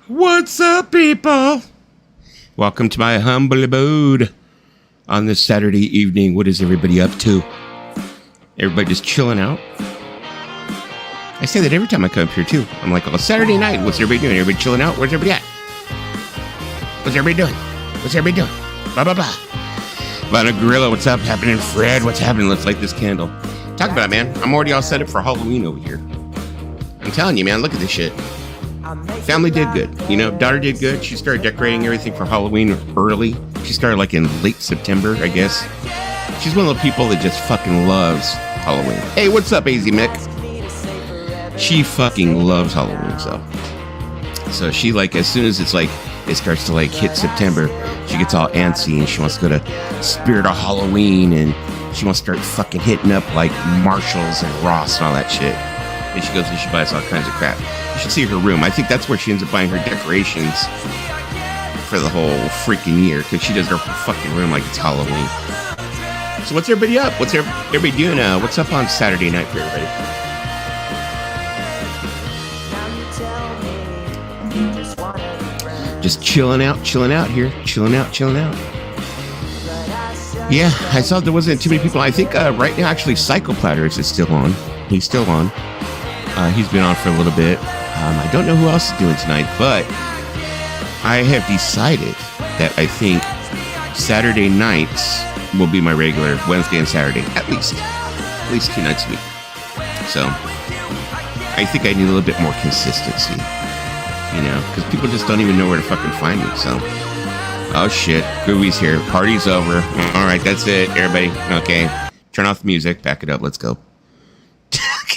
What's up, people? Welcome to my humble abode on this Saturday evening. What is everybody up to? Everybody just chilling out? I say that every time I come up here, too. I'm like, oh, Saturday night. What's everybody doing? Everybody chilling out? Where's everybody at? What's everybody doing? What's everybody doing? Blah, blah, blah. Lana Gorilla, what's up? Happening? Fred, what's happening? Let's light this candle. Talk about it, man. I'm already all set up for Halloween over here. I'm telling you, man, look at this shit. Family did good. You know, daughter did good. She started decorating everything for Halloween early. She started like in late September, I guess. She's one of the people that just fucking loves Halloween. Hey, what's up, AZ Mick? She fucking loves Halloween, so she like, as soon as it's like, it starts to like hit September, she gets all antsy and she wants to go to Spirit of Halloween and she wants to start fucking hitting up like Marshalls and Ross and all that shit. And she goes and she buys all kinds of crap. You should see her room. I think that's where she ends up buying her decorations for the whole freaking year, because she does her fucking room like it's Halloween. So what's everybody up? What's everybody doing? What's up on Saturday night for everybody? Just chilling out here. Chilling out. Yeah, I saw there wasn't too many people. I think right now, actually, Psycho Platters is still on. He's still on. He's been on for a little bit. I don't know who else is doing tonight, but I have decided that I think Saturday nights will be my regular Wednesday and Saturday, at least 2 nights a week. So I think I need a little bit more consistency, you know, because people just don't even know where to fucking find me. So, oh shit, Groovy's here. Party's over. All right, that's it, everybody. Okay, turn off the music. Back it up. Let's go.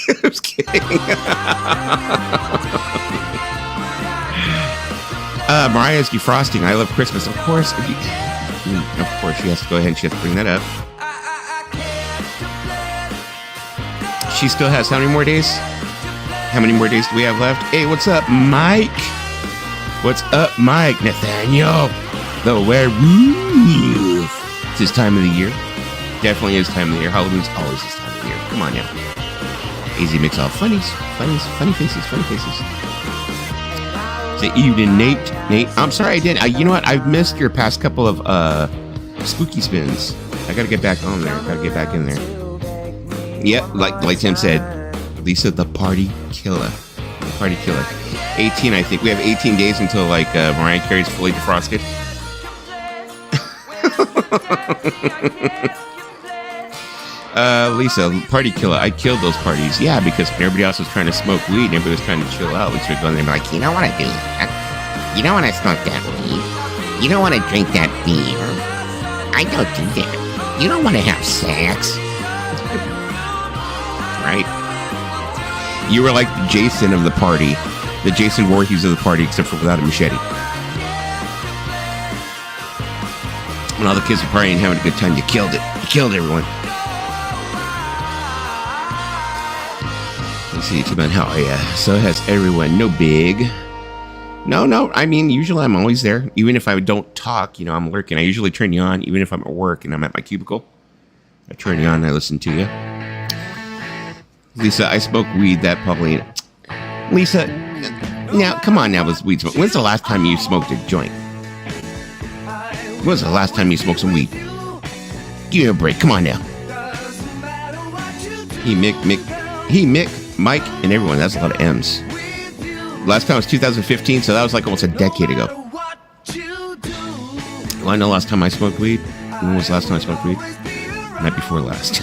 I'm just kidding. Mariah's defrosting. I love Christmas. Of course. She has to go ahead and she has to bring that up. She still has how many more days? How many more days do we have left? Hey, what's up, Mike? What's up, Mike? Nathaniel, the werewolf. It's this time of the year. Definitely is time of the year. Halloween's always this time of the year. Come on now. Easy mix all funny faces. Say evening, Nate. I'm sorry I didn't. You know what? I've missed your past couple of spooky spins. I gotta get back on there. Gotta get back in there. Yep, like Tim said, Lisa the party killer. 18, I think. We have 18 days until like Mariah Carey's fully defrosted. Lisa, party killer. I killed those parties. Yeah, because everybody else was trying to smoke weed and everybody was trying to chill out. Lisa would go in there and be like, you don't want to do that. You don't want to smoke that weed. You don't want to drink that beer. I don't do that. You don't want to have sex. Right? You were like the Jason of the party. The Jason Voorhees of the party, except for without a machete. When all the kids were partying and having a good time, you killed it. You killed everyone. Let's see, too bad. How? Yeah. So has everyone. No big. No. I mean, usually I'm always there. Even if I don't talk, you know, I'm lurking. I usually turn you on, even if I'm at work and I'm at my cubicle. I turn you on and I listen to you. Lisa, I smoke weed. That probably. Lisa, now, come on now with weed smoke. When's the last time you smoked a joint? When was the last time you smoked some weed? Give me a break. Come on now. He, Mick, Mike, and everyone. That's a lot of M's. Last time was 2015, so that was like almost a decade ago. Well, I know last time I smoked weed. When was the last time I smoked weed? Night before last.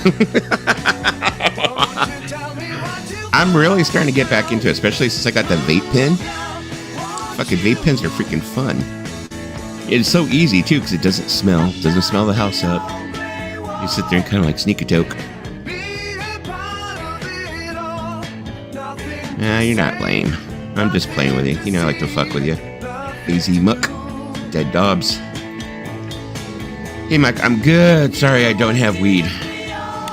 I'm really starting to get back into it, especially since I got the vape pen. Fucking vape pens are freaking fun. It's so easy, too, because it doesn't smell. It doesn't smell the house up. You sit there and kind of like sneak a toke. Nah, you're not lame. I'm just playing with you. You know I like to fuck with you. Easy muck. Dead Dobbs. Hey, Mike, I'm good. Sorry I don't have weed.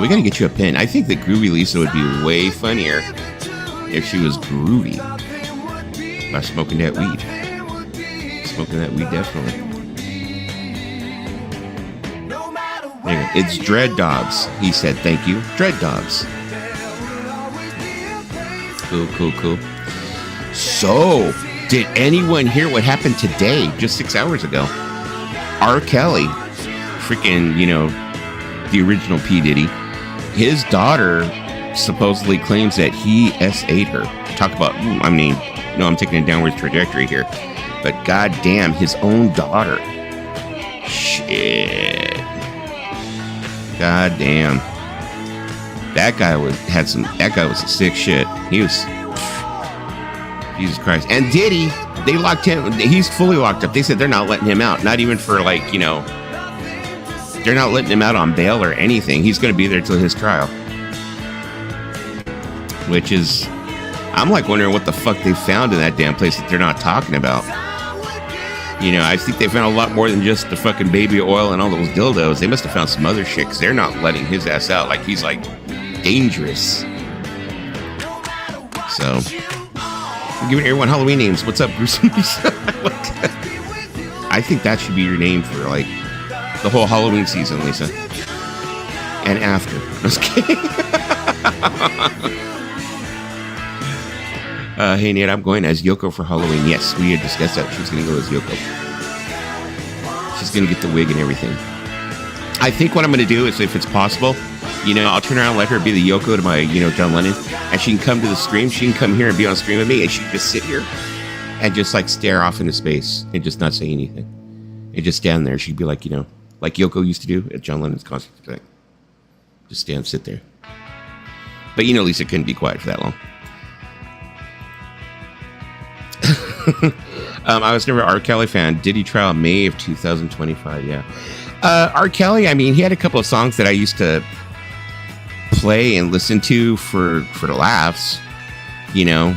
We gotta get you a pin. I think that Groovy Lisa would be way funnier if she was groovy by smoking that weed. Smoking that weed, definitely. There, it's Dread Dobbs. He said, thank you. Dread Dobbs. Cool. So, Did anyone hear what happened today, just 6 hours ago? R. Kelly, freaking, the original P. Diddy, his daughter supposedly claims that he S.A.'d her. Talk about, I'm taking a downward trajectory here. But goddamn, his own daughter. Shit. Goddamn. That guy was a sick shit. He was, Jesus Christ. And Diddy, they locked him. He's fully locked up. They said they're not letting him out. Not even for they're not letting him out on bail or anything. He's going to be there till his trial. Which is, I'm wondering what the fuck they found in that damn place that they're not talking about. I think they found a lot more than just the fucking baby oil and all those dildos. They must have found some other shit, because they're not letting his ass out. He's dangerous. So, I'm giving everyone Halloween names. What's up, Bruce? I think that should be your name for the whole Halloween season, Lisa. And after. I'm just kidding. Hey, Nate, I'm going as Yoko for Halloween. Yes, we had discussed that. She's going to go as Yoko. She's going to get the wig and everything. I think what I'm going to do is, if it's possible, I'll turn around and let her be the Yoko to my, John Lennon. And she can come to the stream. She can come here and be on stream with me. And she can just sit here and just, stare off into space and just not say anything. And just stand there. She'd be like Yoko used to do at John Lennon's concert. Just sit there. But, Lisa couldn't be quiet for that long. I was never an R. Kelly fan. Diddy trial May of 2025. Yeah. R. Kelly, he had a couple of songs that I used to play and listen to for the laughs, but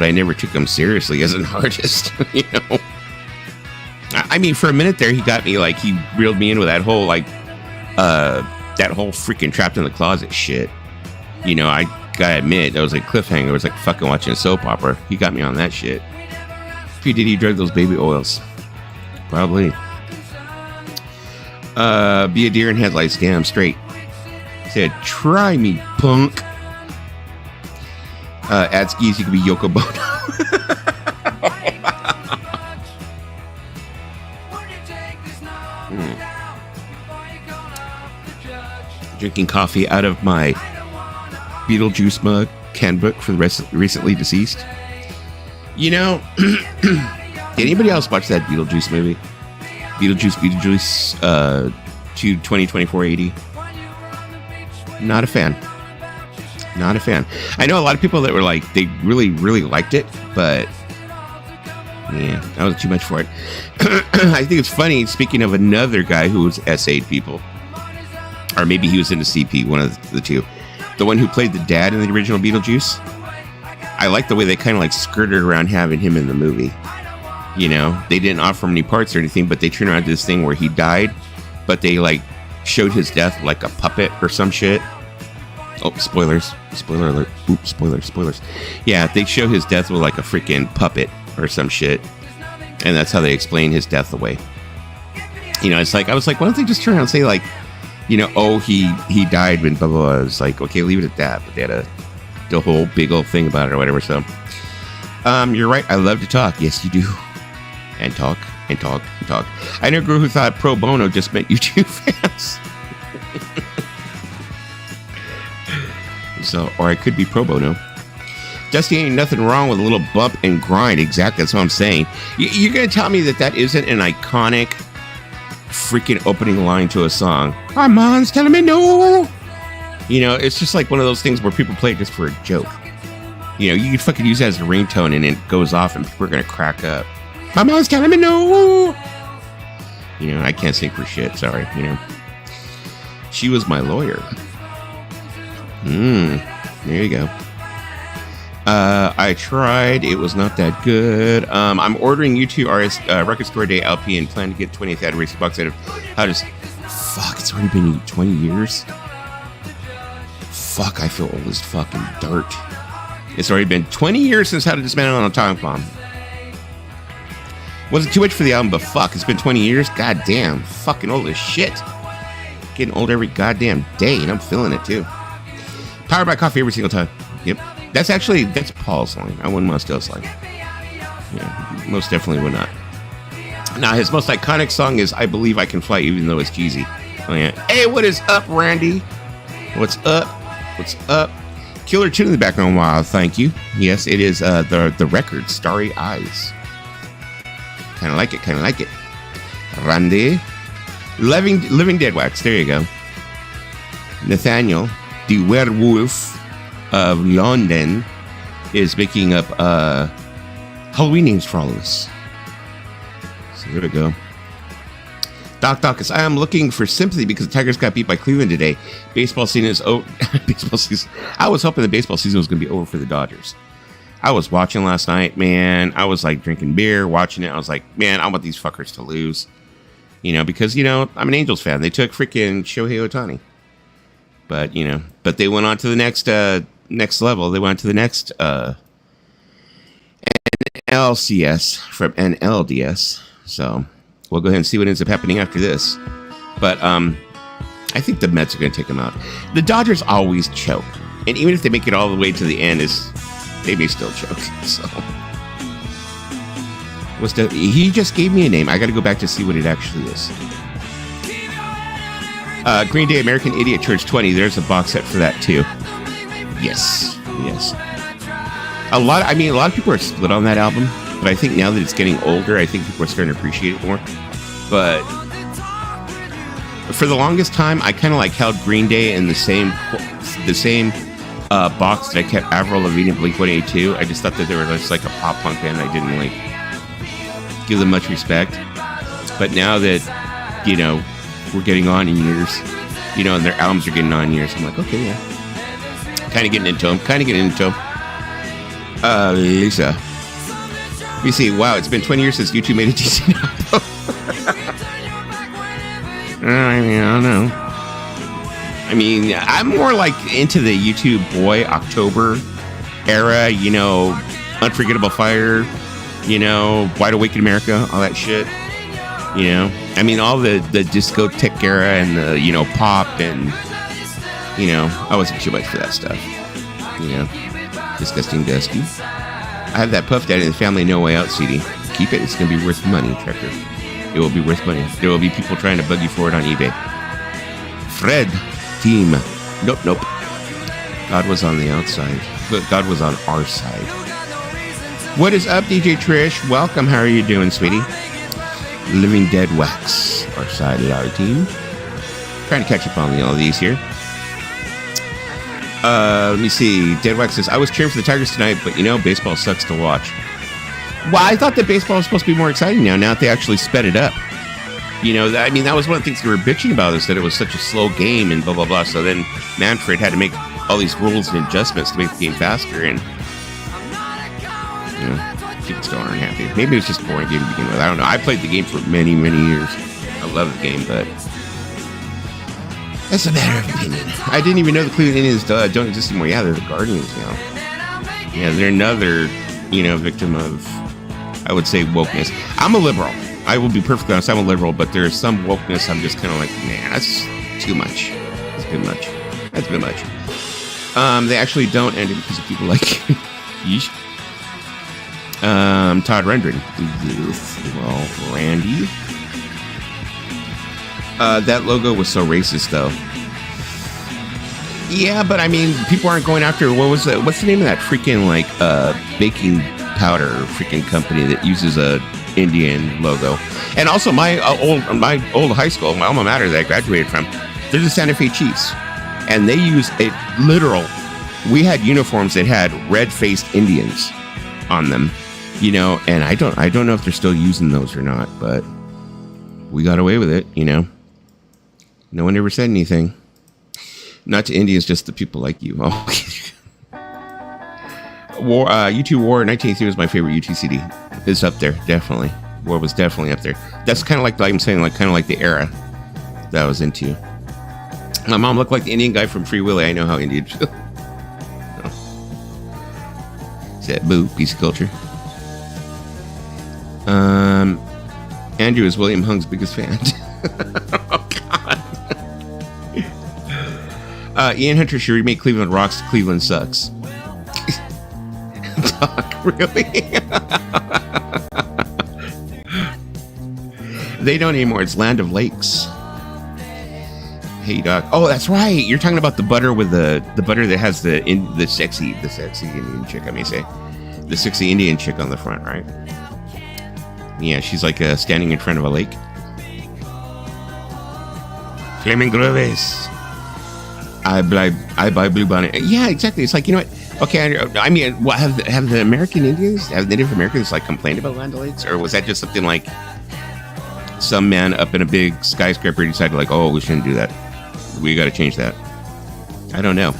I never took him seriously as an artist, for a minute there, he got me, he reeled me in with that whole, that whole freaking trapped in the closet shit. I gotta admit, that was cliffhanger. It was fucking watching a soap opera. He got me on that shit. P. Diddy drug those baby oils. Probably. Be a deer in headlights. Damn straight. He said, try me, punk. Add skis, you could be Yoko Bono. Drinking coffee out of my Beetlejuice mug, canned book for the recently deceased. Did anybody else watch that Beetlejuice movie? Beetlejuice 2024 AD. Not a fan. I know a lot of people that were they really, really liked it, but yeah, that was too much for it. I think it's funny, speaking of another guy who was S.A.'d people, or maybe he was into CP, one of the two. The one who played the dad in the original Beetlejuice. I like the way they kind of skirted around having him in the movie. They didn't offer him any parts or anything, but they turned around to this thing where he died, but they showed his death like a puppet or some shit. Oh, spoilers. Spoiler alert. Oops, spoilers. Yeah, they show his death with a freaking puppet or some shit. And that's how they explain his death away. It's I was why don't they just turn around and say oh, he died when blah, blah, blah. It's okay, leave it at that. But they had the whole big old thing about it or whatever. So, you're right. I love to talk. Yes, you do. And talk. I know a girl who thought pro bono just meant YouTube fans. So, or I could be pro bono. Dusty, ain't nothing wrong with a little bump and grind. Exactly. That's what I'm saying. You're going to tell me that isn't an iconic freaking opening line to a song. My mom's telling me no. It's just one of those things where people play it just for a joke. You can fucking use that as a ringtone and it goes off and people are going to crack up. My mom's telling me no. I can't sing for shit. Sorry. She was my lawyer. There you go. I tried. It was not that good. I'm ordering U2 Record Store Day LP and plan to get 20th anniversary box set of How to... Fuck, it's already been 20 years. Fuck, I feel old as fucking dirt. It's already been 20 years since How to Dismantle an Atomic Bomb. Wasn't too much for the album, but fuck, it's been 20 years. God damn, fucking old as shit. Getting old every goddamn day, and I'm feeling it too. Powered by coffee every single time. Yep. That's Paul's line. I wouldn't want to steal his line. Yeah. Most definitely would not. Now, his most iconic song is I Believe I Can Fly, even though it's cheesy. Oh, yeah. Hey, what is up, Randy? What's up? What's up? Killer tune in the background. Wow, thank you. Yes, it is the record, Starry Eyes. Kind of like it, kind of like it. Randy. Living Dead Wax. There you go. Nathaniel, the werewolf of London, is making up Halloween names for all of us. So there we go. Doc Docus, I am looking for sympathy because the Tigers got beat by Cleveland today. Baseball season is over. Baseball season. I was hoping the baseball season was going to be over for the Dodgers. I was watching last night, man. I was like drinking beer, watching it. I was like, man, I want these fuckers to lose. You know, because, you know, I'm an Angels fan. They took freaking Shohei Ohtani. But, you know, but they went on to the next level. They went to the next NLCS from NLDS. So we'll go ahead and see what ends up happening after this. But I think the Mets are going to take them out. The Dodgers always choke. And even if they make it all the way to the end, they may still choke. So he just gave me a name. I got to go back to see what it actually is. Green Day, American Idiot Church 20. There's a box set for that too. Yes. Yes. A lot of people are split on that album. But I think now that it's getting older, I think people are starting to appreciate it more. But for the longest time, I kind of like held Green Day in the same box that I kept Avril Lavigne and Blink-182. I just thought that they were just like a pop punk band. I didn't like give them much respect. But now that, you know, we're getting on in years, you know, and their albums are getting on in years, I'm like, okay, yeah. Kind of getting into them. Lisa. You see, wow, it's been 20 years since U2 made a decent album. I don't know. I mean, I'm more like into the U2 Boy October era, you know, Unforgettable Fire, you know, Wide Awake in America, all that shit. You know, I mean, all the discotheque era and the, you know, pop and, you know, I wasn't too much for that stuff. You know, Disgusting Dusty. I have that Puff Daddy and the Family No Way Out CD. Keep it. It's going to be worth money, Trekker. It will be worth money. There will be people trying to bug you for it on eBay. Fred Team. Nope. God was on the outside. But God was on our side. What is up, DJ Trish? Welcome. How are you doing, sweetie? Living Dead Wax. Our side of our team. Trying to catch up on all of these here. Let me see. Dead Wax says, I was cheering for the Tigers tonight, but, you know, baseball sucks to watch. Well, I thought that baseball was supposed to be more exciting now that they actually sped it up. You know, that was one of the things they were bitching about, is that it was such a slow game and blah, blah, blah. So then Manfred had to make all these rules and adjustments to make the game faster, and, you know, people still aren't happy. Maybe it was just a boring game to begin with. I don't know. I played the game for many, many years. I love the game, but that's a matter of opinion. I didn't even know the Cleveland Indians don't exist anymore. Yeah, they're the Guardians now. Yeah, they're another, you know, victim of, I would say, wokeness. I'm a liberal. I will be perfectly honest. I'm a liberal, but there's some wokeness. I'm just kind of like, nah, that's too much. That's too much. That's too much. They actually don't end it because of people like yeesh. Todd Rendren. Well, Randy. That logo was so racist, though. Yeah, but I mean, people aren't going after. What's the name of that freaking like baking powder freaking company that uses a Indian logo? And also, my old high school, my alma mater that I graduated from, they're the Santa Fe Chiefs, and they use a literal. We had uniforms that had red-faced Indians on them, you know, and I don't know if they're still using those or not, but we got away with it, you know. No one ever said anything. Not to Indians, just the people like you. Oh. War, U2 War 1983 was my favorite U2 CD. It's up there, definitely. War was definitely up there. That's kind of like I'm saying, like kind of like the era that I was into. My mom looked like the Indian guy from Free Willy. I know how Indians feel. That boo, piece of culture. Andrew is William Hung's biggest fan. Oh God. Ian Hunter should remake Cleveland Rocks. Cleveland sucks. Doc, really? They don't anymore. It's Land of Lakes. Hey, Doc. Oh, that's right. You're talking about the butter with the butter that has the sexy Indian chick. I may say, the sexy Indian chick on the front, right? Yeah, she's like standing in front of a lake. Flaming Groves. I buy blue bonnet. Yeah, exactly. It's like, you know what? Okay, I mean, what, have the American Indians, have Native Americans like complained about Land O'Lakes, or was that just something like some man up in a big skyscraper decided like, oh, we shouldn't do that. We got to change that. I don't know,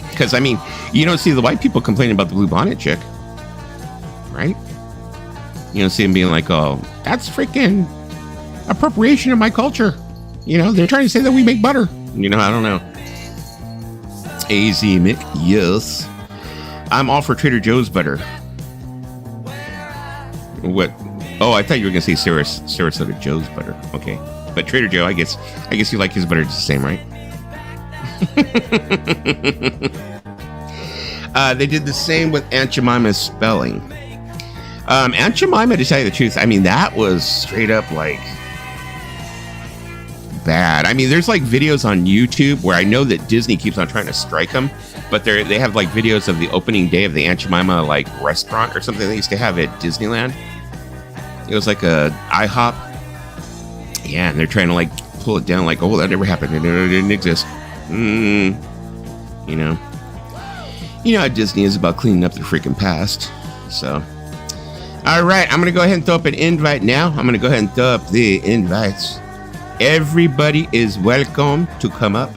because I mean, you don't see the white people complaining about the blue bonnet chick, right? You don't see them being like, oh, that's freaking appropriation of my culture. You know, they're trying to say that we make butter. You know, I don't know. AZ Mick, yes. I'm all for Trader Joe's butter. What? Oh, I thought you were going to say Sarasota Joe's butter. Okay. But Trader Joe, I guess you like his butter just the same, right? They did the same with Aunt Jemima's spelling. Aunt Jemima, to tell you the truth, I mean, that was straight up like bad. I mean, there's like videos on YouTube where I know that Disney keeps on trying to strike them, but they have like videos of the opening day of the Aunt Jemima like restaurant or something they used to have at Disneyland. It was like a IHOP. Yeah, and they're trying to like pull it down like, oh, that never happened. It didn't exist. You know how Disney is about cleaning up the freaking past. So, all right, I'm going to go ahead and throw up an invite now. I'm going to go ahead and throw up the invites. Everybody is welcome to come up.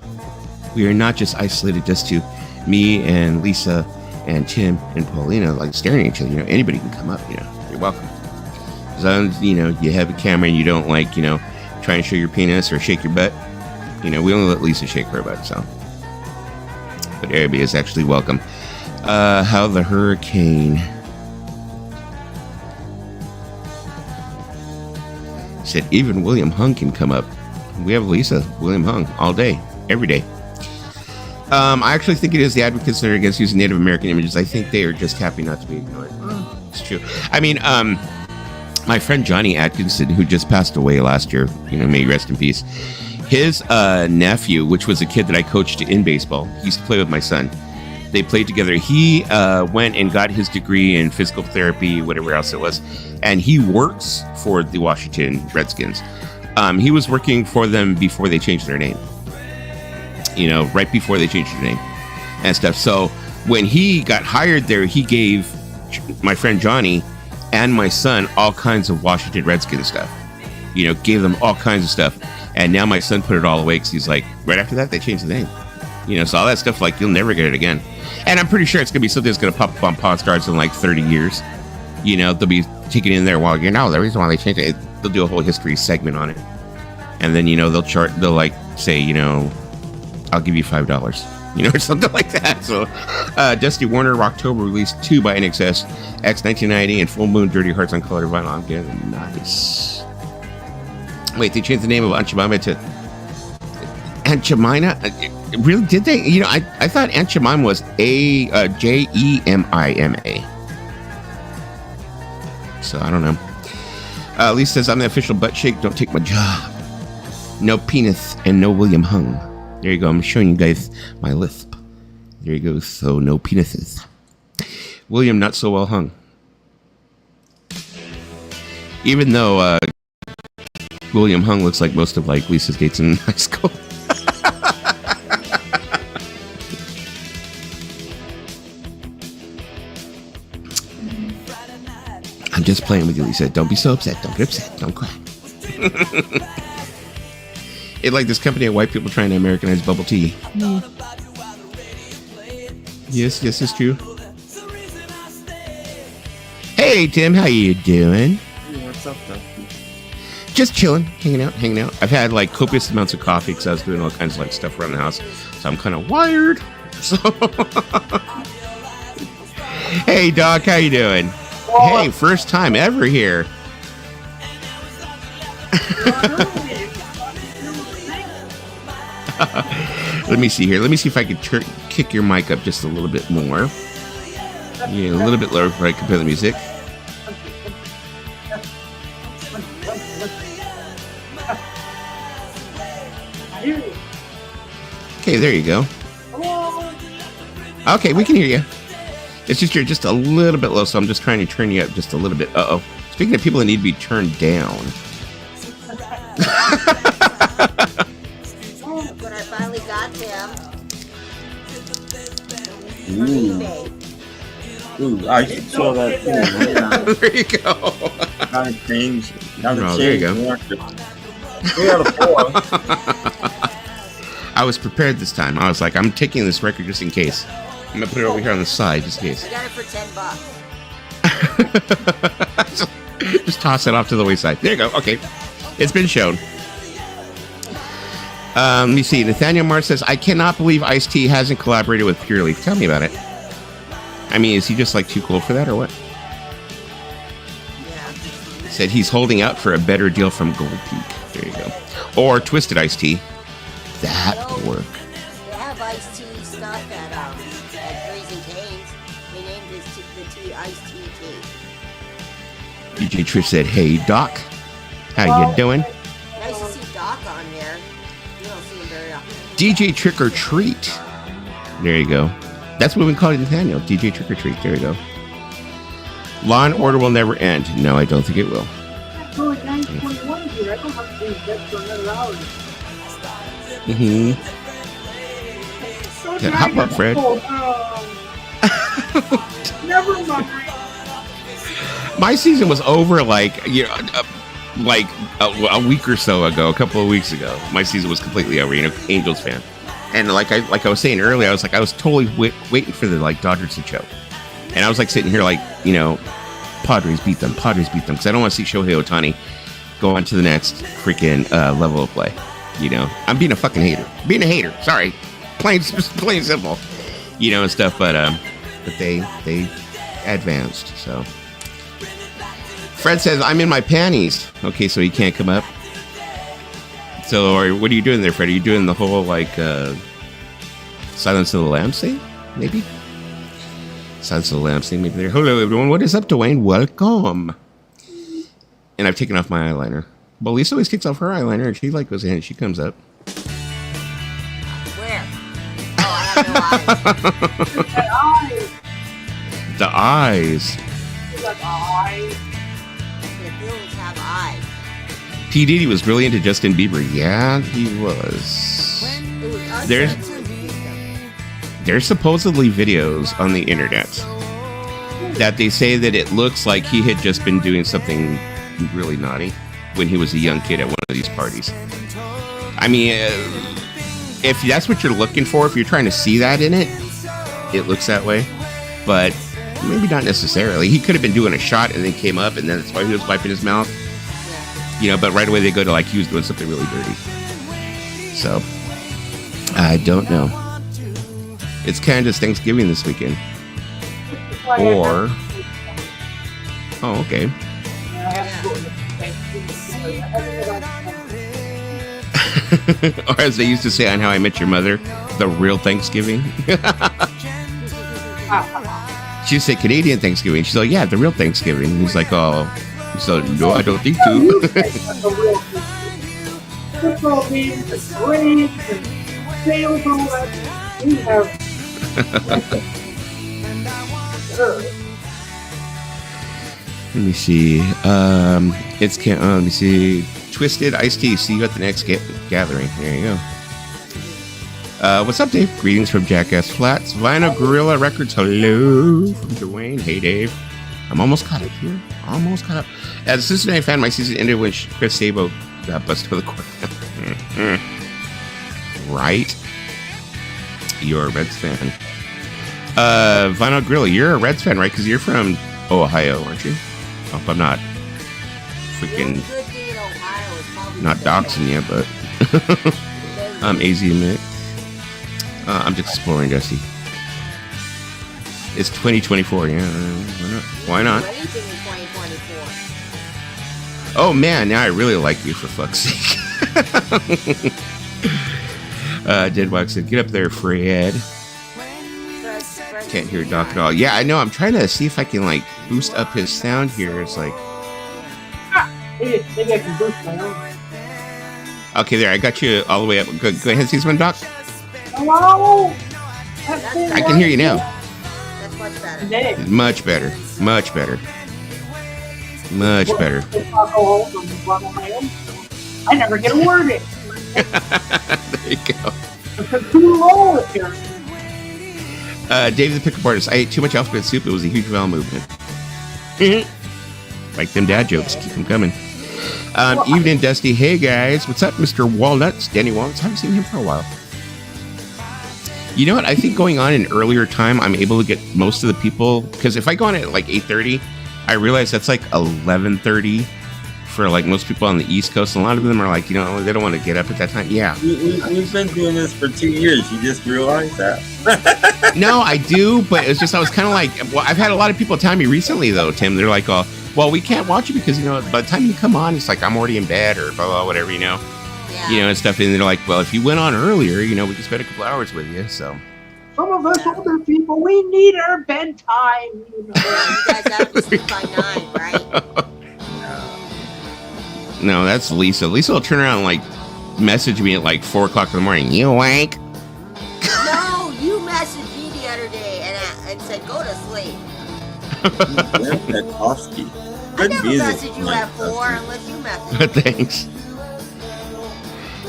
We are not just isolated just to me and Lisa and Tim and Paulina, like staring at each other. You know, anybody can come up. You know, you're welcome. As long as, you know, you have a camera and you don't like, you know, try and show your penis or shake your butt. You know, we only let Lisa shake her butt, so. But everybody is actually welcome. How the hurricane. Said even William Hung can come up. We have Lisa, William Hung, all day, every day. I actually think it is the advocates that are against using Native American images. I think they are just happy not to be ignored. It's true. I mean, my friend Johnny Atkinson, who just passed away last year, you know, may he rest in peace. His nephew, which was a kid that I coached in baseball, he used to play with my son. They played together. He went and got his degree in physical therapy, whatever else it was, and he works for the Washington Redskins. He was working for them before they changed their name. You know, right before they changed their name and stuff. So when he got hired there, he gave my friend Johnny and my son all kinds of Washington Redskins stuff. You know, gave them all kinds of stuff. And now my son put it all away because he's like, right after that, they changed the name. You know, so all that stuff, like, you'll never get it again. And I'm pretty sure it's going to be something that's going to pop up on Pawn Stars in like 30 years. You know, they'll be taking it in there. Well, you know, the reason why they changed it, they'll do a whole history segment on it. And then, you know, they'll like say, you know, I'll give you $5, you know, or something like that. So, Dusty Warner, October, released 2 by NXS, X 1990, and Full Moon, Dirty Hearts on Color Vinyl. I'm getting nice. Wait, they changed the name of Aunt Jemima to Aunt Jemima? Really? Did they? You know, I thought Aunt Jemima was Jemima. So I don't know. Lisa says, I'm the official butt shake. Don't take my job. No penis and no William Hung. There you go. I'm showing you guys my lisp. There you go. So no penises. William not so well hung. Even though William Hung looks like most of like Lisa's dates in high school. I'm just playing with you, Lisa. Don't be so upset. Don't get upset. Don't cry. It's like this company of white people trying to Americanize bubble tea. Yes, it's true. Hey, Tim, how you doing? Hey, what's up, though? Just chilling, hanging out. I've had like copious amounts of coffee because I was doing all kinds of like stuff around the house, so I'm kind of wired. So, hey, Doc, how you doing? Oh. Hey, first time ever here. Let me see here. Let me see if I can kick your mic up just a little bit more. Yeah, a little bit lower before I compare the music. I hear you. Okay, there you go. Hello? Okay, we can hear you. It's just you're just a little bit low, so I'm just trying to turn you up just a little bit. Uh-oh. Speaking of people that need to be turned down. When I finally got them. Ooh, I saw that too. There you go. Kind of change. Oh, there you go. 3 out of 4. I was prepared this time. I was like, I'm taking this record just in case. I'm gonna put it over here on the side just in case. I got it for $10. Just toss it off to the wayside. There you go. Okay, it's been shown. Let me see. Nathaniel Mars says, I cannot believe Ice-T hasn't collaborated with Pure Leaf. Tell me about it. I mean, is he just like too cool for that or what? Yeah. Said he's holding out for a better deal from Gold Peak. There you go. Or Twisted Ice-T. That would work. They have Ice-T stuff at Raising Cane's. They named the tea Ice-T tea. DJ Trish said, hey, Doc. How you doing? Nice to see Doc on there. You don't see him very often. DJ Trick or Treat. There you go. That's what we call it, Nathaniel. DJ Trick or Treat. There you go. Law and Order will never end. No, I don't think it will. It's only 9:21 here. I don't have to be in bed for another hour. Mm-hmm. So Yeah, hop up, Fred. Never mind. My season was over like a week or so ago, a couple of weeks ago. My season was completely over. Angels fan, and like I was saying earlier, I was totally waiting for the Dodgers to choke, and I was sitting here Padres beat them, because I don't want to see Shohei Ohtani go on to the next freaking level of play. I'm being a fucking hater. Being a hater. Sorry, plain simple. And stuff. But they advanced. So Fred says I'm in my panties. Okay, so he can't come up. So, or what are you doing there, Fred? Are you doing the whole Silence of the Lambs thing? Maybe. Silence of the Lambs thing. Maybe there. Hello, everyone. What is up, Dwayne? Welcome. And I've taken off my eyeliner. But Lisa always kicks off her eyeliner, and she goes in and she comes up. Where? Oh, I have no eyes. The eyes. Like eyes. The Phillips have eyes. P. Diddy was really into Justin Bieber. Yeah, he was. It was us There's- that took them. There's supposedly videos on the internet that they say that it looks like he had just been doing something really naughty when he was a young kid at one of these parties. I mean, if that's what you're looking for, if you're trying to see that in it, it looks that way. But maybe not necessarily. He could have been doing a shot and then came up, and then that's why he was wiping his mouth. But right away they go to he was doing something really dirty. So, I don't know. It's Canada's Thanksgiving this weekend. Or... Oh, okay. Or as they used to say on How I Met Your Mother, the real Thanksgiving. She'd say Canadian Thanksgiving. She's like, yeah, the real Thanksgiving. And he's like, oh, so no, I don't think so. Football games and parades and sales and all that. We have. Let me see. Let me see. Twisted Ice-T. See you at the next gathering. There you go. What's up, Dave? Greetings from Jackass Flats. Vinyl Gorilla Records. Hello from Dwayne. Hey, Dave. I'm almost caught up here. Almost caught up. As a Cincinnati fan, my season ended when Chris Sabo got busted for the court. Right? You're a Reds fan. Vinyl Gorilla, you're a Reds fan, right? Because you're from Ohio, aren't you? I hope I'm not freaking not doxing you, but I'm AZ Mick. I'm just exploring, Jesse. It's 2024, yeah. Why not? Anything in 2024. Oh man, now I really like you, for fuck's sake. Deadwax said, get up there, Fred. Can't hear Doc at all. Yeah, I know. I'm trying to see if I can boost up his sound here. It's Maybe I can boost my own. Okay, there. I got you all the way up. Go ahead, see someone, Doc. Hello? I can hear you now. That's much better. Today. Much better. Much better. Much better. I never get a word in. There you go. It's too low here. David the Pickup Artist. I ate too much alphabet soup. It was a huge vowel movement. Like them dad jokes. Keep them coming. Evening, Dusty. Hey, guys. What's up, Mr. Walnuts? Danny Walnuts. Haven't seen him for a while. You know what? I think going on an earlier time, I'm able to get most of the people. Because if I go on at like 8:30, I realize that's like 11:30 for like most people on the East Coast. And a lot of them are like, you know, they don't want to get up at that time. Yeah. We've been doing this for 2 years. You just realized that? No, I do. But it's just, I was kind of like, well, I've had a lot of people tell me recently, though, Tim. They're like, oh, well, we can't watch it because, you know, by the time you come on, it's like I'm already in bed or blah, blah, whatever, you know. Yeah. You know, and stuff. And they're like, well, if you went on earlier, you know, we could spend a couple hours with you. So. Some of us older people, we need our bedtime. You know. You guys have to sleep by 9, right? No, that's Lisa. Lisa will turn around and like message me at like 4 o'clock in the morning. You wank? No, you messaged me the other day and said, go to sleep. Tchaikovsky. I Good never music. messaged you at 4 unless you messaged me. Thanks.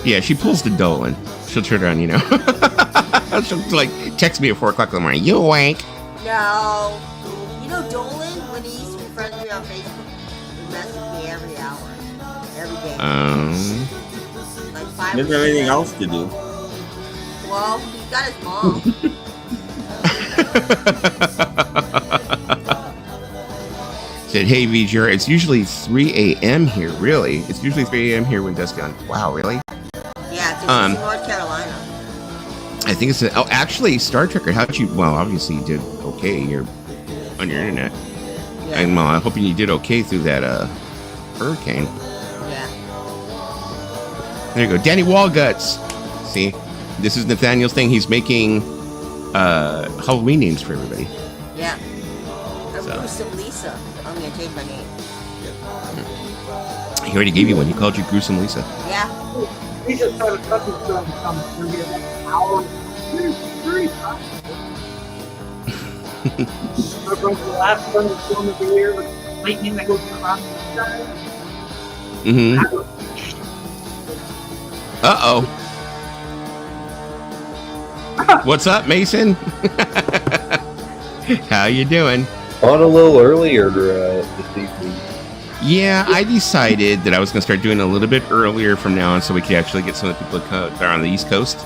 Yeah, she pulls the Dolan. She'll turn around, you know. She'll like text me at 4 o'clock in the morning. You wank? No. You know Dolan, when he used to be friends with me on Facebook, he messaged me every hour. Every day. Like 5 He doesn't have anything else to do. Well, he's got his mom. Said, hey, VJR, it's usually 3 a.m. here. Really? It's usually 3 a.m. here when dusk on. Wow, really? Yeah, it's in North Carolina. I think it's oh, actually, Star Trekker. How'd you? Well, obviously you did okay. You're on your internet, Yeah. and well, I'm hoping you did okay through that hurricane. Yeah. There you go, Danny Wallguts. See, this is Nathaniel's thing. He's making Halloween names for everybody. Yeah. I'm So. Gruesome Lisa. I'm going to change my name. He already gave you one. He called you Gruesome Lisa. Yeah. We just had a cousin son come through here like an hour. Very fun. I broke the last thunderstorm of the year with lightning that goes across the sky. Mm-hmm. Uh-oh. What's up, Mason? How you doing? On a little earlier this evening. Yeah, I decided that I was going to start doing a little bit earlier from now on so we could actually get some of the people that are on the East Coast,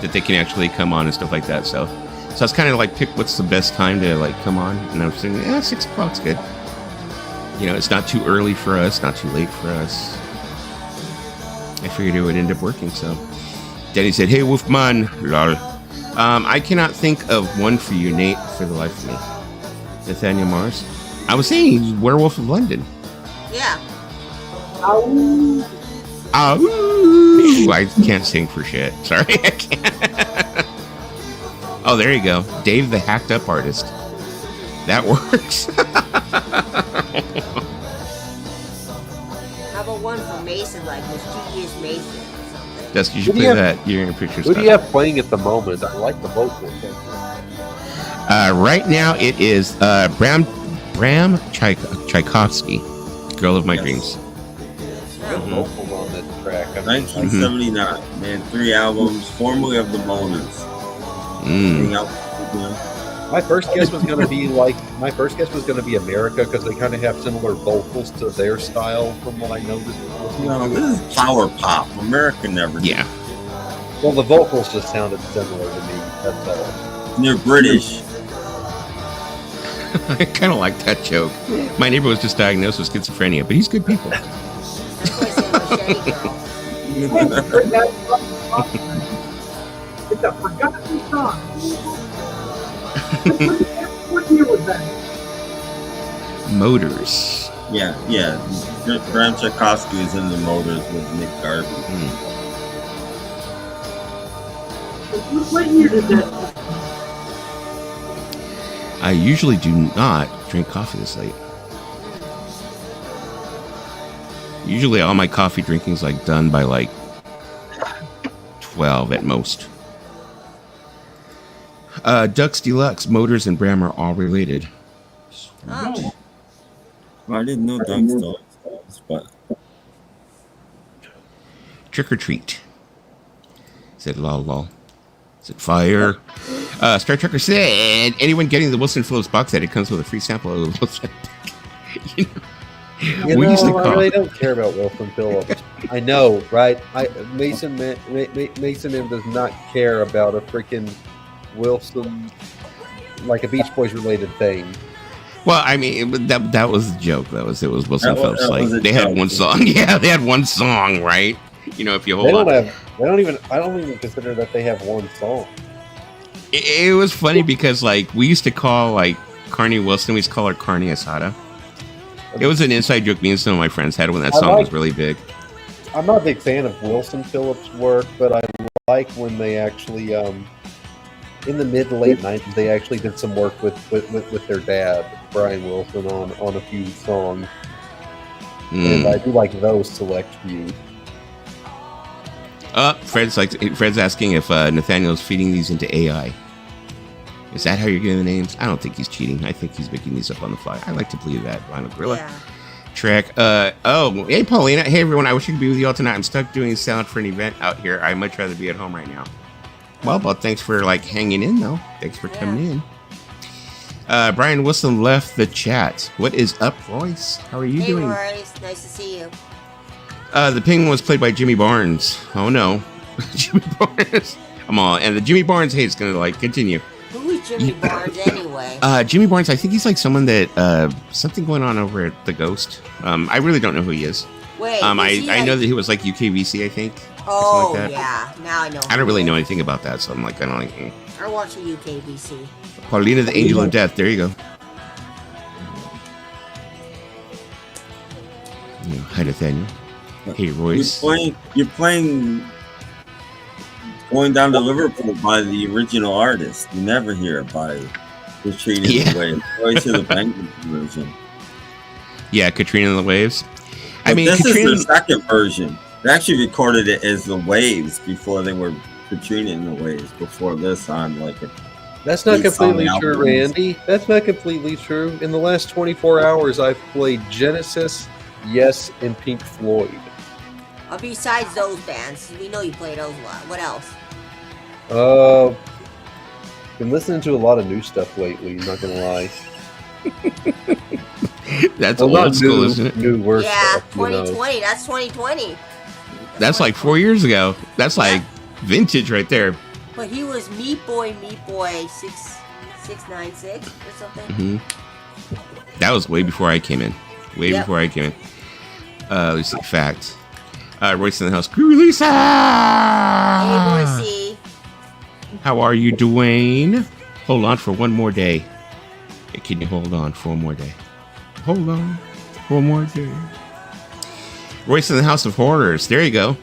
that they can actually come on and stuff like that. So I was kind of like, pick what's the best time to like come on. And I was thinking, 6 o'clock's good. You know, it's not too early for us, not too late for us. I figured it would end up working, so. Danny said, hey, Wolfman. Lol. I cannot think of one for you, Nate, for the life of me. Nathaniel Mars. I was saying he's Werewolf of London. Yeah. Oh, I can't sing for shit. Sorry, I can't. Oh, there you go. Dave the hacked up artist. That works. How about one for Mason, like Mischievous Mason or something? Dusty, you should play that. You're in your picture Who stuff. do you have playing at the moment? I like the vocal. Right now, it is Bram Tchaikovsky, Girl of My Dreams. Good vocals on this track. 1979, man, 3 albums, formerly of the Monas. Anything else, you know? My first guess was going to be America because they kind of have similar vocals to their style from what I noticed. No, this is power pop. America never did. Yeah. Well, the vocals just sounded similar to me. That's all. And they're British. I kind of like that joke. My neighbor was just diagnosed with schizophrenia, but he's good people. That's why I say Machete Girl. It's a forgotten song. What year was that? Motors. Yeah. Bram Tchaikovsky is in the Motors with Nick Garvey. What year did that? I usually do not drink coffee this late. Usually all my coffee drinking is like done by like 12 at most. Ducks Deluxe, Motors, and Bram are all related. Oh. Well, I didn't know Ducks Deluxe, but Trick or Treat. Said lol lol. Said fire. Star Trekker said anyone getting the Wilson Phillips box set, it comes with a free sample of the Wilson. You know, I really don't care about Wilson Phillips. I know, right? Mason M does not care about a freaking Wilson, like a Beach Boys related thing. Well, I mean, that was the joke. It was Wilson Phillips. Like they had one song. Yeah, they had one song, right? You know, if you hold on. I don't even consider that they have one song. It was funny because like we used to call like Carney Wilson, we used to call her Carney Asada. It was an inside joke me and some of my friends had when that song was really big. I'm not a big fan of Wilson Phillips' work, but I like when they actually, in the mid to late 90s, they actually did some work with their dad, Brian Wilson, on a few songs. And I do like those select few. Fred's asking if Nathaniel's feeding these into AI. Is that how you're getting the names? I don't think he's cheating. I think he's making these up on the fly. I like to believe that. Vinyl Gorilla. Yeah. Track. Hey, Paulina. Hey, everyone. I wish I could be with you all tonight. I'm stuck doing sound for an event out here. I'd much rather be at home right now. Well, thanks for like hanging in, though. Thanks for coming in. Brian Wilson left the chat. What is up, Royce? How are you doing? Hey, Royce. Nice to see you. The Penguin was played by Jimmy Barnes. Oh, no. Jimmy Barnes. I'm all. And the Jimmy Barnes hate is going to like continue. Who is Jimmy Barnes anyway? Jimmy Barnes, I think he's like someone that something going on over at the Ghost. I really don't know who he is. Wait, I know that he was like UKVC, I think. Oh, like that. yeah. Now I know. I don't really know anything about that, so I'm like kind of like. I watch the UKVC. Paulina, the Angel of Death. There you go. Yeah, hi, Nathaniel. Hey, Royce. You're playing. Going down to Liverpool by the original artist. You never hear it by Katrina and the Waves. You always hear the Penguin version. Yeah, Katrina and the Waves. But this is the second version. They actually recorded it as the Waves before they were Katrina and the Waves. Before this, on like a. That's not completely true, Randy. That's not completely true. In the last 24 hours, I've played Genesis, Yes, and Pink Floyd. Besides those bands, we know you play those a lot. What else? Been listening to a lot of new stuff lately, not gonna lie. That's old school, isn't it? New worse Yeah, stuff, 2020. You know. That's 2020. That's like 4 years ago. That's like vintage right there. But he was Meat Boy 696 or something. Mm-hmm. That was way before I came in. Before I came in. Let's see. Fact. Royce in the house. Lisa! Hey, Royce. How are you, Dwayne? Hold on for one more day. Hey, can you hold on for one more day? Hold on for one more day. Royce in the House of Horrors. There you go.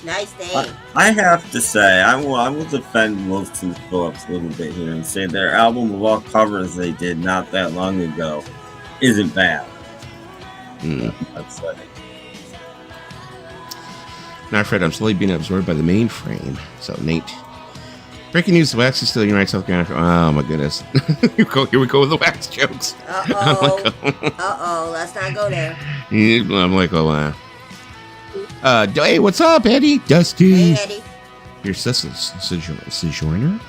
Nice day. I have to say, I will defend Wilson Phillips a little bit here and say their album of all covers they did not that long ago isn't bad. That's like. Now, Fred, I'm slowly being absorbed by the mainframe. So, Nate. Breaking news, the wax is still in United South Carolina. Oh, my goodness. Here we go with the wax jokes. Uh-oh. Let's not go there. I'm like, oh, wow. Hey, what's up, Eddie? Dusty. Hey, Eddie. Your Sojourner?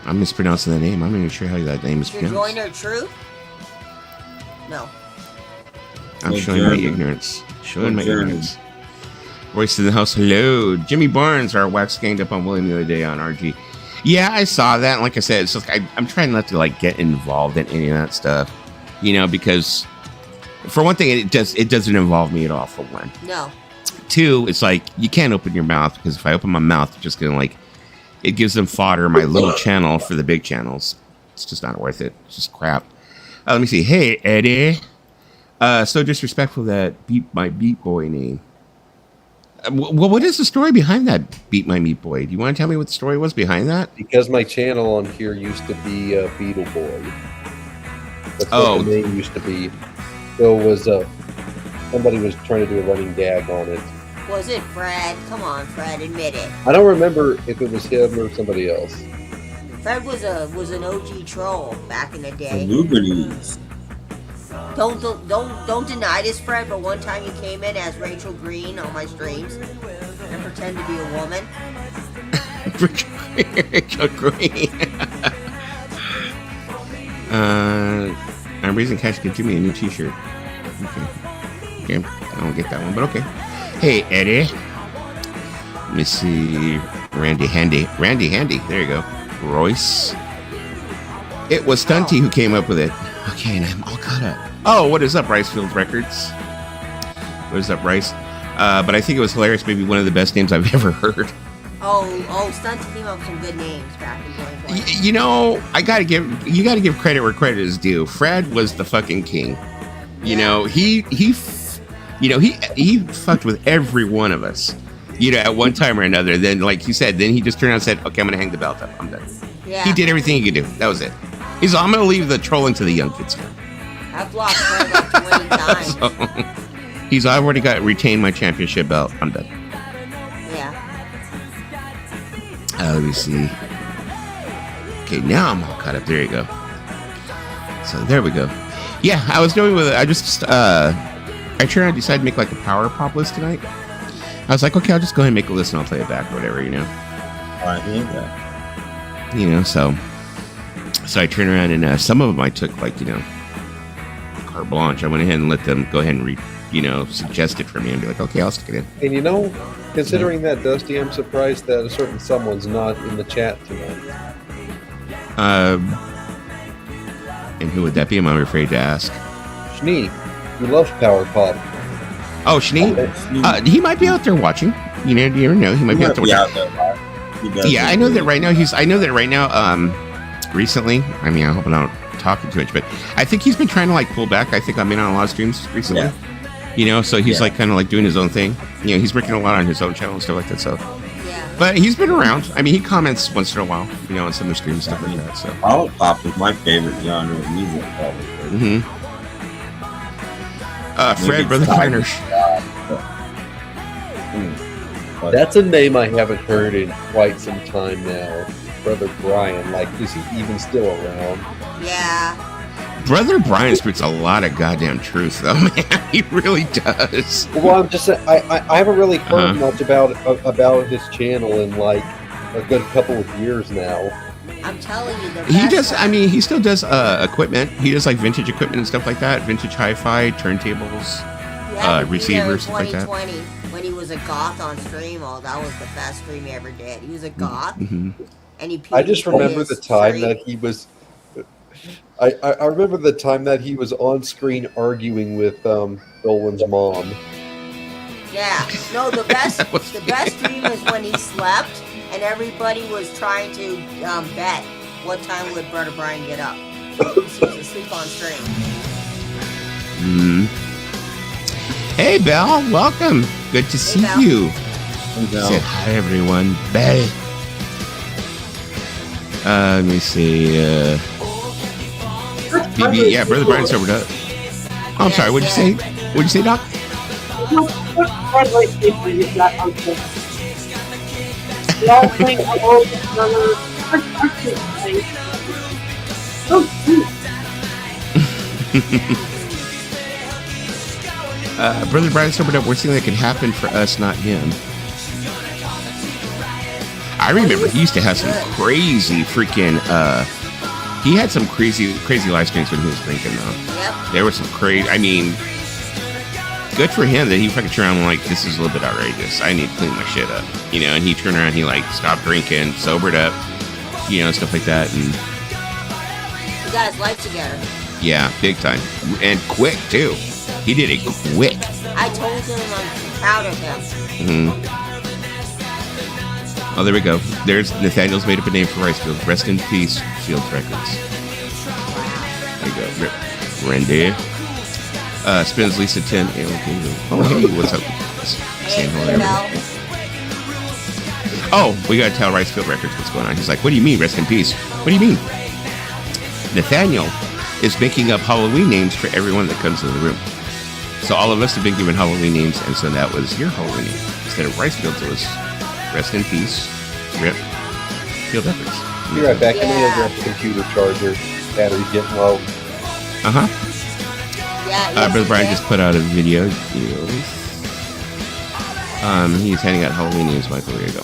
I'm mispronouncing the name. I'm not even sure how that name is pronounced. Sojourner True? No. I'm showing my ignorance. Royce in the house. Hello. Jimmy Barnes, our wax ganged up on William the other day on RG. Yeah, I saw that. And like I said, it's just I'm trying not to like get involved in any of that stuff, you know, because for one thing, it doesn't involve me at all. For one, no. Two, it's like you can't open your mouth because if I open my mouth, it's just gonna like it gives them fodder my little channel for the big channels. It's just not worth it. It's just crap. Let me see. Hey, Eddie. So disrespectful that Beat My Beat Boy name. Well, what is the story behind that Beat My Meat Boy? Do you want to tell me what the story was behind that? Because my channel on here used to be Beetle Boy. That's what the name used to be. So it was somebody was trying to do a running gag on it. Was it Fred? Come on, Fred, admit it. I don't remember if it was him or somebody else. Fred was an OG troll back in the day. Illuminati. Don't deny this, Fred. But one time you came in as Rachel Green on my streams and pretended to be a woman. Rachel Green. I'm raising cash to give me a new T-shirt. Okay, I don't get that one, but okay. Hey, Eddie. Let me see. Randy Handy. There you go. Royce. It was Stunty who came up with it. Okay, and I'm all caught up. Oh, what is up, Ricefield Records? What is up, Rice? But I think it was hilarious. Maybe one of the best names I've ever heard. Oh, Stunty came up with some good names back in 2020. You know, you gotta give credit where credit is due. Fred was the fucking king. You know, he fucked with every one of us. You know, at one time or another. Then, like you said, then he just turned around and said, "Okay, I'm gonna hang the belt up. I'm done." Yeah. He did everything he could do. That was it. He's I'm gonna leave the trolling to the young kids now. I've lost Fred like 20 times. I've already retained my championship belt. I'm done. Yeah. Let me see. Okay, now I'm all caught up. There you go. So there we go. Yeah, I was doing with it. I decided to make like a power pop list tonight. I was like, okay, I'll just go ahead and make a list and I'll play it back or whatever, you know. I hear that. You know, so I turned around and some of them I took like, you know, carte blanche. I went ahead and let them go ahead and suggest it for me and be like, okay, I'll stick it in. And you know, considering that, Dusty, I'm surprised that a certain someone's not in the chat tonight. And who would that be? I'm afraid to ask. Schnee, he loves Power Pop. Oh, Schnee? He might be out there watching. You never know. He might be out there watching. Yeah, I know that right now. Recently, I mean, I hope I'm not talking too much, but I think he's been trying to like pull back. I think I'm in on a lot of streams recently. Yeah. You know, so he's like kind of like doing his own thing. You know, he's working a lot on his own channel and stuff like that. So, yeah. But he's been around. I mean, he comments once in a while, you know, on some of the streams and stuff like that. So, Power Pop is my favorite genre of music, probably. Mm-hmm. Fred, Brother Flanders. That's a name I haven't heard in quite some time now. Brother Brian, like, is he even still around? Yeah. Brother Brian speaks a lot of goddamn truth, though, man. He really does. Well, I'm just saying, I haven't really heard much about his channel in like a good couple of years now. I'm telling you, he does. I mean, he still does equipment. He does like vintage equipment and stuff like that. Vintage hi-fi, turntables, receivers, stuff like that. 2020 when he was a goth on stream. Oh, that was the best stream he ever did. He was a goth, and he. I just remember the time that he was. I remember the time that he was on screen arguing with Dolan's mom. Yeah, no, the best stream is when he slept. And everybody was trying to bet what time would Brother Brian get up. He was asleep on stream. Hey, Belle, welcome. Good to see you. Say hi, everyone. Belle. Let me see. BB, yeah, Brother Brian's sobered up. Oh, I'm sorry. What'd you say? What'd you say, Doc? Brother Brian sobered up. We're seeing that could happen for us, not him. I remember he used to have some crazy freaking. He had some crazy live streams when he was drinking, though. Yep. There was some crazy. I mean, good for him that he fucking turned around like, this is a little bit outrageous. I need to clean my shit up, you know. And he turned around, he like stopped drinking, sobered up, you know, stuff like that, and he got his life together. Yeah, big time, and quick too. He did it quick. I told him I'm proud of him. Oh, there we go. There's Nathaniel's made up a name for Ricefield. Rest in peace, Field Records. There you go, Randy. Spins Lisa 10. Oh, hey, what's up? Saying hello. Oh, we gotta tell Ricefield Records what's going on. He's like, what do you mean, rest in peace? What do you mean? Nathaniel is making up Halloween names for everyone that comes into the room. So all of us have been given Halloween names, and so that was your Halloween name. Instead of Rice Fields, it was Rest in Peace, Rip, Field Efforts. Be right back. I'm Yeah. gonna grab the computer charger. Battery's getting low. Uh-huh. Yeah. Brother Brian yeah. just put out a video. He's handing out Halloween names, Michael. There you go.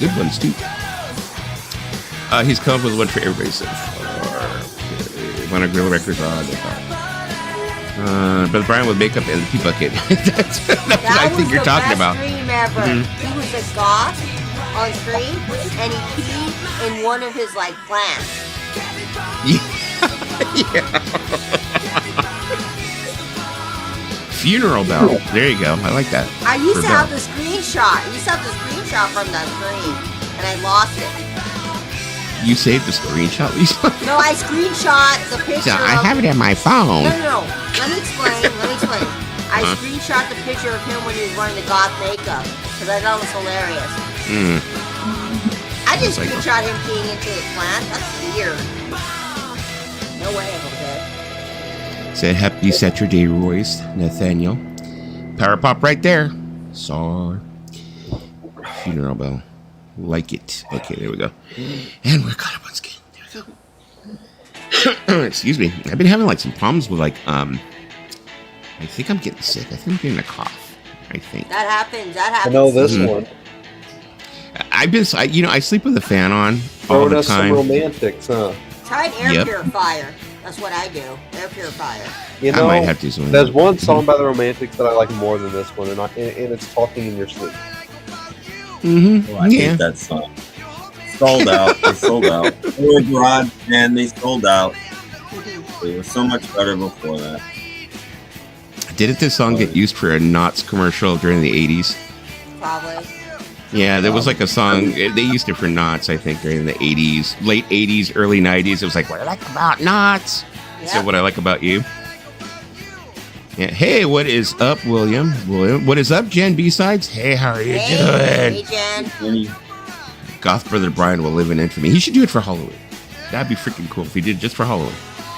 Good ones, too. He's come up with one for everybody so far. One of Grill Records on. Brother Brian with makeup and the pee bucket. That's what I think you're talking about. Stream ever. Mhm. He was a goth on stream, and he peed in one of his like plants. Yeah. Funeral bell. There you go. I like that. I used For to bell. have the screenshot. I used to have the screenshot from that stream, and I lost it. You saved the screenshot, Lisa? No, I screenshot the picture. Yeah, I have it in my phone. No. Let me explain. I screenshot the picture of him when he was wearing the goth makeup because I thought it was hilarious. I just Like- screenshot him peeing into the plant. That's weird. No way, Jose. Said happy Saturday, Royce, Nathaniel. Power pop right there. Saw funeral bell. Like it. Okay, there we go. And we're caught up on skin. There we go. Excuse me. I've been having like some problems with like I think I'm getting sick. I think I'm getting a cough. I think. That happens. I know this Mhm. one. I've been I sleep with the fan on all Throwing the us some time. romantics, huh? Try an air Yep. purifier. That's what I do. Air purifier. You I know, might have to do something. there's one song by the Romantics that I like more than this one, and it's "Talking in Your Sleep." Mm-hmm. Oh, I Yeah. hate that song. Sold out. They sold out. They were garage and they sold out. They were so much better before that. Didn't this song get used for a Knott's commercial during the 80s? Probably. Yeah, there was like a song, they used it for Knott's, I think, during the 80s, late 80s, early 90s. It was like, what I like about Knott's. So Yep. what I like about you. Yeah. Hey, what is up, William? William, what is up, Jen B-Sides? Hey, how are you doing? Hey, Jen. Any Goth Brother Brian will live in infamy. He should do it for Halloween. That'd be freaking cool if he did it just for Halloween.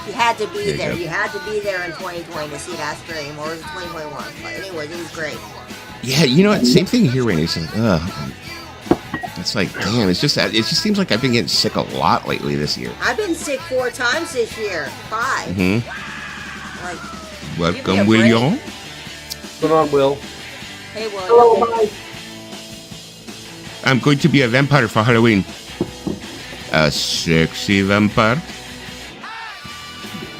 You had to be There you there. go. You had to be there in 2020 to see that stream, or was it 2021? But anyways, it was great. Yeah, you know what? Same thing here, Randy. It's like, it's like, damn, it just seems like I've been getting sick a lot lately this year. I've been sick 4 times this year. 5. Mm-hmm. Like, Welcome, Give me a William. Put on, Will. hey, William. Hello, hi. I'm going to be a vampire for Halloween. A sexy vampire.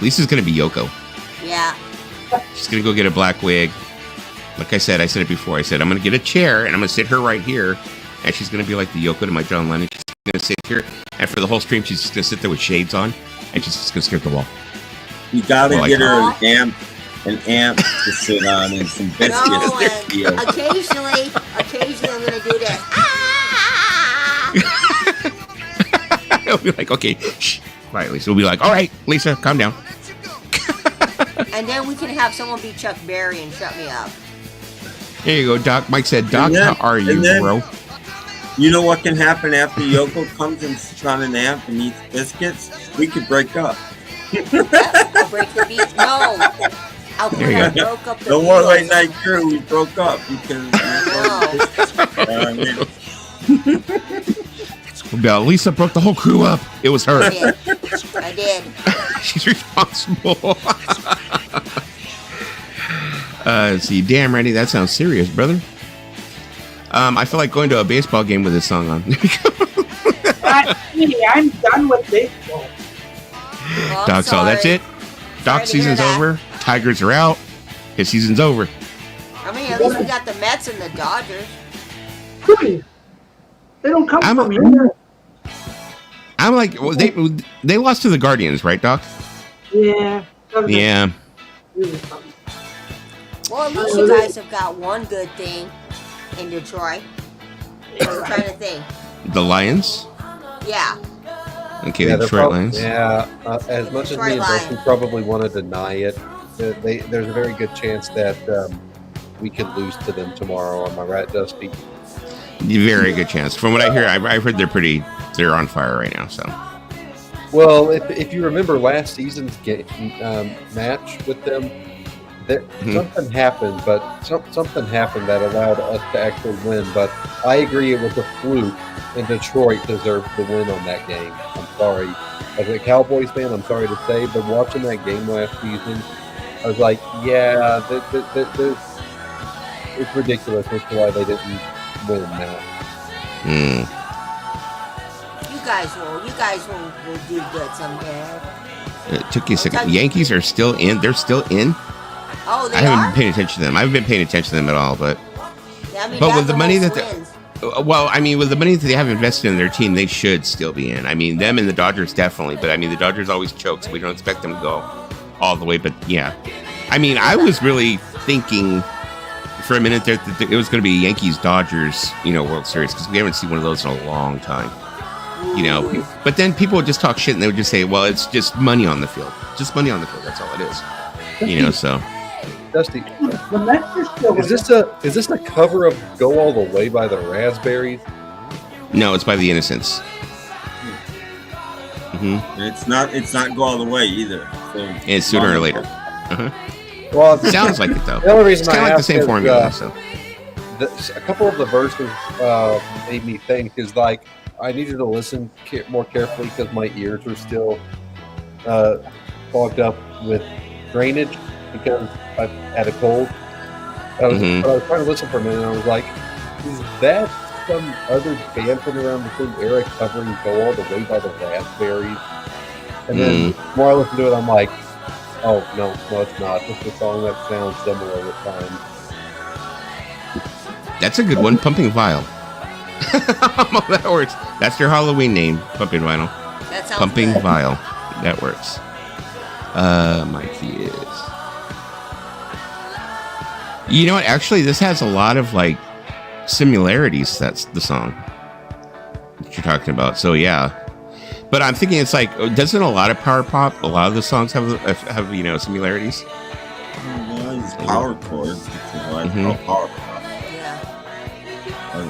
Lisa's going to be Yoko. Yeah. She's going to go get a black wig. Like I said it before. I said, I'm going to get a chair and I'm going to sit her right here. And she's going to be like the Yoko to my John Lennon. She's going to sit here. And for the whole stream, she's just going to sit there with shades on. And she's just going to stare at the wall. You gotta Well, get her Aw. an amp to sit on and some biscuits. No, to and feel. occasionally I'm going to do this. Ah! I'll be like, okay, shh, quietly. So we'll be like, all right, Lisa, calm down. And then we can have someone be Chuck Berry and shut me up. There you go, Doc. Mike said, Doc, And then- how are you, and then- bro? You know what can happen after Yoko comes and sits on an amp and eats biscuits? We could break up. I'll break the beat. No. I'll There you I go. broke up the No more Beatles. late night crew. We broke up because. We'll be like, Lisa broke the whole crew up. It was her. I did. I did. She's responsible. Let's see. Damn, Randy, that sounds serious, brother. I feel like going to a baseball game with this song on. Not me. I'm done with baseball. Oh, I'm Doc, so that's sorry. it. Sorry Doc's to hear season's that. over. Tigers are out. His season's over. I mean, at least we got the Mets and the Dodgers. Please. They don't come I'm- from here. I'm like, well, they lost to the Guardians, right, Doc? Yeah. doesn't Yeah. really come. Well, at least you guys have got one good thing in Detroit. I'm trying to think. The Lions. Yeah. Okay, Yeah, the they're Detroit prob- Lions. Yeah, as much as Detroit me and Lions. Dustin probably want to deny it, there's a very good chance that we could lose to them tomorrow. Am I right, Dusty? Very good chance. From what I hear, I've heard they're on fire right now. So Well, if you remember last season's match with them, Something happened, but something happened that allowed us to actually win. But I agree, it was a fluke, and Detroit deserved the win on that game. I'm sorry, as a Cowboys fan, I'm sorry to say, but watching that game last season, I was like, yeah, it's ridiculous as to why they didn't win now. You guys will do good someday. It took you a second. Yankees are still in. They're still in. Oh, they I haven't are? been paying attention to them. I haven't been paying attention to them at all. But Yeah, I mean, with the money that wins. with the money that they have invested in their team, they should still be in. I mean, them and the Dodgers definitely. But I mean, the Dodgers always choke, so we don't expect them to go all the way. But yeah, I mean, I was really thinking for a minute there that it was going to be Yankees Dodgers, World Series, because we haven't seen one of those in a long time. But then people would just talk shit and they would just say, well, it's just money on the field. Just money on the field. That's all it is. So. Dusty, The Mets are still. is this a cover of "Go All the Way" by the Raspberries? No, it's by the Innocents. It's not Go All the Way either. So It's sooner or later. Well, Sounds like it though. The only reason It's kind of like the asked same is, formula. So. A couple of the verses made me think, is like I needed to listen more carefully because my ears were still fogged up with drainage because I had a cold. But I was trying to listen for a minute and I was like, is that some other band from around the same era covering Go All the Way by the Raspberries? And then the more I listened to it, I'm like, oh, no, it's not. It's a song that sounds similar at times. That's a good one. Pumping Vial. That works. That's your Halloween name. Pumping Vinyl. That sounds Pumping good. Vial. That works. Mikey is. You know what? Actually, this has a lot of like similarities. That's the song that you're talking about. So yeah. But I'm thinking it's like, doesn't a lot of power pop, a lot of the songs have similarities? It's power chords. Power pop. Yeah.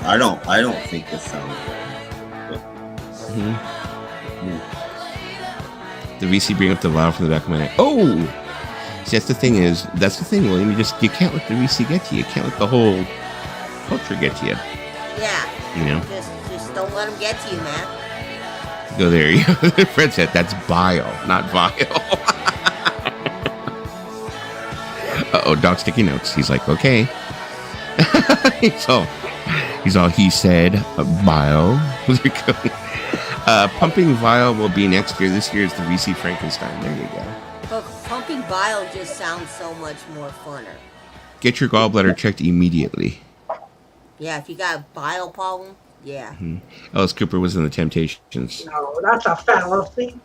I don't think this sounds good. The VC bring up the vial from the back of my neck. Oh, see, that's the thing, William. You can't let the VC get to you. You can't let the whole culture get to you. Yeah. Just don't let them get to you, man. Go there. Fred said that's bile, not vile. Uh-oh, Doc Sticky Notes. He's like, okay. He's all he said, bile. Pumping Vial will be next year. This year is the VC Frankenstein. There you go. But Pumping Vial just sounds so much more funner. Get your gallbladder checked immediately. Yeah, if you got a bile problem, yeah. Alice Cooper was in the Temptations. No, that's a fallacy.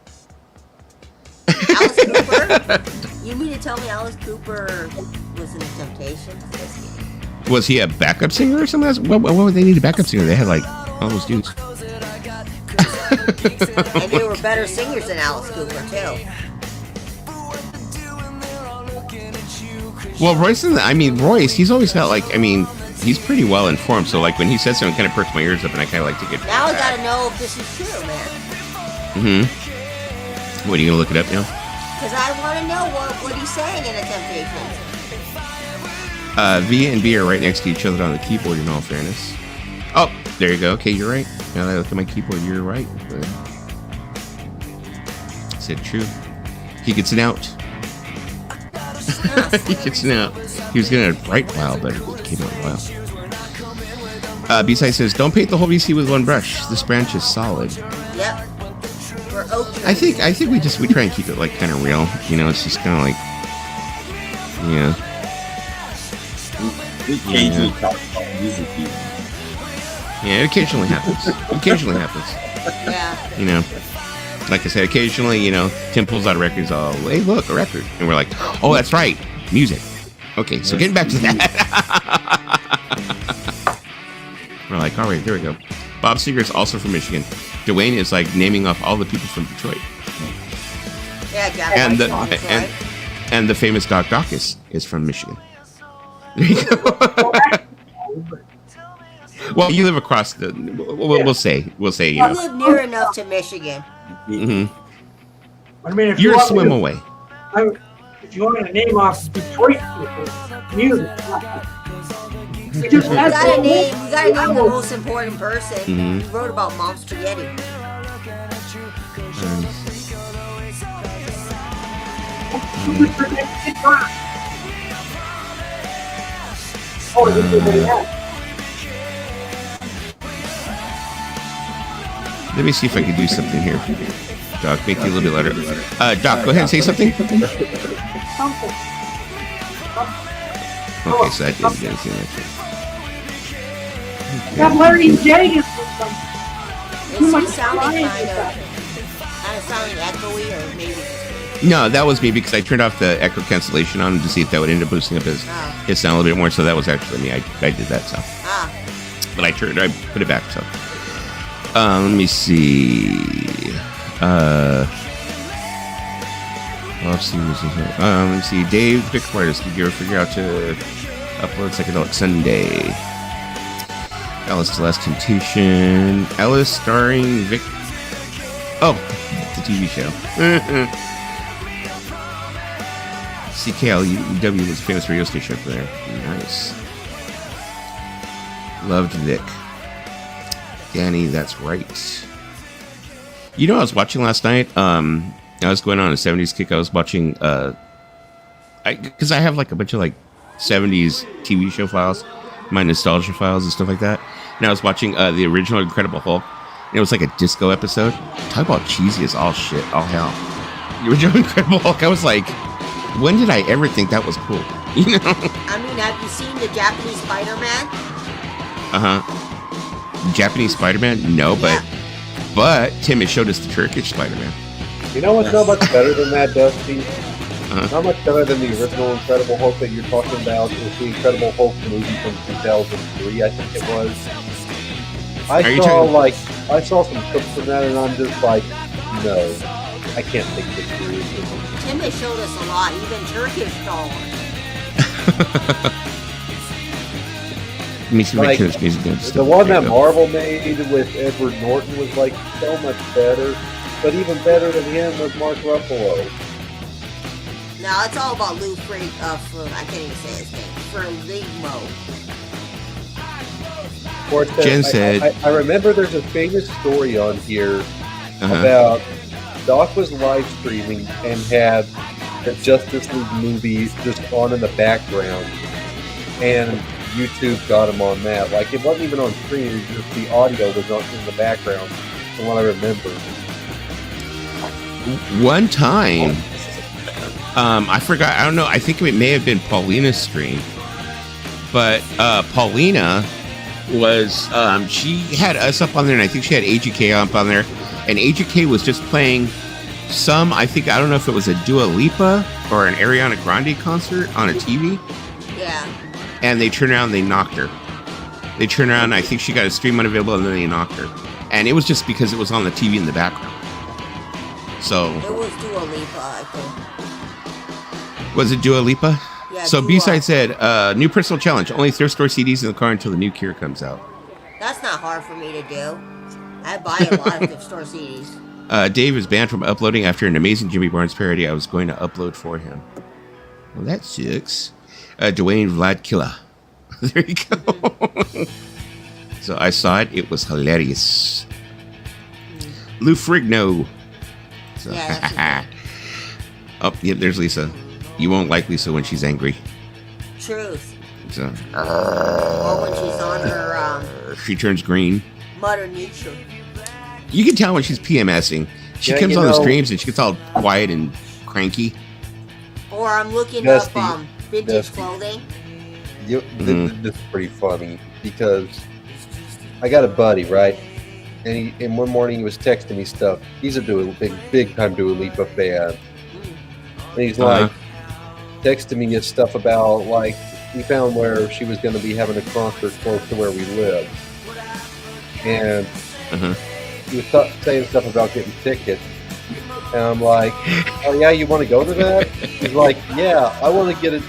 Alice Cooper? You mean to tell me Alice Cooper was in the Temptations? Was he a backup singer or something? What would they need a backup singer? They had like all those dudes. And they were better singers than Alice Cooper, too. Well, Royce, he's always felt like, he's pretty well informed. So, like, when he says something, it kind of perks my ears up, and I kind of like to get. Now I gotta know if this is true, man. What, are you gonna look it up now? Because I want to know what he's saying in the Temptations. V and B are right next to each other on the keyboard, in all fairness. Oh, there you go. Okay, you're right. Now that I look at my keyboard, you're right. I said true. He gets an out. He gets an out. He was gonna write Wild, but it came out Wild. B-side says, don't paint the whole VC with one brush. This branch is solid. Yep. We're oak trees. I think we try and keep it like kind of real. It's just kind of like, yeah. We occasionally talk about music even. Yeah, it occasionally happens. Yeah. Like I said, occasionally, Tim pulls out a record. He's all, hey, look, a record. And we're like, oh, that's right, music. Okay, so getting back to that. We're like, all right, there we go. Bob Seger is also from Michigan. Dwayne is like naming off all the people from Detroit. Yeah, Jack. And the famous Doc Dawkins is from Michigan. There you go. Well, you live across the. We'll say. I live near enough to Michigan. Mm-hmm. I mean, if You're you a want me swim to- away. if you want to name off Detroit people, music. We just had gotta name the most important person. Mhm. He wrote about Mom Spaghetti. Let me see if I can do something here. Doc, make you a little bit louder. Doc, go ahead and say something. Okay, so I didn't do anything like that. Got Larry J. Does he sound kind of sounding echoey, or maybe? No, that was me because I turned off the echo cancellation on him to see if that would end up boosting up his sound a little bit more. So that was actually me. I did that. So, but I put it back. So, let me see. Let's see. Dave Victor's. Did you ever figure out to upload Psychedelic Sunday? Alice to Last Temptation. Alice starring Vic. Oh, the TV show. CKLUW was a famous radio station up there. Nice. Loved Vic. Danny, that's right. You know, I was watching last night. I was going on a 70s kick. I was watching, because I have like a bunch of like 70s TV show files, my nostalgia files and stuff like that. And I was watching the original Incredible Hulk. And it was like a disco episode. Talk about cheesy as all shit, all hell. The original Incredible Hulk, I was like, when did I ever think that was cool? You know? I mean, have you seen the Japanese SpiderMan? Japanese Spider-Man? No, but Tim has showed us the Turkish Spider-Man. You know what's not much better than that, Dusty? Not much better than the original Incredible Hulk that you're talking about. It was the Incredible Hulk movie from 2003, I think it was. I saw some clips from that, and I'm just like, no, I can't take this seriously. Tim has showed us a lot, even Turkish doll. The one that Marvel made with Edward Norton was like so much better, but even better than him was Mark Ruffalo. No, it's all about Lou Freak. I can't even say his name. Ferligmo. Jen said, I remember there's a famous story on here about Doc was live streaming and had the Justice League movie just on in the background, and YouTube got him on that. Like, it wasn't even on screen, just the audio was on in the background, from what I remember. One time, I forgot, I don't know, I think it may have been Paulina's stream, but Paulina was, she had us up on there, and I think she had AGK up on there, and AGK was just playing I don't know if it was a Dua Lipa or an Ariana Grande concert on a TV. Yeah. And they turned around and they knocked her. They turned around, and I think she got a stream unavailable, and then they knocked her. And it was just because it was on the TV in the background. So. It was Dua Lipa, I think. Was it Dua Lipa? Yeah, so Dua. B-side said, new personal challenge. Only thrift store CDs in the car until the new Cure comes out. That's not hard for me to do. I buy a lot of thrift store CDs. Dave is banned from uploading after an amazing Jimmy Barnes parody I was going to upload for him. Well, that sucks. Dwayne Vladkilla. There you go. So I saw it. It was hilarious. Lou Frigno. So, Yeah, oh, yep, there's Lisa. You won't like Lisa when she's angry. Truth. So, Or when she's on her, she turns green. Mother Nature. You can tell when she's PMSing. She comes on the streams and she gets all quiet and cranky. Or I'm looking Dusty, up vintage clothing. This is pretty funny because I got a buddy, right? And one morning he was texting me stuff. He's a big time Dua Lipa fan. And he's like texting me his stuff about, like, he found where she was going to be having a concert close to where we live. And he was saying stuff about getting tickets. And I'm like, oh yeah, you want to go to that? He's like, yeah, I want to get it.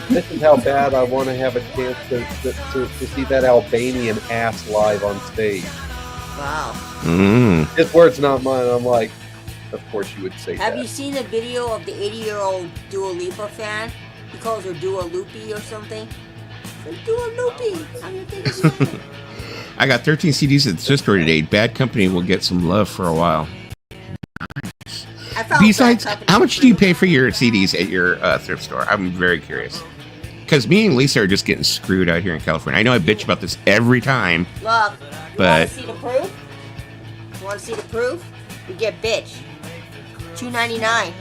This is how bad I want to have a chance to see that Albanian ass live on stage. Wow. His words, not mine. I'm like, of course you would say Have that. you seen the video of the 80-year-old Dua Lipa fan? He calls her Dua Loopy or something. Like, Dua Loopy, I'm your biggest fan. I got 13 CDs at the thrift store today. Bad Company will get some love for a while. I found Besides, Bad Company how much for do you free. pay for your CDs at your thrift store? I'm very curious. Because me and Lisa are just getting screwed out here in California. I know I bitch about this every time. Look, you But- want to see the proof? You want to see the proof? We get bitch. $2.99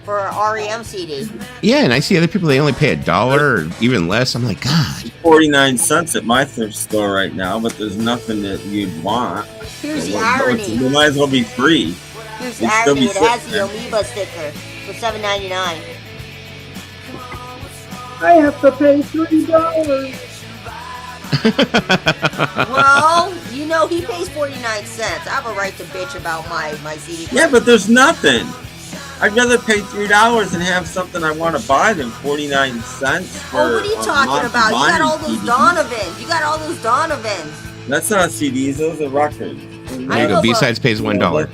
for an REM CD. Yeah, and I see other people, they only pay $1 or even less. I'm like, God. 49 cents at my thrift store right now, but there's nothing that you'd want. Here's the It irony. might as well be free. Here's the It'd still irony. be It has sitting the there. Amoeba sticker for $7.99. I have to pay $3. Well, you know he pays 49 cents. I have a right to bitch about my CD. Yeah, but there's nothing. I'd rather pay $3 and have something I want to buy than 49 cents for. Oh, what are you talking about? You got all those CDs. Donovans. You got all those Donovans. That's not CDs, those are records. There I you know, go. B-Sides pays $1.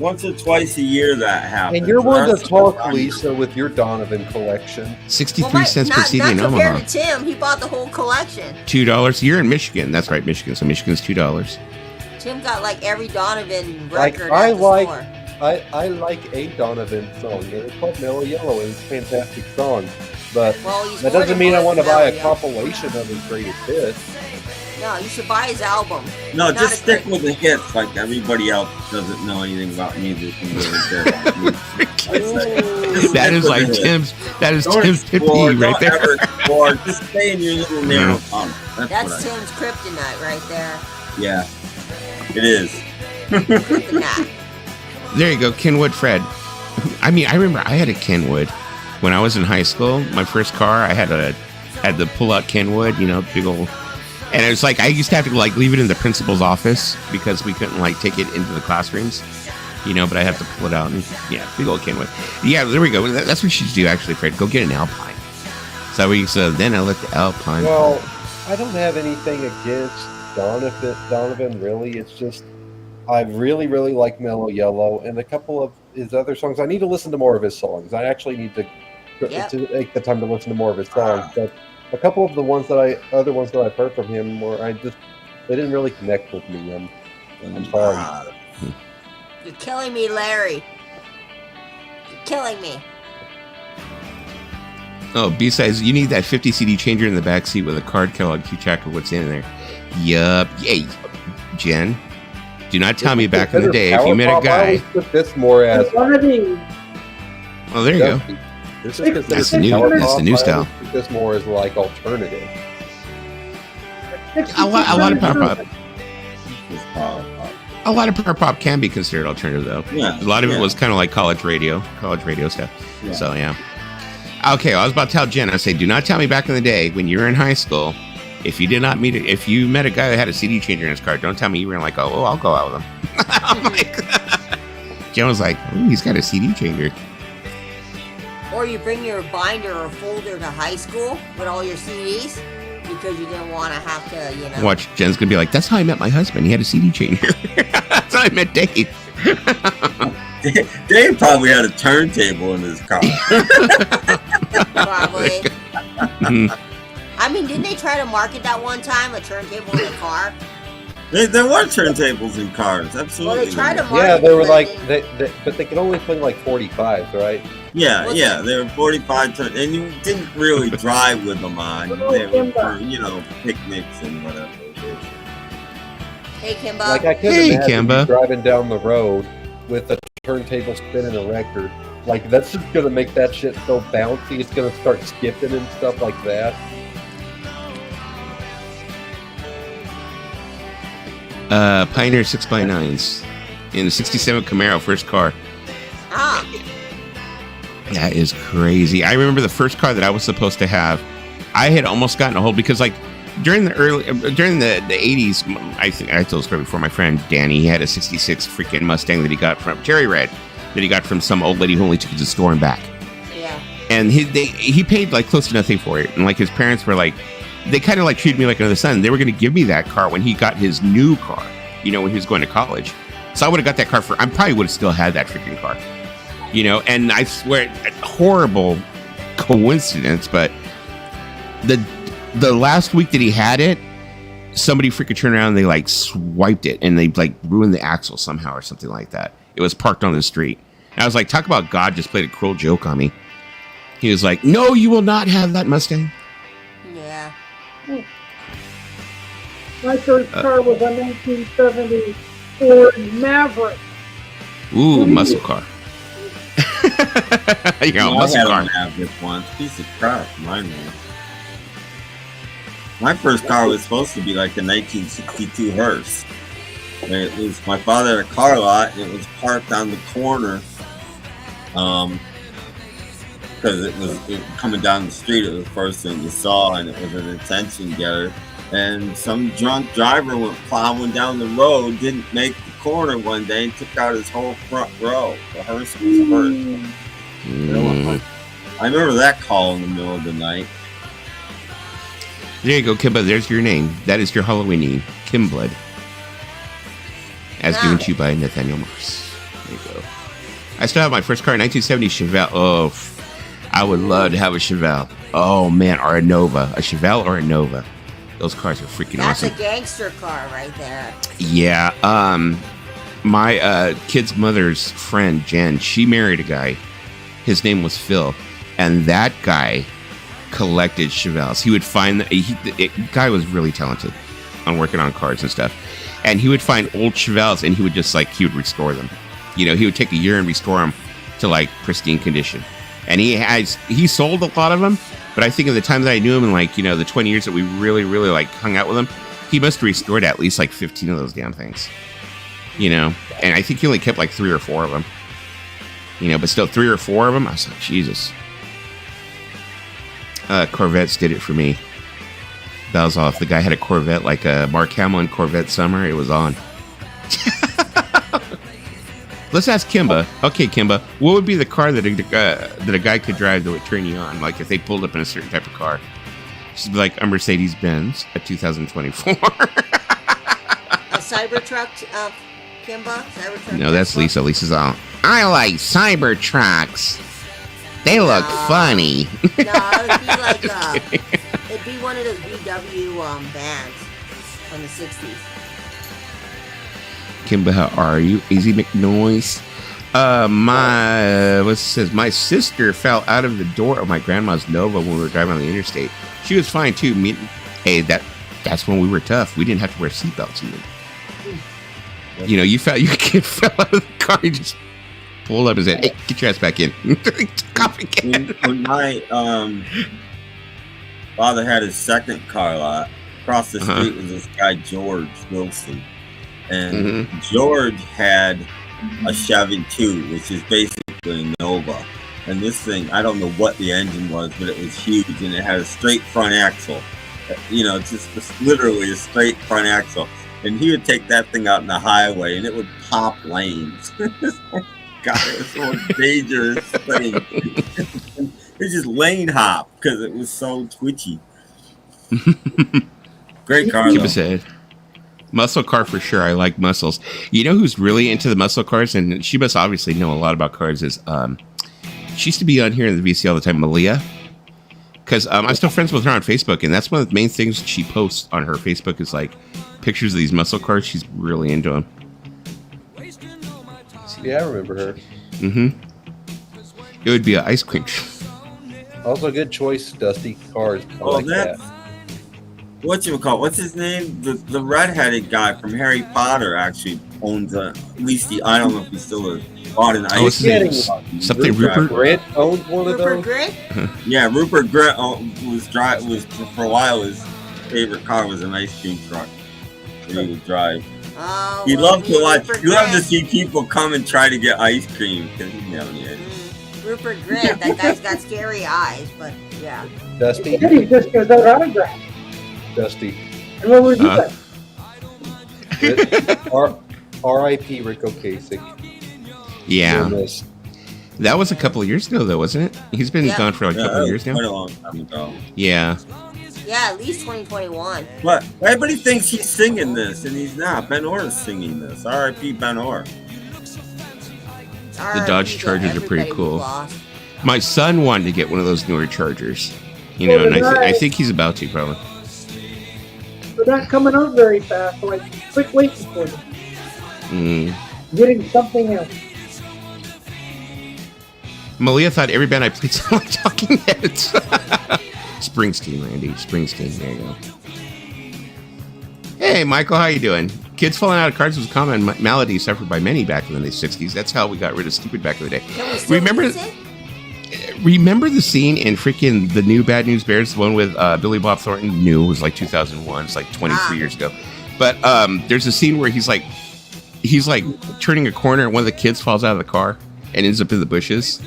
Once or twice a year that happens. And you're one to That's- talk, Lisa, with your Donovan collection. 63 cents per CD in not Omaha. compared to Tim. He bought the whole collection. $2. You're in Michigan. That's right, Michigan. So Michigan's $2. Tim got like every Donovan Like, record I at the like- store. I like a Donovan song. It's called Mellow Yellow, and it's a fantastic song. But Well, he's that more doesn't than mean I one want to buy a Mellow. compilation of his greatest hits. No, you should buy his album. No, Not just a stick great- with the hits like everybody else doesn't know anything about music. And That is like Tim's. That is Don't Tim's pet explore, peeve right don't there. ever explore. Just stay in your little narrow tunnel. That's what Tim's kryptonite right there. Yeah, it is. Kryptonite. There you go, Kenwood Fred. I mean, I remember I had a Kenwood when I was in high school. My first car, I had the pull out Kenwood, you know, big old. And it was like I used to have to like leave it in the principal's office because we couldn't like take it into the classrooms, you know. But I have to pull it out and yeah, big old Kenwood. Yeah, there we go. That's what you should do actually, Fred. Go get an Alpine. So then I let the Alpine. Well, I don't have anything against Donovan really. It's just I really, really like Mellow Yellow and a couple of his other songs. I need to listen to more of his songs. I actually need to take the time to listen to more of his songs. But a couple of the other ones that I've heard from him, they didn't really connect with me. I'm sorry. You're killing me, Larry. You're killing me. Oh, besides, you need that 50 CD changer in the back seat with a card catalog to keep track of what's in there. Yup. Yay. Jen, do not tell me back in the day if you met a I guy. always put this more as One of these. Well, there you go. This is considered That's the new- power that's the pop. new I style. always put this more as like alternative. A lot of power pop. It's power pop. A lot of power pop can be considered alternative, though. Yeah, A lot of it yeah. was kind of like college radio stuff. Yeah. So yeah. Okay, I was about to tell Jen. I say, do not tell me back in the day when you were in high school, if you met a guy that had a CD changer in his car, don't tell me you were like, oh, I'll go out with him. I'm like, Jen was like, ooh, he's got a CD changer. Or you bring your binder or folder to high school with all your CDs because you didn't want to have to, you know. Watch, Jen's gonna be like, that's how I met my husband. He had a CD changer. That's how I met Dave. Dave probably had a turntable in his car. Probably. Mhm. I mean, didn't they try to market that one time, a turntable in a car? There were turntables in cars, absolutely. Well, they tried to market Yeah, they were it, like, but but they could only play like 45s, right? Yeah, What's yeah, it? they were 45 ton, and you didn't really drive with them on. They were for, picnics and whatever. Hey, Kimba. Like I could Hey, imagine Kimba. you driving down the road with a turntable spinning a record. Like that's just gonna make that shit so bouncy. It's gonna start skipping and stuff like that. Pioneer 6x9s in the 67 Camaro, first car. Ah, That is crazy. I remember the first car that I was supposed to have. I had almost gotten a hold because like during the 80s, I told this story before. My friend Danny, he had a 66 freaking Mustang that he got from Cherry Red, that he got from some old lady who only took it to the store and back. yeah. And he paid like close to nothing for it. And like his parents were like, they kind of like treated me like another son. They were going to give me that car when he got his new car, when he was going to college. So I would have got that car I probably would have still had that freaking car. You know, and I swear, horrible coincidence, but the last week that he had it, somebody freaking turned around and they like swiped it and they like ruined the axle somehow or something like that. It was parked on the street. And I was like, talk about God just played a cruel joke on me. He was like, no, you will not have that Mustang. Yeah. My first car was a 1970 Ford Maverick. Ooh, muscle car. You know, muscle car. I had a Maverick once. Piece of crap, mine was. My first car was supposed to be like a 1962 hearse. And it was my father had a car lot, and it was parked on the corner. Because it was coming down the street, it was the first thing you saw, and it was an attention getter. And some drunk driver went plowing down the road, didn't make the corner one day, and took out his whole front row. The hearse was hurt. I remember that call in the middle of the night. There you go, Kimba. There's your name. That is your Halloween name, Kimblood. As given to you by Nathaniel Mars. There you go. I still have my first car, 1970 Chevelle. Oh, I would love to have a Chevelle. Oh, man, or a Nova. A Chevelle or a Nova. Those cars are freaking awesome. That's a gangster car right there. Yeah. My kid's mother's friend, Jen, she married a guy. His name was Phil. And that guy collected Chevelles. He would find the guy was really talented on working on cars and stuff, and he would find old Chevelles and he would just like he would restore them. You know, he would take a year and restore them to like pristine condition. And he sold a lot of them, but I think at the time that I knew him and like, you know, the 20 years that we really like hung out with him, he must have restored at least like 15 of those damn things. You know, and I think he only kept like 3 or 4 of them. You know, but still 3 or 4 of them. I was like, Jesus. Corvettes did it for me. That was off. The guy had a Corvette, like a Mark Hamill Corvette Summer. It was on. Let's ask Kimba. Okay, Kimba, what would be the car that a guy could drive that would turn you on? Like if they pulled up in a certain type of car. She'd be like a Mercedes-Benz, a 2024. A Cybertruck, Kimba? Cybertruck? No, that's Lisa. Lisa's all, I like Cybertrucks. They look funny. No, it'd be like it'd be one of those VW bands from the 60s. Kimba, how are you? Easy McNoise. My sister fell out of the door of my grandma's Nova when we were driving on the interstate. She was fine too. Hey, that's when we were tough. We didn't have to wear seatbelts even. You know, your kid fell out of the car. You just pulled up and said, "Hey, get your ass back in." Cop again. When my father had his second car lot, across the street was this guy George Wilson, and George had a Chevy 2, which is basically a Nova. And this thing, I don't know what the engine was, but it was huge, and it had a straight front axle. You know, just literally a straight front axle. And he would take that thing out in the highway, and it would pop lanes. God, it was the most dangerous thing. It just lane hop because it was so twitchy. Great car, though. Said, muscle car for sure. I like muscles. You know who's really into the muscle cars, and she must obviously know a lot about cars, is she used to be on here in the VC all the time, Malia. Because I'm still friends with her on Facebook, and that's one of the main things she posts on her Facebook is like pictures of these muscle cars. She's really into them. Yeah, I remember her. It would be an ice cream. Also, good choice, Dusty. Cars. I like that. Whatchamacallit? What's his name? The redheaded guy from Harry Potter actually owns at least I don't know if he still is. Bought an ice cream. Something Rupert Grint owns one of those. Rupert Grint? Yeah, Rupert Grint was for a while his favorite car was an ice cream truck that he would drive. Oh, He loved to watch. He loved to see people come and try to get ice cream because he didn't have any ice. Rupert Grint. That guy's got scary eyes, but yeah. Dusty. He just gives out autographs. Dusty. And what would you say? R.I.P. Rick Ocasek. Yeah. That was a couple of years ago, though, wasn't it? He's been gone for like a couple of years now. Quite a long time ago. Yeah. Yeah, at least 2021. But everybody thinks he's singing this, and he's not. Ben Orr is singing this. R.I.P. Ben Orr. The Dodge Chargers are pretty cool. My son wanted to get one of those newer Chargers, you know, and I think he's about to probably. They're not coming out very fast, so I quit waiting for them. Getting something else. Malia thought every band I played sounded like Talking Heads. Springsteen, Randy. Springsteen. There you go. Hey, Michael, how you doing? Kids falling out of cars was a common malady suffered by many back in the 60s. That's how we got rid of stupid back in the day. Remember the scene in freaking the new Bad News Bears, the one with Billy Bob Thornton? New, it was like 2001. It's like 23 years ago. But there's a scene where he's like turning a corner and one of the kids falls out of the car and ends up in the bushes.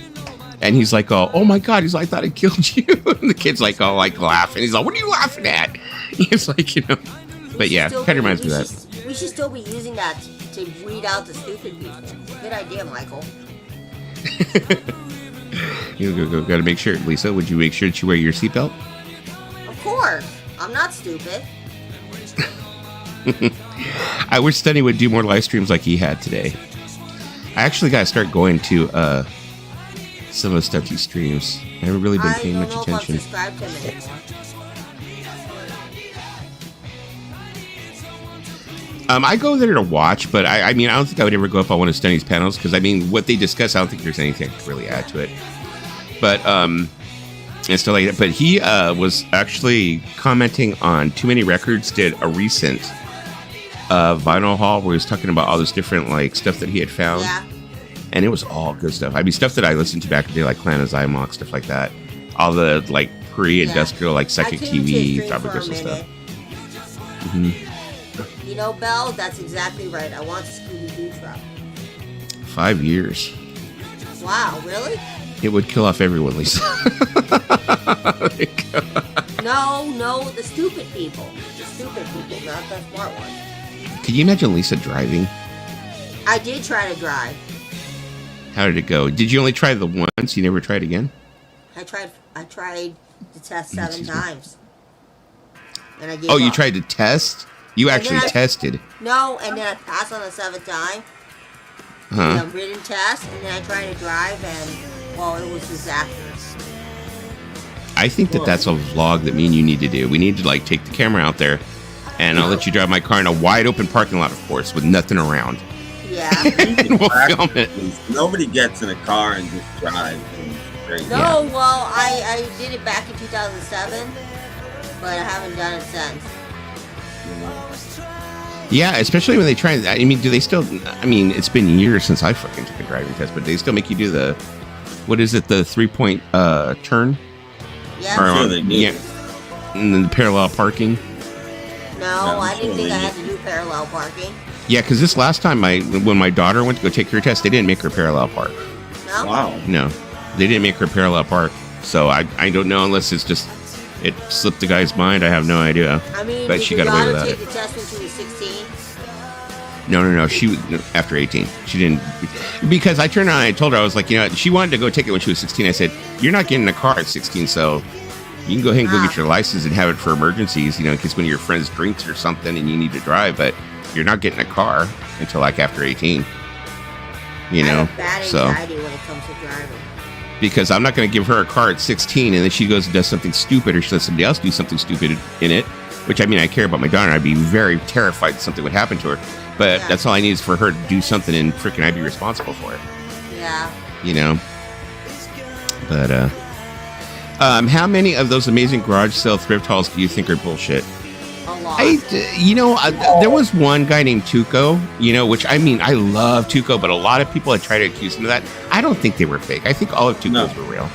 And he's like, oh my God. He's like, I thought I killed you. And the kid's like, oh, like laughing. He's like, what are you laughing at? He's like, you know. But yeah, kind of reminds me of that. We should still be using that to weed out the stupid people. Good idea, Michael. You gotta make sure. Lisa, would you make sure that you wear your seatbelt? Of course. I'm not stupid. I wish Stunny would do more live streams like he had today. I actually gotta start going to some of Stunty's streams. I haven't really been paying much attention. If I'm subscribed to him anymore. I go there to watch, but I mean, I don't think I would ever go up on one of Stunny's panels because, I mean, what they discuss, I don't think there's anything to really add to it. But, and stuff like that. But he was actually commenting on Too Many Records, did a recent vinyl haul where he was talking about all this different, like, stuff that he had found. Yeah. And it was all good stuff. I mean, stuff that I listened to back in the day, like Clan of Zymox, stuff like that. All the, like, pre-industrial, like, Psychic TV, Tropic Crystal stuff. Mm-hmm. You know, Belle, that's exactly right. I want a Scooby-Doo truck. 5 years. Wow, really? It would kill off everyone, Lisa. No, the stupid people. The stupid people, not the smart ones. Can you imagine Lisa driving? I did try to drive. How did it go? Did you only try the once? You never tried again? I tried to test 7 times. And I gave you up. tried to test? You actually tested? No, and then I passed on the 7th time. Huh? The written test, and then I tried to drive, and, well, it was disastrous. I think that's a vlog that me and you need to do. We need to, like, take the camera out there, and I'll let you drive my car in a wide open parking lot, of course, with nothing around. Yeah. And we'll film it. Nobody gets in a car and just drives. No, well, I did it back in 2007, but I haven't done it since. Yeah, especially when they try. I mean, do they still? I mean, it's been years since I fucking took a driving test, but they still make you do the, what is it, the 3-point turn? Yeah. Sure they do. Yeah. And then the parallel parking. No, I didn't think I had to do parallel parking. Yeah, because this last time, when my daughter went to go take her test, they didn't make her parallel park. No? Wow. No, they didn't make her parallel park. So I don't know unless it's just it slipped the guy's mind. I have no idea. I mean, but she got away with that. Did your daughter take the test when she was 16? No. She was after 18. She didn't, because I turned around and I told her, I was like, you know, she wanted to go take it when she was 16. I said, you're not getting a car at 16, so you can go ahead and go get your license and have it for emergencies, you know, in case one of your friends drinks or something and you need to drive, but you're not getting a car until like after 18. You know, I have bad anxiety when it comes to driving. Because I'm not going to give her a car at 16 and then she goes and does something stupid, or she lets somebody else do something stupid in it, which, I mean, I care about my daughter. I'd be very terrified that something would happen to her. But that's all I need is for her to do something and freaking I'd be responsible for it. Yeah. You know? But, how many of those amazing garage sale thrift hauls do you think are bullshit? A lot. There was one guy named Tuco, you know, which, I mean, I love Tuco, but a lot of people had tried to accuse him of that. I don't think they were fake. I think all of Tuco's were real.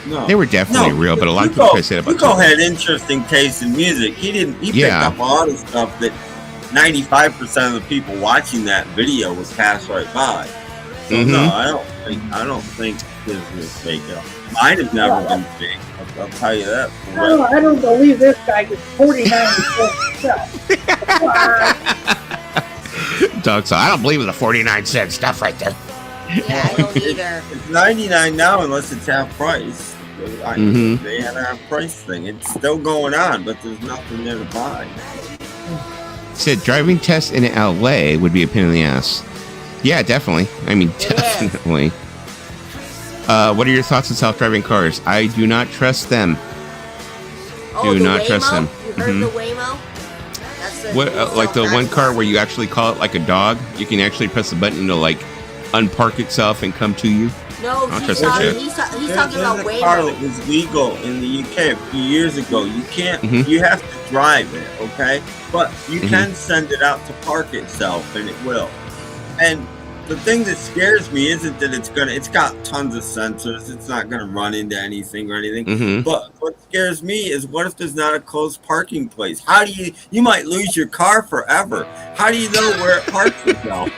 No. They were definitely real, but a lot of people tried to say about Tuco had interesting taste in music. He picked up a lot of stuff that 95% of the people watching that video was passed right by. So no, I don't think this was fake. Mine have never been fake. I'll tell you that. I don't believe this guy gets 49 Doug, so I don't believe in the 49-cent stuff right there. Yeah, I don't either. It's 99 now unless it's half price. They had a price thing. It's still going on, but there's nothing there to buy. Said driving test in LA would be a pain in the ass. Yeah, definitely. I mean, definitely. What are your thoughts on self-driving cars? I do not trust them. Oh, do not trust them. You heard the Waymo? That's the What, like the one car where you actually call it like a dog? You can actually press the button to like unpark itself and come to you? No, he's talking about There's a car that Waymo. was legal in the UK a few years ago. You can't, you have to drive it, okay? But you can send it out to park itself, and it will. And the thing that scares me isn't that it's got tons of sensors. It's not gonna run into anything or anything. But what scares me is what if there's not a closed parking place? How do you might lose your car forever. How do you know where it parks itself?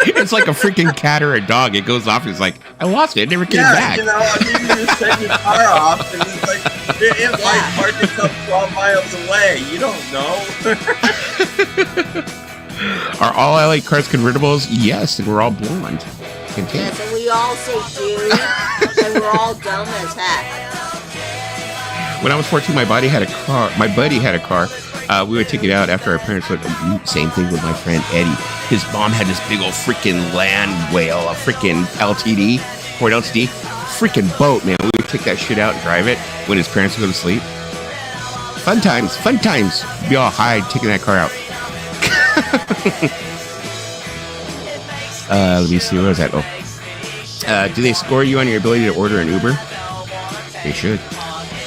It's like a freaking cat or a dog. It goes off. It's like, I lost it. It never came back. You know, I mean, you just send your car off, and it's like it might park itself 12 miles away. You don't know. Are all LA cars convertibles? Yes, and we're all blonde. Continue. Yes, and we all say dude, and we're all dumb as heck. When I was 14, my buddy had a car. We would take it out after our parents would. Same thing with my friend Eddie. His mom had this big old freaking land whale, a freaking LTD, Ford LTD, freaking boat, man. We would take that shit out and drive it when his parents would go to sleep. Fun times. Be all high taking that car out. Let me see, where was that? Do they score you on your ability to order an Uber? They should.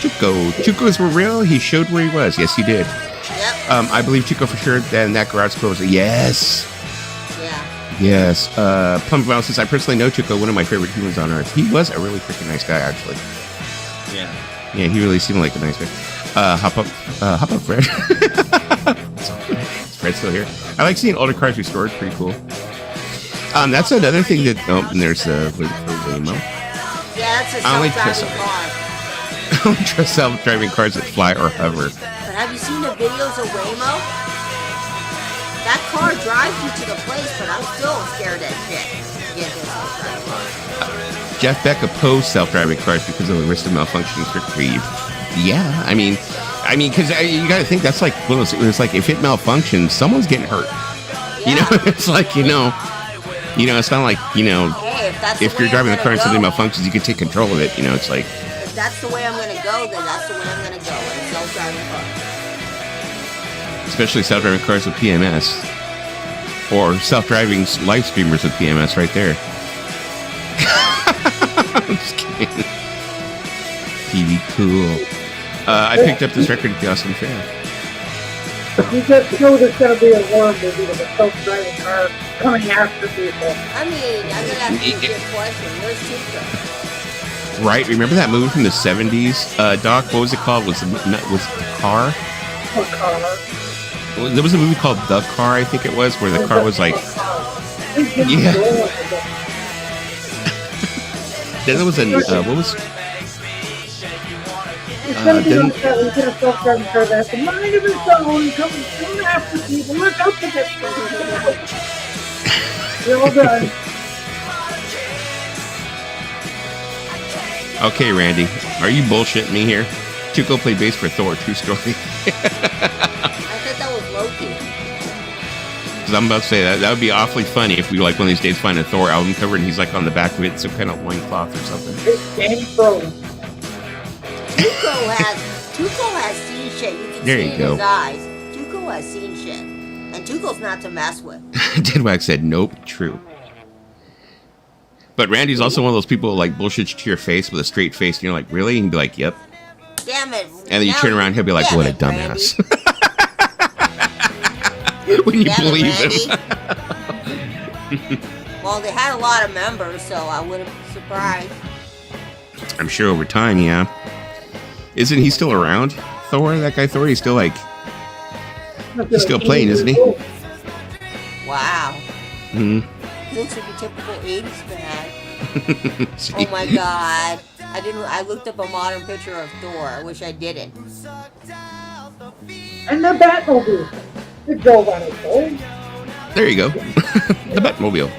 Chuco's were real. He showed where he was. Yes, he did. Yep. I believe Chuco for sure. Then that garage closed. Yes. Yeah. Yes. Plum Val says, I personally know Chuco, one of my favorite humans on earth. He was a really freaking nice guy, actually. Yeah. Yeah, he really seemed like a nice guy. Hop up, Fred. Fred's still here. I like seeing older cars restored. Pretty cool. That's another thing that. Oh, and there's the Waymo. Yeah, that's a self-driving car. I only trust self-driving cars that fly or hover. But have you seen the videos of Waymo? That car drives you to the place, but I'm still scared as shit to get this self-driving car. Jeff Beck opposed self-driving cars because of the risk of malfunctioning for greed. Yeah, I mean, because you got to think that's like one of those. It's like if it malfunctions, someone's getting hurt. Yeah. You know, it's like it's not like Hey, if you're driving the car and something malfunctions, you can take control of it. You know, it's like if that's the way I'm gonna go, then that's the way I'm gonna go. In a self-driving car. especially self-driving cars with PMS or self-driving live streamers with PMS right there. I'm just kidding. TV cool. I picked up this record at the Austin Fair. You just know there's going to be a war movie with a self-driving car coming after people. I mean, I'm gonna ask you a good question. Where's Chico? Right? Remember that movie from the 70s? Doc, what was it called? Was The Car? A car. There was a movie called The Car, I think it was, where the car was like... Yeah. Then there was a... what was... It's going to be like that. We get a self-driving car that has the mind of its own, coming after people. Look up to this. We're all done. Okay, Randy, are you bullshitting me here? Chuko played bass for Thor, true story. I thought that was Loki. Because I'm about to say that would be awfully funny if we like one of these days find a Thor album cover and he's like on the back of it, some kind of loincloth or something. It's Danny Pro. Tuco has seen shit. You can There see you in go. his eyes. Tuco has seen shit. And Tuco's not to mess with. Deadwax said, nope, true. But Randy's also one of those people who like bullshits to your face with a straight face, and you're like, really? And he'd be like, yep. Damn it. And then you turn around, he'll be like, what a dumbass. When you believe him. Well, they had a lot of members, so I wouldn't be surprised. I'm sure over time, yeah. Isn't he still around? Thor? That guy Thor? He's still like... He's still playing, isn't he? Wow. Hmm. He looks like a typical 80s man. See? Oh my god. I looked up a modern picture of Thor. I wish I didn't. And the Batmobile. It drove on its own. There you go. The Batmobile.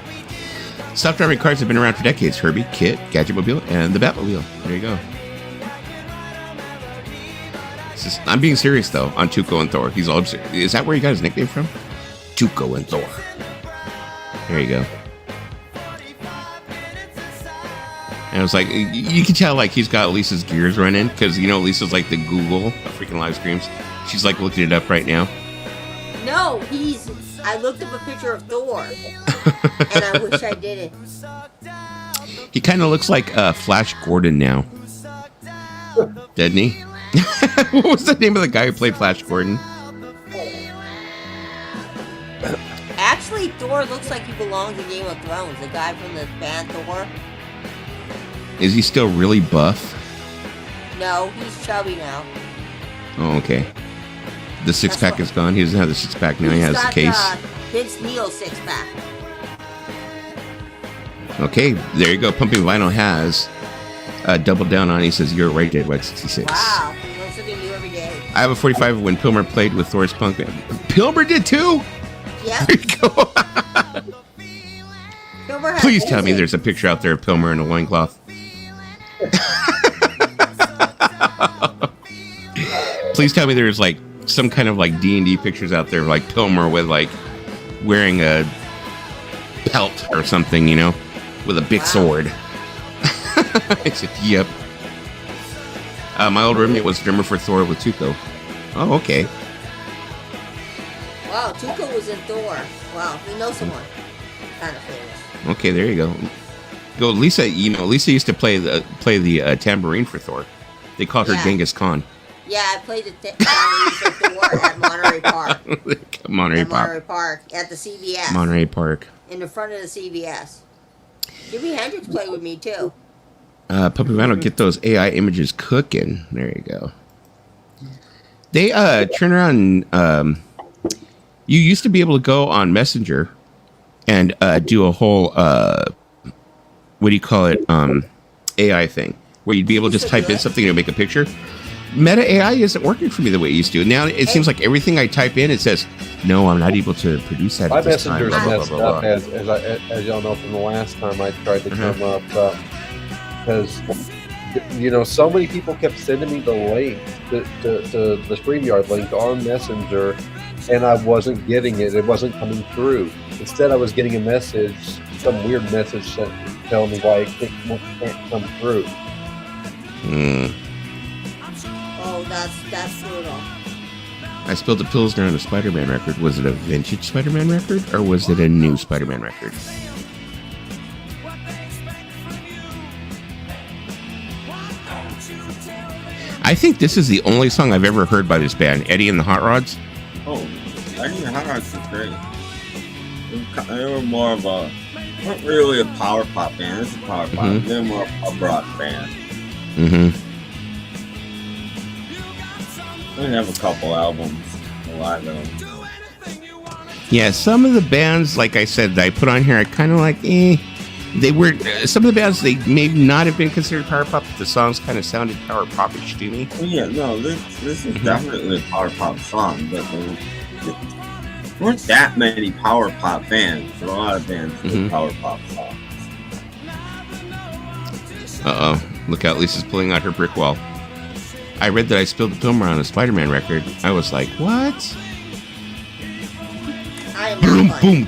Self-driving cars have been around for decades. Herbie, Kit, Gadgetmobile, and the Batmobile. There you go. I'm being serious though on Tuco and Thor. He's all upset. Is that where he got his nickname from? Tuco and Thor. There you go. And I was like, you can tell like he's got Lisa's gears running because Lisa's like the Google of freaking live streams. She's like looking it up right now. No, I looked up a picture of Thor, and I wish I didn't. He kind of looks like Flash Gordon now, doesn't he? What was the name of the guy who played Flash Gordon? Actually, Thor looks like he belongs in Game of Thrones. The guy from the band Thor. Is he still really buff? No, he's chubby now. Oh, okay. The six-pack is gone. He doesn't have the six-pack now. He has the case. Vince Neil six-pack. Okay, there you go. Pumping Vinyl has doubled down on. He says, "You're right, Dead White 66." Wow, learn something new every day. I have a 45 when Pilmer played with Thor's Punk Band. Pilmer did too? Yeah. There you go. Please tell me there's a picture out there of Pilmer in a loincloth. Please tell me there's like some kind of like D&D pictures out there of like Pilmer with like wearing a pelt or something, with a big sword. I said, yep. My old roommate was drummer for Thor with Tuco. Oh, okay. Wow, Tuco was in Thor. Wow, we know someone kind of famous. Okay, there you go. Go, Lisa. Lisa used to play the tambourine for Thor. They called her Genghis Khan. Yeah, I played the tambourine for Thor at Monterey Park. Monterey Park at the CVS. Monterey Park. In the front of the CVS. Jimi Hendrix played with me too. Puppy Vinyl, get those AI images cooking. There you go. They turn around. You used to be able to go on Messenger and do a whole what do you call it? AI thing where you'd be able to just type in something and make a picture. Meta AI isn't working for me the way it used to. Now it seems like everything I type in, it says, "No, I'm not able to produce that." My at this Messenger's time, blah, messed blah, blah, up, blah. as y'all know from the last time I tried to come up, because so many people kept sending me the link to the StreamYard link on Messenger, and I wasn't getting it. It wasn't coming through. Instead, I was getting a message, some weird message telling me why it can't come through. Oh, that's brutal. I spilled the Pilsner on a SpiderMan record. Was it a vintage SpiderMan record or was it a new SpiderMan record? I think this is the only song I've ever heard by this band, Eddie and the Hot Rods. Oh, Eddie and the Hot Rods is great. They were more of a, not really a power pop band. This is power pop. Mm-hmm. They're more of a rock band. Mm-hmm. They have a couple albums, a lot of them. Yeah, some of the bands, like I said, that I put on here, I kind of like, They were, some of the bands, they may not have been considered power pop, but the songs kind of sounded power pop-ish to me. Well, yeah, no, this is definitely a power pop song, but there weren't that many power pop bands. There were a lot of bands with power pop songs. Uh-oh, look out, Lisa's pulling out her brick wall. I read that I spilled the Pilmer on a SpiderMan record. I was like, what? Boom, boom,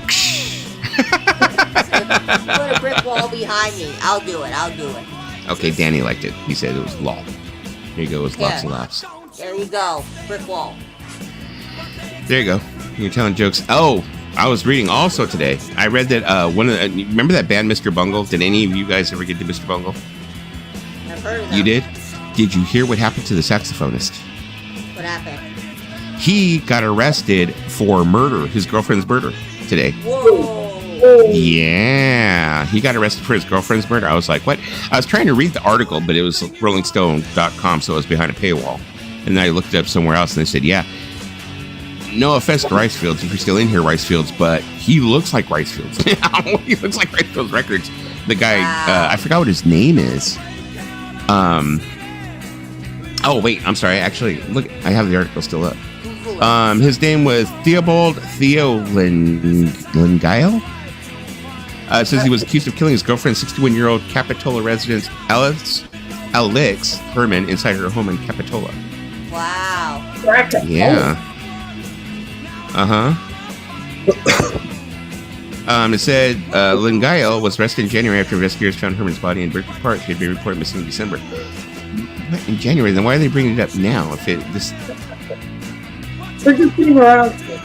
Put a brick wall behind me. I'll do it. Okay, Danny liked it. He said it was law. There you go. It was lots of laughs. There you go. Brick wall. There you go. You're telling jokes. Oh, I was reading also today. I read that one of the, remember that band Mr. Bungle? Did any of you guys ever get to Mr. Bungle? I've heard of them. You did? Did you hear what happened to the saxophonist? What happened? He got arrested for murder, his girlfriend's murder today. Whoa. Yeah, he got arrested for his girlfriend's murder. I was like, what? I was trying to read the article, but it was rollingstone.com, so it was behind a paywall. And then I looked it up somewhere else, and they said, yeah, no offense to Ricefields, if you're still in here, Ricefields, but he looks like Ricefields. He looks like Ricefields Records. The guy, I forgot what his name is. Oh, wait, I'm sorry. Actually, look, I have the article still up. His name was Theobald Theolingile. It says he was accused of killing his girlfriend, 61-year-old Capitola resident Alex Herman, inside her home in Capitola. Wow. crack at Yeah. It said Lingayo was arrested in January after investigators found Herman's body in Berkeley Park. He had been reported missing in December. What, in January? Then why are they bringing it up now? If this, They're just getting around to it.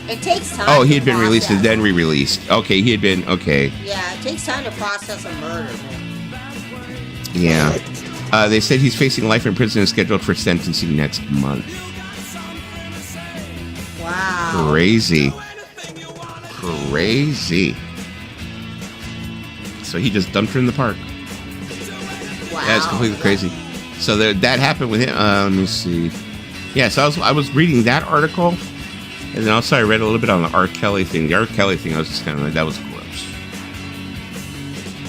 It takes time. oh, he to had been released and process. then re-released. Okay, he had been okay. Yeah, it takes time to process a murder, man. Yeah. They said he's facing life in prison and scheduled for sentencing next month. Wow. Crazy. So he just dumped her in the park. Wow. That's completely crazy. So that happened with him. Let me see. Yeah, so I was reading that article, and then also I read a little bit on the R. Kelly thing. The R. Kelly thing, I was just kind of like, that was gross.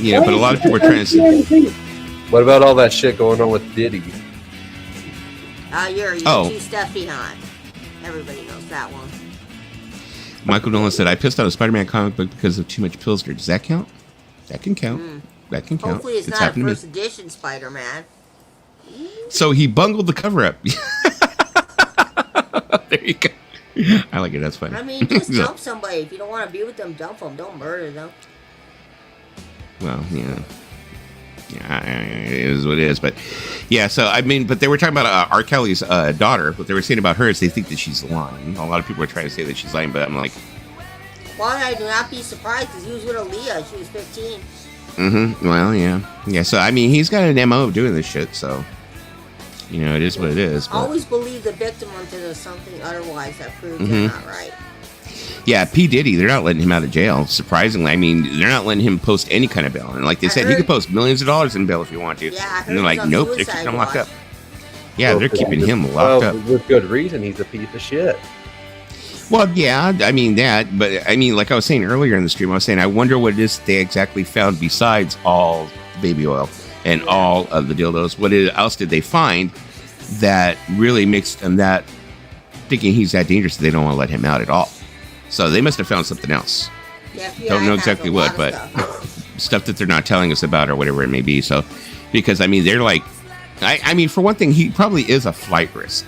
Yeah, but a lot of people are trying to say, What about all that shit going on with Diddy? You're Oh. 2 steps behind. Everybody knows that one. Michael Nolan said, I pissed out a Spider-Man comic book because of too much Pilsner. Does that count? That can count. That can count. Hopefully it's not a happened to me. first edition Spider-Man. So he bungled the cover up. There you go. I like it. That's funny. I mean, just dump somebody. If you don't want to be with them, dump them. Don't murder them. Well, yeah. Yeah, it is what it is. But yeah, so I mean, but they were talking about R. Kelly's daughter. What they were saying about her is they think that she's lying. A lot of people are trying to say that she's lying, but I'm like, Why I do not be surprised because he was with Aaliyah. She was 15. well, yeah. Yeah, so I mean, he's got an MO of doing this shit, so, you know, it is what it is. But, Always believe the victim until there's something otherwise that proves you're not right. yeah, P. Diddy, they're not letting him out of jail, surprisingly. I mean, they're not letting him post any kind of bail. And like they said, he could post millions of dollars in bail if you want to. Yeah, I heard and they're he's like, on nope, they're suicide keeping him locked watch. up. Yeah, they're keeping him locked up. With good reason. He's a piece of shit. Well, yeah, I mean that, but I mean, like I was saying earlier in the stream, I was saying, I wonder what it is they exactly found besides all baby oil and all of the dildos. What else did they find that really makes them that thinking he's that dangerous that they don't want to let him out at all? So they must have found something else. Yeah, FBI Don't know has exactly a what, lot but of stuff that they're not telling us about or whatever it may be. So, because I mean, they're like, I mean, for one thing, he probably is a flight risk.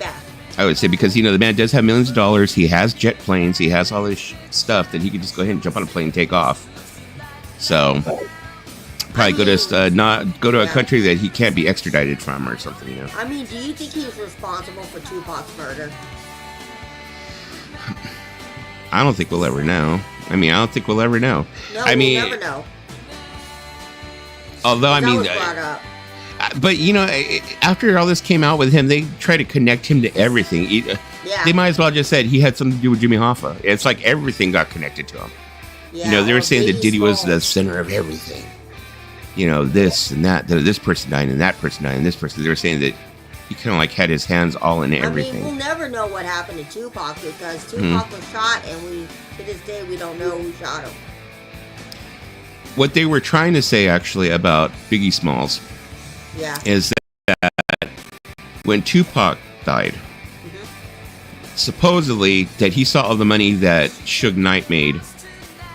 Yeah. I would say, because, you know, the man does have millions of dollars. He has jet planes. He has all this stuff that he could just go ahead and jump on a plane and take off. So probably go to a country that he can't be extradited from or something, you know. I mean, do you think he was responsible for Tupac's murder? I don't think we'll ever know. I mean, I don't think we'll ever know. No, I mean, we'll never know. Although, I That mean, was brought up. but, you know, after all this came out with him, they try to connect him to everything. Yeah. They might as well just said he had something to do with Jimmy Hoffa. It's like everything got connected to him. Yeah, You know, they were or saying that Biggie Diddy was the Smalls. center of everything. You know, this and that, this person died and that person died and this person. They were saying that he kind of like had his hands all in everything. I mean, we'll never know what happened to Tupac because Tupac was shot, and to this day we don't know who shot him. What they were trying to say actually about Biggie Smalls Yeah. is that when Tupac died, supposedly that he saw all the money that Suge Knight made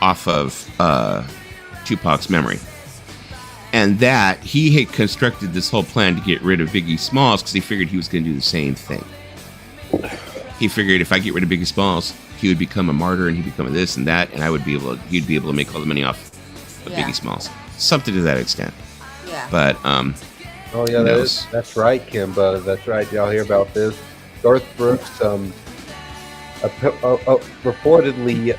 off of Tupac's memory. And that he had constructed this whole plan to get rid of Biggie Smalls because he figured he was going to do the same thing. He figured if I get rid of Biggie Smalls, he would become a martyr and he'd become this and that, and he'd be able to make all the money off of Yeah. Biggie Smalls. Something to that extent. Yeah. But Oh yeah, Who knows? that's right, Kimba. That's right. Y'all hear about this? Garth Brooks. Reportedly,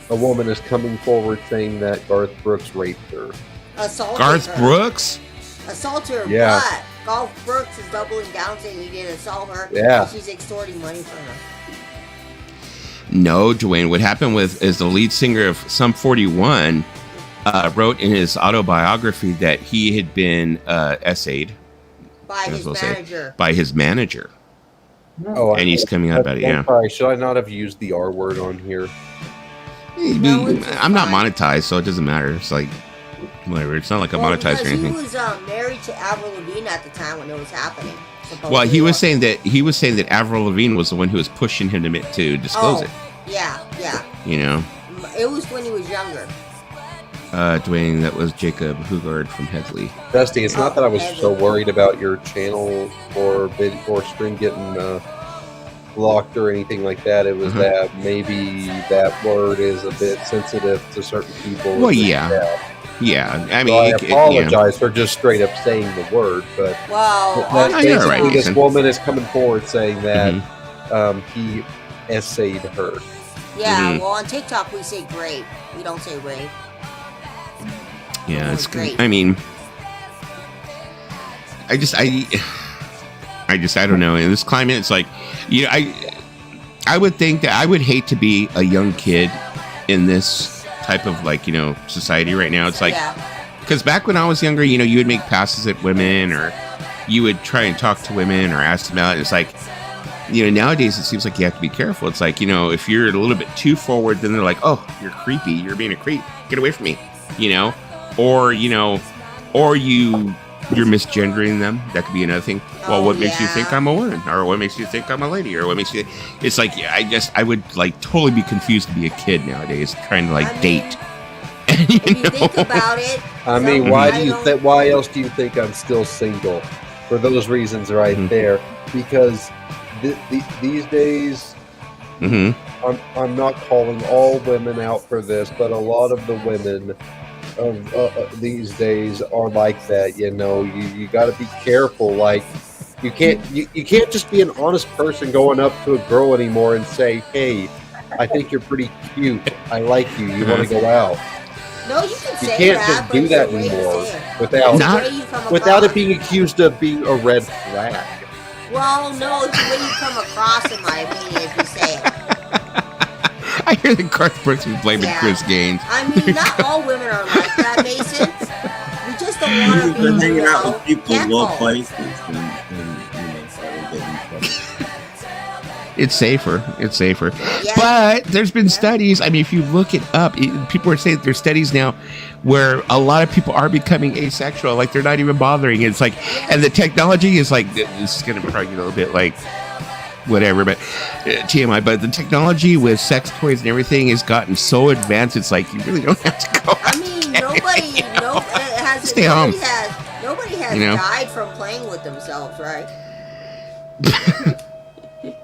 a woman is coming forward saying that Garth Brooks raped her. Assaulted Garth her. Brooks? Assaulted her, Yeah. but Garth Brooks is doubling down saying he didn't assault her. Yeah. And she's extorting money from her. No, Dwayne. What happened is the lead singer of Sum 41 wrote in his autobiography that he had been essayed By his manager. by his manager. Oh, And he's coming out about it, yeah. Sorry, should I not have used the R word on here? No, it's I'm not fine. monetized, so it doesn't matter. It's like whatever. It's not like I'm monetized or because anything. he was married to Avril Lavigne at the time when it was happening. Well, he was supposedly. saying that Avril Lavigne was the one who was pushing him to disclose it. Yeah, yeah. You know. It was when he was younger. Dwayne, that was Jacob Hugard from Headley. Dusty, it's not that I was so worried about your channel or stream getting blocked or anything like that. It was that maybe that word is a bit sensitive to certain people. Well, yeah. Yeah, I mean, so I apologize for just straight up saying the word, but basically this woman is coming forward saying that he essayed her. Yeah, well, on TikTok we say grape. We don't say rape. Yeah, it's great. I mean, I don't know. In this climate, it's like, you know, I would think that I would hate to be a young kid in this type of, like, you know, society right now. It's like, because back when I was younger, you know, you would make passes at women, or you would try and talk to women or ask them out. It's like, you know, nowadays it seems like you have to be careful. It's like, you know, if you're a little bit too forward, then they're like, oh, you're creepy. You're being a creep. Get away from me. You know, or, you know, or you're misgendering them. That could be another thing. Well, what makes you think I'm a woman, or what makes you think I'm a lady, or what makes you? It's like, I would like totally be confused to be a kid nowadays trying to like date. If you think about it, I mean, why else do you think I'm still single? For those reasons right there, because these days, I'm not calling all women out for this, but a lot of the women of these days are like that. You know, you got to be careful. Like, you can't just be an honest person going up to a girl anymore and say, "Hey, I think you're pretty cute. I like you. You want to go out?" No, you can say that. You can't just do that anymore without it being accused of being a red flag. Well, no, it's the way you come across, in my opinion, if you say it. I hear that Garth Brooks was blaming Chris Gaines. I mean, not all women are like that, Mason. We just don't want to be hanging out with people in low places. It's safer. It's safer. Yeah. But there's been studies. I mean, if you look it up, people are saying that there's studies now where a lot of people are becoming asexual. Like, they're not even bothering. It's like, and the technology is like, this is going to probably be a little bit like whatever, but TMI. But the technology with sex toys and everything has gotten so advanced. It's like, you really don't have to go. I mean, nobody has stay home. Nobody has died from playing with themselves, right?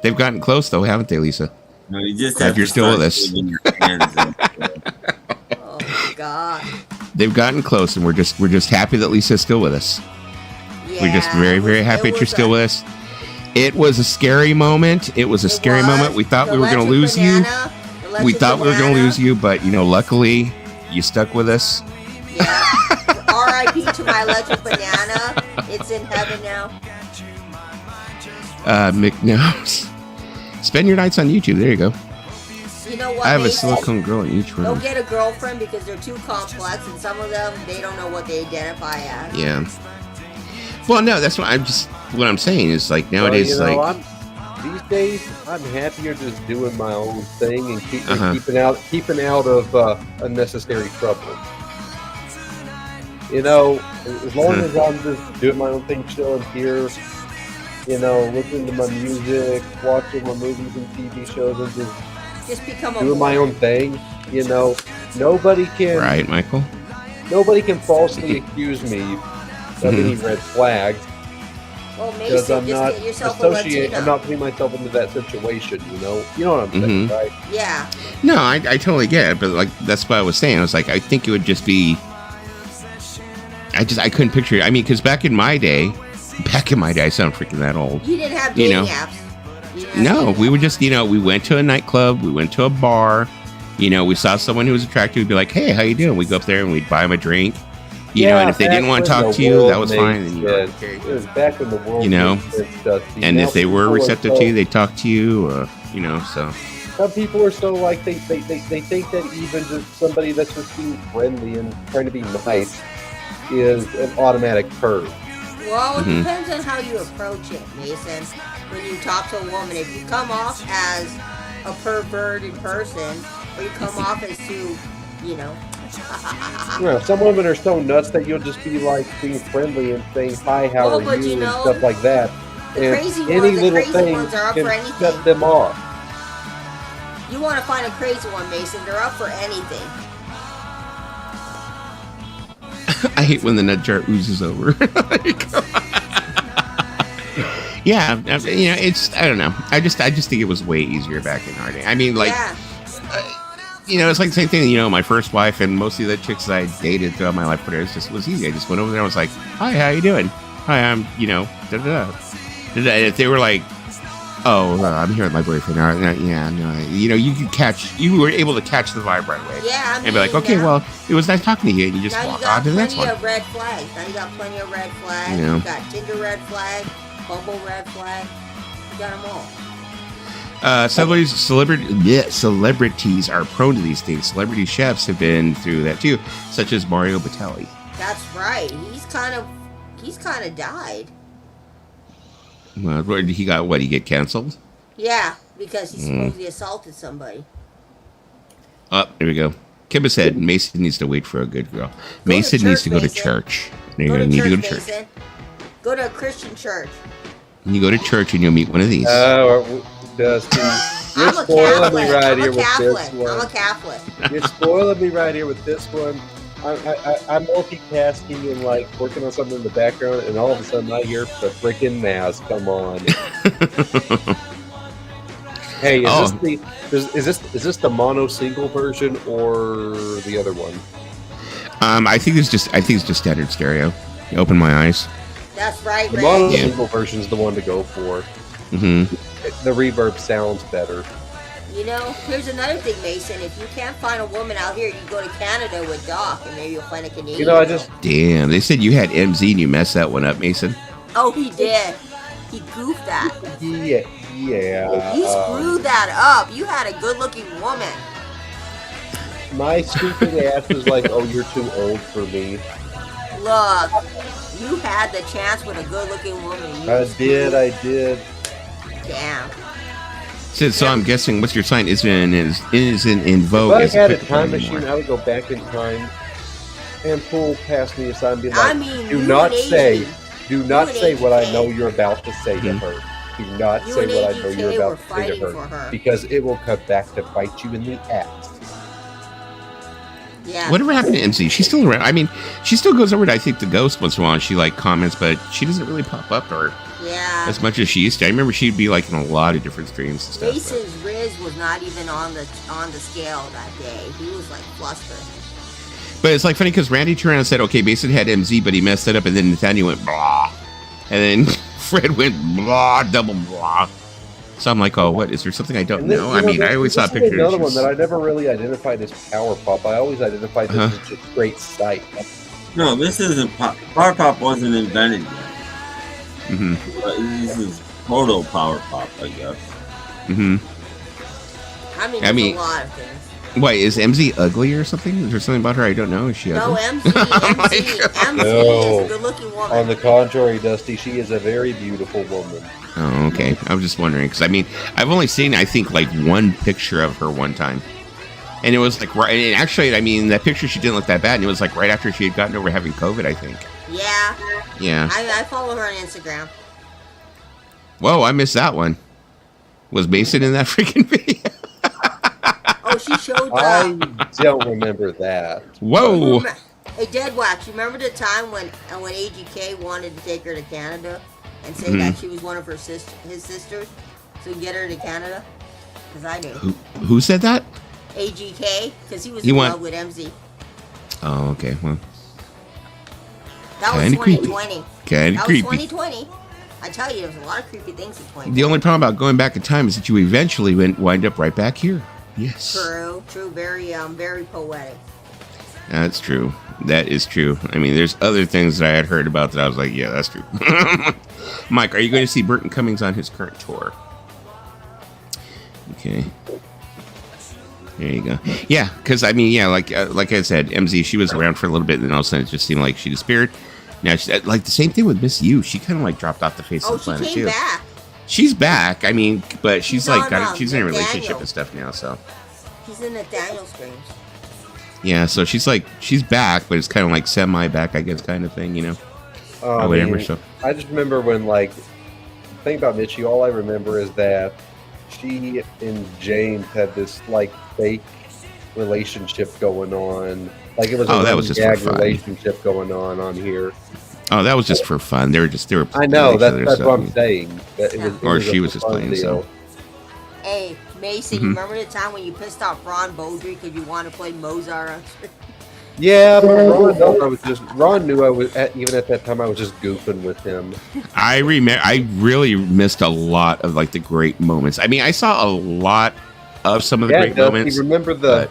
They've gotten close, though, haven't they, Lisa? No, you just if you're still with us. Oh my God! They've gotten close, and we're just happy that Lisa's still with us. Yeah, we're just very, very happy that you're still with us. It was a scary moment. It was a scary moment. We thought we were going to lose you. We thought we were going to lose you, but, you know, luckily, you stuck with us. Yeah. R.I.P. to my electric banana. It's in heaven now. McNose. Spend your nights on YouTube. There you go. You know what? I have a silicone girl in each room. Don't get a girlfriend because they're too complex, and some of them, they don't know what they identify as. Yeah. Well, no, that's what I'm saying is, like, nowadays, well, these days, I'm happier just doing my own thing and keeping out of unnecessary trouble. You know, as long as I'm just doing my own thing, chilling here, you know, listening to my music, watching my movies and TV shows, and just become doing my own thing. You know, nobody can. Right, Michael. Nobody can falsely accuse me of any red flags. Well, Mason, I'm just not get yourself a Latino. I'm not putting myself into that situation. You know what I'm saying, right? Yeah. No, I totally get it, but like that's what I was saying. I was like, I think it would just be. I couldn't picture it. I mean, because back in my day, I sound freaking that old. You didn't have dating apps. No, we would just, we went to a nightclub, we went to a bar, we saw someone who was attractive, we'd be like, hey, how you doing? We'd go up there and we'd buy them a drink, and if they didn't want to talk to you, that was fine. And it was back when the world and if they were receptive to you, they'd talk to you, so. Some people are so like, they think that even just somebody that's just being friendly and trying to be nice is an automatic perv. Well, it depends on how you approach it, Mason. When you talk to a woman, if you come off as a pervert in person, or you come off as too, some women are so nuts that you'll just be like being friendly and saying, hi, how are you, and stuff like that. And any little thing can set them off. You want to find a crazy one, Mason. They're up for anything. I hate when the nut jar oozes over. Yeah, you know, it's, I don't know. I just think it was way easier back in our day. I mean, like, you know, it's like the same thing. You know, my first wife and most of the chicks I dated throughout my life, but it was easy. I just went over there. I was like, "Hi, how you doing? Hi, I'm, you know, da da da." If they were like, "Oh, I'm here with my boyfriend," yeah, no, you know, you were able to catch the vibe right away. Yeah, I mean, and be like, "Okay, well, it was nice talking to you," and you just walk on to the next one. Now you got plenty of red flags. Now you got plenty of red flags. Yeah. You got Tinder red flag, Bumble red flag. You got them all. Celebrities are prone to these things. Celebrity chefs have been through that too, such as Mario Batali. That's right. He's kind of died. Well, he got what? He get canceled? Yeah, because he supposedly assaulted somebody. Oh, there we go. Kimba said Mason needs to wait for a good girl. Mason needs to go to church. Need to go to church. Mason. Go to a Christian church. You go to church and you'll meet one of these. Dusty, you're I'm a spoiling me right Catholic. here with this one. I'm a Catholic. You're spoiling me right here with this one. I'm multitasking and like working on something in the background, and all of a sudden I hear the freaking mass. Come on. Hey, is this the mono single version or the other one? I think it's just standard stereo. You open my eyes. That's right, The Ray. mono single version is the one to go for. Mm-hmm. The reverb sounds better. You know, here's another thing, Mason. If you can't find a woman out here, you go to Canada with Doc, and maybe you'll find a Canadian. You know, I just... Damn, they said you had MZ and you messed that one up, Mason. Oh, he did. He goofed that. Yeah. You screwed that up. You had a good-looking woman. My stupid ass was like, "Oh, you're too old for me." Look, you had the chance with a good-looking woman. I did. Damn. So I'm guessing, what's your sign? Isn't in vogue. If I as had a picture time anymore. machine, I would go back in time and pull past me a sign and be like, I mean, do you not and say AG what I know you're about to say to her. Do not You say and what I know AGK you're were about to say to fighting for her. her. Because it will come back to bite you in the ass. Yeah. Whatever happened to MZ? She's still around. I mean, she still goes over to, I think, the Ghost once in a while. And she like comments, but she doesn't really pop up or as much as she used to. I remember she'd be like in a lot of different streams and stuff. Mason's Riz was not even on the scale that day. He was like flustered. But it's like funny because Randy turned around and said, "Okay, Mason had MZ, but he messed it up," and then Nathaniel went blah, and then Fred went blah, double blah. So I'm like, "Oh, what? Is there something I don't know?" I mean, I always saw pictures. Another one that I never really identified as power pop. I always identified this as just straight sight. No, this isn't pop. Power pop wasn't invented yet. Mm-hmm. But this is proto power pop, I guess. Mm-hmm. I mean, a lot of things. Why, is MZ ugly or something? Is there something about her I don't know? Is she ugly? No, MZ is a good-looking woman. On the contrary, Dusty, she is a very beautiful woman. Oh, okay. I was just wondering because I mean, I've only seen I think like one picture of her one time, and it was like right. And actually, I mean, that picture she didn't look that bad, and it was like right after she had gotten over having COVID, I think. Yeah. Yeah. I follow her on Instagram. Whoa, I missed that one. Was Mason in that freaking video? Oh, she showed up. I don't remember that. Whoa. Hey, Dead Wax, you remember the time when AGK wanted to take her to Canada and say that she was one of his sisters, so we get her to Canada? Because I do. Who said that? AGK, because he was in love with MZ. Oh, okay. Well, that was kinda 2020. Kind of creepy. That was 2020. I tell you, there's a lot of creepy things in 2020. The only problem about going back in time is that you eventually wind up right back here. Yes. True. Very poetic. That's true. That is true. I mean, there's other things that I had heard about that I was like, yeah, that's true. Mike, are you going to see Burton Cummings on his current tour? Okay. There you go. Yeah, because I mean, yeah, like I said, MZ, she was around for a little bit, and then all of a sudden it just seemed like she disappeared. Now, like the same thing with Miss U, she kind of like dropped off the face of the planet too. Oh, she came back. She's back. I mean, but she's she's in a Nathaniel. relationship and stuff now, so. She's in Nathaniel streams. Yeah, so she's back, but it's kind of like semi-back, I guess, kind of thing, you know? Or whatever, so. I just remember when, like, the thing about Mitchie, all I remember is that she and James had this, like, fake relationship going on Like it was Oh, a that was just gag for fun. relationship going on here. Oh, that was just for fun. They were I playing know each that's other, so- what I'm saying. That it Or a she was for just fun playing, deal. so. Hey, Mason, you remember the time when you pissed off Ron Beaudry because you wanted to play Mozart on stream? Yeah, but Ron knew I was even at that time. I was just goofing with him. I really missed a lot of like the great moments. I mean, I saw a lot of some of the great Dusty, moments. remember the?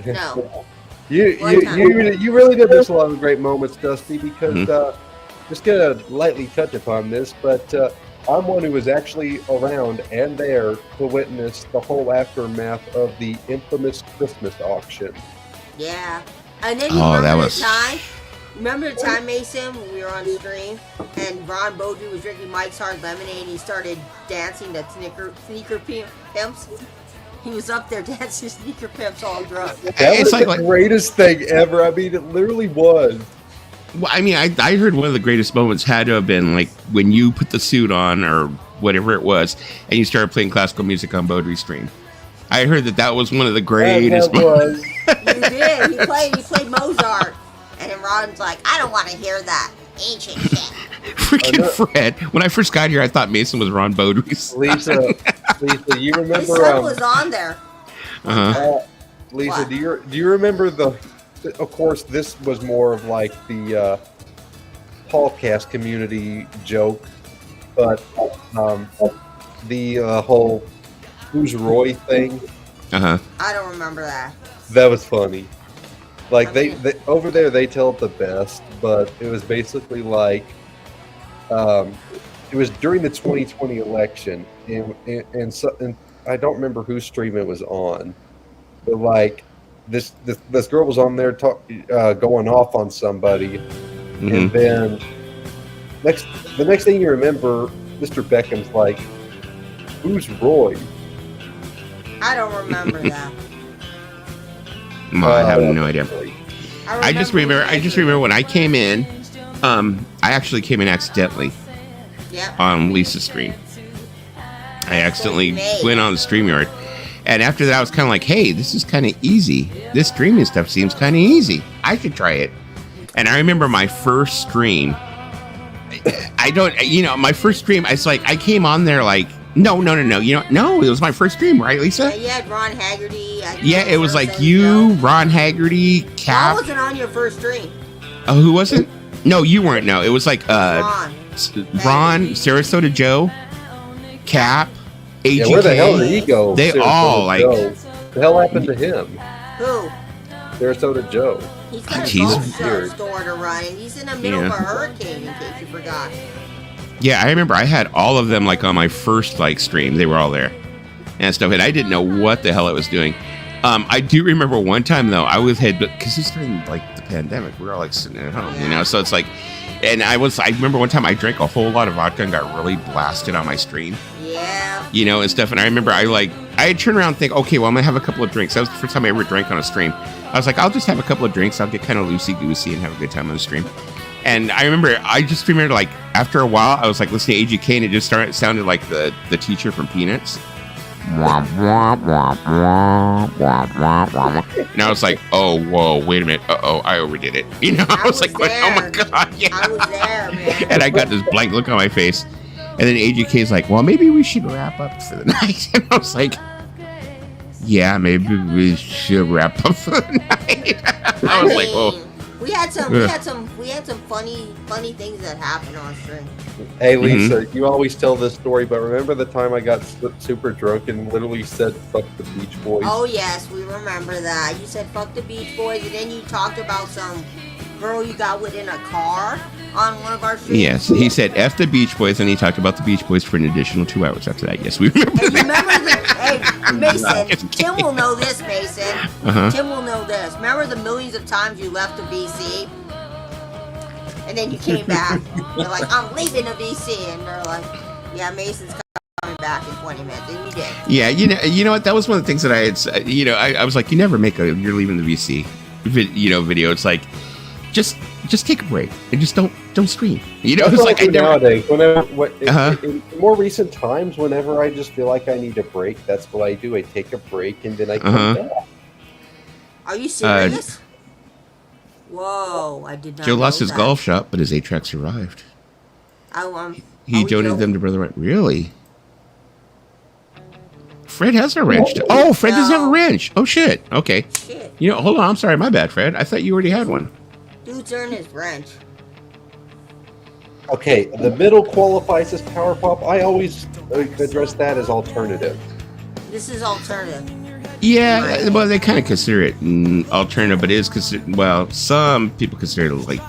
No. You really did miss a lot of great moments, Dusty, because just gonna lightly touch upon this, but I'm one who was actually around and there to witness the whole aftermath of the infamous Christmas auction. Yeah. And then remember the time, Mason, when we were on stream and Ron Beaudry was drinking Mike's Hard Lemonade and he started dancing to sneaker pimps? He was up there dancing sneaker pimps all drunk. That was the greatest thing ever. I mean, it literally was. Well, I mean, I heard one of the greatest moments had to have been like when you put the suit on or whatever it was and you started playing classical music on Beaudry's stream. I heard that was one of the greatest moments. You did. He played Mozart. And then Ron's like, I don't want to hear that ancient shit. Freaking Fred. When I first got here, I thought Mason was Ron Beaudry's. Lisa, you remember? His son was on there. Lisa, do you remember of course, this was more of like the Paulcast community joke, but the whole Who's Roy thing. I don't remember that. That was funny. Like they over there, they tell it the best, but it was basically like it was during the 2020 election, and I don't remember whose stream it was on, but like this girl was on there going off on somebody, and then the next thing you remember, Mr. Beckham's like, "Who's Roy?" I don't remember that. I have no idea. I just remember when I came in. I actually came in accidentally. Yep. On Lisa's stream. I accidentally went on the StreamYard, and after that, I was kind of like, "Hey, this is kind of easy. This streaming stuff seems kind of easy. I should try it." And I remember my first stream. My first stream. It's like I came on there like. No. It was my first stream, right, Lisa? Yeah, you had Ron Haggerty. Yeah, it was like you, Ron Haggerty, Cap. I wasn't on your first stream. Oh, who wasn't? No, you weren't. No, it was like Ron, Sarasota Joe, Cap, AGK. Yeah, where the hell did he go? They Sarasota all like. Joe. The hell happened to him? Who? Sarasota Joe. He's got a golf store to run, and he's in the middle of a hurricane. In case you forgot. Yeah, I remember I had all of them like on my first like stream. They were all there and stuff, and I didn't know what the hell I was doing. I do remember one time though, I because it's during like the pandemic, we were all like sitting at home, so it's like, and I remember one time I drank a whole lot of vodka and got really blasted on my stream. Yeah. And stuff, and I remember I had turned around and think, okay, well I'm gonna have a couple of drinks. That was the first time I ever drank on a stream. I was like, I'll just have a couple of drinks. I'll get kind of loosey goosey and have a good time on the stream. And I just remember like after a while, I was like listening to AGK and it just sounded like the teacher from Peanuts. And I was like, oh, whoa, wait a minute. I overdid it. I was like, oh my God. Yeah. I was there, man. And I got this blank look on my face. And then AGK's like, well, maybe we should wrap up for the night. And I was like, yeah, maybe we should wrap up for the night. I was like, oh. We had some funny things that happened on stream. Hey Lisa, you always tell this story, but remember the time I got super drunk and literally said "fuck the Beach Boys"? Oh yes, we remember that. You said "fuck the Beach Boys," and then you talked about some girl you got within a car on one of our streams. Yes, he said "F the Beach Boys," and he talked about the Beach Boys for an additional 2 hours after that. Yes, we remember. Hey, Mason, Tim will know this, Mason. Tim will know this. Remember the millions of times you left the VC? And then you came back. You're like, I'm leaving the VC. And they're like, yeah, Mason's coming back in 20 minutes. And you did. Yeah, you know what? That was one of the things that I had, I was like, you never make you're leaving the VC video. It's like, just take a break and just don't stream. It's like nowadays. In more recent times, whenever I just feel like I need a break, that's what I do. I take a break and then I come back. Are you serious? Whoa, I did not Joe know lost his that. golf shop, but his 8-track survived. He Are we donated them to joking? Brother Wrench. Really? Fred has a wrench. Oh, Fred doesn't have a No. wrench. Oh, shit. Okay. Shit. You know, hold on. I'm sorry. My bad, Fred. I thought you already had one. Dude's earned his wrench. Okay, the middle qualifies as power pop. I always address that as alternative. This is alternative. Yeah, Right. well, they kind of consider it alternative, but it is considered. Well, some people consider it like.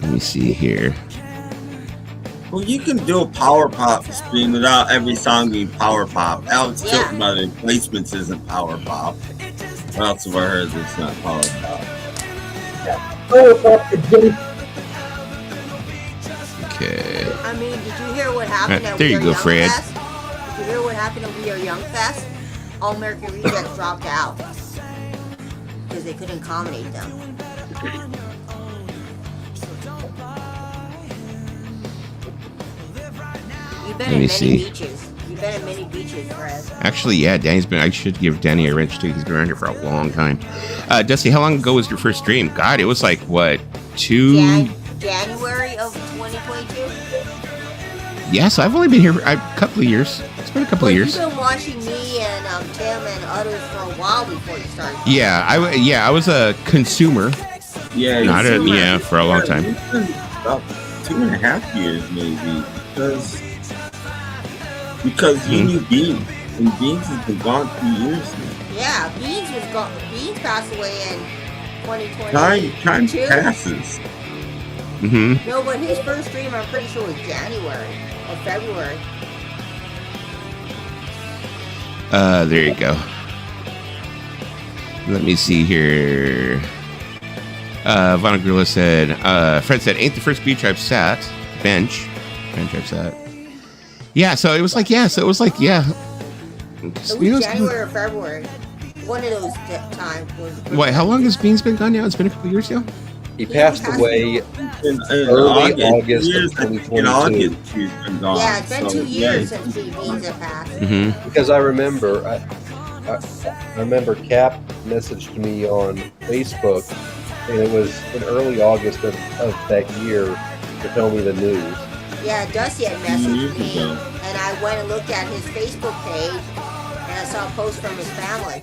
Let me see here. Well, you can do a power pop stream without every song being power pop. Alex Yeah. Chilton by the Replacements isn't power pop. What else have I heard that's not power pop? Power pop is getting Okay. I mean, did you hear what happened at There We you Are go, Young Fred. Fest? Did you hear what happened at We Are Young Fest? All American Rejects dropped out because they couldn't accommodate them. You've been Let in me many see. beaches. You've been in many beaches, Fred. Actually, yeah, Danny's been. I should give Danny a wrench too. He's been around here for a long time. Dusty, how long ago was your first stream? God, it was like what, January of 2022? Yeah, so I've only been here a couple of years. It's been a couple Well, of years. you've been watching me and Tim and others for a while before you started. Yeah, I was a consumer. Yeah, Not it's a- yeah, for a long time. It's been about 2.5 years maybe because you knew Beans, and Beans has been gone 2 years now. Yeah, Beans was gone. Beans passed away in 2020. Time passes. Mm-hmm. No, but his first stream, I'm pretty sure, was January or February. There you go. Let me see here. Vonna Gorilla said, Fred said, ain't the first beach I've sat. Bench I've sat. Yeah, so it was like, yeah. It was January or February. One of those times. Wait, how long has Beans been gone now? It's been a couple years now? He passed away In early August of in 2022. August, he's been gone. Yeah, it's been So, 2 yeah, years since Beans had passed. Mm-hmm. Because I remember, I remember Cap messaged me on Facebook, and it was in early August of that year to tell me the news. Yeah, Dusty had Years messaged me, ago. and I went and looked at his Facebook page, and I saw a post from his family,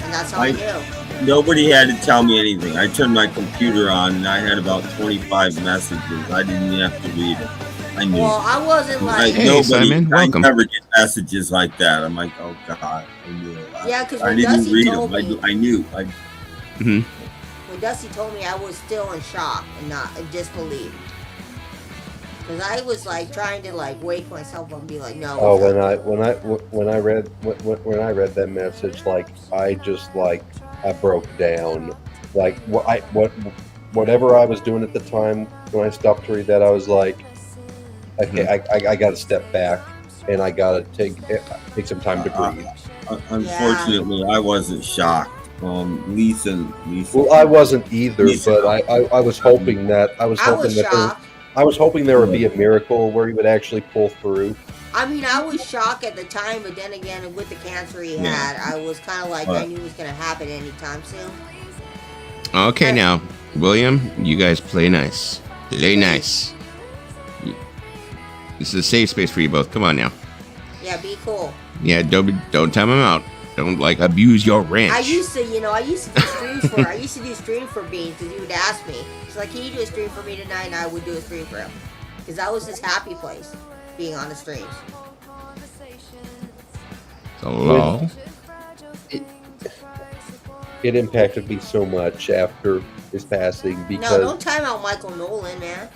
and that's how I knew. Nobody had to tell me anything. I turned my computer on and I had about 25 messages. I didn't even have to read it. I knew. Well, I wasn't like, Hey, Simon, welcome. I never get messages like that. I'm like, oh God, I knew it. Yeah, 'cause I when didn't Dusty read told them. me- I knew. Mm-hmm. when Dusty told me, I was still in shock and not in disbelief. Because I was like trying to like wake myself up and be like, no. Oh, it's when I read that message, like I just like I broke down. Like whatever I was doing at the time when I stopped to read that, I was like, okay, I got to step back and I got to take some time to breathe. Unfortunately, I wasn't shocked. Lisa. Well, I wasn't either, Lisa. but I was hoping that I was shocked. I was hoping there would be a miracle where he would actually pull through. I mean, I was shocked at the time, but then again, with the cancer he had, I was kind of like, I knew it was going to happen anytime soon. Okay, now, William, you guys play nice. Play nice. This is a safe space for you both. Come on now. Yeah, be cool. Yeah, don't time them out. Don't like abuse your ranch. I used to do streams for Beans because he would ask me. He's like, can you do a stream for me tonight? And I would do a stream for him. Because that was his happy place, being on the streams. So long. It impacted me so much after his passing No, because don't time out Michael Nolan, man.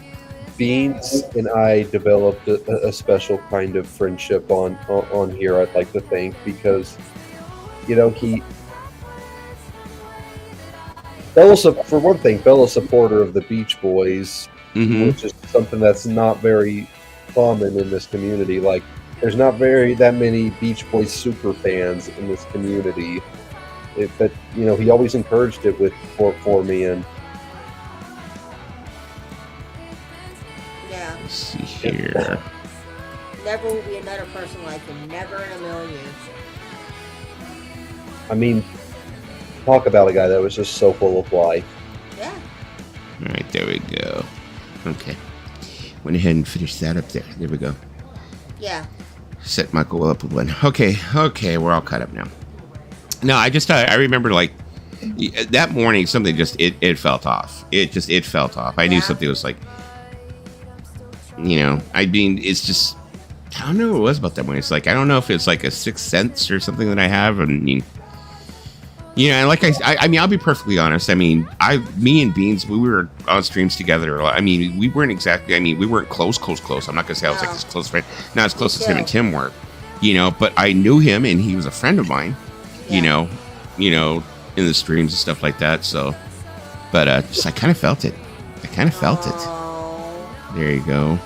Beans and I developed a special kind of friendship on here. I'd like to think because, you know, for one thing, fellow supporter of the Beach Boys, Mm-hmm. which is something that's not very common in this community. Like, there's not that many Beach Boys super fans in this community. But you know, he always encouraged it for me, and Yeah. Let's see here. Never will be another person like him. Never in a million years. I mean, Talk about a guy that was just so full of life. Yeah. All right, there we go. Okay. Went ahead and finished that up there. There we go. Yeah. Set Michael up with one. Okay, we're all caught up now. No, I remember like that morning something just it felt off. It felt off. I knew something was like, I mean, it's just, I don't know what it was about that morning. It's like, I don't know if it's like a sixth sense or something that I have. I mean, and like I mean, I'll be perfectly honest. I mean, me and Beans, we were on streams together a lot. I mean, we weren't exactly. I mean, we weren't close. I'm not gonna say I was like his close friend, not as close as him and Tim were. But I knew him and he was a friend of mine. Yeah. In the streams and stuff like that. So, but just I kind of felt it. There you go.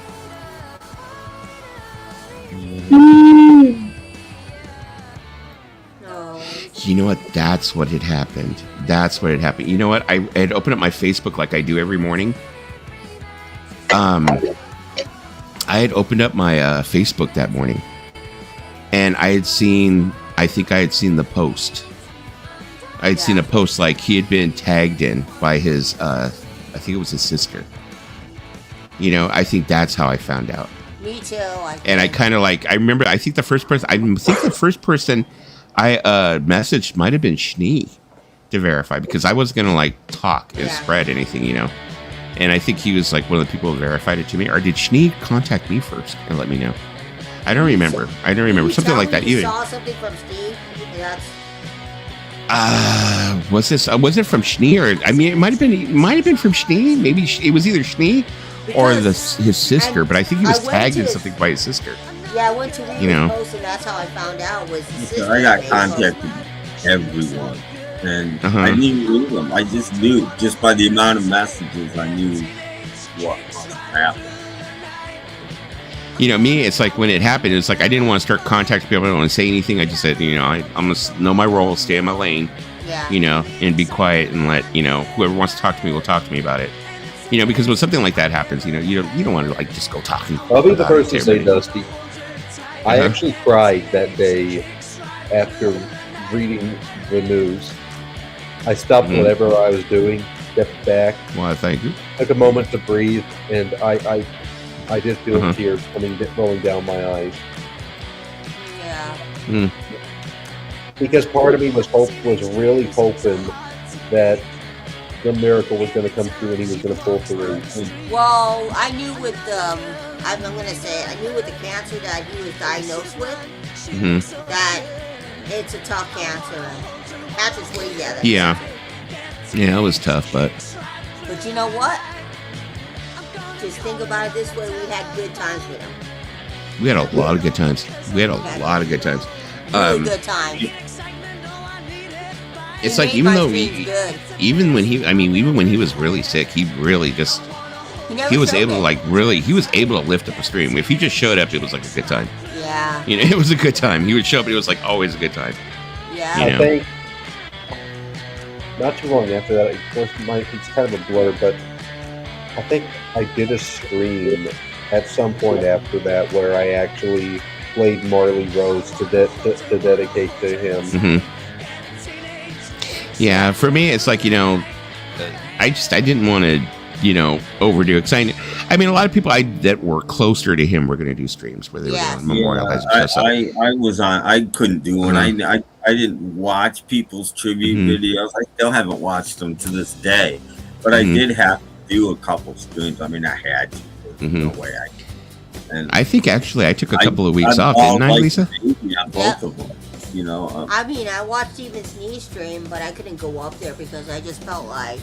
You know what? That's what had happened. You know what? I had opened up my Facebook like I do every morning. I had opened up my Facebook that morning, and I think I had seen the post. I had seen a post like he had been tagged in by his, I think it was his sister. I think that's how I found out. Me too. And I kind of like, I remember, I think the first person I messaged might have been Schnee to verify, because I wasn't going to like talk and spread anything, And I think he was like one of the people who verified it to me. Or did Schnee contact me first and let me know? I don't remember. Something like that. You saw something from Steve? Was it from Schnee? Or I mean, it might have been from Schnee. Maybe it was either Schnee or his sister. But I think he was tagged in something by his sister. Yeah, I went to read the post, and that's how I found out was his sister. I got contacted everyone, and I didn't even read them. I just knew, just by the amount of messages, I knew what must happen. Me, it's like when it happened, it's like I didn't want to start contacting people. I didn't want to say anything. I just said, I'm going to know my role, stay in my lane, and be quiet and let, whoever wants to talk to me will talk to me about it. Because when something like that happens, you don't want to like just go talking. I'll be the first to say, Dusty, I actually cried that day after reading the news. I stopped whatever I was doing, stepped back. Well, thank you. Took a moment to breathe, and I did feel tears rolling down my eyes. Yeah. Because part of me was really hoping that the miracle was going to come through and he was going to pull through. Well, I knew with I knew with the cancer that he was diagnosed with, that it's a tough cancer. Cancer's way together. Yeah, it was tough, but you know what? Just think about it this way: we had good times with him. We had a lot of good times. Really good times. It's like even when he was really sick, he really just he was able to lift up a stream. If he just showed up, it was like a good time. Yeah. It was a good time. He would show up, it was like always a good time. Yeah. I think not too long after that, it's kind of a blur, but I think I did a stream at some point after that where I actually played Marley Rose to dedicate to him. Yeah, for me, it's like, I didn't want to, overdo it. I mean, a lot of people that were closer to him were going to do streams where they were going to memorialize. I couldn't do one. I didn't watch people's tribute videos. I still haven't watched them to this day. But I did have to do a couple streams. I mean, I had to. There's no way I can. And I think, actually, I took a couple of weeks off, didn't I, Lisa? On both of them. I mean, I watched Steven's knee stream, but I couldn't go up there because I just felt like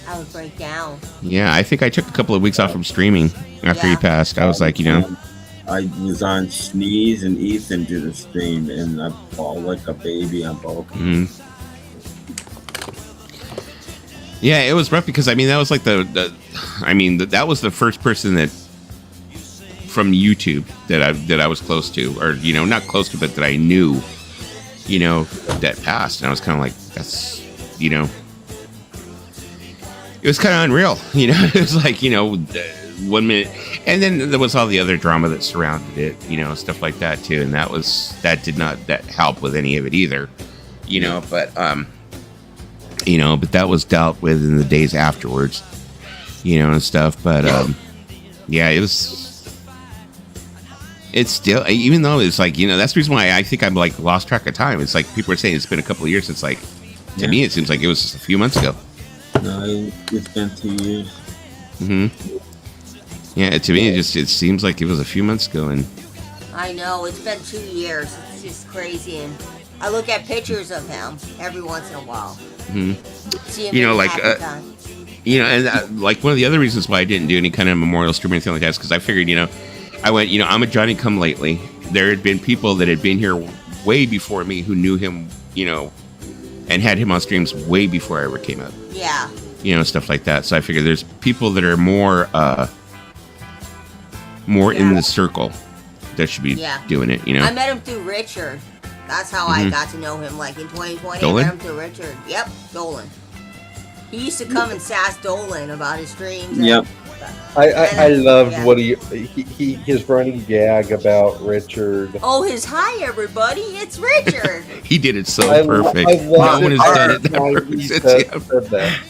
I would break down. Yeah, I think I took a couple of weeks off from streaming after he passed. I was like, I was on Sneeze and Ethan did a stream, and I bawled like a baby on both. Yeah, it was rough because, I mean, that was like that was the first person that from YouTube that I was close to, or not close to, but that I knew, that passed, and I was kind of like, that's, it was kind of unreal, it was like, 1 minute, and then there was all the other drama that surrounded it, stuff like that too, and that did not help with any of it either, but you know, but that was dealt with in the days afterwards, you know, and stuff. But yeah, it's still, even though it's like, you know, that's the reason why I think I'm like lost track of time. It's like people are saying it's been a couple of years. It's like, to me, it seems like it was just a few months ago. No, it's been 2 years. Yeah, to me, it seems like it was a few months ago. And I know, it's been 2 years. It's just crazy. And I look at pictures of him every once in a while. See him, you know, in like, half the time. you know, and like one of the other reasons why I didn't do any kind of memorial stream or anything like that is because I figured, you know, I went, you know, I'm a Johnny come lately. There had been people that had been here way before me who knew him, you know, and had him on streams way before I ever came up. Yeah. You know, stuff like that. So I figured there's people that are more in the circle that should be doing it, you know. I met him through Richard. That's how I got to know him, like in 2020. Dolan? I met him through Richard. Yep, Dolan. He used to come and sass Dolan about his streams. Yep. I loved what his running gag about Richard. Oh, his hi everybody, it's Richard. He did it so perfect. No one has done it that perfect.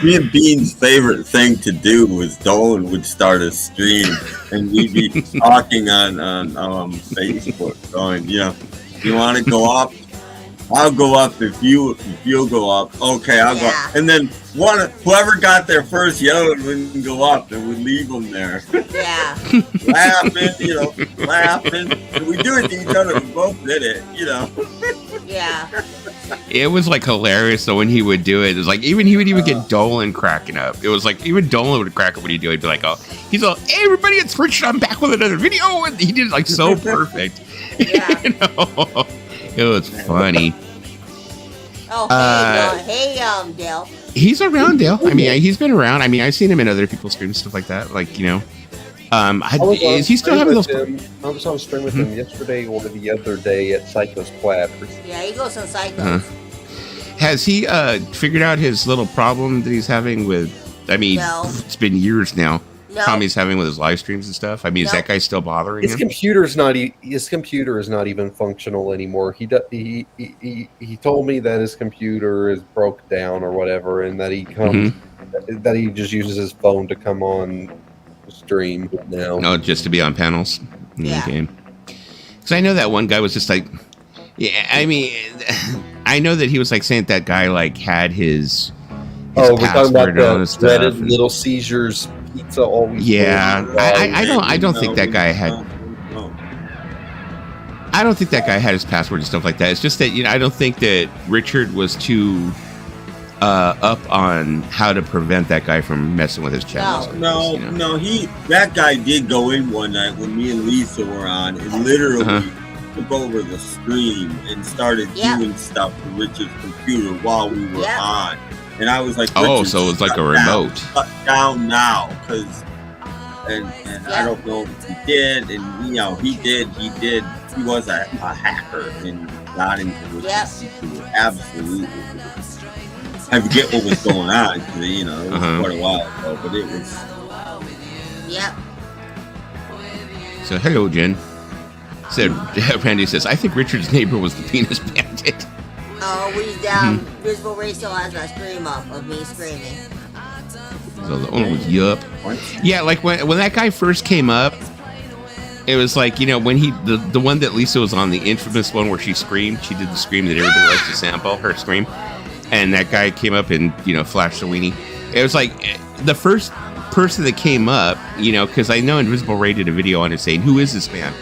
Me and Bean's favorite thing to do was Dolan would start a stream and we'd be talking on Facebook, going, you know, you want to go up? I'll go up if you'll go up. Okay, I'll go up. And then whoever got there first yelled wouldn't go up and we'd leave them there. Yeah. Laughing, you know, laughing. And we do it to each other. We both did it, you know. Yeah. It was like hilarious though when he would do it. It was like he would even get Dolan cracking up. It was like even Dolan would crack up when he'd do it. He'd be like, oh, he's all, hey everybody, it's Richard. I'm back with another video. And he did it like so perfect. Yeah. You know? It was funny. Oh, hey, Dale. He's around, Dale. I mean, he's been around. I mean, I've seen him in other people's streams, stuff like that. Like, you know, is he still having those? I was on stream with him yesterday or the other day at Psycho's Platters. Yeah, he goes on Psychos. Has he figured out his little problem that he's having with? I mean, it's been years now. No. Tommy's having with his live streams and stuff. I mean, is that guy still bothering him? His computer is not even functional anymore. He told me that his computer is broke down or whatever, and that he comes that he just uses his phone to come on stream now. No, just to be on panels in the game. Because I know that one guy was just like, yeah. I mean, I know that he was like saying that guy like had his we're talking about the Reddit Little Seizures pizza always. Yeah, I don't think that guy had. I don't think that guy had his password and stuff like that. It's just that, you know, I don't think that Richard was too up on how to prevent that guy from messing with his channels. No, that guy did go in one night when me and Lisa were on and literally took over the stream and started doing stuff to Richard's computer while we were on. And I was like, oh, so it was like a remote. Shut down now, because, and I don't know if he did, and you know, he did. He was a hacker and got into Richard's computer. Absolutely. I forget what was going on, because, you know, it was quite a while ago, but it was. Yep. So, hello, Jen. Randy says, I think Richard's neighbor was the penis bandit. Oh, Visible Ray still has a stream up of me screaming. So the owner was yup. Yeah, like when that guy first came up, it was like, you know, when the one that Lisa was on, the infamous one where she screamed, she did the scream that everybody likes to sample, her scream, and that guy came up and, you know, flashed the weenie. It was like the first person that came up, you know, because I know Invisible Ray did a video on it saying, who is this man?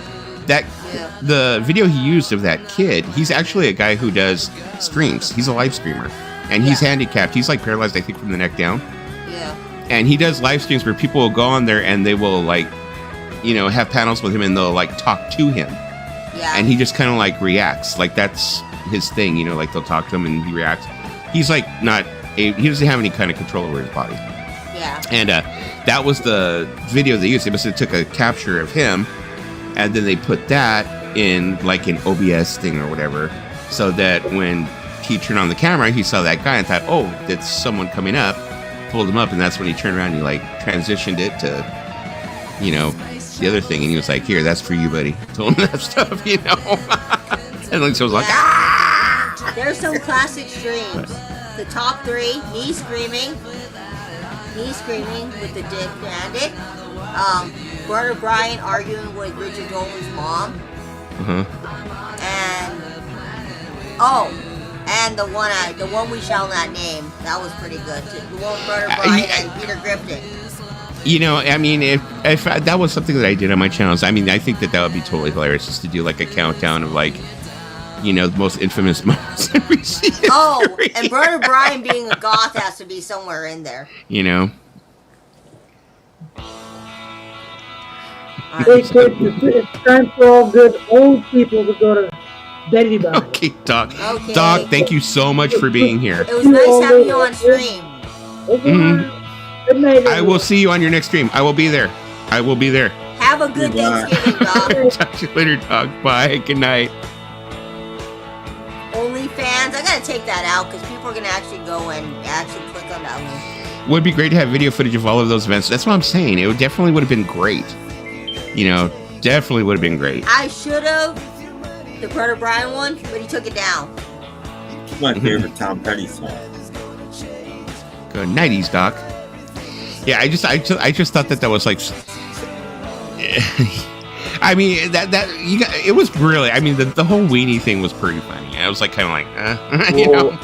The video he used of that kid, he's actually a guy who does streams. He's a live streamer, and he's handicapped. He's like paralyzed, I think, from the neck down. Yeah. And he does live streams where people will go on there and they will, like, you know, have panels with him and they'll like talk to him. Yeah. And he just kind of like reacts. Like that's his thing, you know, like they'll talk to him and he reacts. He's like he doesn't have any kind of control over his body. Yeah. And that was the video they used. They must have took a capture of him. And then they put that in like an OBS thing or whatever, so that when he turned on the camera, he saw that guy and thought, oh, that's someone coming up, pulled him up, and that's when he turned around and he like transitioned it to, you know, the other thing, and he was like, here, that's for you, buddy. Told him that stuff, you know. And Lisa was like, ah! There's some classic streams. the top 3, me screaming with the Dick Bandit, Brother Brian arguing with Richard Dolan's mom, and the one we shall not name. That was pretty good too. The one with Brother Brian and Peter Griffin. You know, I mean, if that was something that I did on my channels, I mean, I think that would be totally hilarious, just to do like a countdown of like, you know, the most infamous moments that we see. And Brother Brian being a goth has to be somewhere in there. You know. Hey kids, it's time for all good old people to go to bed. Okay, Doc. Okay. Doc, thank you so much for being here. It was nice having you on stream. Good night. I will see you on your next stream. I will be there. Have a good Thanksgiving, Doc. Talk to you later, Doc. Bye. Good night. OnlyFans. I gotta take that out because people are gonna actually go and actually click on that link. Would be great to have video footage of all of those events. That's what I'm saying. It definitely would have been great. You know, definitely would have been great. I should have the Brother Brian one, but he took it down. It's my favorite Tom Petty song. Good nighties, Doc. Yeah, I just thought that was like. I mean it was really. I mean the whole weenie thing was pretty funny. I was like kind of like, you know.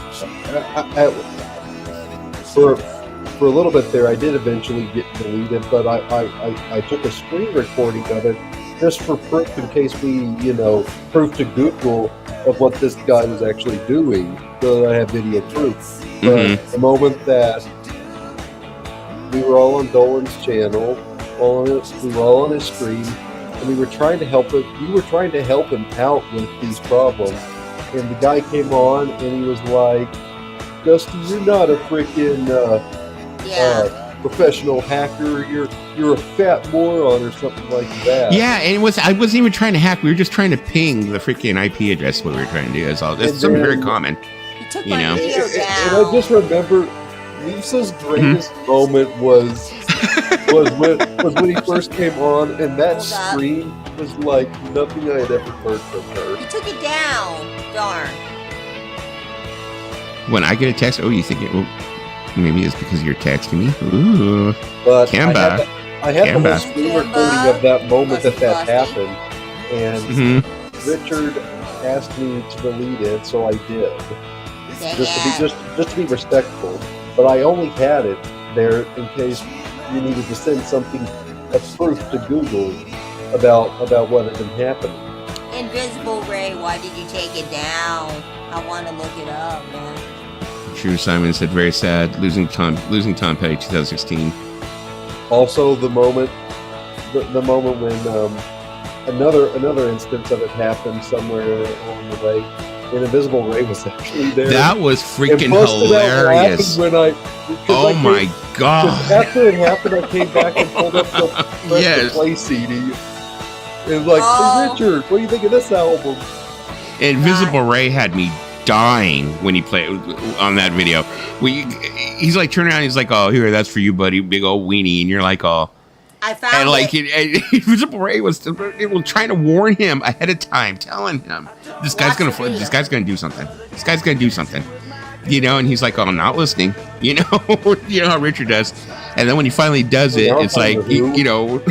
For a little bit there, I did eventually get deleted, but I took a screen recording of it just for proof, in case we, you know, proof to Google of what this guy was actually doing, so that I have video proof. But the moment that we were all on Dolan's channel, we were all on his screen, and we were trying to help it. We were trying to help him out with these problems, and the guy came on and he was like, "Dusty, you're not a freaking professional hacker. You're a fat moron," or something like that. Yeah, and I wasn't even trying to hack. We were just trying to ping the freaking IP address. What we were trying to do is all. It's something very common. You know. And I just remember Lisa's greatest moment was when he first came on, and that scream was like nothing I had ever heard from her. He took it down. Darn. When I get a text, you think maybe it's because you're texting me. Ooh. But Canva. I had the whole screen recording of that moment that happened, and Richard asked me to delete it, so I did. Just to be respectful. But I only had it there in case you needed to send something, a proof to Google about what had been happening. Invisible Ray, why did you take it down? I want to look it up, man. True Simon said, very sad, losing Tom Petty 2016. Also, the moment when another instance of it happened somewhere along the way, and Invisible Ray was actually there. That was freaking hilarious. Oh my god! After it happened, I came back and pulled up the Play CD. It was like, "Hey Richard, what do you think of this album?" Invisible Ray had me dying when he played on that video. He's like turning around, he's like, "Oh, here, that's for you, buddy, big old weenie," and you're like, "Oh." I found and like Invisible Ray was trying to warn him ahead of time, telling him this guy's gonna do something. This guy's gonna do something, you know. And he's like, "Oh, I'm not listening," you know. You know how Richard does. And then when he finally does it, it's like you know,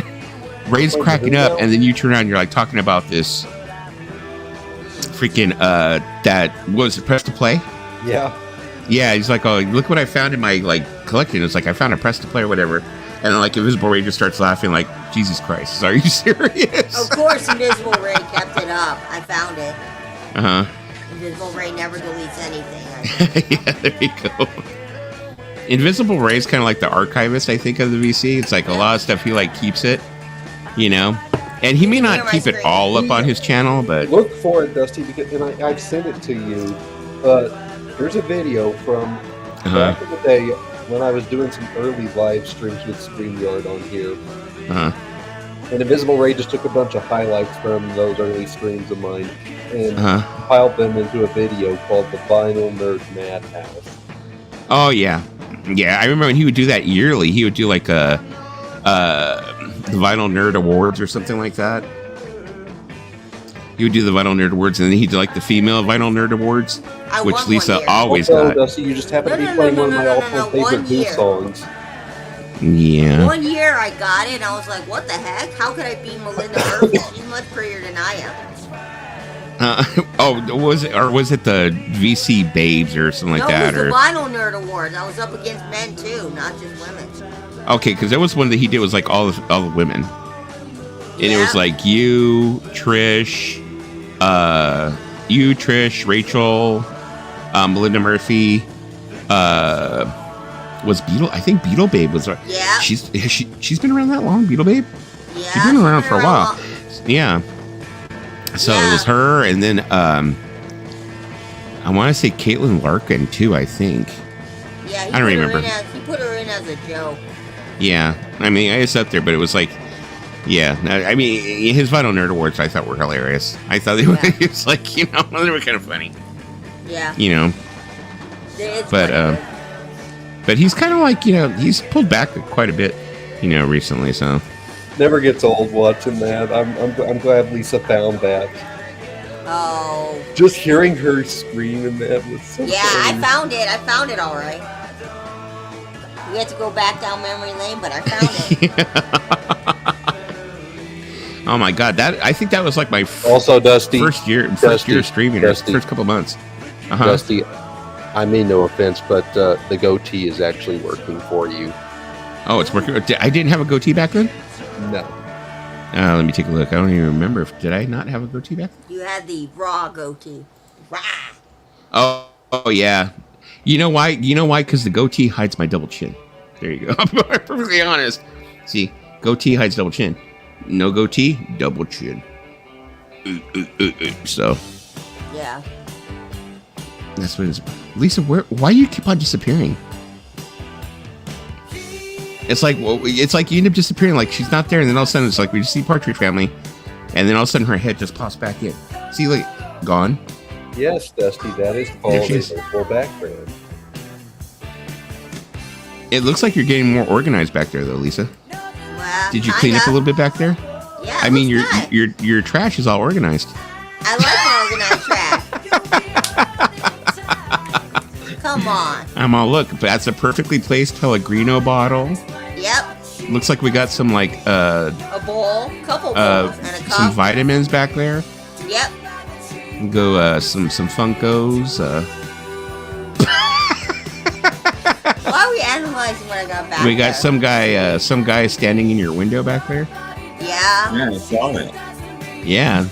Ray's cracking up, and then you turn around, and you're like talking about this freaking that was it, press to play. Yeah. He's like, "Oh, look what I found in my like collection." It's like I found a press to play or whatever. And then, like, Invisible Ray just starts laughing, like, Jesus Christ, are you serious? Of course, Invisible Ray kept it up. I found it. Invisible Ray never deletes anything. Yeah, there you go. Invisible Ray is kind of like the archivist, I think, of the VC. It's like a lot of stuff he, like, keeps it, you know? And he may not keep it all up on his channel, but... Look for it, Dusty, because, and I've sent it to you, but there's a video from back in the day when I was doing some early live streams with StreamYard on here. And Invisible Ray just took a bunch of highlights from those early streams of mine and compiled them into a video called The Vinyl Nerd Madhouse. Oh, yeah. Yeah, I remember when he would do that yearly. He would do like the Vinyl Nerd Awards or something like that. He would do the Vinyl Nerd Awards, and then he'd do like the female Vinyl Nerd Awards, I which won Lisa one year. always Also, got. Dusty, you just happen to be No, playing no, one of no, my no, all-time no, favorite one Who year. songs. Yeah. One year I got it, and I was like, what the heck? How could I beat Melinda Murphy? She's much prettier than I am. Was it the VC Babes or something like that? No, it Or was the Vinyl Nerd Awards. I was up against men, too, not just women. okay, because there was one that he did was like all the women, and it was Yeah. like you, Trish, Rachel, Melinda Murphy, was Beetle. I think Beetle Babe was. Yeah. She's been around that long, Beetle Babe. Yeah. She's been around for a while. Yeah. So Yeah. it was her, and then I want to say Caitlin Larkin too. I think. Yeah, I don't remember. He put her in as a joke. Yeah, I mean, I was up there, but it was like, yeah. I mean, his Vinyl Nerd Awards I thought were hilarious. I thought they were. Yeah. It was like, you know, they were kind of funny. Yeah. You know, It's but funny. but he's kind of like, you know, he's pulled back quite a bit, you know, recently. So Never gets old watching that. I'm glad Lisa found that. Oh. Just hearing her scream in that was so Yeah, funny. I found it all right. We had to go back down memory lane, but I found it. oh my god, I think that was like my Also, Dusty. first year Dusty, streaming, Dusty. first couple months. Uh-huh. Dusty, I mean no offense, but the goatee is actually working for you. Oh, it's working. I didn't have a goatee back then. No. Let me take a look. I don't even remember. Did I not have a goatee back then? You had the raw goatee. Rah! Oh yeah. You know why? Because the goatee hides my double chin. There you go. I'm perfectly honest. See, goatee hides double chin. No goatee, double chin. So Yeah. that's what it is. Lisa, why do you keep on disappearing? It's like you end up disappearing. Like she's not there, and then all of a sudden it's like we just see Partridge Family, and then all of a sudden her head just pops back in. See, like gone. Yes, Dusty, that is There called she a is. virtual background. It looks like you're getting more organized back there, though, Lisa. Well, Did you clean up a little bit back there? Yeah. I mean, looks good. your trash is all organized. I like my organized trash. Come on. I'm all look. That's a perfectly placed Pellegrino bottle. Yep. Looks like we got some like A bowl, couple bowls, and a some cup. vitamins back there. Yep. Go some Funkos. Why are we analyzing what I got back We got there? some guy standing in your window back there. Yeah. Yeah, I saw it. Yeah.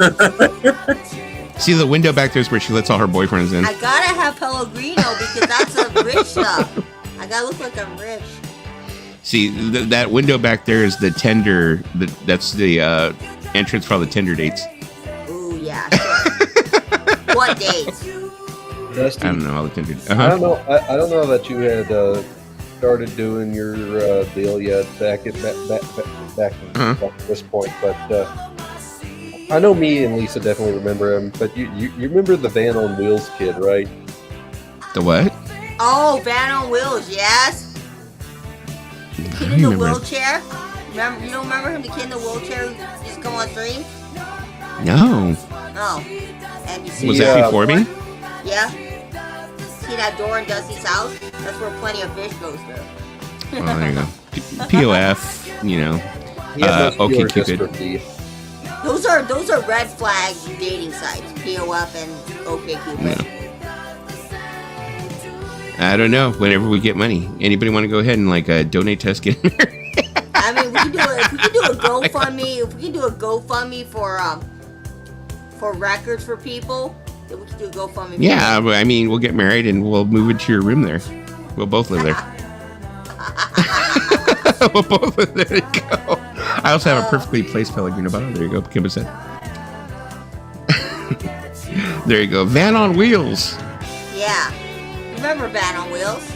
See, the window back there is where she lets all her boyfriends in. I gotta have Pellegrino because that's a rich stuff. I gotta look like I'm rich. See, that window back there is the tender. That's the entrance for all the tender dates. Ooh, yeah. Sure. What dates? Dusty, I don't know all the tender. I don't know. I don't know that you had started doing your deal yet back at this point, but I know me and Lisa definitely remember him. But you remember the Van on Wheels kid, right? The what? Oh, Van on Wheels, yes. I Kid don't in the remember. wheelchair. Remember? You don't remember him? The kid in the wheelchair who used to come on stream? No. Oh. And you see Was Yeah. that before me? Yeah. See that door in Dusty's house? That's where plenty of fish goes through. Oh, there you go. POF. You know. He had no Okay, skills Cupid. dystrophy. Those are red flag dating sites. POF and OkCupid. Yeah. I don't know. Whenever we get money, anybody want to go ahead and like donate to us getting married? I mean, we can do if we can do a GoFundMe. If we can do a GoFundMe for records for people, then we can do a GoFundMe. for Yeah, but I mean, we'll get married and we'll move into your room there. We'll both live there. We'll both live there. There you go. I also have a perfectly placed Pellegrino bottle. There you go. Kimba said. There you go. Van on Wheels. Yeah. Remember Van on Wheels?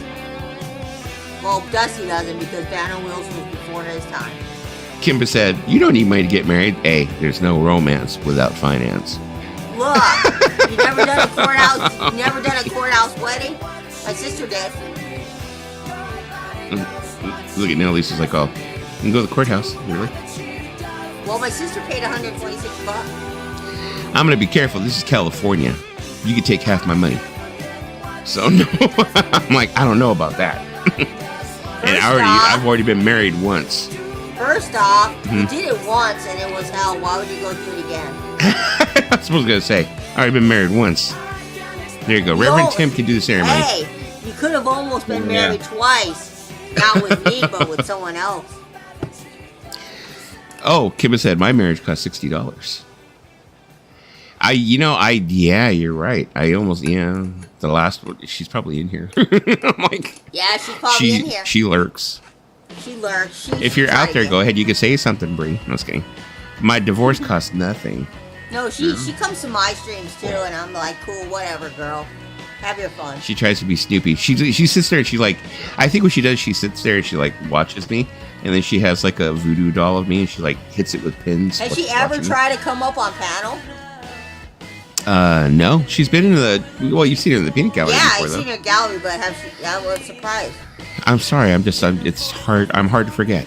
Well, Dusty doesn't because Van on Wheels was before his time. Kimba said, "You don't need money to get married. Hey, there's no romance without finance." Look, you never done a courthouse. You never done a courthouse wedding. My sister did. Look at now. Lisa's like, "Oh, you can go to the courthouse." Really? Well, my sister paid $126. I'm gonna be careful. This is California. You could take half my money. So no, I'm like, I don't know about that. And I've already been married once. First off, you did it once and it was hell. Why would you go through it again? I was gonna say, I already been married once. There you go. Reverend Tim can do the ceremony. Hey, you could have almost been married twice. Not with me, but with someone else. Oh, Kimba said my marriage cost $60. Yeah, you're right. The last one, she's probably in here. I'm like, yeah, she's probably in here. She lurks. She lurks. If you're out there, go ahead. You can say something, Bree. No, just kidding. My divorce cost nothing. No, she comes to my streams too, and I'm like, cool, whatever, girl. Have your fun. She tries to be Snoopy. She sits there and she like, I think what she does, she sits there and she like watches me, and then she has like a voodoo doll of me, and she like hits it with pins. Has she ever tried to come up on panel? No. She's been in you've seen her in the peanut gallery before, I've though. seen her gallery, but I was surprised. I'm sorry. It's hard. I'm hard to forget.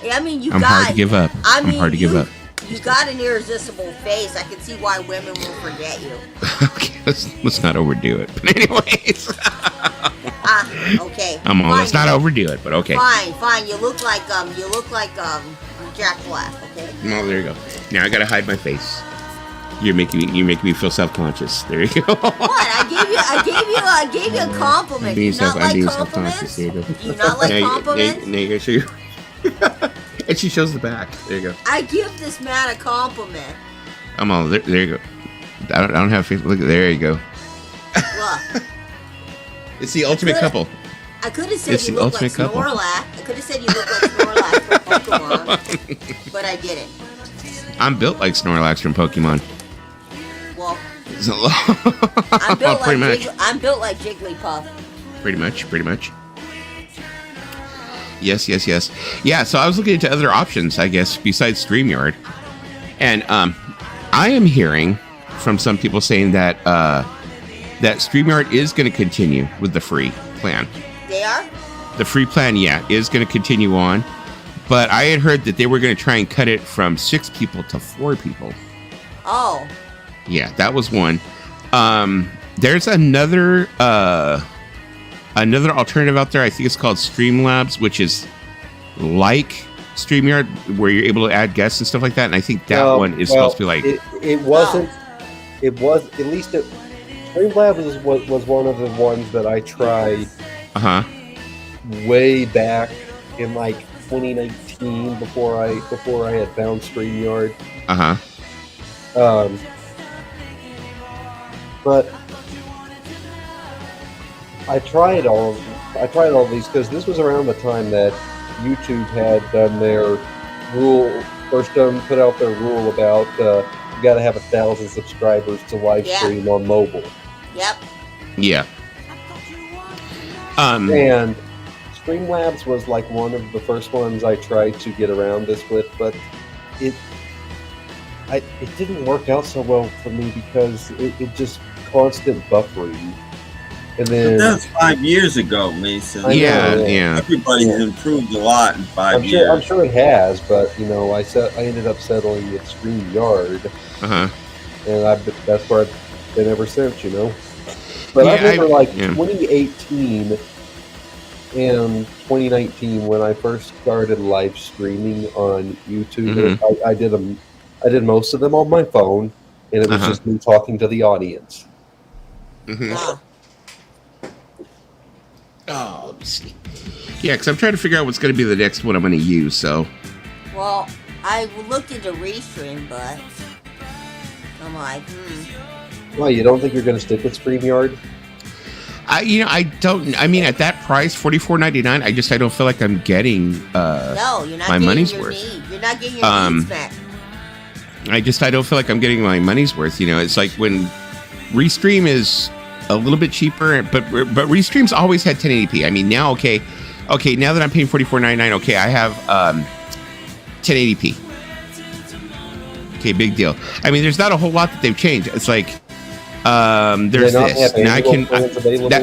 Yeah, I mean, I'm hard to give up. I'm hard to give up. You got an irresistible face. I can see why women will forget you. Okay, let's not overdo it. But anyways. Okay. Let's not overdo it, but okay. Fine. You look like Jack Black, okay? No, there you go. Now I gotta hide my face. You make me feel self-conscious. There you go. What? I gave you a compliment. Do you not like compliments? Do you not like compliments? Now you gotta show you. And she shows the back. There you go. I give this man a compliment. There you go. I don't have face. Look, there you go. Look. It's the ultimate couple. I could have said you look like Snorlax. I could have said you look like Snorlax from Pokemon, but I didn't. I'm built like Snorlax from Pokemon. Well, I'm built like Jigglypuff. Pretty much. Yes. Yeah, so I was looking into other options, I guess, besides StreamYard. And I am hearing from some people saying that that StreamYard is going to continue with the free plan. They are? The free plan, is going to continue on. But I had heard that they were going to try and cut it from 6 people to 4 people. Oh. Yeah, that was one. There's another alternative out there. I think it's called Streamlabs, which is like StreamYard, where you're able to add guests and stuff like that. And I think that one is supposed to be like... It wasn't... It was... At least Streamlabs was one of the ones that I tried way back in like 2019 before I had found StreamYard. But I tried all these because this was around the time that YouTube had done their put out their rule about you got to have 1,000 subscribers to live stream on mobile. Yep. Yeah. And Streamlabs was like one of the first ones I tried to get around this with, but it didn't work out so well for me because it just constant buffering. And then that's 5 years ago, Mason. Yeah. Everybody has improved a lot in 5 years. I'm sure it has, but I ended up settling with StreamYard, and that's where I've been ever since. But I remember 2018 and 2019 when I first started live streaming on YouTube. I did most of them on my phone, and it was just me talking to the audience. Oh, let me see. Yeah, because I'm trying to figure out what's going to be the next one I'm going to use. So, well, I looked into Restream, but I'm like, Well, you don't think you're going to stick with StreamYard? I don't. I mean, at that price, $44.99, I don't feel like I'm getting no, you're not my getting money's your worth. You're not getting your needs met. I don't feel like I'm getting my money's worth. It's like when Restream is a little bit cheaper, but Restream's always had 1080p. I mean, now okay, now that I'm paying $44.99, okay, I have 1080p. Okay, big deal. I mean, there's not a whole lot that they've changed. It's like there's this. Now I can.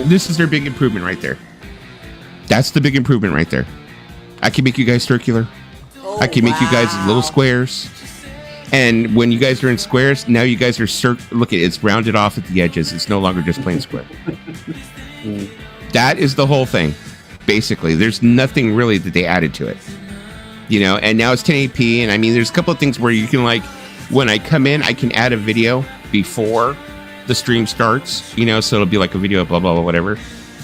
This is their big improvement right there. That's the big improvement right there. I can make you guys circular. I can make you guys little squares. And when you guys are in squares, now you guys are look at it, it's rounded off at the edges. It's no longer just plain square. That is the whole thing. Basically, there's nothing really that they added to it. You know, and now it's 1080p, and I mean, there's a couple of things where you can, like, when I come in, I can add a video before the stream starts, you know, so it'll be like a video, blah, blah, blah, whatever.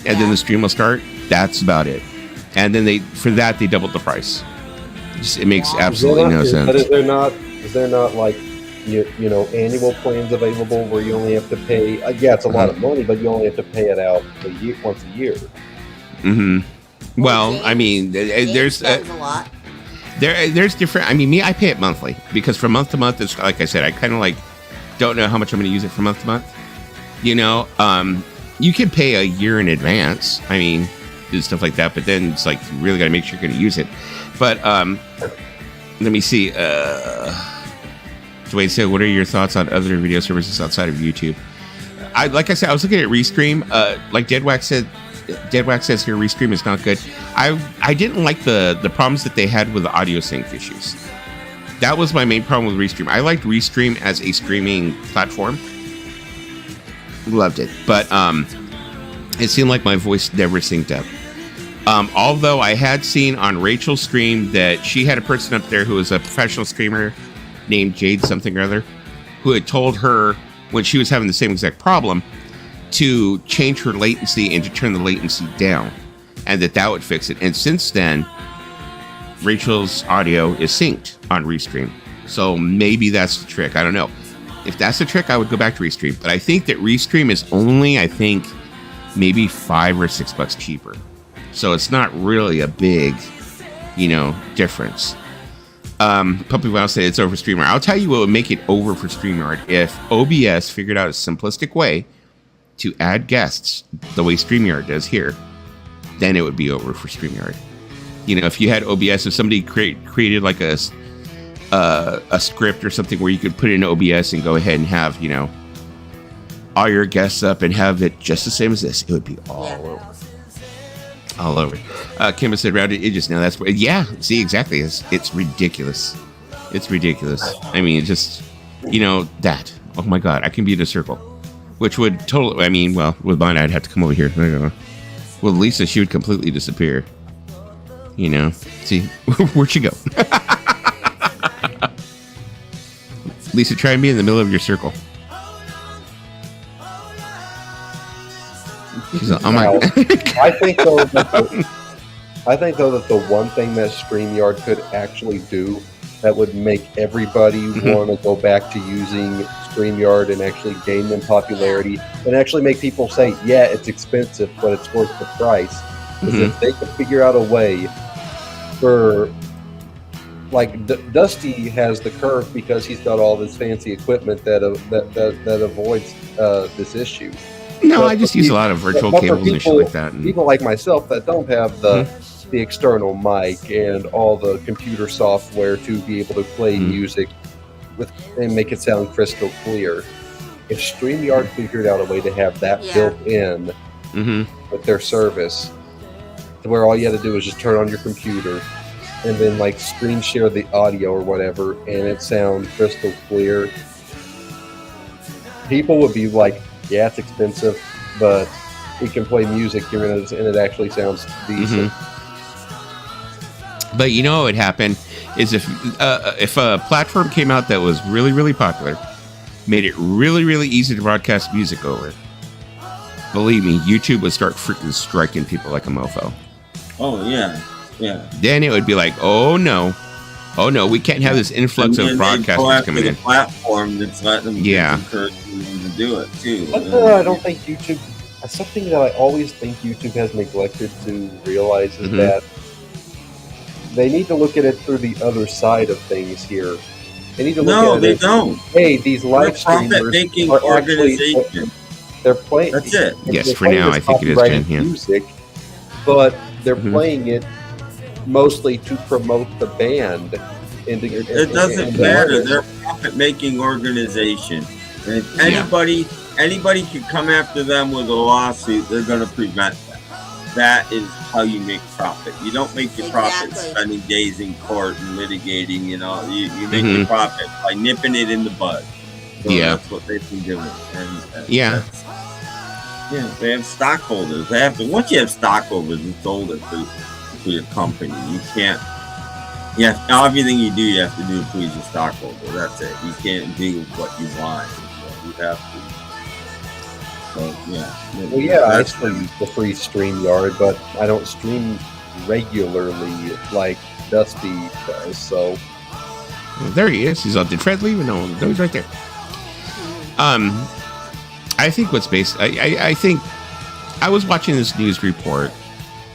And then the stream will start. That's about it. And then they doubled the price. It makes absolutely no sense. But is there not like, you know, annual plans available where you only have to pay? Yeah, it's a lot of money, but you only have to pay it out once a year. Mm-hmm. Well, I mean, there's a lot. There's different. I mean, I pay it monthly because from month to month, it's like I said, I kind of like don't know how much I'm going to use it from month to month. You know, you can pay a year in advance. I mean, do stuff like that, but then it's like you really got to make sure you're going to use it. But let me see. Dwayne said, "What are your thoughts on other video services outside of YouTube?" Like I said, I was looking at Restream. Like Deadwax says here, Restream is not good. I didn't like the problems that they had with the audio sync issues. That was my main problem with Restream. I liked Restream as a streaming platform. Loved it. But it seemed like my voice never synced up. Although I had seen on Rachel's stream that she had a person up there who was a professional streamer named Jade something or other, who had told her when she was having the same exact problem to change her latency and to turn the latency down, and that would fix it. And since then, Rachel's audio is synced on Restream. So maybe that's the trick. I don't know. If that's the trick, I would go back to Restream. But I think that Restream is only, maybe $5 or $6 cheaper. So it's not really a big, you know, difference. Puppy Wow said it's over Streamer. I'll tell you what would make it over for StreamYard. If OBS figured out a simplistic way to add guests the way StreamYard does here, then it would be over for StreamYard. You know, if you had OBS, if somebody created like a script or something where you could put in OBS and go ahead and have, you know, all your guests up and have it just the same as this, it would be all over. All over. Kimba said rounded edges. Now that's where, yeah, see, exactly. It's ridiculous. It's ridiculous. I mean, just, you know, that. Oh my God, I can be in a circle. Which would totally, I mean, well, with mine, I'd have to come over here. Well, Lisa, she would completely disappear. You know, see, where'd she go? Lisa, try and be in the middle of your circle. She's like, oh my God. I think though that the one thing that StreamYard could actually do that would make everybody want to go back to using StreamYard and actually gain them popularity and actually make people say, yeah, it's expensive, but it's worth the price. Is if they could figure out a way for, like, Dusty has the curve because he's got all this fancy equipment that avoids this issue. No, I just use a lot of virtual cables and shit like that. People like myself that don't have the external mic and all the computer software to be able to play music with and make it sound crystal clear. If StreamYard figured out a way to have that built in with their service, to where all you had to do is just turn on your computer and then like screen share the audio or whatever, and it sounds crystal clear, people would be like, yeah, it's expensive, but we can play music here and it actually sounds decent. But you know what would happen is if a platform came out that was really, really popular, made it really, really easy to broadcast music over, believe me, YouTube would start freaking striking people like a mofo. Oh, yeah. Yeah. Then it would be like, oh no, we can't have this influx of broadcasters coming in. Platform that's letting them encourage them to do it too. But I don't think YouTube. Something that I always think YouTube has neglected to realize is that they need to look at it through the other side of things here. They need to look at it. They don't. Hey, these live streamers are organization. Actually, they're playing. That's it. Yes, for now, I think it is, Jen. Yeah. Music, but they're playing it mostly to promote the band. It doesn't matter. They're a profit-making organization, and if anybody can come after them with a lawsuit, they're going to prevent that. That is how you make profit. You don't make your profit spending days in court and litigating. You know, you make your profit by nipping it in the bud. So that's what they've been doing. And yeah, they have stockholders. They have to. Once you have stockholders and sold it to your company, you can't. Yeah, everything you do, you have to do to please your stockholder. That's it. You can't do what you want. You have to. So, well, yeah, I stream the free StreamYard, but I don't stream regularly like Dusty does. So there he is. He's on the tread leaving. No, he's right there. I think what's based. I think I was watching this news report.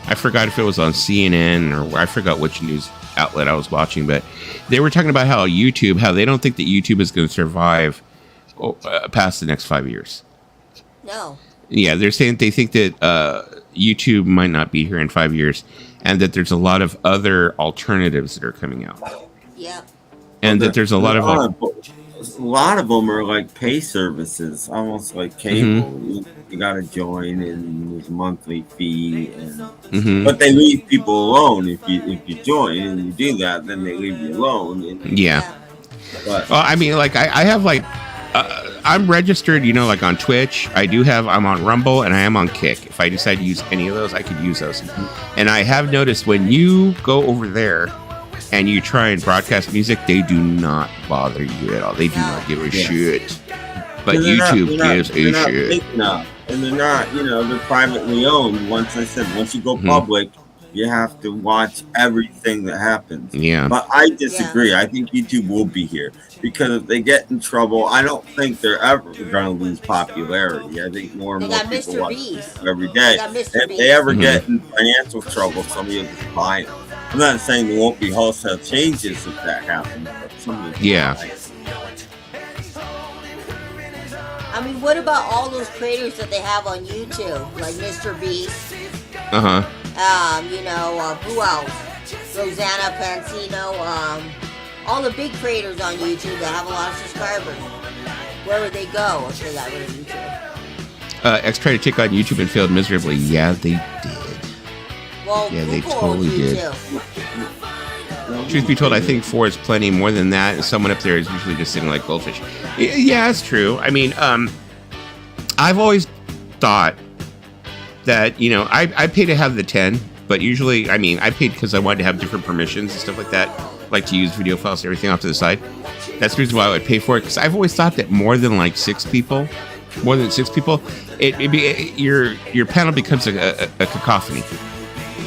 I forgot if it was on CNN or I forgot which news outlet I was watching, but they were talking about how they don't think that YouTube is going to survive past the next 5 years. No. Yeah, they're saying they think that YouTube might not be here in 5 years, and that there's a lot of other alternatives that are coming out. Yeah. And that there's a lot of them are like pay services, almost like cable. You got to join, and there's a monthly fee, and but they leave people alone if you join and you do that. Then they leave you alone. But well, I mean, like I have like. I'm registered, like on Twitch. I'm on Rumble, and I am on Kick. If I decide to use any of those, I could use those. And I have noticed when you go over there and you try and broadcast music, they do not bother you at all. They do not give a shit. But YouTube gives a shit. And they're not, they're privately owned. Once you go public, you have to watch everything that happens. Yeah. But I disagree. I think YouTube will be here. Because if they get in trouble, I don't think they're ever going to lose popularity. I think more and more people watch them every day. If they ever get in financial trouble, somebody will just buy them. I'm not saying there won't be wholesale changes if that happens, but somebody I mean, what about all those creators that they have on YouTube, like Mr. Beast? Who else? Rosanna Pansino, all the big creators on YouTube that have a lot of subscribers. Where would they go if they got rid of YouTube? X tried to take on YouTube and failed miserably. Yeah, they did. Well, yeah, they totally did. Truth be told, I think 4 is plenty more than that. And someone up there is usually just sitting like goldfish. Yeah, that's true. I mean, I've always thought that, I pay to have the 10, but usually, I mean, I paid because I wanted to have different permissions and stuff like that. Like to use video files and everything off to the side. That's the reason why I would pay for it, because I've always thought that more than 6 people, your panel becomes a cacophony,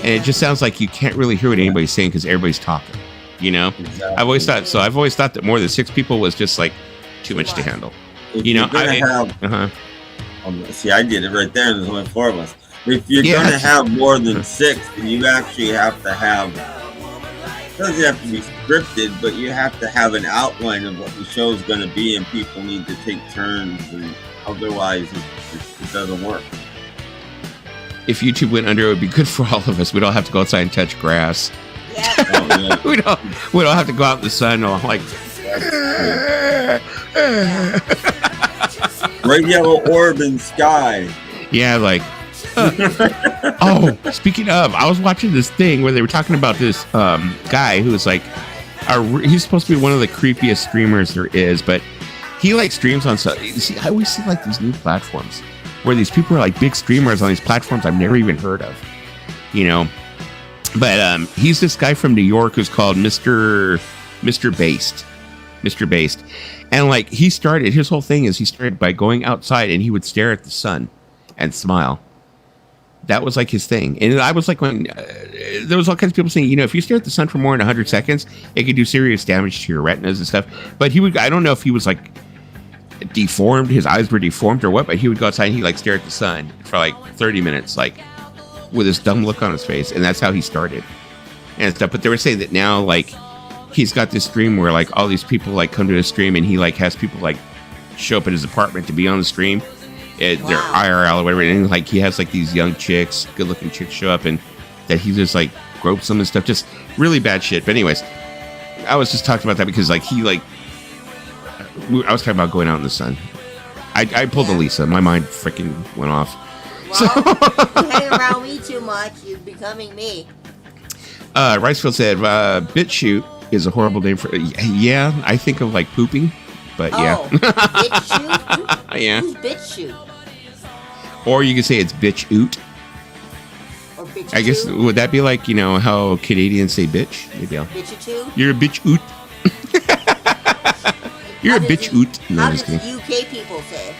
and it just sounds like you can't really hear what anybody's saying because everybody's talking. Exactly. I've always thought that more than 6 people was just like too much to handle. See, I did it right there. There's only 4 of us. If you're going to have more than 6, then you actually have to have. It doesn't have to be scripted, but you have to have an outline of what the show is going to be, and people need to take turns, and otherwise it doesn't work. If YouTube went under, it would be good for all of us. We don't have to go outside and touch grass. Yeah. we don't have to go out in the sun or like. Red yellow orb in sky. Yeah, like. Oh, speaking of, I was watching this thing where they were talking about this guy who was like, he's supposed to be one of the creepiest streamers there is, but he streams on. I always see these new platforms where these people are big streamers on these platforms I've never even heard of, But he's this guy from New York who's called Mr. Based, and he started. His whole thing is he started by going outside and he would stare at the sun and smile. That was his thing. And I was when there was all kinds of people saying, if you stare at the sun for more than 100 seconds, it could do serious damage to your retinas and stuff. But I don't know if he was deformed, his eyes were deformed or what, but he would go outside and he'd stare at the sun for 30 minutes, with this dumb look on his face. And that's how he started and stuff. But they were saying that now, he's got this stream where all these people come to his stream and he has people show up at his apartment to be on the stream. Their IRL or whatever, and he has these young chicks, good looking chicks show up, and that he just gropes them and stuff, just really bad shit. But anyways, I was just talking about that because I was talking about going out in the sun. I pulled a Lisa, my mind freaking went off. Well, you hang around me too much, you're becoming me. Ricefield said, BitChute is a horrible name for... yeah, I think of like pooping, but yeah. BitChute? Yeah. Who's BitChute? Or you could say it's bitch-oot. Or bitch-a-choo? I guess, would that be like, how Canadians say bitch? Maybe I'll... Bitch-a-choo? You're a bitch-oot. You're a bitch-oot. No, How I'm does just kidding. UK people say?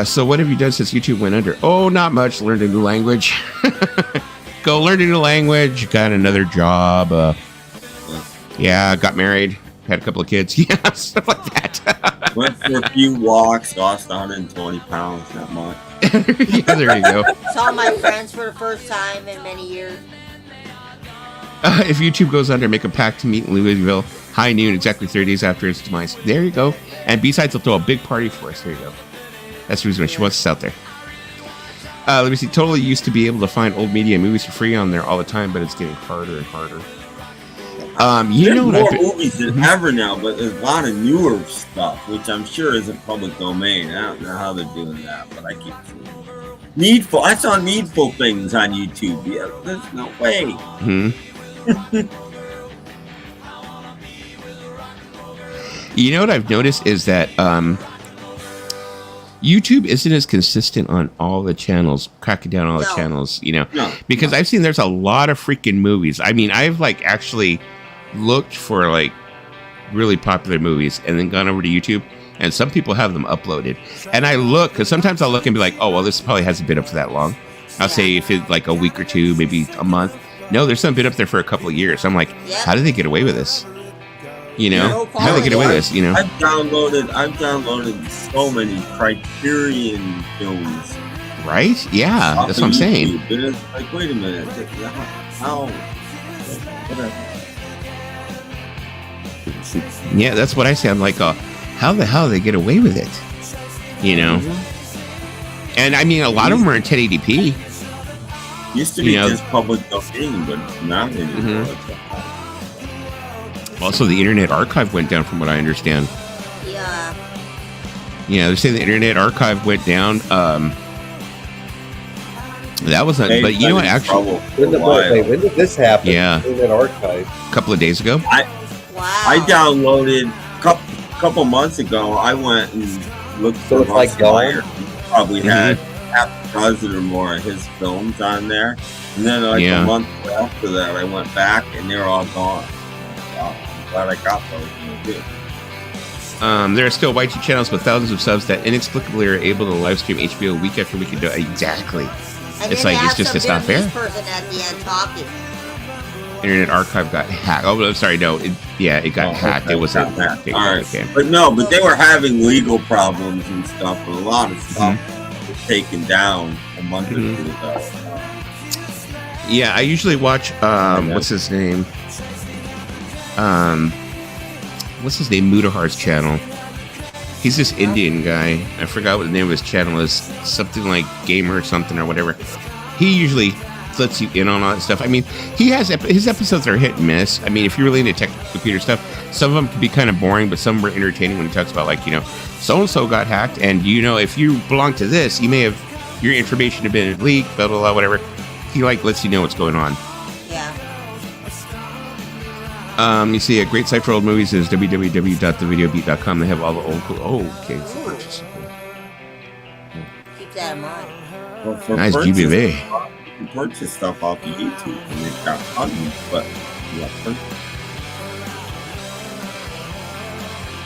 So what have you done since YouTube went under? Oh, not much. Learned a new language. Go learn a new language. Got another job. Yeah, got married. Had a couple of kids. Yeah, stuff like that. Went for a few walks. Lost 120 pounds. Not much. Yeah, there you go. Saw my friends for the first time in many years. If YouTube goes under, make a pact to meet in Louisville. High noon, exactly 30 days after its demise. There you go. And besides, they'll throw a big party for us. There you go. That's the reason she wants us out there. Let me see. Totally used to be able to find old media movies for free on there all the time, but it's getting harder and harder. There's more movies than ever now, but there's a lot of newer stuff, which I'm sure isn't public domain. I don't know how they're doing that, but I keep seeing it. Needful. I saw Needful things on YouTube. Yeah, there's no way. You know what I've noticed is that YouTube isn't as consistent on all the channels, cracking down all the channels, because I've seen there's a lot of freaking movies. I mean, I've actually looked for really popular movies and then gone over to YouTube, and some people have them uploaded. And I look, because sometimes I'll look and be like, oh, well, this probably hasn't been up for that long. I'll say if it's like a week or two, maybe a month. No, there's some been up there for a couple of years. I'm like, how did they get away with this? How do they get away with this? I've downloaded so many Criterion films. Right? Yeah, that's what I'm saying. It's like, wait a minute, how? Whatever. Yeah, that's what I say. I'm like, how the hell do they get away with it? And I mean, a lot of them are in 1080p. Used to be just public domain, but not anymore. Also, the Internet Archive went down, from what I understand. Yeah. Yeah, they're saying the Internet Archive went down. That was not, but you know what? Actually, when did this happen? Yeah, Internet Archive. A couple of days ago. I downloaded a couple months ago. I went and looked for Meyer. Probably had half a dozen or more of his films on there, and then a month after that, I went back and they were all gone. I'm glad I got those. There are still YT channels with thousands of subs that inexplicably are able to live stream HBO week after week. Exactly. And it's like it's not fair. Person at the end talking. Internet Archive got hacked. Oh, sorry, no. It got hacked. It wasn't hacked. Right. But they were having legal problems and stuff, and a lot of stuff was taken down a month or two ago. Yeah, I usually watch. What's his name? Mudahar's channel. He's this Indian guy. I forgot what the name of his channel is. Something like Gamer or something or whatever. He usually lets you in on all that stuff. I mean, his episodes are hit and miss. I mean, if you're really into tech computer stuff, some of them can be kind of boring, but some were entertaining when he talks about so-and-so got hacked, and if you belong to this, you may have your information have been leaked, blah, blah, blah, whatever. He lets you know what's going on. Yeah. You see, a great site for old movies is www.thevideobeat.com. They have all the old cool. Oh, okay. Keep that in mind. Well, nice GBV. You purchase stuff off of YouTube, and they've got hundreds, but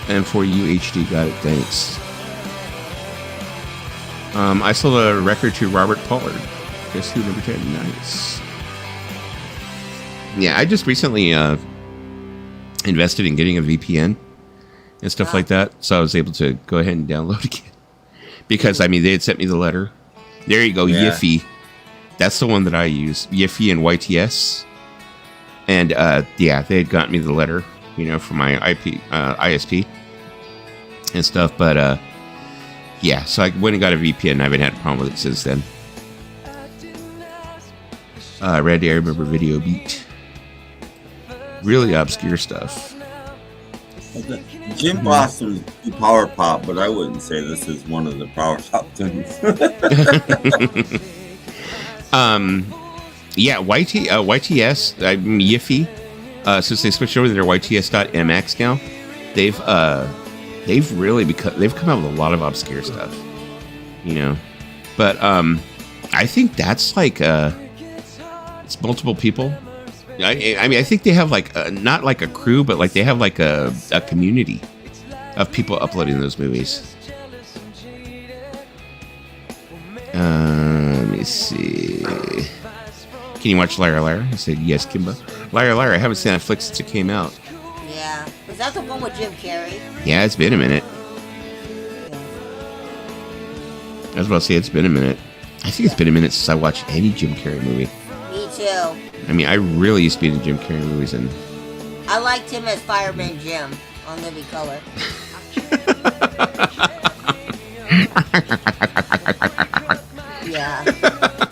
And for UHD, got it. Thanks. I sold a record to Robert Pollard. Guess who? Number 10. Nice. Yeah, I just recently invested in getting a VPN and stuff like that, so I was able to go ahead and download again. Because they had sent me the letter. There you go, Yiffy. That's the one that I use, Yiffy and YTS. And they had gotten me the letter, for my ISP and stuff. But so I went and got a VPN. And I haven't had a problem with it since then. Randy, I remember Video Beat. Really obscure stuff. Gym Blossoms do power pop, but I wouldn't say this is one of the power pop things. Yeah, YTS, Yiffy, since they switched over to their YTS.mx now, they've really they've come out with a lot of obscure stuff, you know. But I think that's like it's multiple people. I mean, I think they have like not like a crew, but like they have like a community of people uploading those movies. Let me see. Can you watch Liar Liar? I said yes, Kimba. Liar Liar, I haven't seen that flick since it came out. Yeah. Was that the one with Jim Carrey? Yeah, it's been a minute. I was about to say it's been a minute. I think it's been a minute since I watched any Jim Carrey movie. Me too. I mean, I really used to be into Jim Carrey movies, and I liked him as Fireman Jim on Living Color. Yeah.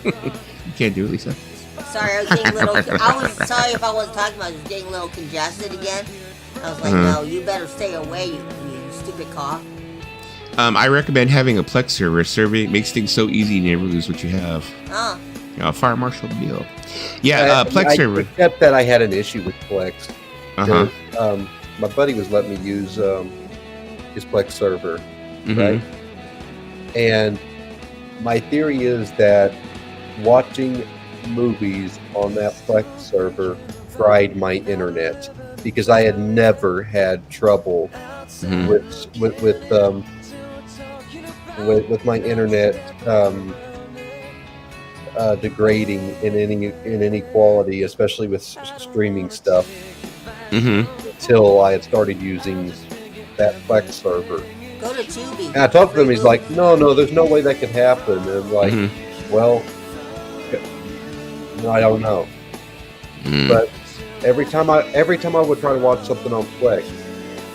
You can't do it, Lisa. Sorry, I was getting a little. I was sorry if I wasn't talking about. I was getting a little congested again. I was like, no, you better stay away, you stupid cough. I recommend having a Plex server. Makes things so easy you never lose what you have. Oh. You know, Fire Marshal deal. Yeah, Plex server. Except that I had an issue with Plex. My buddy was letting me use his Plex server, right? And my theory is that watching movies on that Plex server fried my internet, because I had never had trouble with my internet degrading in any quality, especially with streaming stuff. Until I had started using that Plex server. Go to Tubi. And I talked to him. He's like, "No, there's no way that could happen." And I'm like, "Well, I don't know." But every time I would try to watch something on Plex,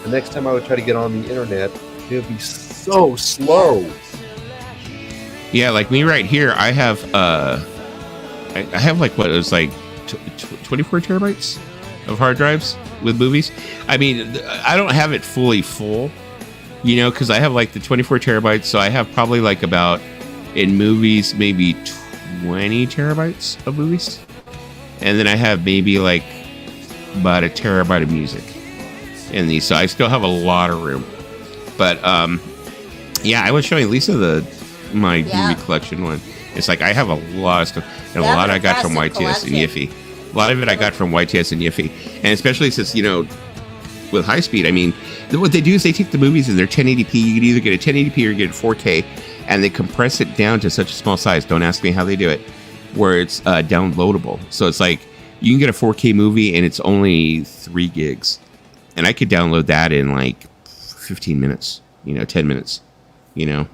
the next time I would try to get on the internet, it would be so slow. Yeah, like me right here, I have I have like what it was like 24 terabytes of hard drives with movies. I mean, I don't have it fully full, you know, because I have like the 24 terabytes, so I have probably like about, in movies, maybe 20 terabytes of movies, and then I have maybe like about a terabyte of music in these, so I still have a lot of room. But yeah, I was showing Lisa my movie collection one. It's like I have a lot of stuff, and a lot I got from YTS and Yiffy. A lot of it I got from YTS and Yiffy, and especially since, you know, with high speed, I mean, what they do is they take the movies and they're 1080p. You can either get a 1080p or you get a 4K, and they compress it down to such a small size. Don't ask me how they do it, where it's downloadable. So it's like you can get a 4K movie and it's only 3 gigs, and I could download that in like 15 minutes, you know, 10 minutes, you know.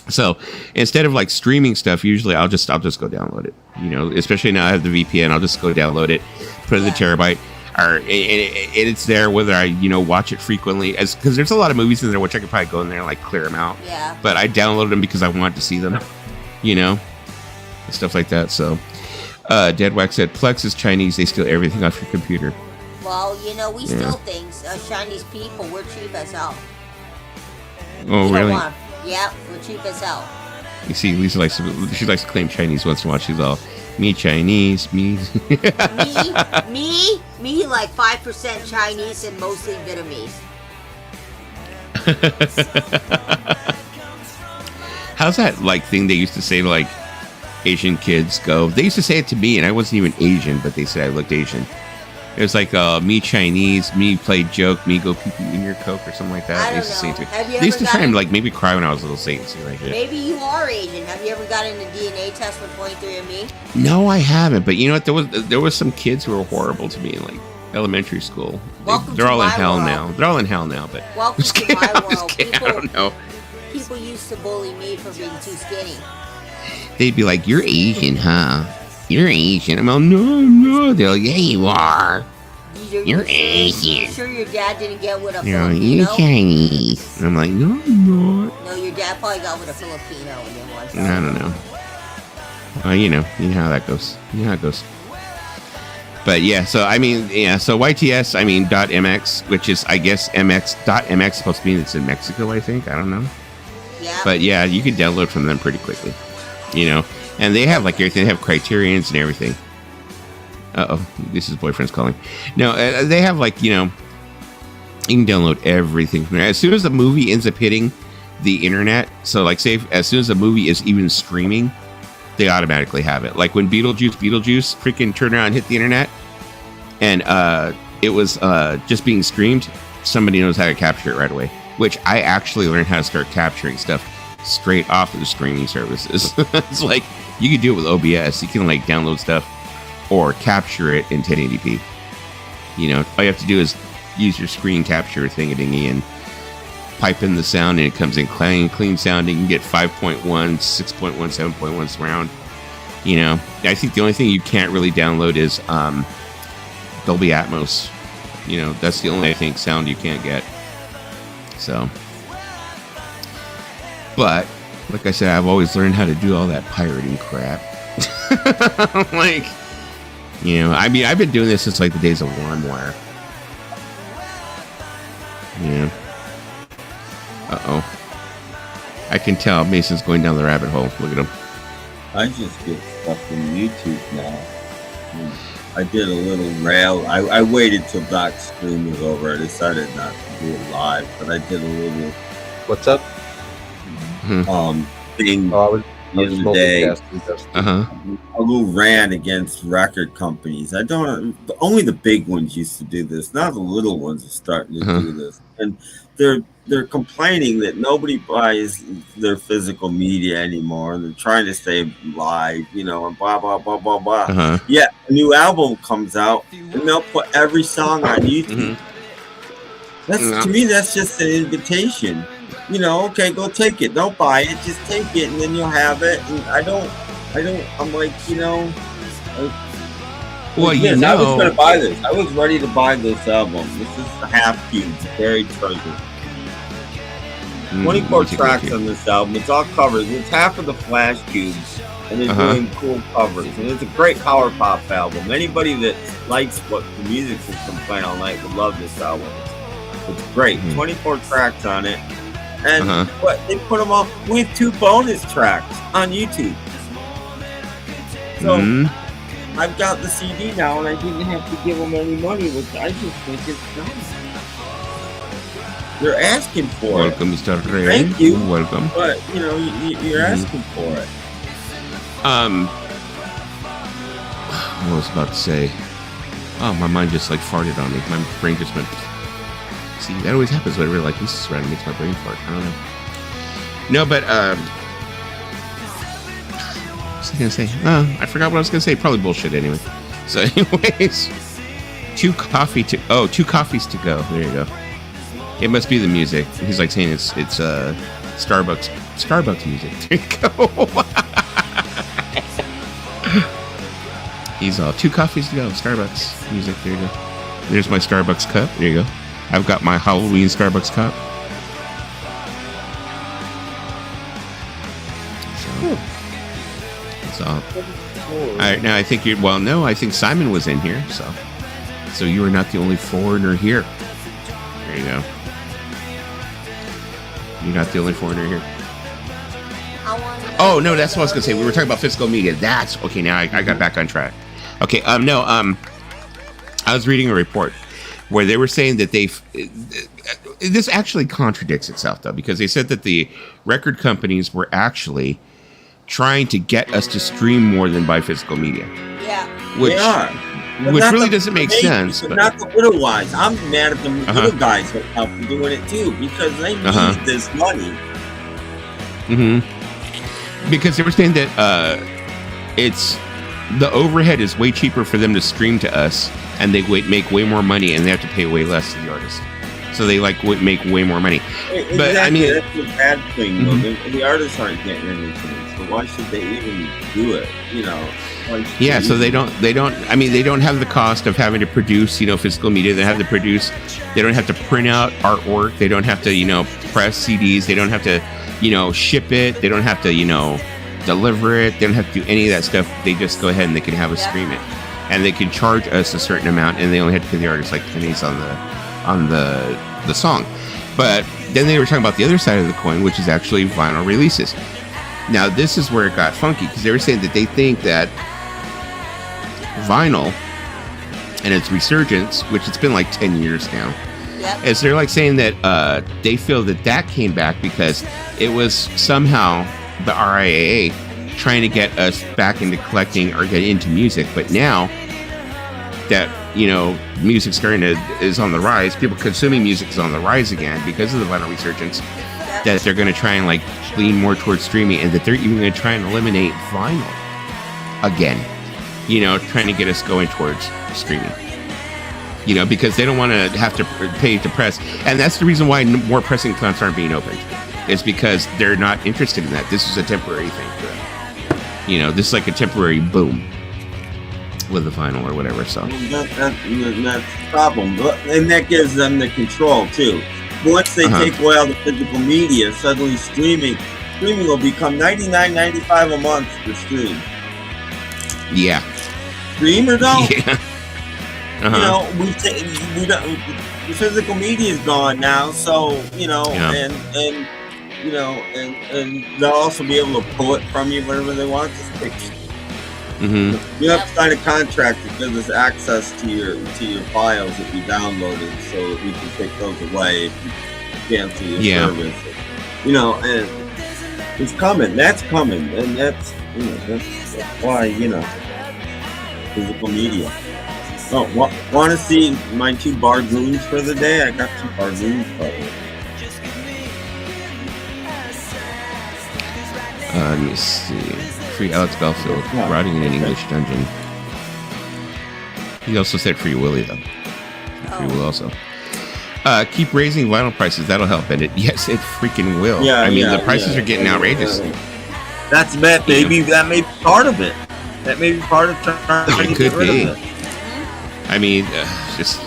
So instead of like streaming stuff, usually I'll just go download it, you know, especially now I have the VPN. I'll just go download it, put it in the terabyte, and it's there whether I, you know, watch it frequently, because there's a lot of movies in there which I could probably go in there and like clear them out. Yeah. But I downloaded them because I wanted to see them, you know, and stuff like that. So Dead Wax said Plex is Chinese. They steal everything off your computer. Well, you know, we steal things. Chinese people, we're cheap as hell. Oh, really? Yeah, we're cheap as hell. You see, Lisa likes to claim Chinese once in a while. She's all, me Chinese, me. me, like 5% Chinese and mostly Vietnamese. How's that like thing they used to say to like Asian kids go? They used to say it to me, and I wasn't even Asian, but they said I looked Asian. It was like me Chinese, me play joke, me go pee in your Coke or something like that. I don't know. They used to try and like maybe cry when I was a little Satan like that. Maybe you are Asian. Have you ever gotten a DNA test with 23andMe? No, I haven't. But you know what? There was some kids who were horrible to me in like elementary school. They're all in hell now. They're all in hell now. But welcome to my world. I don't know. People used to bully me for being too skinny. They'd be like, "You're Asian, huh? You're Asian." I'm like, "No." They're like, "Yeah, you are. You're Asian." Sure your dad didn't get with a Filipino? You're Chinese. And I'm like, "No, I'm not." No, your dad probably got with a Filipino and then one. I don't know. You know how that goes. You know how it goes. But yeah, so I mean, yeah, so YTS, I mean .mx, which is I guess .mx supposed to mean it's in Mexico, I think. I don't know. Yeah. But yeah, you can download from them pretty quickly, you know. And they have like everything. They have criterions and everything. This is boyfriend's calling. No, they have like, you know, you can download everything from there. As soon as the movie ends up hitting the internet, so like say as soon as the movie is even streaming, they automatically have it. Like when Beetlejuice freaking turned around and hit the internet, and it was just being streamed, somebody knows how to capture it right away. Which I actually learned how to start capturing stuff straight off of the streaming services. It's like you can do it with OBS. You can like download stuff or capture it in 1080p. You know, all you have to do is use your screen capture thingy and pipe in the sound, and it comes in clean sound. You can get 5.1, 6.1, 7.1 surround. You know, I think the only thing you can't really download is Dolby Atmos. You know, that's the only, I think, sound you can't get. So, but like I said, I've always learned how to do all that pirating crap. Like, you know, I mean, I've been doing this since like the days of LimeWire. Yeah. I can tell Mason's going down the rabbit hole. Look at him. I just get stuff in YouTube now. I did a little rail. I waited till that stream was over. I decided not to do it live, but I did a little. What's up? Thing I was the other day. Uh-huh. A little rant against record companies. I don't. Only the big ones used to do this. Now the little ones are starting to do this, and they're complaining that nobody buys their physical media anymore, and they're trying to stay live, you know, and blah blah blah blah blah. Yeah, a new album comes out, and they'll put every song on YouTube. That's to me, that's just an invitation. You know, okay, go take it. Don't buy it, just take it, and then you'll have it. And I don't. I'm like, you know. Well, you know, I was going to buy this. I was ready to buy this album. This is the Half Cube, Buried Treasure. 24 tracks on this album. It's all covers. It's half of the Flash Cubes, and they're doing cool covers. And it's a great power pop album. Anybody that likes what the music system playing all night would love this album. It's great. 24 tracks on it. And what they put them on with 2 bonus tracks on YouTube. So I've got the CD now, and I didn't have to give them any money, which I just think it's nice. They're asking for welcome, it. Mr. Ray. Thank you. Welcome. But you know, you're asking for it. What was I about to say? Oh, my mind just like farted on me. My brain just went. See, that always happens whenever like this is around. It makes my brain fart. I don't know. No, but what was I gonna say? I forgot what I was gonna say. Probably bullshit anyway. So, anyways, 2 coffees to go. There you go. It must be the music. He's like saying it's Starbucks music. There you go. He's all 2 coffees to go. Starbucks music. There you go. There's my Starbucks cup. There you go. I've got my Halloween Starbucks cup. So, all right, now I think you're. Well, no, I think Simon was in here. So you are not the only foreigner here. There you go. You're not the only foreigner here. Oh no, that's what I was gonna say. We were talking about physical media. That's okay. Now I got back on track. Okay. I was reading a report where they were saying that this actually contradicts itself though, because they said that the record companies were actually trying to get us to stream more than buy physical media. Yeah. They are. Which really doesn't make sense. But not the little guys. I'm mad at the little guys that help doing it too, because they need this money. Because they were saying that it's the overhead is way cheaper for them to stream to us, and they make way more money, and they have to pay way less to the artist. So they make way more money. Exactly. But I mean, that's a bad thing. Though. The artists aren't getting anything, so why should they even do it? You know. Yeah, so they don't. I mean, they don't have the cost of having to produce, physical media. They have to produce. They don't have to print out artwork. They don't have to, press CDs. They don't have to, ship it. They don't have to, deliver it. They don't have to do any of that stuff. They just go ahead and they can have us stream it. and they could charge us a certain amount, and they only had to pay the artist like pennies on the song. But then they were talking about the other side of the coin, which is actually vinyl releases. Now, this is where it got funky, because they were saying that they think that vinyl and its resurgence, which it's been like 10 years now, is they're like saying that they feel that came back because it was somehow the RIAA trying to get us back into collecting or get into music. But now that, music's is on the rise, people consuming music is on the rise again because of the vinyl resurgence, that they're going to try and like lean more towards streaming, and that they're even going to try and eliminate vinyl again, trying to get us going towards streaming, because they don't want to have to pay to press. And that's the reason why more pressing plants aren't being opened, is because they're not interested in that. This is a temporary thing for them. This is like a temporary boom with the vinyl or whatever. So that's the problem, and that gives them the control too. Once they take away all the physical media, suddenly streaming will become $99.95 a month for stream. Yeah. Stream or don't? Yeah. We don't. The physical media is gone now, so and they'll also be able to pull it from you whenever they want. Just pick. You have to sign a contract that gives us access to your files that you downloaded, so that we can take those away if you cancel your service. And it's coming. That's coming, and that's why physical media. Oh, want to see my 2 bargoons for the day? I got 2 bargoons for you. Let me see. Free Alex Belfield, rotting in an English dungeon. He also said free Willie, though. Free Will also. Keep raising vinyl prices. That'll help. And yes, it freaking will. The prices are getting outrageous. That's that, baby. That may be part of it. That may be part of trying to get rid of it. I mean, just...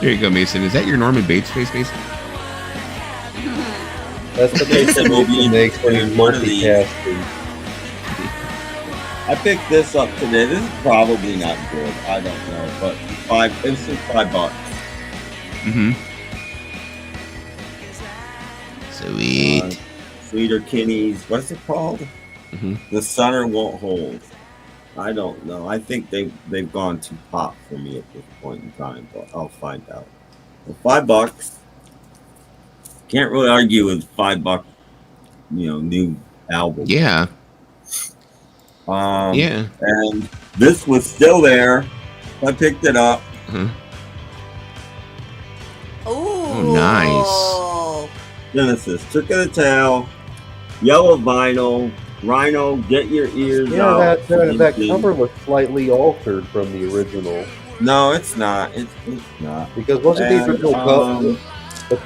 There you go, Mason. Is that your Norman Bates face, Mason? That's the case that Mason makes when he's multitasking. I picked this up today. This is probably not good. I don't know, but it's just $5. Sweet. Sweeter Kinney's. What's it called? The Center Won't Hold. I don't know. I think they've gone too pop for me at this point in time, but I'll find out. Well, $5. Can't really argue with $5, new album. Yeah. And this was still there. I picked it up. Oh, nice. Genesis, Trick of the Tail, yellow vinyl, Rhino, Get Your Ears Out. That cover was slightly altered from the original. No, it's not. It's not. Because wasn't the original color? The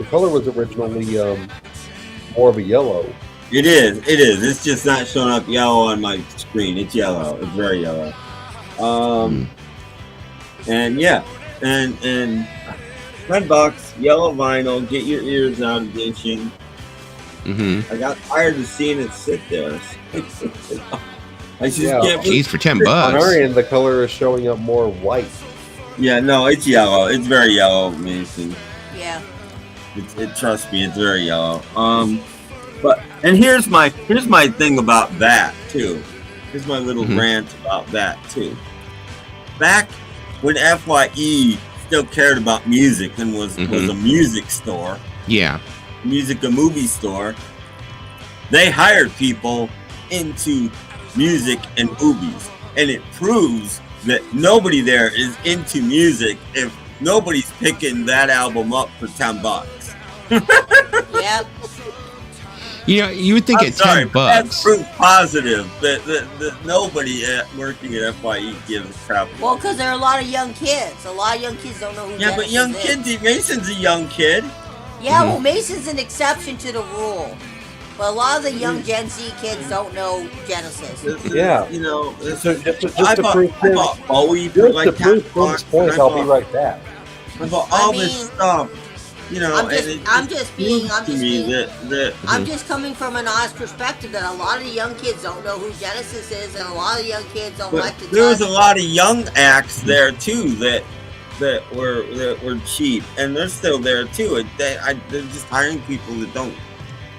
color was originally more of a yellow. It is. It's just not showing up yellow on my screen. It's yellow. It's very yellow. And $10, yellow vinyl, Get Your Ears Out edition. I got tired of seeing it sit there. I just can't. Jeez, for $10. On our end, the color is showing up more white. Yeah, no, it's yellow. It's very yellow, Mason. Yeah. Trust me, it's very yellow. And here's my thing about that too. Here's my little rant about that too. Back when FYE still cared about music and was a music store. Yeah. Music a movie store. They hired people into music and movies, and it proves that nobody there is into music if nobody's picking that album up for $10. Yep. You would think $10. That's proof positive that nobody working at FYE gives a crap. Well, because there are a lot of young kids. A lot of young kids don't know who Genesis but young kids, Mason's a young kid. Yeah, well, Mason's an exception to the rule. But a lot of the young Gen Z kids don't know Genesis. Just to prove Tim's point, I'll be right back. I bought all this stuff You know, I'm just that coming from an honest perspective that a lot of the young kids don't know who Genesis is, and a lot of the young kids don't like to. There was a lot of young acts there too that were cheap, and they're still there too. They're just hiring people that don't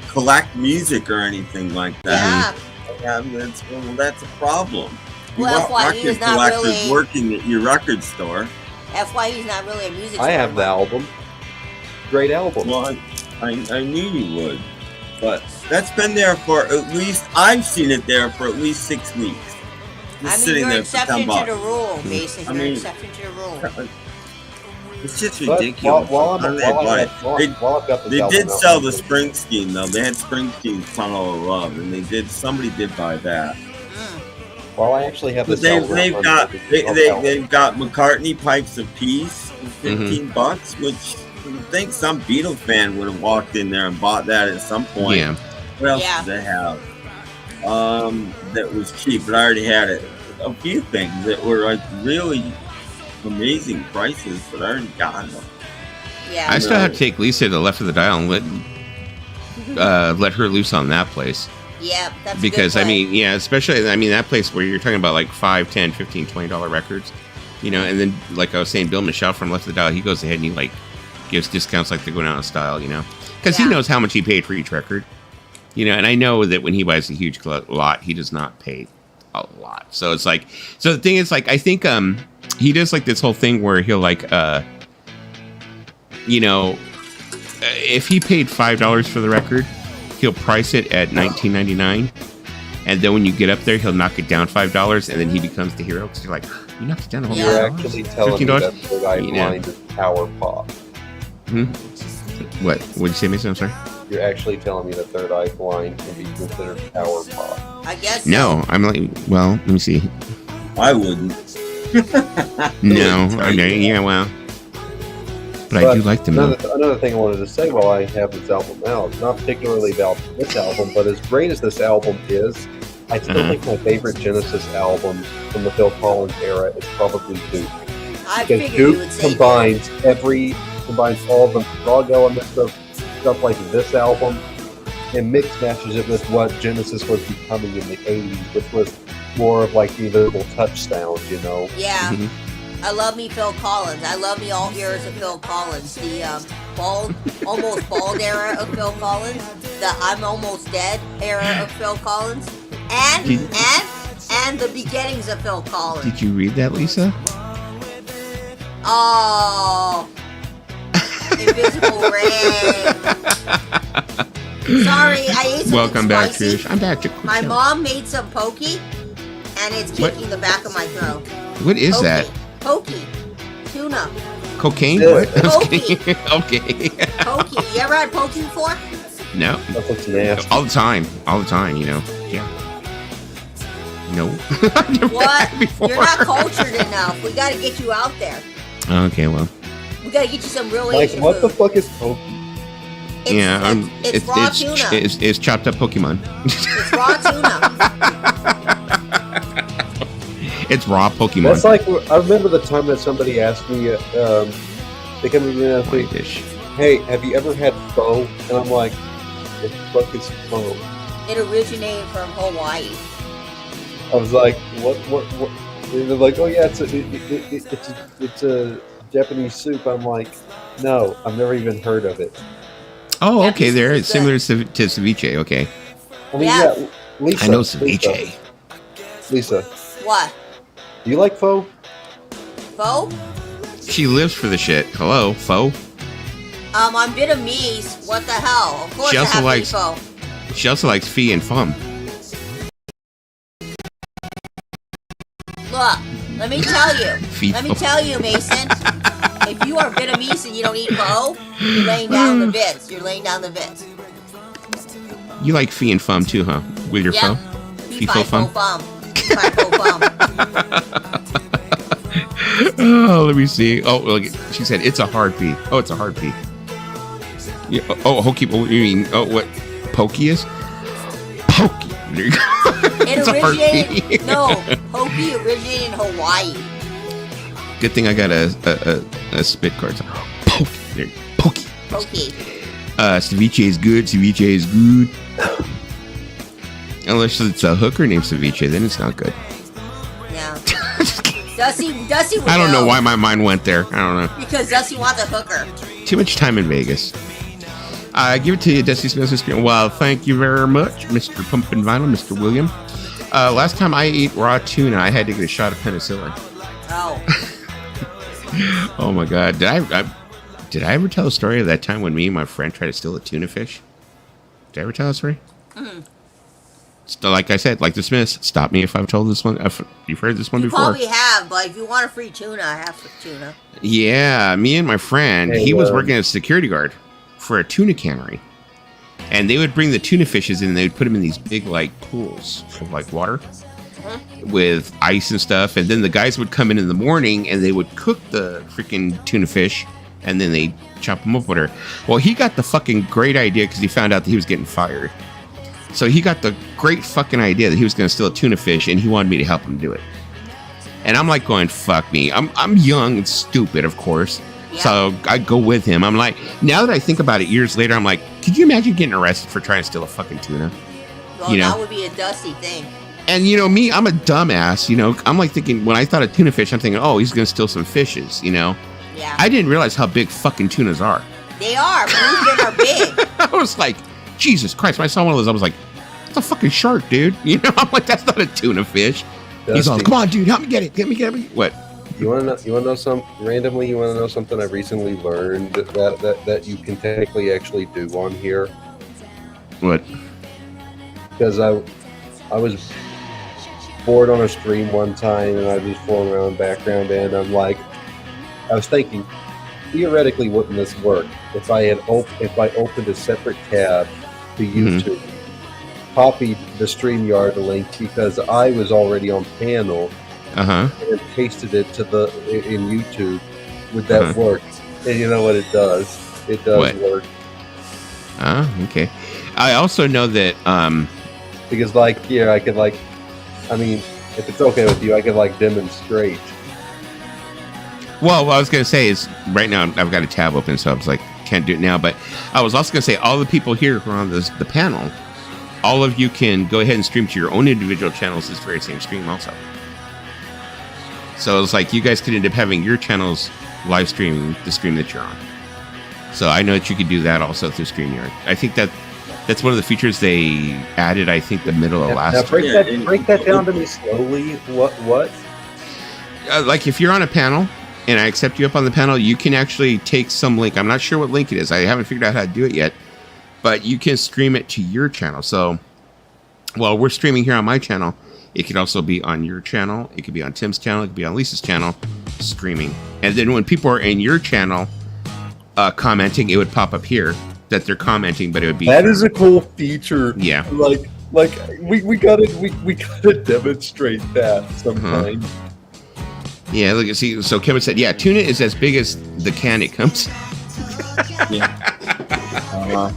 collect music or anything like that. Yeah, that's a problem. You well, want FYE record is not collectors really working at your record store. FYE is not really a music. I have the album. Great album. Well, I knew you would, but that's been there for at least, I've seen it there for at least 6 weeks. You're an exception to the rule, Mason. You're an exception to the rule. It's just ridiculous. They did sell the Springsteen though. They had Springsteen's Tunnel of Love, and somebody did buy that. Well, I actually have this. They've got McCartney Pipes of Peace, $15, which I think some Beatle fan would have walked in there and bought that at some point. Yeah. What else did they have? That was cheap, but I already had it. A few things that were like really amazing prices, but I already got them. Yeah. I still have to take Lisa to the left of the dial and let her loose on that place. Yeah, that's because a good I mean, yeah, especially I mean that place where you're talking about like $5, $10, $15, $20 records, you know, and then like I was saying, Bill Michelle from Left of the Dial, he goes ahead and he like gives discounts like they're going out of style, you know, because he knows how much he paid for each record, you know, and I know that when he buys a huge lot, he does not pay a lot. So it's like, so the thing is like, I think he does like this whole thing where he'll like, you know, if he paid $5 for the record, he'll price it at $19.99, and then when you get up there, he'll knock it down $5, and then he becomes the hero because you're like, you knocked it down a whole You're actually telling me $15? that Third Eye Blind is power pop. What? What'd you say, Mason? I'm sorry. You're actually telling me that Third Eye Blind can be considered power pop. I guess. No, I'm like, well, let me see. I wouldn't. No, yeah, well. But I do like them. Another thing I wanted to say while I have this album out, not particularly about this album, but as great as this album is, I still think my favorite Genesis album from the Phil Collins era is probably Duke. I because figured you would Duke say combines all the prog elements of stuff like this album and mix matches it with what Genesis was becoming in the 80s, which was more of like the Invisible Touch sound, you know? Yeah. I love me Phil Collins. I love me all eras of Phil Collins. The almost bald era of Phil Collins. The I'm almost dead era of Phil Collins. And the beginnings of Phil Collins. Did you read that, Lisa? Oh. Invisible Rain. Sorry, I ate something Welcome back, spicy. Trish. I'm back to My mom made some pokey, and it's kicking the back of my throat. What is that? Pokey. Tuna. Cocaine? Yeah. What? Pokey. Okay. Pokey. You ever had pokey before? No. That looks nasty. All the time, you know. Yeah. No. I've never What? had that before. You're not cultured enough. We gotta get you out there. Okay, well. We gotta get you some real Like, Asian what food. the fuck is Pokey? It's raw tuna. It's chopped up Pokemon. It's raw tuna. It's raw Pokemon. That's like, I remember the time that somebody asked me, they come to me and asked me, hey, have you ever had pho? And I'm like, what the fuck is pho? It originated from Hawaii. I was like, what? And they're like, oh yeah, it's a Japanese soup. I'm like, no, I've never even heard of it. Oh, Yeah, okay. There, it's good. similar to ceviche. Okay, I mean, Yeah. yeah, Lisa. I know ceviche. Lisa, What? do you like pho? Pho? She lives for the shit. Hello, pho. I'm Vietnamese. What the hell? Of course She I also have likes- pho. She also likes phi and fum. Look, let me tell you. Phi Let me fum. tell you, Mason. If you are Vietnamese and you don't eat pho, you're laying down the bits. You're laying down the bits. You like phi and fum too, huh? With your Yeah. pho? Fee Fo fi fum? fo fum. Fee fi fo fum. Oh, let me see. Oh, look, she said it's a hard P. Oh, it's a hard P. Yeah, oh, hokey. Oh, you mean what? Pokey is? Pokey. There you go. It It's a hard P. originated. No, pokey originated in Hawaii. Good thing I got a spit card. Pokey. There. Pokey. Okay. Ceviche is good. Ceviche is good. Unless it's a hooker named Ceviche, then it's not good. Yeah. Dusty would I don't know know why my mind went there. I don't know. because Dusty wants a hooker. Too much time in Vegas. I give it to you, Dusty Smith. Well, thank you very much, Mr. Pumpkin Vinyl, Mr. William. Last time I ate raw tuna, I had to get a shot of penicillin. Oh. Oh my God! Did I ever tell the story of that time when me and my friend tried to steal a tuna fish? Did I ever tell that story? Mm-hmm. So, like I said, like the Smiths, stop me if I've told this one. If you've heard this one before. Probably have, but if you want a free tuna, I have free tuna. Yeah, me and my friend, he was working as a security guard for a tuna cannery. And they would bring the tuna fishes in and they would put them in these big, like, pools of, like, water with ice and stuff. And then the guys would come in the morning and they would cook the freaking tuna fish and then they chop them up with her. Well, he got the fucking great idea because he found out that he was getting fired. So he got the great fucking idea that he was going to steal a tuna fish and he wanted me to help him do it. And I'm like going, fuck me. I'm young and stupid, of course. Yeah. So I go with him. I'm like, now that I think about it years later, I'm like, could you imagine getting arrested for trying to steal a fucking tuna? Well, that would be a Dusty thing. And, you know, me, I'm a dumbass, you know. I'm like thinking, when I thought of tuna fish, I'm thinking, oh, he's going to steal some fishes, you know. Yeah. I didn't realize how big fucking tunas are. They are. Bluefin are big. I was like, Jesus Christ. When I saw one of those, I was like, it's a fucking shark, dude. You know, I'm like, that's not a tuna fish. Dusty. He's all, come on, dude, help me get it. Get me. What? You want to know something? Randomly, you want to know something I recently learned that you can technically actually do on here? What? Because I was bored on a stream one time and I was fooling around background and I was thinking, theoretically, wouldn't this work if I opened a separate tab to YouTube, copied the StreamYard link because I was already on panel. And pasted it in YouTube. Would that work? And you know what it does? It does work. Okay. I also know that because I could if it's okay with you, I could demonstrate. Well, what I was gonna say is right now I've got a tab open, so I was like, can't do it now. But I was also gonna say all the people here who are on the panel, all of you can go ahead and stream to your own individual channels this very same stream also. So it's like you guys could end up having your channels live streaming the stream that you're on. So I know that you could do that also through StreamYard. I think that's one of the features they added, I think, the middle of last year. Break that down to me slowly. What? Like if you're on a panel and I accept you up on the panel, you can actually take some link. I'm not sure what link it is. I haven't figured out how to do it yet. But you can stream it to your channel. So while we're streaming here on my channel, it could also be on your channel. It could be on Tim's channel. It could be on Lisa's channel, streaming. And then when people are in your channel commenting, it would pop up here that they're commenting, but it would be... That is a cool feature. Yeah. Like we gotta demonstrate that sometime. Yeah, look, see, so Kevin said, yeah, tuna is as big as the can it comes. Yeah.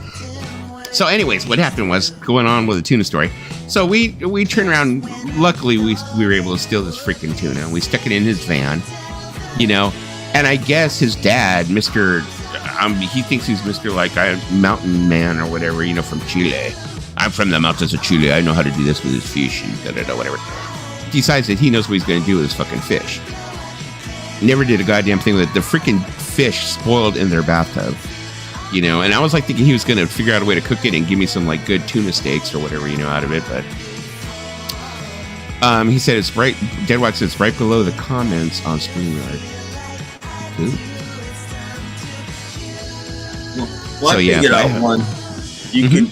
So anyways, what happened was going on with the tuna story. So we turned around. Luckily, we were able to steal this freaking tuna. We stuck it in his van, you know. And I guess his dad, Mr. He thinks he's Mr. like a mountain man or whatever, you know, from Chile. I'm from the mountains of Chile. I know how to do this with his fish and whatever. Decides that he knows what he's going to do with his fucking fish. Never did a goddamn thing with it. The freaking fish spoiled in their bathtub. You know, and I was like thinking he was going to figure out a way to cook it and give me some like good tuna steaks or whatever, you know, out of it. But he said it's right. Deadwax says right below the comments on StreamYard. Well, so yeah, you can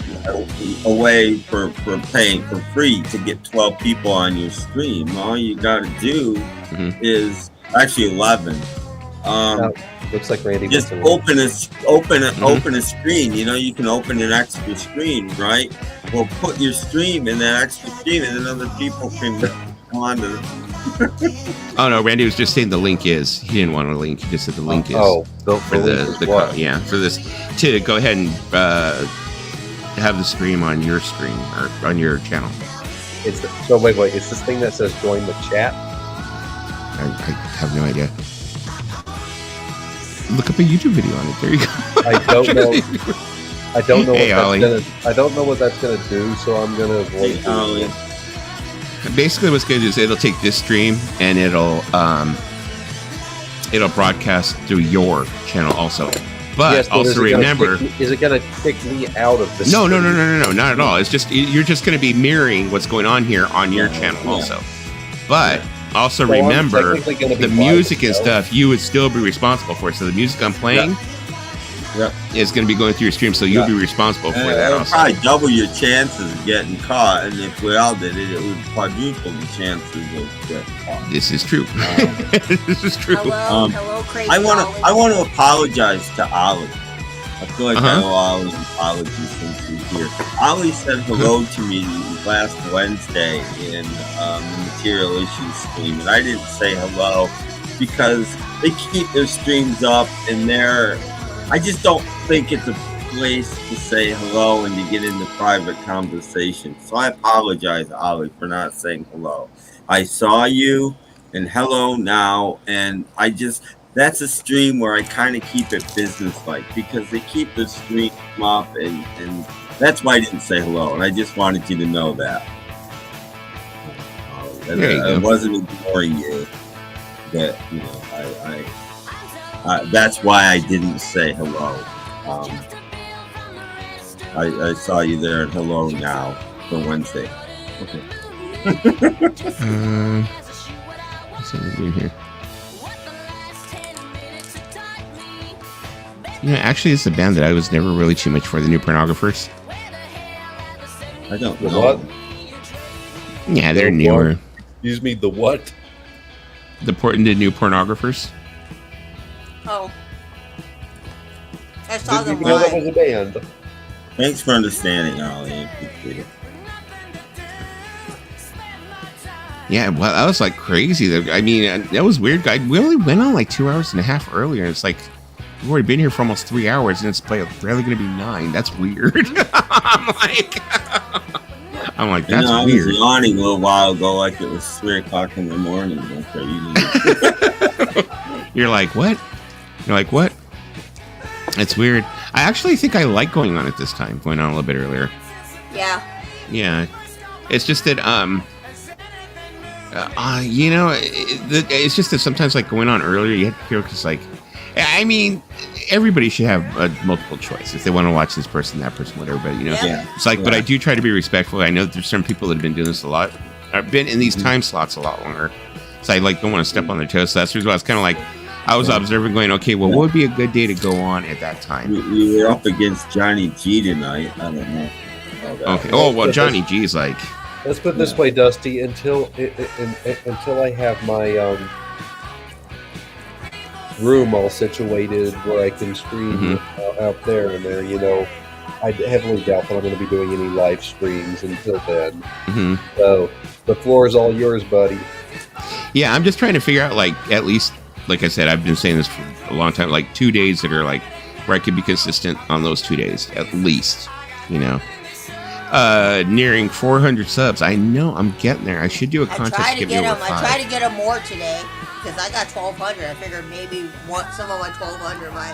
a way for paying for free to get 12 people on your stream. All you got to do is actually 11. Looks like Randy just open a screen. You know, you can open an extra screen, right? Well, put your stream in that extra screen, and then other people can come on to. Oh no, Randy was just saying the link is. He didn't want a link. He just said the link is for for this to go ahead and have the stream on your screen or on your channel. Wait. It's this thing that says join the chat. I have no idea. look up a YouTube video on it. There you go. I don't know. I don't know Hey, Ollie. I don't know what that's gonna do, so I'm gonna avoid Hey, Ollie. it. Basically, what's going to do is it'll take this stream and it'll broadcast through your channel also. But Yes, also is it remember, is it gonna kick me out of the? no, stream? not at all. It's just you're just going to be mirroring what's going on here on your channel also. But also So I'm remember, technically gonna be the live music and as well. stuff you would still be responsible for. So the music I'm playing Yep. is going to be going through your stream, so you'll be responsible for that It'll also. probably double your chances of getting caught, and if we all did it, it would quadruple the chances of getting caught. This is true. This is true. Hello, crazy I want Ollie. to apologize to Ollie. I feel like I Uh-huh. owe Ollie an apology since he's here. Ollie said hello to me last Wednesday in the Material Issues stream, and I didn't say hello because they keep their streams up, and I just don't think it's a place to say hello and to get into private conversation. So I apologize, Ollie, for not saying hello. I saw you, and hello now, and that's a stream where I kind of keep it business-like because they keep the stream up, and that's why I didn't say hello, and I just wanted you to know that. There you I go. wasn't ignoring you, but that's why I didn't say hello. I saw you there and hello now for Wednesday. Okay. Let's see what we're doing here. Actually, it's a band that I was never really too much for, the New Pornographers. I don't The know. what? Yeah, they're The newer. what? Excuse me, the what? The New Pornographers. Oh. I saw Didn't them even know that live. was a band. Thanks for understanding, Ollie. I appreciate it. Yeah, well, that was like crazy. I mean, that was weird. We only went on like 2 hours and a half earlier. It's like, we've already been here for almost 3 hours, and it's barely going to be 9. That's weird. I'm like, that's I weird. was yawning a little while ago like it was 3 o'clock in the morning. Like I usually You're like, what? You're like, what? It's weird. I actually think I like going on it this time, going on a little bit earlier. Yeah. Yeah. It's just that, it's just that sometimes, like, going on earlier, you have to feel just like, I mean, everybody should have multiple choice if they want to watch this person, that person, whatever. But Yeah. it's like, but I do try to be respectful. I know there's some people that have been doing this a lot. I've been in these time slots a lot longer, so I don't want to step on their toes. So that's the reason why I was kind of like, I was observing, going, okay, well, what would be a good day to go on at that time? we were up against Johnny G tonight. I don't know. Okay. Oh well, Johnny G's like, Let's put it this way, Dusty. Until I have my room all situated where I can stream out there and there, I heavily doubt that I'm going to be doing any live streams until then. So the floor is all yours, buddy. yeah, I'm just trying to figure out, like, at least, like I said, I've been saying this for a long time, like 2 days that are like where I could be consistent on those 2 days at least, nearing 400 subs. I know I'm getting there. I should do a contest to get me over 5. I tried to get them more today because I got 1,200. I figured maybe some of my 1,200 might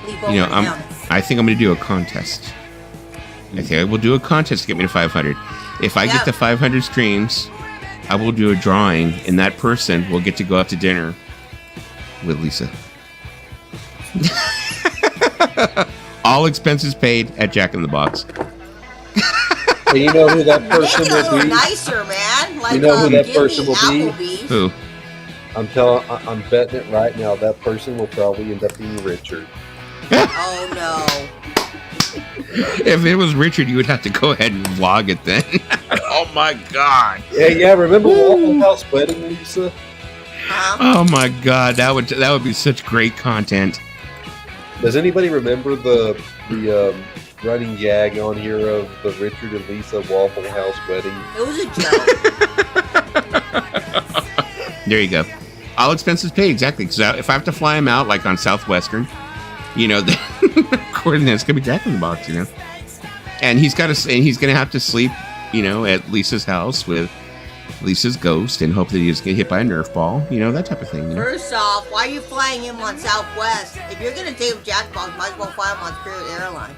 leap over down. I think I'm going to do a contest. I think I will do a contest to get me to 500. If I get to 500 streams, I will do a drawing, and that person will get to go out to dinner with Lisa. All expenses paid at Jack in the Box. And you know who that Make person it a will little be? nicer, man. Like, You know who that give person me will be? Applebee's. Who? I'm betting it right now. That person will probably end up being Richard. Oh no. If it was Richard, you would have to go ahead and vlog it then. Oh my god. Yeah. Remember Waffle House Wedding, Lisa? Huh? Oh my god, that would be such great content. Does anybody remember the running gag on here of the Richard and Lisa Waffle House wedding? It was a joke. There you go. All expenses paid, exactly. Because if I have to fly him out, like on Southwestern, then according to it's gonna be Jack in the Box, And he's gonna have to sleep, at Lisa's house with Lisa's ghost and hope that he doesn't get hit by a Nerf ball. You know, that type of thing. You know? First off, why are you flying him on Southwest? If you're going to date with Jackbox, might as well fly him on Spirit Airline.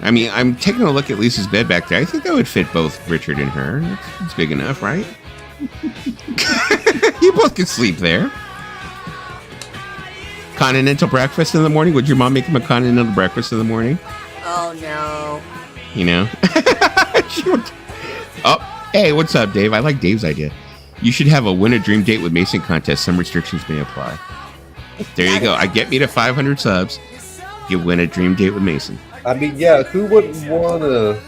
I mean, I'm taking a look at Lisa's bed back there. I think that would fit both Richard and her. It's big enough, right? You both can sleep there. Continental breakfast in the morning? Would your mom make him a continental breakfast in the morning? Oh, no. You know? Oh, hey, what's up, Dave? I like Dave's idea. You should have a win a dream date with Mason contest. Some restrictions may apply. There you go. I get me to 500 subs. You win a dream date with Mason. I mean, yeah, who wouldn't want a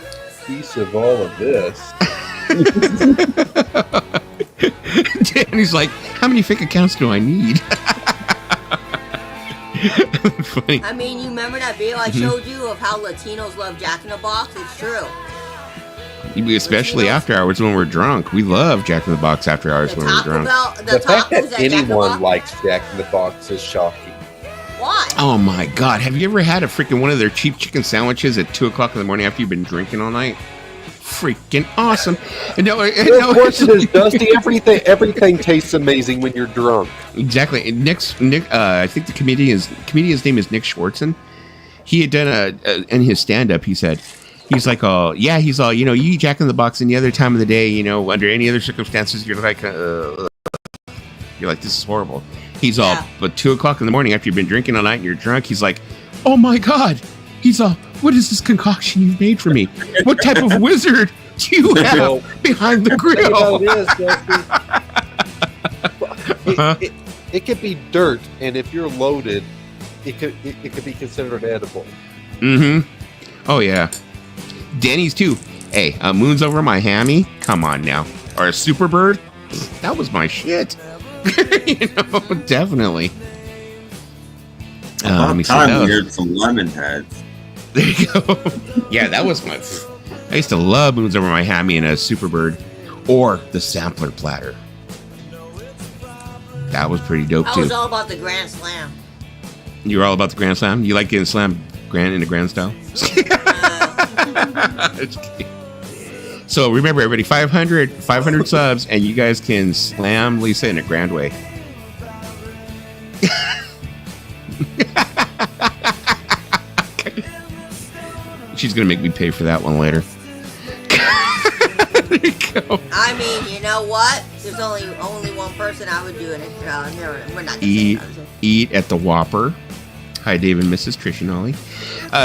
piece of all of this? Danny's like, how many fake accounts do I need? Funny. I mean, you remember that video I showed you of how Latinos love Jack in the Box? It's true. Especially after hours when we're drunk. We love Jack in the Box after hours when we're drunk. The fact that anyone likes Jack in the Box is shocking. Why? Oh my God. Have you ever had a freaking one of their cheap chicken sandwiches at 2 o'clock in the morning after you've been drinking all night? Freaking awesome. No, of course it is, Dusty. Everything tastes amazing when you're drunk. Exactly. And Nick, I think the comedian's name is Nick Schwartzen. He had done in his stand-up, he's like, oh, yeah, you know, you eat Jack in the Box any other time of the day, you know, under any other circumstances, you're like, this is horrible. He's all, but 2 o'clock in the morning after you've been drinking all night and you're drunk, he's like, oh my God. He's all, what is this concoction you've made for me? What type of wizard do you have behind the grill? It could be dirt, and if you're loaded, it could be considered edible. Mm-hmm. Oh, yeah. Denny's, too. Hey, moon's over my hammy? Come on now. Or a super bird? That was my shit. You know, definitely. About time we heard some lemon heads. There you go. Yeah, that was my... I used to love moons over my hammy and a super bird. Or the sampler platter. That was pretty dope, too. I was all about the Grand Slam. You were all about the Grand Slam? You like getting slammed into grand style? So remember, everybody, 500 subs, and you guys can slam Lisa in a grand way. She's gonna make me pay for that one later. There you go. I mean, you know what? There's only one person I would do it. We're not eat at the Whopper. Hi, Dave and Mrs. Trish and Ollie.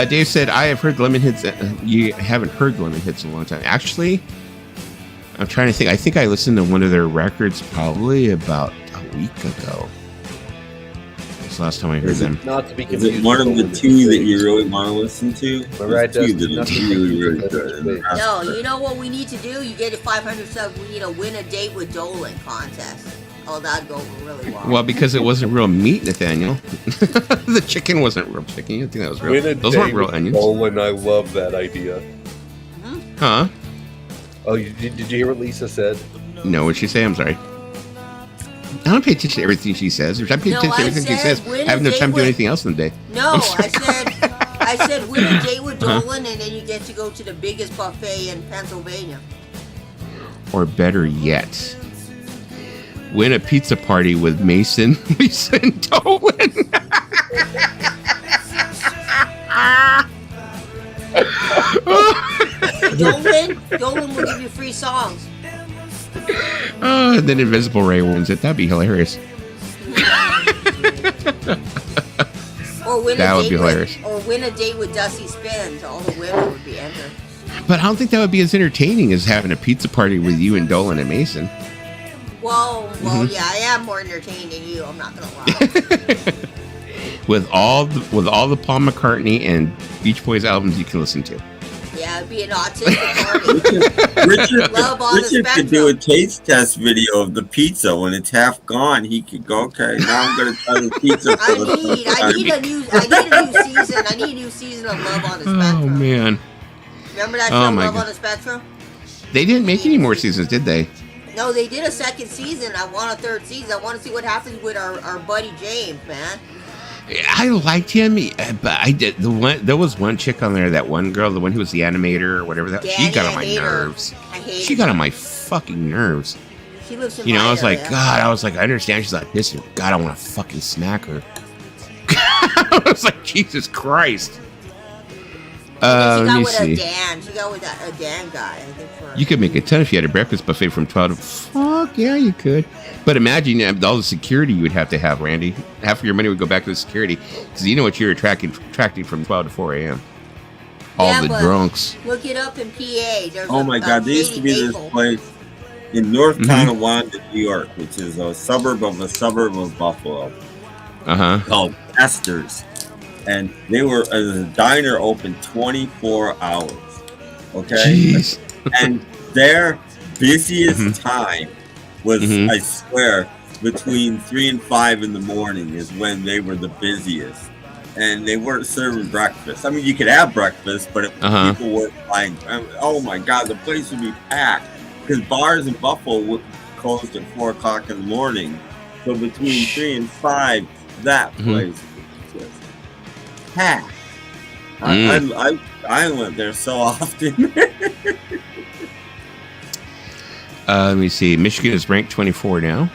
Dave said, I have heard the lemon hits. You haven't heard the lemon hits in a long time. Actually, I'm trying to think. I think I listened to one of their records probably about a week ago. That's the last time I heard them. Not to be confused. Is it one of the two that you really want to listen to? Right, two that are really good. No, you know what we need to do? You get a 500 subs. We need a win a date with Dolan contest. Oh, that'd go over really well. Well, because it wasn't real meat, Nathaniel. The chicken wasn't real chicken. You think that was real? Those weren't real onions. Dolan, I love that idea. Mm-hmm. Huh? Oh, did you hear what Lisa said? No, what'd she say? I'm sorry. I don't pay attention to everything she says. If I pay attention to everything she says, I have no time to do anything else in the day. No, I said win a date with Dolan, and then you get to go to the biggest buffet in Pennsylvania. Or better yet, win a pizza party with Mason, Lisa, and Dolan. Dolan will give you free songs. Oh, and then Invisible Ray wins it. That'd be hilarious. That would be hilarious. Or win a date with Dusty Spins. All the women would be entered. But I don't think that would be as entertaining as having a pizza party with you and Dolan and Mason. Well, yeah, I am more entertaining than you. I'm not gonna lie. with all the Paul McCartney and Beach Boys albums you can listen to. Yeah, it'd be an autistic party. Richard could do a taste test video of the pizza. When it's half gone, he could go, okay, now I'm going to try the pizza. I need a new season. I need a new season of Love on the Spectrum. Oh, man. Remember that show, Love on the Spectrum? They didn't make any more seasons, did they? No, they did a second season. I want a third season. I want to see what happens with our buddy James, man. I liked him, but I did there was one chick on there, that one girl, the one who was the animator or whatever. She got on my nerves. She got on my fucking nerves. She lives in You know, my I was like, area. God, I understand. She's like, listen, God, I want to fucking smack her. I was like, Jesus Christ. And Let then me she got see. with a Dan. She got with a Dan guy. I think You could make a ton if you had a breakfast buffet from 12 to... Fuck, yeah, you could. But imagine all the security you would have to have, Randy. Half of your money would go back to the security. Because you know what you're attracting from 12 to 4 a.m. All the drunks. Look it up in PA. There's Oh my God, there used to be this place in North Tonawanda, New York, which is a suburb of Buffalo, called Esther's. And they were a diner open 24 hours. Okay? Jeez. And their busiest time was, I swear, between 3 and 5 in the morning is when they were the busiest. And they weren't serving breakfast. I mean, you could have breakfast, but people weren't buying. Oh my God, the place would be packed because bars in Buffalo would closed at 4 o'clock in the morning. So between 3 and 5, that place was just packed. I went there so often. Let me see. Michigan is ranked 24 now.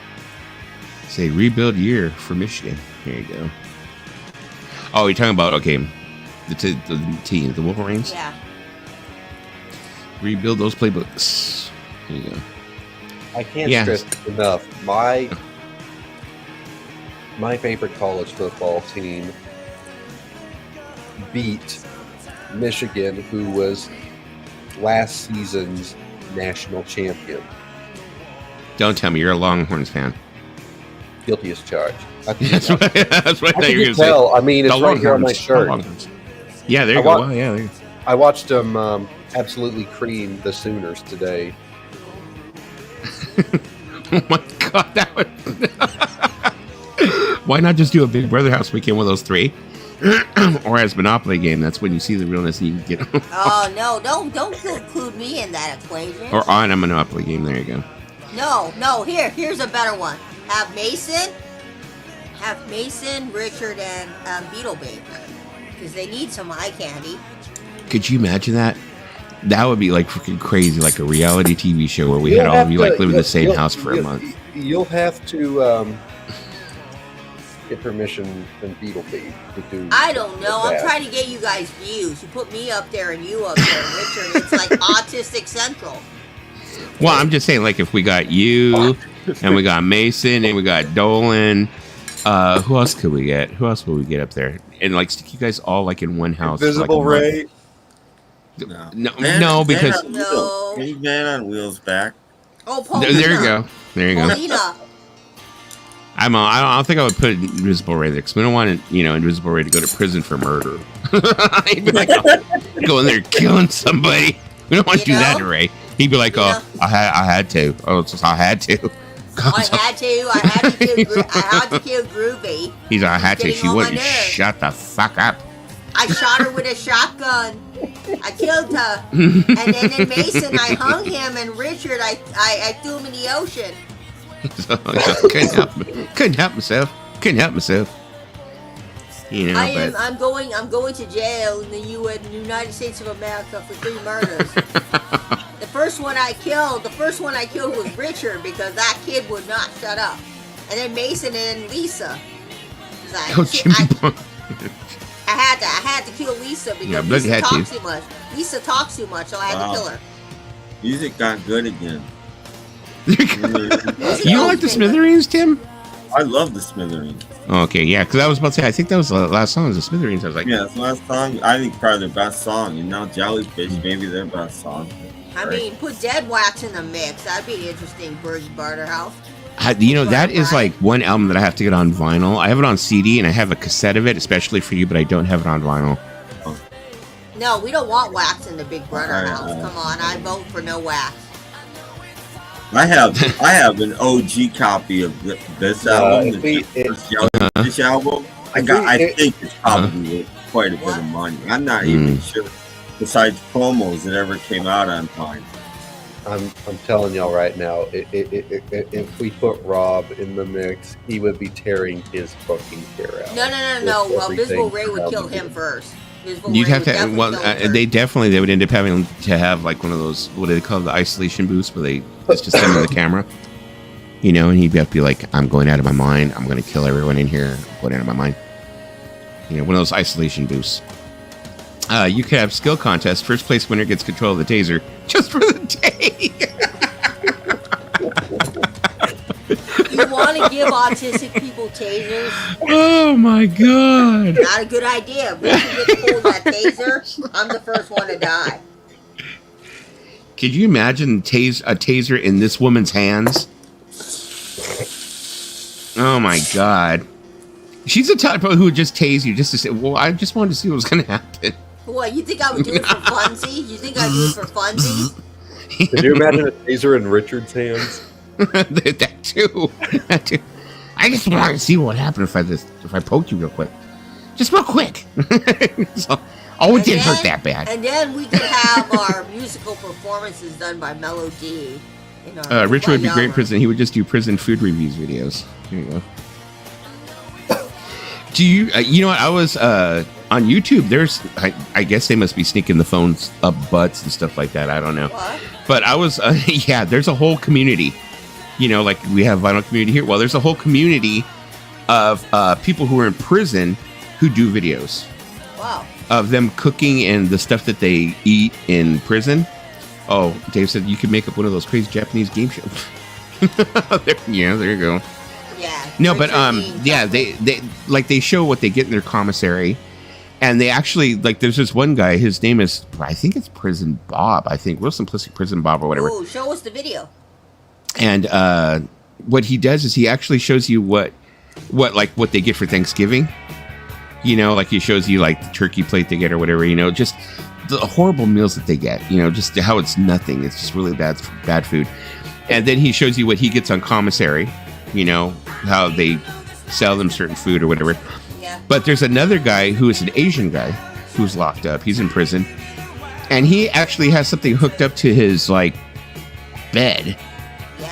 It's a rebuild year for Michigan. Here you go. Oh, you're talking about, okay, the team, the Wolverines? Yeah. Rebuild those playbooks. Here you go. I can't stress enough. My favorite college football team beat Michigan, who was last season's national champion. Don't tell me you're a Longhorns fan. Guilty as charged. That's what I thought you were going to say. I mean, it's right here on my shirt. Yeah, there you go. Wow, yeah, I watched them absolutely cream the Sooners today. Oh my God, that would... Why not just do a Big Brother house weekend with those three? Or as Monopoly game, that's when you see the realness and you can get them. Oh, no, don't include me in that equation. Or on a Monopoly game, there you go. No, here's a better one. Have Mason, Richard, and Beetlebait. Because they need some eye candy. Could you imagine that? That would be like freaking crazy, like a reality TV show where we had all of you like live in the same house for a month. You'll have to get permission from Beetlebait to do. I don't know. I'm trying to get you guys views. You put me up there and you up there, Richard. It's like Autistic Central. Well, I'm just saying, like, if we got you, and we got Mason, and we got Dolan, who else could we get? Who else would we get up there? And, like, stick you guys all, like, in one house. Invisible Ray? No, because... No. Man on Wheels back. Oh, Paulina. There you go. Paulina. I don't think I would put Invisible Ray there, because we don't want, Invisible Ray to go to prison for murder. He'd be like, go in there killing somebody. We don't want to do that to Ray. He'd be like, I had to. Oh, it's just, I had to. I had to kill Groovy. He's like, I had to. She wouldn't shut the fuck up. I shot her with a shotgun. I killed her. And then in Mason, I hung him, and Richard, I threw him in the ocean. So, couldn't help myself. I'm going to jail in the United States of America for 3 murders. The first one I killed was Richard because that kid would not shut up. And then Mason and Lisa. Like, I had to kill Lisa because Lisa talks too much. Lisa talks too much, so I had to kill her. Music got good again. You don't like the Smithereens, Tim? I love the Smithereens. Okay, yeah, because I was about to say, I think that was the last song, the Smithereens. I was like, yeah, it's the last song. I think probably their best song, and now Jellyfish, maybe their best song. I mean, put Dead Wax in the mix. That'd be interesting. Bird's Barter House. That is like one album that I have to get on vinyl. I have it on CD and I have a cassette of it, especially for you, but I don't have it on vinyl. No, we don't want wax in the Big Brother house. Come on, I vote for no wax. I have an OG copy of this album, the first Jellyfish album. I think it's probably worth quite a bit of money. I'm not even sure. Besides promos that ever came out on time. I'm telling y'all right now, if we put Rob in the mix, he would be tearing his fucking hair out. No. Well, Invisible Ray would kill him first. You'd have to. Well, they would end up having to have like one of those. What do they call it, the isolation booths, where it's just them in the camera. You know, and he'd have to be like, "I'm going out of my mind. I'm going to kill everyone in here. I'm going out of my mind." You know, one of those isolation booths. You could have skill contest. First place winner gets control of the taser just for the day. You want to give autistic people tasers? Oh my god! Not a good idea. If Richard gets pulled that taser, I'm the first one to die. Could you imagine a taser in this woman's hands? Oh my god! She's the type who would just tase you just to say, "Well, I just wanted to see what was going to happen." What, you think I would do it for funsies? You think I'd do it for funsies? Could you imagine a taser in Richard's hands? that too. I just wanted to see what happened if I poked you real quick. Just real quick. It didn't hurt that bad. And then we could have our musical performances done by Melody. Richard would be great in prison. He would just do prison food reviews videos. Here you go. Do you? You know what? I was on YouTube. There's, I guess they must be sneaking the phones up butts and stuff like that. I don't know. What? But I was, yeah. There's a whole community. You know, like we have vinyl community here. Well, there's a whole community of people who are in prison who do videos. Wow. Of them cooking and the stuff that they eat in prison. Oh, Dave said you could make up one of those crazy Japanese game shows. Yeah, there you go. Yeah. No, but yeah, they show what they get in their commissary, and they actually there's this one guy. His name is, I think it's Prison Bob. I think Real Simplistic Prison Bob or whatever. Oh, show us the video. And what he does is he actually shows you what they get for Thanksgiving. You know, like he shows you like the turkey plate they get or whatever. You know, just the horrible meals that they get. You know, just how it's nothing. It's just really bad food. And then he shows you what he gets on commissary. You know, how they sell them certain food or whatever. Yeah. But there's another guy who is an Asian guy who's locked up. He's in prison, and he actually has something hooked up to his bed. Yeah.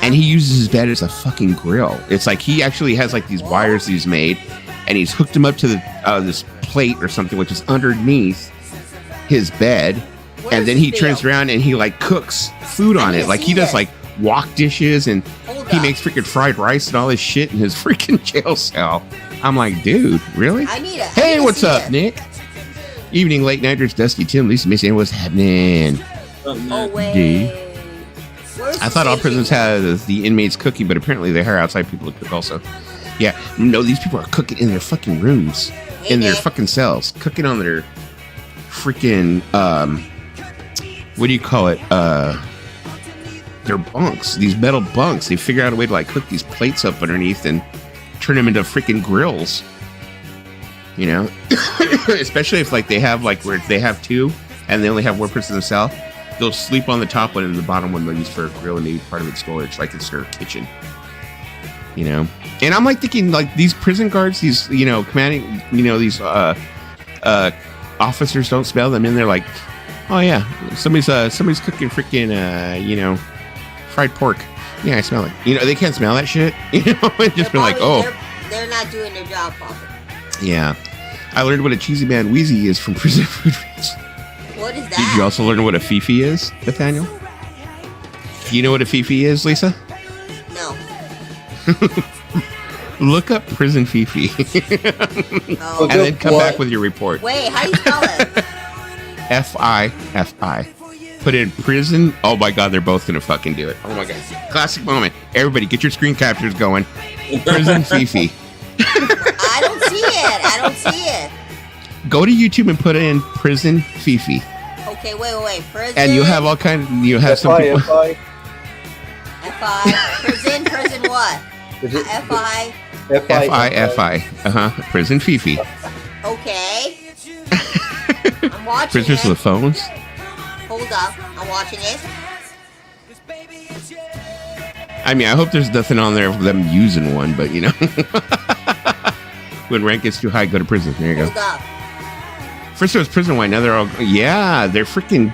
And he uses his bed as a fucking grill. It's like he actually has these wires he's made, and he's hooked them up to this plate or something, which is underneath his bed. And then he turns around and he cooks food on it. Like he does wok dishes, and he makes freaking fried rice and all this shit in his freaking jail cell. I'm like, dude, really? Hey, what's up, Nick? Evening late nighters, Dusty, Tim, Lisa, Missy, what's happening? Oh wait. I thought all prisons had the inmates cooking, but apparently they hire outside people to cook also. Yeah, no, these people are cooking in their fucking rooms, in their fucking cells, cooking on their freaking, what do you call it? Their bunks, these metal bunks. They figure out a way to cook these plates up underneath and turn them into freaking grills. You know, especially if they have where they have two and they only have one person in the cell. They'll sleep on the top one and the bottom one they'll use for a grill, and maybe part of it's storage, it's their kitchen. You know, and I'm thinking these prison guards, these commanding, these officers don't smell them, and they're like, oh yeah, somebody's cooking freaking fried pork. Yeah, I smell it. You know, they can't smell that shit. You know, and just be they're not doing their job properly. Yeah, I learned what a cheesy man wheezy is from prison food reviews. What is that? Did you also learn what a fifi is, Nathaniel? Do you know what a fifi is, Lisa? No. Look up prison fifi. Oh. And then come back with your report. Wait, how do you spell it? F-I-F-I. Put in prison. Oh my God, they're both gonna fucking do it. Oh my God. Classic moment. Everybody get your screen captures going. Prison fifi. I don't see it. Go to YouTube and put in prison fifi. Okay, wait. Prison. And you'll have all kinds. You'll have some people. F-I. Prison what? F-I. F-I. Prison fifi. Okay. I'm watching Prisoners it. with phones. Hold up. I'm watching it. I mean, I hope there's nothing on there of them using one, but when rank gets too high, go to prison. There you go. Hold up. First it was prison white, now they're all, they're freaking,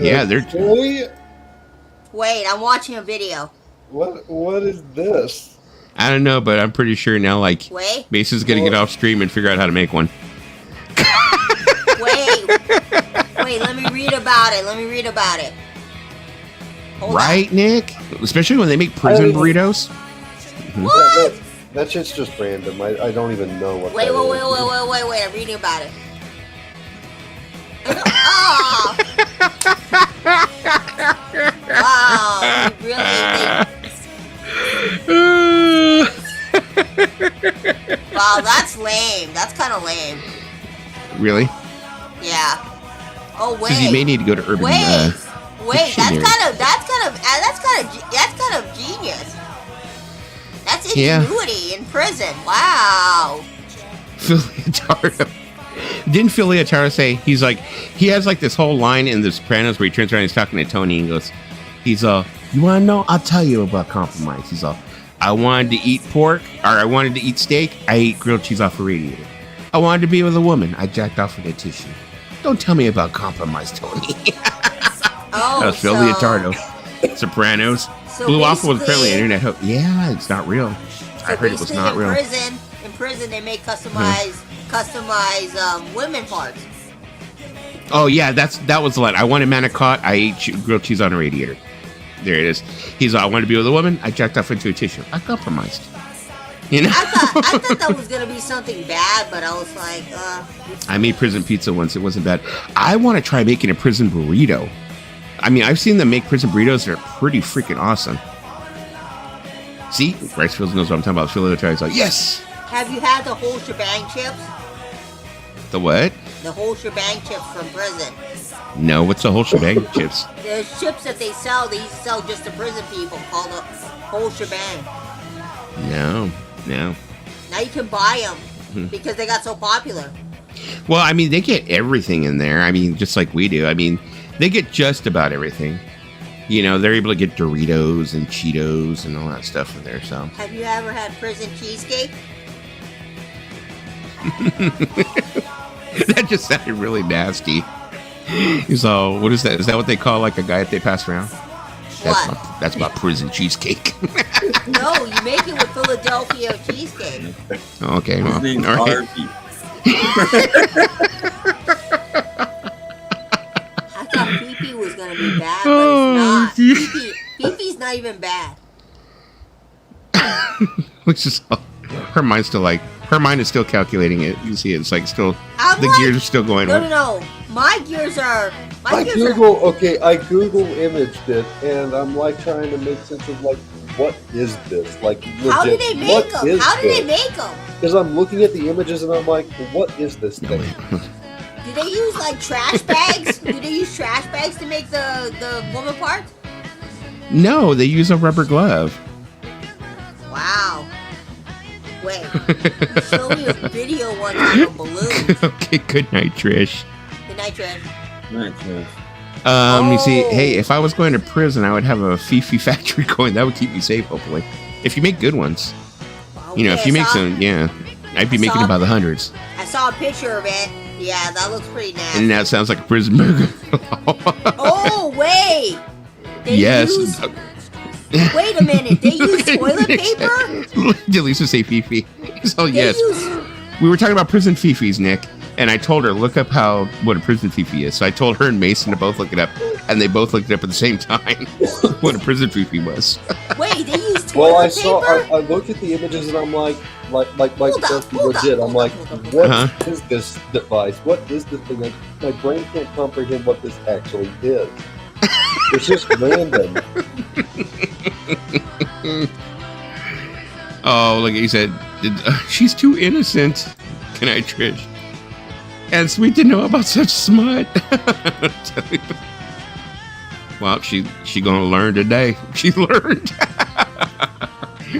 they're. Wait, I'm watching a video. What is this? I don't know, but I'm pretty sure now, Mason's gonna get off stream and figure out how to make one. Wait, let me read about it. Hold Right, Nick? Especially when they make prison burritos. on. What? That shit's just random. I don't even know what Wait, that is. I'm reading about it. Oh! Wow, you really Wow, that's lame. That's kind of lame. Really? Yeah. Oh wait. Because you may need to go to urban. Wait, dictionary. that's kind of genius. That's ingenuity in prison. Wow. Phil Leotardo. Didn't Phil Leotardo say he has like this whole line in The Sopranos where he turns around and he's talking to Tony and goes, you want to know? I'll tell you about compromise. He's all, I wanted to eat pork, or I wanted to eat steak. I ate grilled cheese off a radiator. I wanted to be with a woman. I jacked off with a tissue. Don't tell me about compromise, Tony. Oh, that was Phil Leotardo. Sopranos. So Blew off was basically- apparently internet hook. Yeah, it's not real. I heard it was not real. In prison, they make customized women parts. Oh yeah, that was the line. I wanted manicotti. I ate grilled cheese on a radiator. There it is. He's all, I wanted to be with a woman. I jacked off into a tissue. I compromised. You know. I thought that was gonna be something bad, but I was like, I made prison pizza once. It wasn't bad. I want to try making a prison burrito. I mean, I've seen them make prison burritos. They're pretty freaking awesome. See, Rice Fields knows what I'm talking about. Phil Leotardo's like, yes. Have you had the whole shebang chips? The what? The whole shebang chips from prison. No, what's the whole shebang chips? The chips that they used to sell just to prison people called the whole shebang. No. Now you can buy them because they got so popular. Well, I mean, they get everything in there. I mean, just like we do. I mean, they get just about everything. You know, they're able to get Doritos and Cheetos and all that stuff in there. So, Have you ever had prison cheesecake? that just sounded really nasty. So, what is that? Is that what they call like a guy that they pass around? That's my prison cheesecake. No, you make it with Philadelphia cheesecake. Okay, well, His name's all right. Harvey. I thought Pee-Pee was gonna be bad, but it's not. Pee-Pee's not even bad. Which is her mind's still like her mind is still calculating it. You see, it's like still I'm the like, gears are still going. No. My gears are. I Google imaged it, and I'm like trying to make sense of like, what is this? Like, legit, How did they make them? How did they make them? Because I'm looking at the images and I'm like, what is this thing? Do they use like trash bags? Do they use trash bags to make the woman parts? No, they use a rubber glove. Wow. Wait. You showed me a video one time of balloons. Okay, good night, Trish. Good night, Trish. You see, hey, if I was going to prison, I would have a Fifi factory going. That would keep me safe, hopefully. If you make good ones. You know, if you make some, yeah. I'd be making them by the hundreds. I saw a picture of it. Yeah, that looks pretty nasty. And now it sounds like a prison burger. Oh, wait. Yes. Wait a minute. They use toilet paper? Delisa say Fifi. So, yes. We were talking about prison Fifis, Nick. And I told her, look up what a prison Fifi is. So I told her and Mason to both look it up. And they both looked it up at the same time. What a prison Fifi was. Wait, they use toilet paper? I looked at the images and I'm like Hold legit. on, I'm like, hold on. what is this device? What is this thing? Like, my brain can't comprehend what this actually is. It's just random. Oh, like he said, she's too innocent. Can I, Trish? And sweet to know about such smut. Well, she gonna learn today. She learned.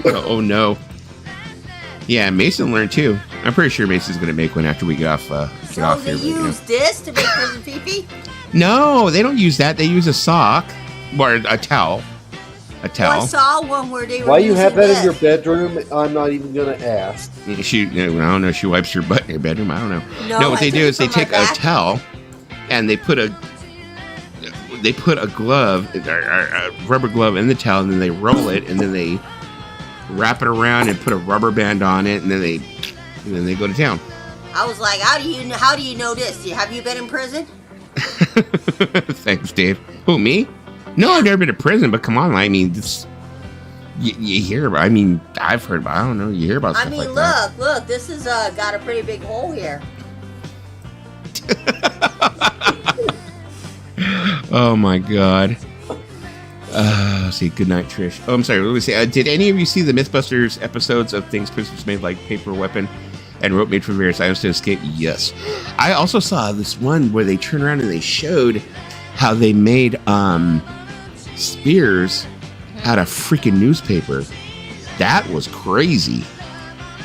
Oh no. Yeah, Mason learned too. I'm pretty sure Mason's gonna make one after we get off. So they here. use this to make prison pee-pee? No, they don't use that. They use a sock or a towel. A towel. I saw one where they were Why you have that using in your bedroom? I'm not even gonna ask. I don't know. She wipes her butt in her bedroom. I don't know. No, what they do is they take a towel and they put a glove, a rubber glove in the towel, and then they roll it, and then they wrap it around and put a rubber band on it, and then they go to town. I was like, how do you know this? Have you been in prison? Thanks, Dave. Who, me? No, I've never been to prison, but come on, I mean, this, you hear about, I mean, I've heard about, I don't know, you hear about stuff like that. Look, this has got a pretty big hole here. Oh my God. See, good night, Trish. Oh, I'm sorry. Let me say, did any of you see the Mythbusters episodes of things prisoners made, like paper weapon and rope made for various items to escape? Yes. I also saw this one where they turned around and they showed how they made spears out of freaking newspaper. That was crazy.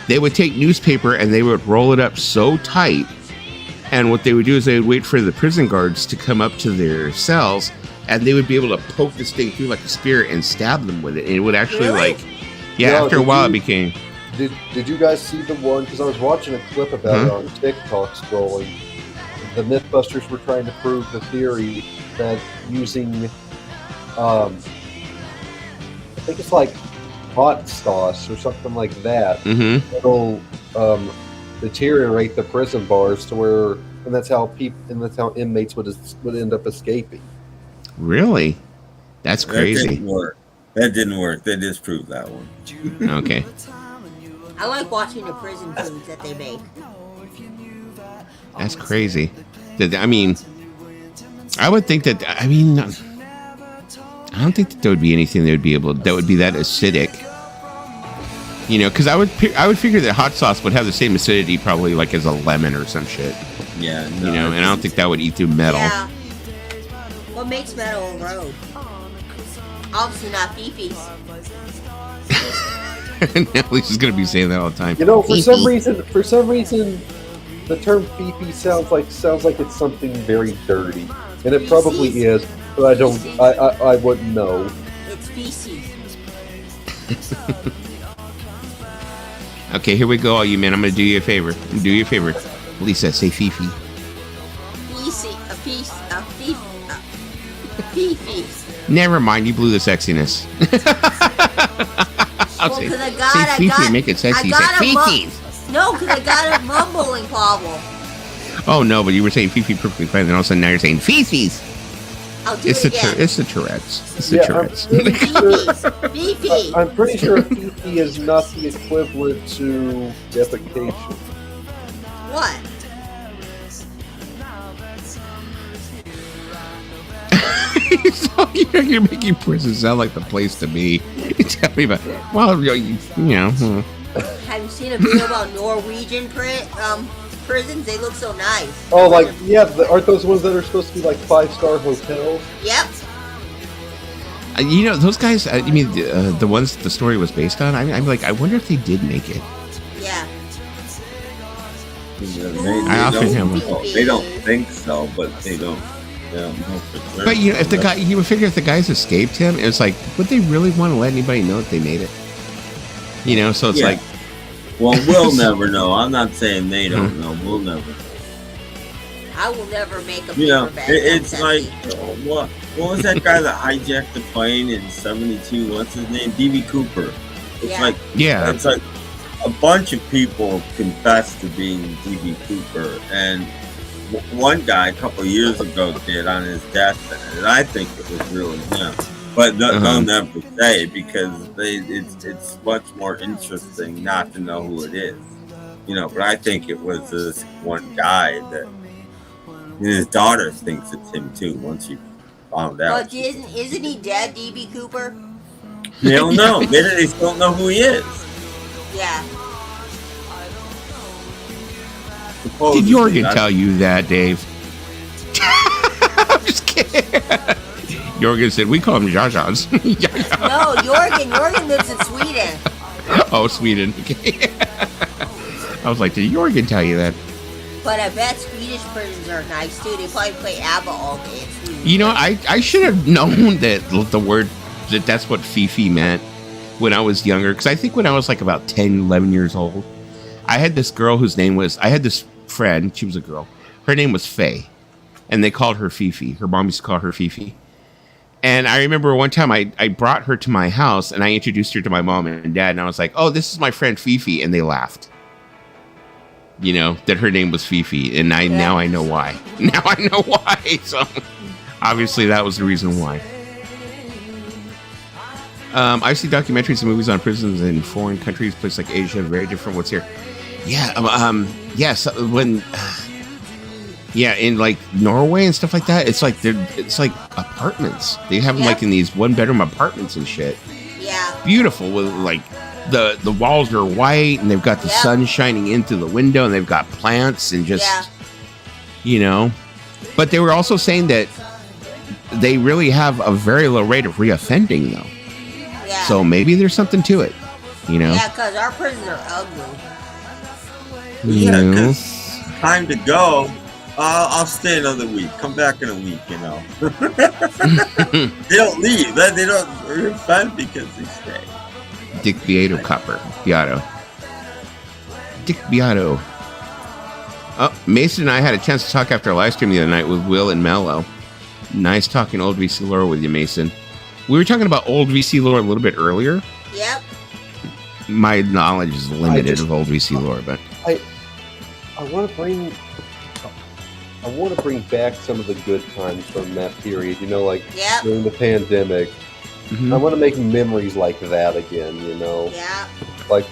They would take newspaper and they would roll it up so tight. And what they would do is they would wait for the prison guards to come up to their cells, and they would be able to poke this thing through like a spear and stab them with it. And it would actually after a while it became... Did you guys see the one? Because I was watching a clip about it on TikTok scrolling. The Mythbusters were trying to prove the theory that using, I think it's like hot sauce or something like that, it'll deteriorate the prison bars to where, and that's how inmates would end up escaping. Really? That's crazy. That didn't work. They disproved that one. Okay. I like watching the prison foods that they make. That's crazy. I mean, I would think that, I don't think that there would be anything that would be that acidic. You know, because I would figure that hot sauce would have the same acidity probably like as a lemon or some shit. Yeah. No, you know, and I don't think that would eat through metal. Yeah. What makes metal erode? Obviously not Fifi's. Natalie's just gonna be saying that all the time. You know, for some reason, the term Fifi sounds like it's something very dirty, and it probably is, but I wouldn't know. It's feces. Okay, here we go, all you men. I'm gonna do you a favor. Lisa, say Fifi. Fifi. Never mind, you blew the sexiness. Say Fifi, make it sexy. Say Fifi. No, because I got a mumbling problem. Oh no, but you were saying Fifi perfectly fine, then all of a sudden now you're saying Fifi's. I'll do it again. It's the Tourette's. It's the Tourette's. Fifi. I'm pretty sure Fifi is not the equivalent to defecation. What? So you're making prison sound like the place to be. Tell me about. Well, you know. Have you seen a video about Norwegian prisons? They look so nice. Oh, like aren't those ones that are supposed to be like 5-star hotels? Yep. You know those guys. I mean, the ones the story was based on. I'm like, I wonder if they did make it. Yeah. They don't think so, but they don't. Yeah, but you know, you would figure if the guys escaped him, it's like, would they really want to let anybody know that they made it? You know, so it's like, well, we'll never know. I'm not saying they don't know. We'll never. I will never make a. You know, it's like what was that guy that hijacked the plane in '72? What's his name? D.B. Cooper. It's like it's like a bunch of people confessed to being D.B. Cooper, and one guy a couple of years ago did on his deathbed, and I think it was really him. But they'll never say because it's much more interesting not to know who it is, you know. But I think it was this one guy that his daughter thinks it's him too. Once she found out, but isn't he dead, D.B. Cooper? They don't know. They still don't know who he is. Yeah. Did Jorgen tell you that, Dave? I'm just kidding. Jorgen said, we call him Jajas. No, Jorgen lives in Sweden. Oh, Sweden. Okay. I was like, did Jorgen tell you that? But I bet Swedish prisons are nice, too. They probably play ABBA all day in Sweden. You know, I should have known that that's what Fifi meant when I was younger. Because I think when I was like about 10, 11 years old, I had this girl I had this friend, she was a girl. Her name was Faye. And they called her Fifi. Her mom used to call her Fifi. And I remember one time I brought her to my house and I introduced her to my mom and dad. And I was like, oh, this is my friend Fifi. And they laughed. you know, that her name was Fifi, and now I know why. Now I know why. So obviously that was the reason why. I see documentaries and movies on prisons in foreign countries, places like Asia, very different. What's here? Yeah, yes. When, in like Norway and stuff like that, it's like apartments. They have them like in these 1-bedroom apartments and shit. Yeah. Beautiful with like the walls are white and they've got the sun shining in through the window and they've got plants and just you know. But they were also saying that they really have a very low rate of reoffending though. Yeah. So maybe there's something to it, you know. Yeah, because our prisons are ugly. Yeah, because time to go. I'll stay another week. Come back in a week, you know. They don't leave. They don't refund because they stay. Dick Beato Copper. Beato. Dick Beato. Oh, Mason and I had a chance to talk after a live stream the other night with Will and Mello. Nice talking old VC lore with you, Mason. We were talking about old VC lore a little bit earlier. Yep. My knowledge is limited of old VC lore, but I want to bring back some of the good times from that period. You know, like during the pandemic. Mm-hmm. I want to make memories like that again. You know. Yeah. Like.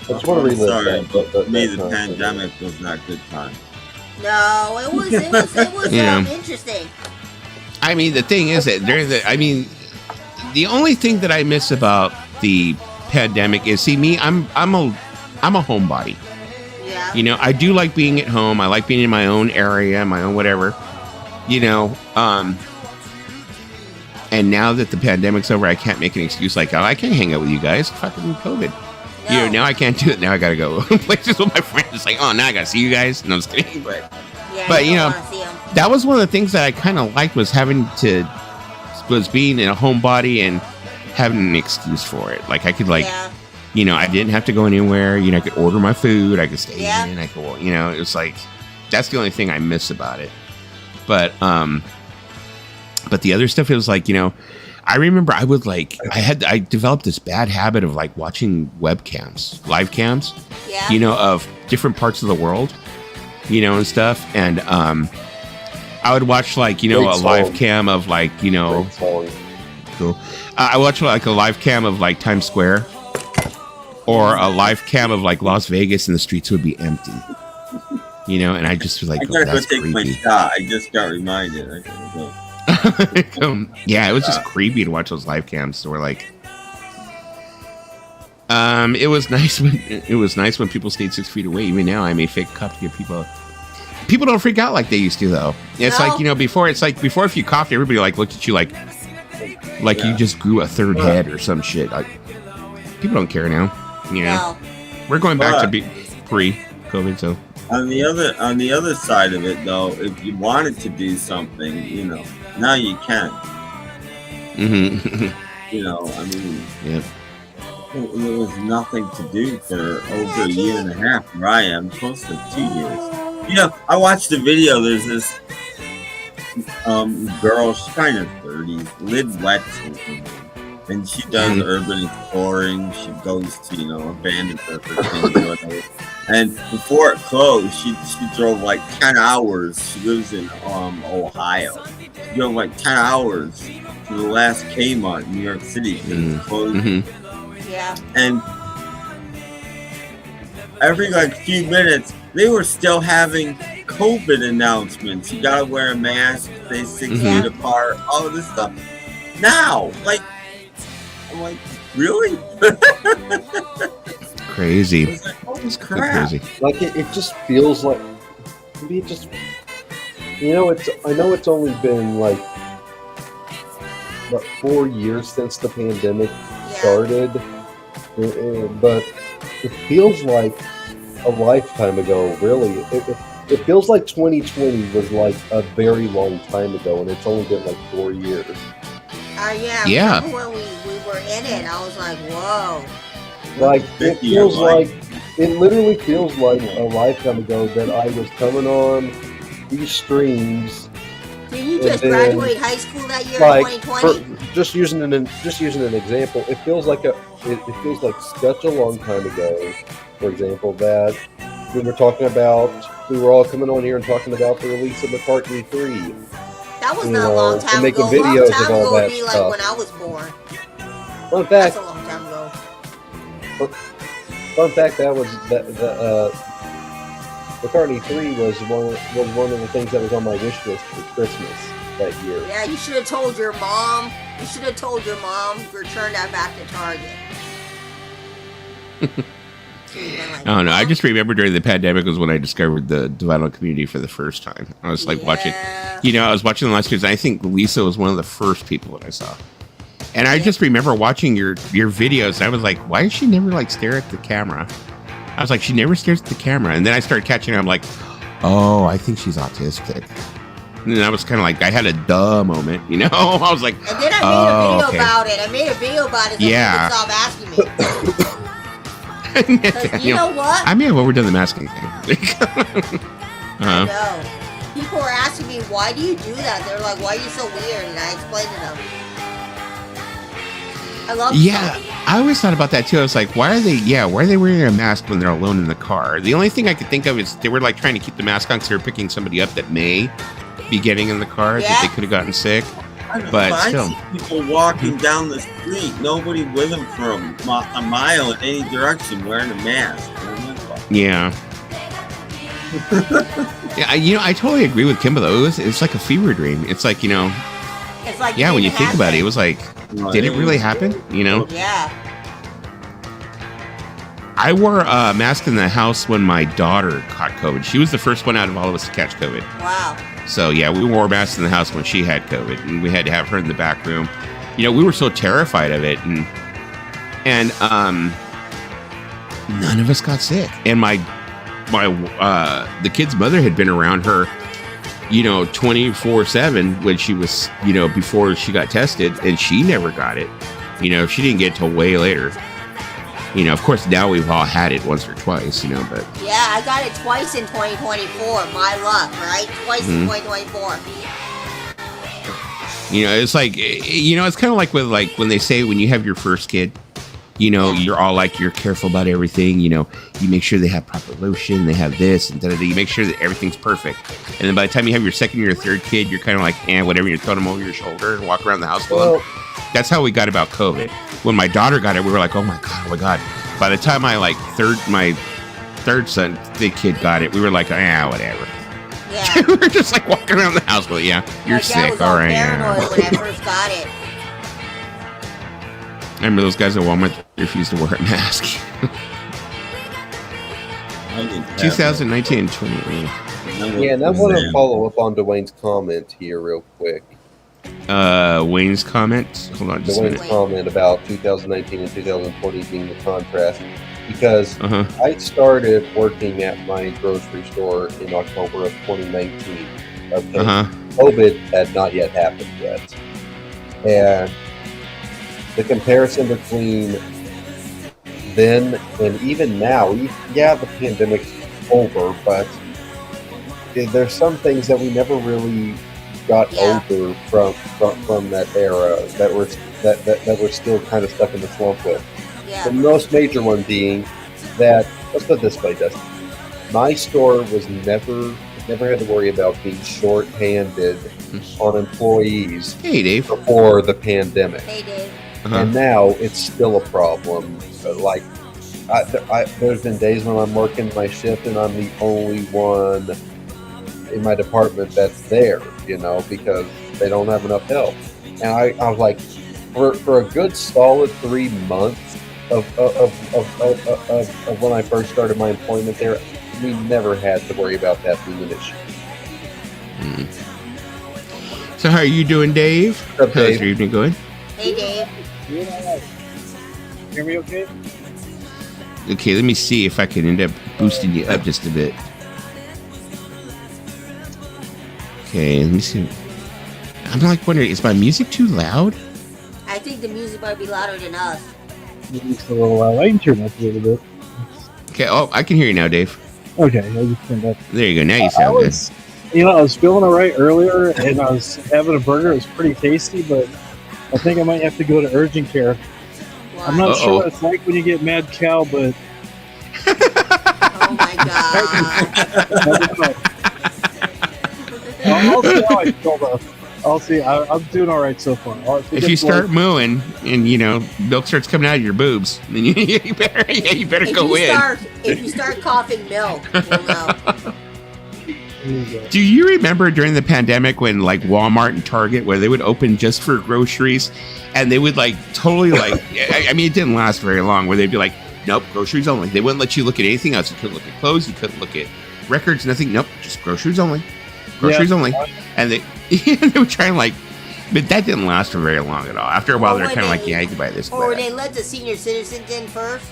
I just want to relive that. But me, the pandemic was not good time. No, it was interesting. I mean, the thing is that the only thing that I miss about the pandemic is, I'm a homebody. Yeah. You know, I do like being at home. I like being in my own area, my own whatever. You know, and now that the pandemic's over, I can't make an excuse like, I can't hang out with you guys. Fucking COVID. No. You know, now I can't do it. Now I gotta go places with my friends. Like, oh, now I gotta see you guys. No, I'm just kidding. But you know, that was one of the things that I kind of liked was being in a homebody and having an excuse for it. Like I could you know, I didn't have to go anywhere. You know, I could order my food. I could stay in. I could, you know, it was like, that's the only thing I miss about it. But the other stuff, it was like, you know, I remember I developed this bad habit of like watching webcams, live cams, you know, of different parts of the world, you know, and stuff. And I would watch like, you know, a live cam of like, you know, cool. I watched like a live cam of like Times Square or a live cam of like Las Vegas and the streets would be empty, you know, and I just was like, I gotta go take my shot. I just got reminded. I gotta go. Yeah, it was just creepy to watch those live cams. So we're like, it was nice when people stayed 6 feet away. Even now, I made fake cup to get people. People don't freak out like they used to, though. It's like, you know, before if you coughed, everybody like looked at you like you just grew a third head or some shit. Like, people don't care now. You know, we're going back to pre-COVID. So on the other side of it, though, if you wanted to do something, you know, now you can. Mm-hmm. You know, I mean, there was nothing to do for over a year and a half where I am, close to 2 years. You know, I watched the video. There's this girl, she's kind of 30s, Lid Wex, and she does urban exploring. She goes to, you know, abandoned things. And before it closed, she drove like 10 hours. She lives in Ohio. She drove like 10 hours to the last Kmart in New York City because it's closed. Mm-hmm. Yeah. And every like few minutes, they were still having COVID announcements. You gotta wear a mask, stay 6 feet apart, all of this stuff. Now, like, I'm like, really? Crazy. It's like, holy crap. Crazy. Like it just feels like maybe it just, you know, I know it's only been like what 4 years since the pandemic started, but it feels like a lifetime ago. Really, it feels like 2020 was like a very long time ago, and it's only been like 4 years. Yeah. When we were in it, I was like, whoa. Like it literally feels like a lifetime ago that I was coming on these streams. Did you just graduate high school that year, like, 2020? Just using an example, it feels like such a long time ago for example, that we were talking about. We were all coming on here and talking about the release of McCartney 3. That was not a long time and making ago. videos Long time of all ago would that be like stuff. when I was born. Fun That's fact, a long time ago. that was McCartney 3 was one of the things that was on my wish list for Christmas that year. Yeah, you should have told your mom. You should have told your mom to return that back to Target. I don't know. I just remember during the pandemic was when I discovered the vinyl community for the first time. I was like watching, I was watching the last years. I think Lisa was one of the first people that I saw. And I just remember watching your videos. And I was like, why does she never like stare at the camera? I was like, she never stares at the camera. And then I started catching her. I'm like, oh, I think she's autistic. And then I was kind of like, I had a duh moment, I was like, and then I made a video about it. I made a video about it so people would stop asking me. You know what? I may have overdone the masking thing. I know. People were asking me, why do you do that? They're like, why are you so weird? And I explained to them. I love I always thought about that too. I was like, why are they wearing a mask when they're alone in the car? The only thing I could think of is they were like trying to keep the mask on because they were picking somebody up that may be getting in the car that they could have gotten sick. But still, I see people walking down the street, nobody with them for a mile in any direction, wearing a mask. Yeah. I totally agree with Kimba though. It's like a fever dream. It's like, it's like when you think about it, it was like, did it really happen? Yeah. I wore a mask in the house when my daughter caught COVID. She was the first one out of all of us to catch COVID. Wow. So we wore masks in the house when she had COVID, and we had to have her in the back room. We were so terrified of it, and none of us got sick. And the kid's mother had been around her, 24/7 when she was, before she got tested, and she never got it. She didn't get it till way later. Of course, now we've all had it once or twice, but... Yeah, I got it twice in 2024. My luck, right? Twice in 2024. It's like, it's kind of like with, like, when they say when you have your first kid, you're all like, you're careful about everything, you make sure they have proper lotion, they have this, and da-da-da. You make sure that everything's perfect. And then by the time you have your second or your third kid, you're kind of like, whatever, you're throwing them over your shoulder and walk around the house with them. That's how we got about COVID. When my daughter got it, we were like, oh my God. By the time my third son, the kid got it, we were like, whatever. Yeah. We were just like walking around the house, but you're sick, all right. Paranoid when I first got it. I remember those guys at Walmart that refused to wear a mask. 2019 and 20. Yeah, and I want to follow up on Dwayne's comment here real quick. Wayne's comment? Hold on just a minute. Dwayne's comment about 2019 and 2020 being the contrast. Because I started working at my grocery store in October of 2019. Okay? COVID had not yet happened yet. And the comparison between then and even now, the pandemic's over, but there's some things that we never really got over from that era that we're still kind of stuck in the swamp with. Yeah. The most major one being that, let's put it this way, Dustin. My store was never had to worry about being short-handed on employees before the pandemic. Hey, Dave. And now it's still a problem. Like, there's been days when I'm working my shift and I'm the only one in my department that's there, because they don't have enough help. And I was like, for a good solid 3 months of when I first started my employment there, we never had to worry about that being an issue. So how are you doing, Dave? What's up, Dave? How's your evening going? Hey, Dave. Hear me okay? Okay, let me see if I can end up boosting you up just a bit. Okay, let me see. I'm like wondering, is my music too loud? I think the music might be louder than us. It's a little loud. I can turn up a little bit. Okay, I can hear you now, Dave. Okay, I just turned up. There you go, now you sound good. I was feeling all right earlier, and I was having a burger. It was pretty tasty, but I think I might have to go to urgent care. Why? I'm not sure what it's like when you get mad cow, but I'll see how I feel though. I'll see. I'm doing all right so far. If you start mooing and milk starts coming out of your boobs, then you better go in. If you start coughing milk, we'll know. Do you remember during the pandemic when like Walmart and Target, where they would open just for groceries, and they would like totally like, I mean, it didn't last very long, where they'd be like, nope, groceries only. They wouldn't let you look at anything else. You couldn't look at clothes. You couldn't look at records, nothing. Nope, just groceries only. Groceries only. And they would try and like, but that didn't last for very long at all. After a while, they're kind of like, yeah, you can buy this. Or they let the senior citizens in first?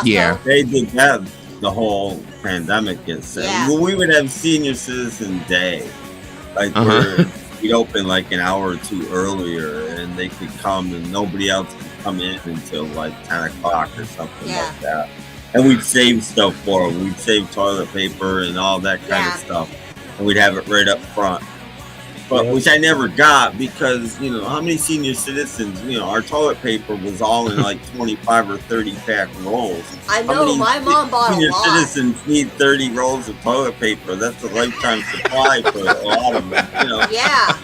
Yeah. They did that the whole pandemic gets Yeah. we would have senior citizen day, like where we'd open like an hour or two earlier, and they could come, and nobody else could come in until like 10 o'clock or something like that. And we'd save stuff for them. We'd save toilet paper and all that kind of stuff, and we'd have it right up front. But which I never got because how many senior citizens? Our toilet paper was all in like 25 or 30 pack rolls. I know my mom bought a senior lot. citizens need 30 rolls of toilet paper. That's a lifetime supply for a lot of them. Yeah,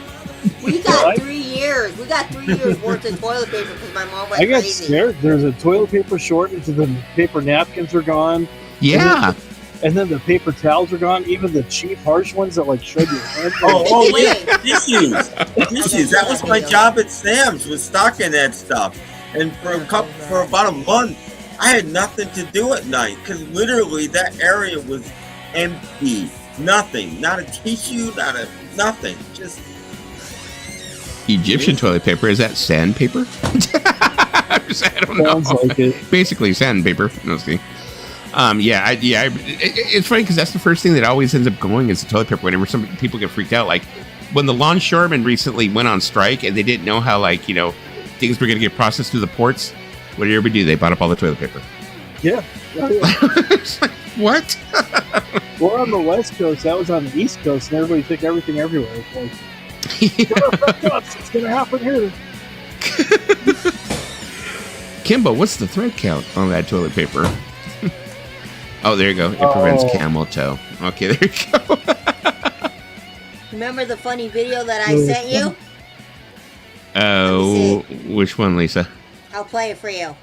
we got 3 years. We got 3 years worth of toilet paper because my mom went I got crazy. scared. There's a toilet paper shortage, and the paper napkins are gone. Yeah. And then the paper towels are gone. Even the cheap, harsh ones that like shred your hand. Oh yeah, tissues. That was my job at Sam's, was stocking that stuff. And for about a month, I had nothing to do at night because literally that area was empty. Nothing, not a tissue, nothing. Just Egyptian toilet paper, is that sandpaper? I don't know. Sounds like it. Basically sandpaper. No, see. It's funny because that's the first thing that always ends up going is the toilet paper. Whenever some people get freaked out, like when the longshoremen recently went on strike and they didn't know how things were going to get processed through the ports. What did everybody do? They bought up all the toilet paper. Yeah. It's like, what? We're on the West Coast. That was on the East Coast, and everybody took everything everywhere. It's like, it's going to happen here. Kimbo, what's the thread count on that toilet paper? Oh, there you go. It prevents camel toe. Okay, there you go. Remember the funny video that I sent you? Oh, which one, Lisa? I'll play it for you.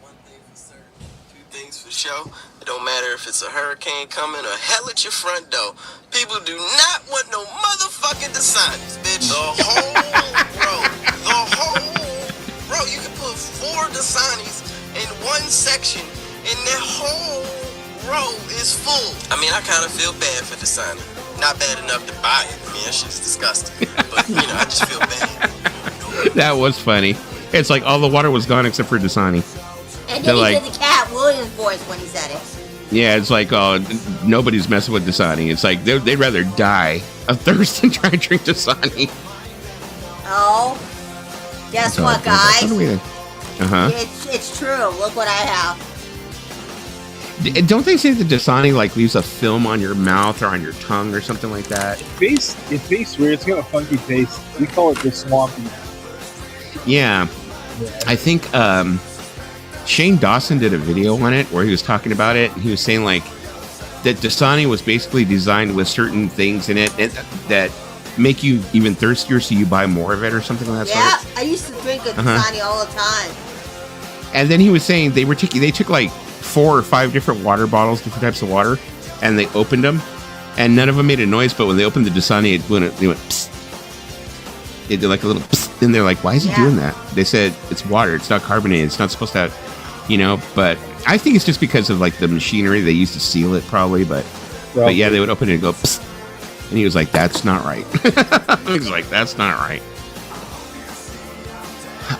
One thing for certain, two things for sure. It don't matter if it's a hurricane coming or hell at your front door. People do not want no motherfucking Dasani's, bitch. The whole row. You can put 4 Dasani's in one section, and that whole row is full. I mean, I kind of feel bad for Dasani. Not bad enough to buy it. I mean, that shit's disgusting. But, I just feel bad. That was funny. It's like all the water was gone except for Dasani. And then he did the Cat Williams voice when he said it. Yeah, it's like, oh, nobody's messing with Dasani. It's like they'd rather die of thirst than try and drink Dasani. Oh, guess what, guys? Uh-huh. It's true. Look what I have. Don't they say that Dasani leaves a film on your mouth or on your tongue or something like that? It tastes weird. It's got a funky taste. We call it the swampy. Yeah. I think Shane Dawson did a video on it where he was talking about it, and he was saying that Dasani was basically designed with certain things in it that make you even thirstier, so you buy more of it or something like that. Yeah, I used to drink a Dasani all the time. And then he was saying they took 4 or 5 different water bottles, different types of water, and they opened them, and none of them made a noise, but when they opened the Dasani, it went psst. It did like a little psst, and they're like, why is he doing that? They said, it's water, it's not carbonated, it's not supposed to have, but I think it's just because of the machinery they used to seal it probably, but yeah, they would open it and go psst, and he was like, that's not right. He was like, that's not right.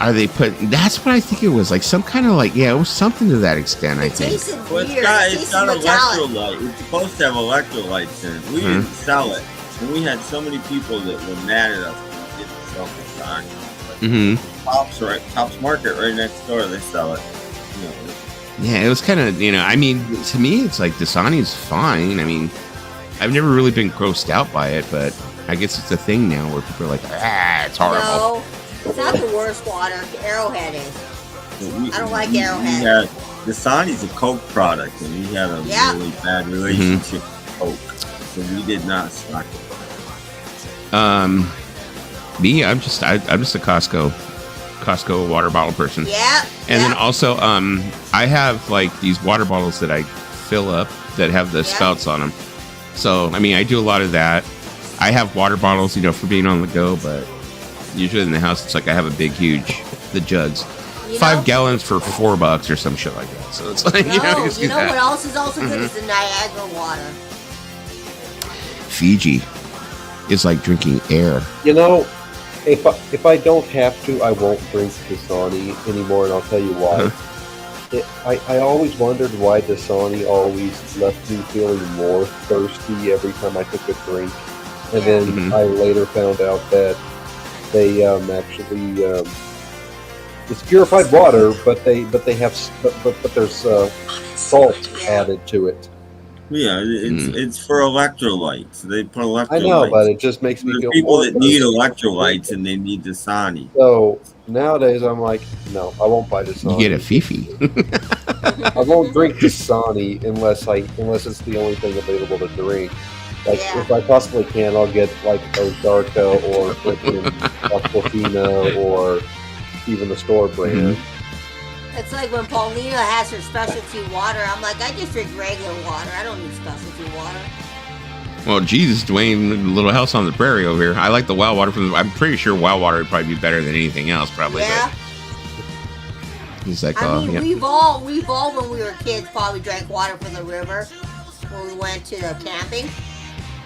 Are they that's what I think it was, some kind of it was something to that extent, I think. Well, it's got electrolyte. It's supposed to have electrolytes in it. We didn't sell it. And we had so many people that were mad at us when we didn't sell Dasani. Tops Market right next door, they sell it. Yeah, it was kind of, I mean, to me, it's like Dasani's fine. I mean, I've never really been grossed out by it, but I guess it's a thing now where people are like, it's horrible. No, it's not the worst water. Arrowhead is. I don't like Arrowhead. Dasani's a Coke product, and we had a really bad relationship with Coke, so we did not stock it. Me, I'm just a Costco water bottle person. Yeah. And then also, I have like these water bottles that I fill up that have the spouts on them. So, I mean, I do a lot of that. I have water bottles, for being on the go, but usually in the house, it's like I have a big, huge, the jugs. 5 gallons for $4 or some shit like that. So it's like, you know what else is also good is the Niagara water. Fiji is like drinking air. If I don't have to, I won't drink Dasani anymore, and I'll tell you why. I always wondered why Dasani always left me feeling more thirsty every time I took a drink, and then I later found out that they actually it's purified water, but there's salt added to it. Yeah, it's for electrolytes. They put electrolytes. I know, but it just makes me feel people that need electrolytes and they need Dasani. So nowadays, I'm like, no, I won't buy Dasani. You get a Fifi. I won't drink Dasani unless it's the only thing available to drink. Like if I possibly can, I'll get like Ozarka or freaking Aquafina or even the store brand. It's like when Paulina has her specialty water. I'm like, I just drink regular water. I don't need specialty water. Well, Jesus, Dwayne, Little House on the Prairie over here. I like the well water from I'm pretty sure well water would probably be better than anything else, probably. Yeah. He's like, we've all when we were kids probably drank water from the river when we went to the camping.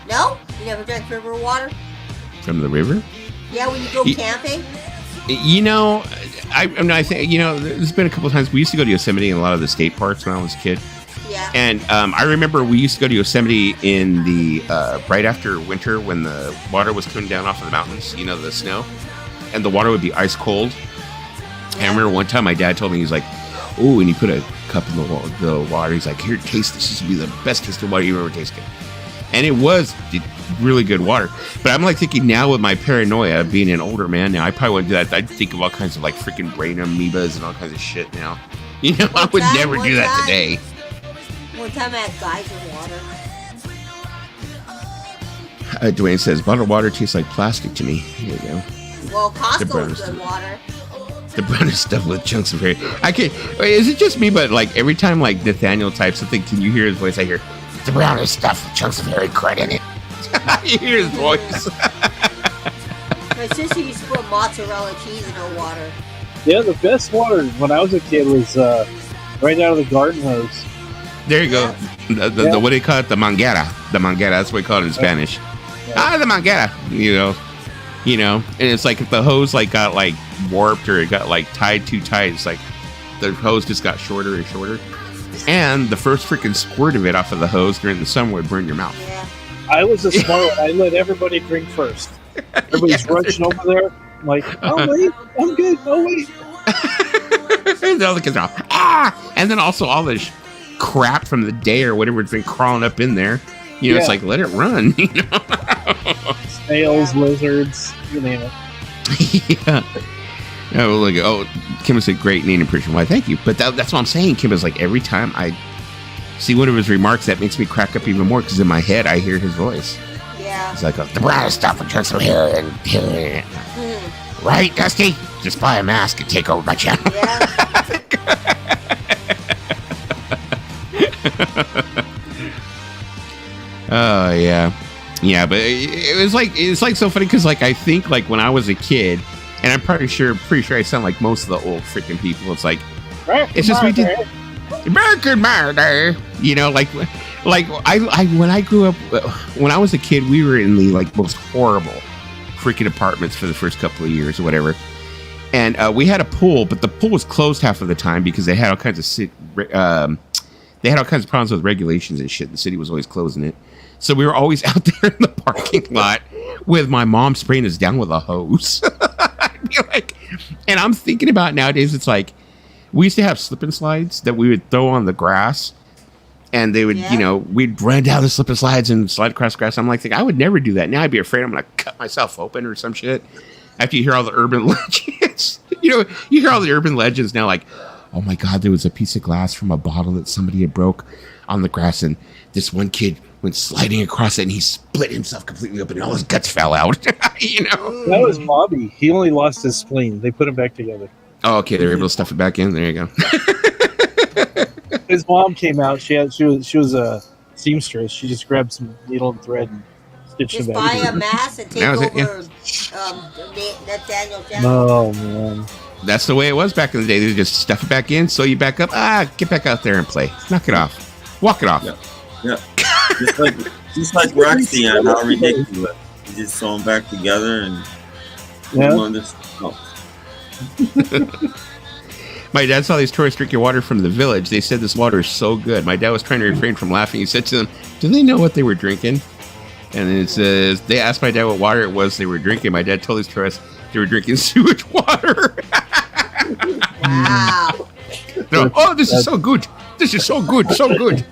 No? You never drank river water? From the river? Yeah, when you go camping? I think, there's been a couple of times we used to go to Yosemite in a lot of the state parks when I was a kid. Yeah. And I remember we used to go to Yosemite in the right after winter when the water was coming down off of the mountains, the snow, and the water would be ice cold. And I remember one time my dad told me, he's like, oh, and he put a cup in the water. He's like, here, taste this. This will be the best tasting water you've ever tasted. And it was really good water. But I'm like thinking now with my paranoia, being an older man now, I probably wouldn't do that. I'd think of all kinds of like freaking brain amoebas and all kinds of shit now. I would never do that today. One time I had geyser water. Dwayne says, bottled water tastes like plastic to me. Here you go. Well, Costco's good water. The brownest stuff with chunks of hair. I can't. Is it just me? But like every time like Nathaniel types something, can you hear his voice? I hear the brownest stuff with chunks of hairy crud in it. You hear his voice. My sister used to put mozzarella cheese in her water. Yeah, the best water when I was a kid was right out of the garden hose. There you go. The what do they call it? The manguera. The manguera. That's what we call it in Spanish. Yeah. The manguera. And it's like if the hose like got like warped or it got like tied too tight, it's like the hose just got shorter and shorter. And the first freaking squirt of it off of the hose during the summer would burn your mouth. Yeah. I was a smart one. I let everybody drink first. Everybody's rushing over there. I'm like, oh wait, I'm good. Oh wait. And all the kids are and then also all this crap from the day or whatever has been crawling up in there. It's like let it run. Snails, lizards, you name it. Yeah. Kim said great name impression. Why, thank you. But that's what I'm saying. Kim is like every time I see one of his remarks, that makes me crack up even more because in my head I hear his voice. Yeah. It's like the brown stuff with chunks of hair and right, Dusty? Just buy a mask and take over my channel. Yeah. Oh yeah. But it's like so funny because like I think like when I was a kid, and I'm pretty sure I sound like most of the old freaking people. It's like it's just we did American murder. Like I when I grew up, when I was a kid, we were in the like most horrible freaking apartments for the first couple of years or whatever. And we had a pool, but the pool was closed half of the time because they had all kinds of problems with regulations and shit. The city was always closing it. So we were always out there in the parking lot with my mom spraying us down with a hose. And I'm thinking about nowadays, it's like we used to have slip and slides that we would throw on the grass, and they would, we'd run down the slip and slides and slide across grass. I'm like, I would never do that. Now I'd be afraid I'm going to cut myself open or some shit. After you hear all the urban legends, you hear all the urban legends now, like, oh my God, there was a piece of glass from a bottle that somebody had broke on the grass, and this one kid went sliding across it, and he split himself completely open, and all his guts fell out. You know, that was Bobby. He only lost his spleen. They put him back together. Oh, okay, they were able to stuff it back in. There you go. His mom came out. She was a seamstress. She just grabbed some needle and thread and stitched Just it back. buy a mask and take That was over it, Nathaniel. Oh man, That's the way it was back in the day. They would just stuff it back in, sew you back up. Get back out there and play. Knock it off. Walk it off. Yeah. just like Roxy on How Ridiculous. You just sew them back together and put them on this. My dad saw these tourists drinking water from the village. They said this water is so good. My dad was trying to refrain from laughing. He said to them, do they know what they were drinking? And then it says, they asked my dad what water it was they were drinking. My dad told these tourists they were drinking sewage water. Wow. No, oh, this is so good. This is so good. So good.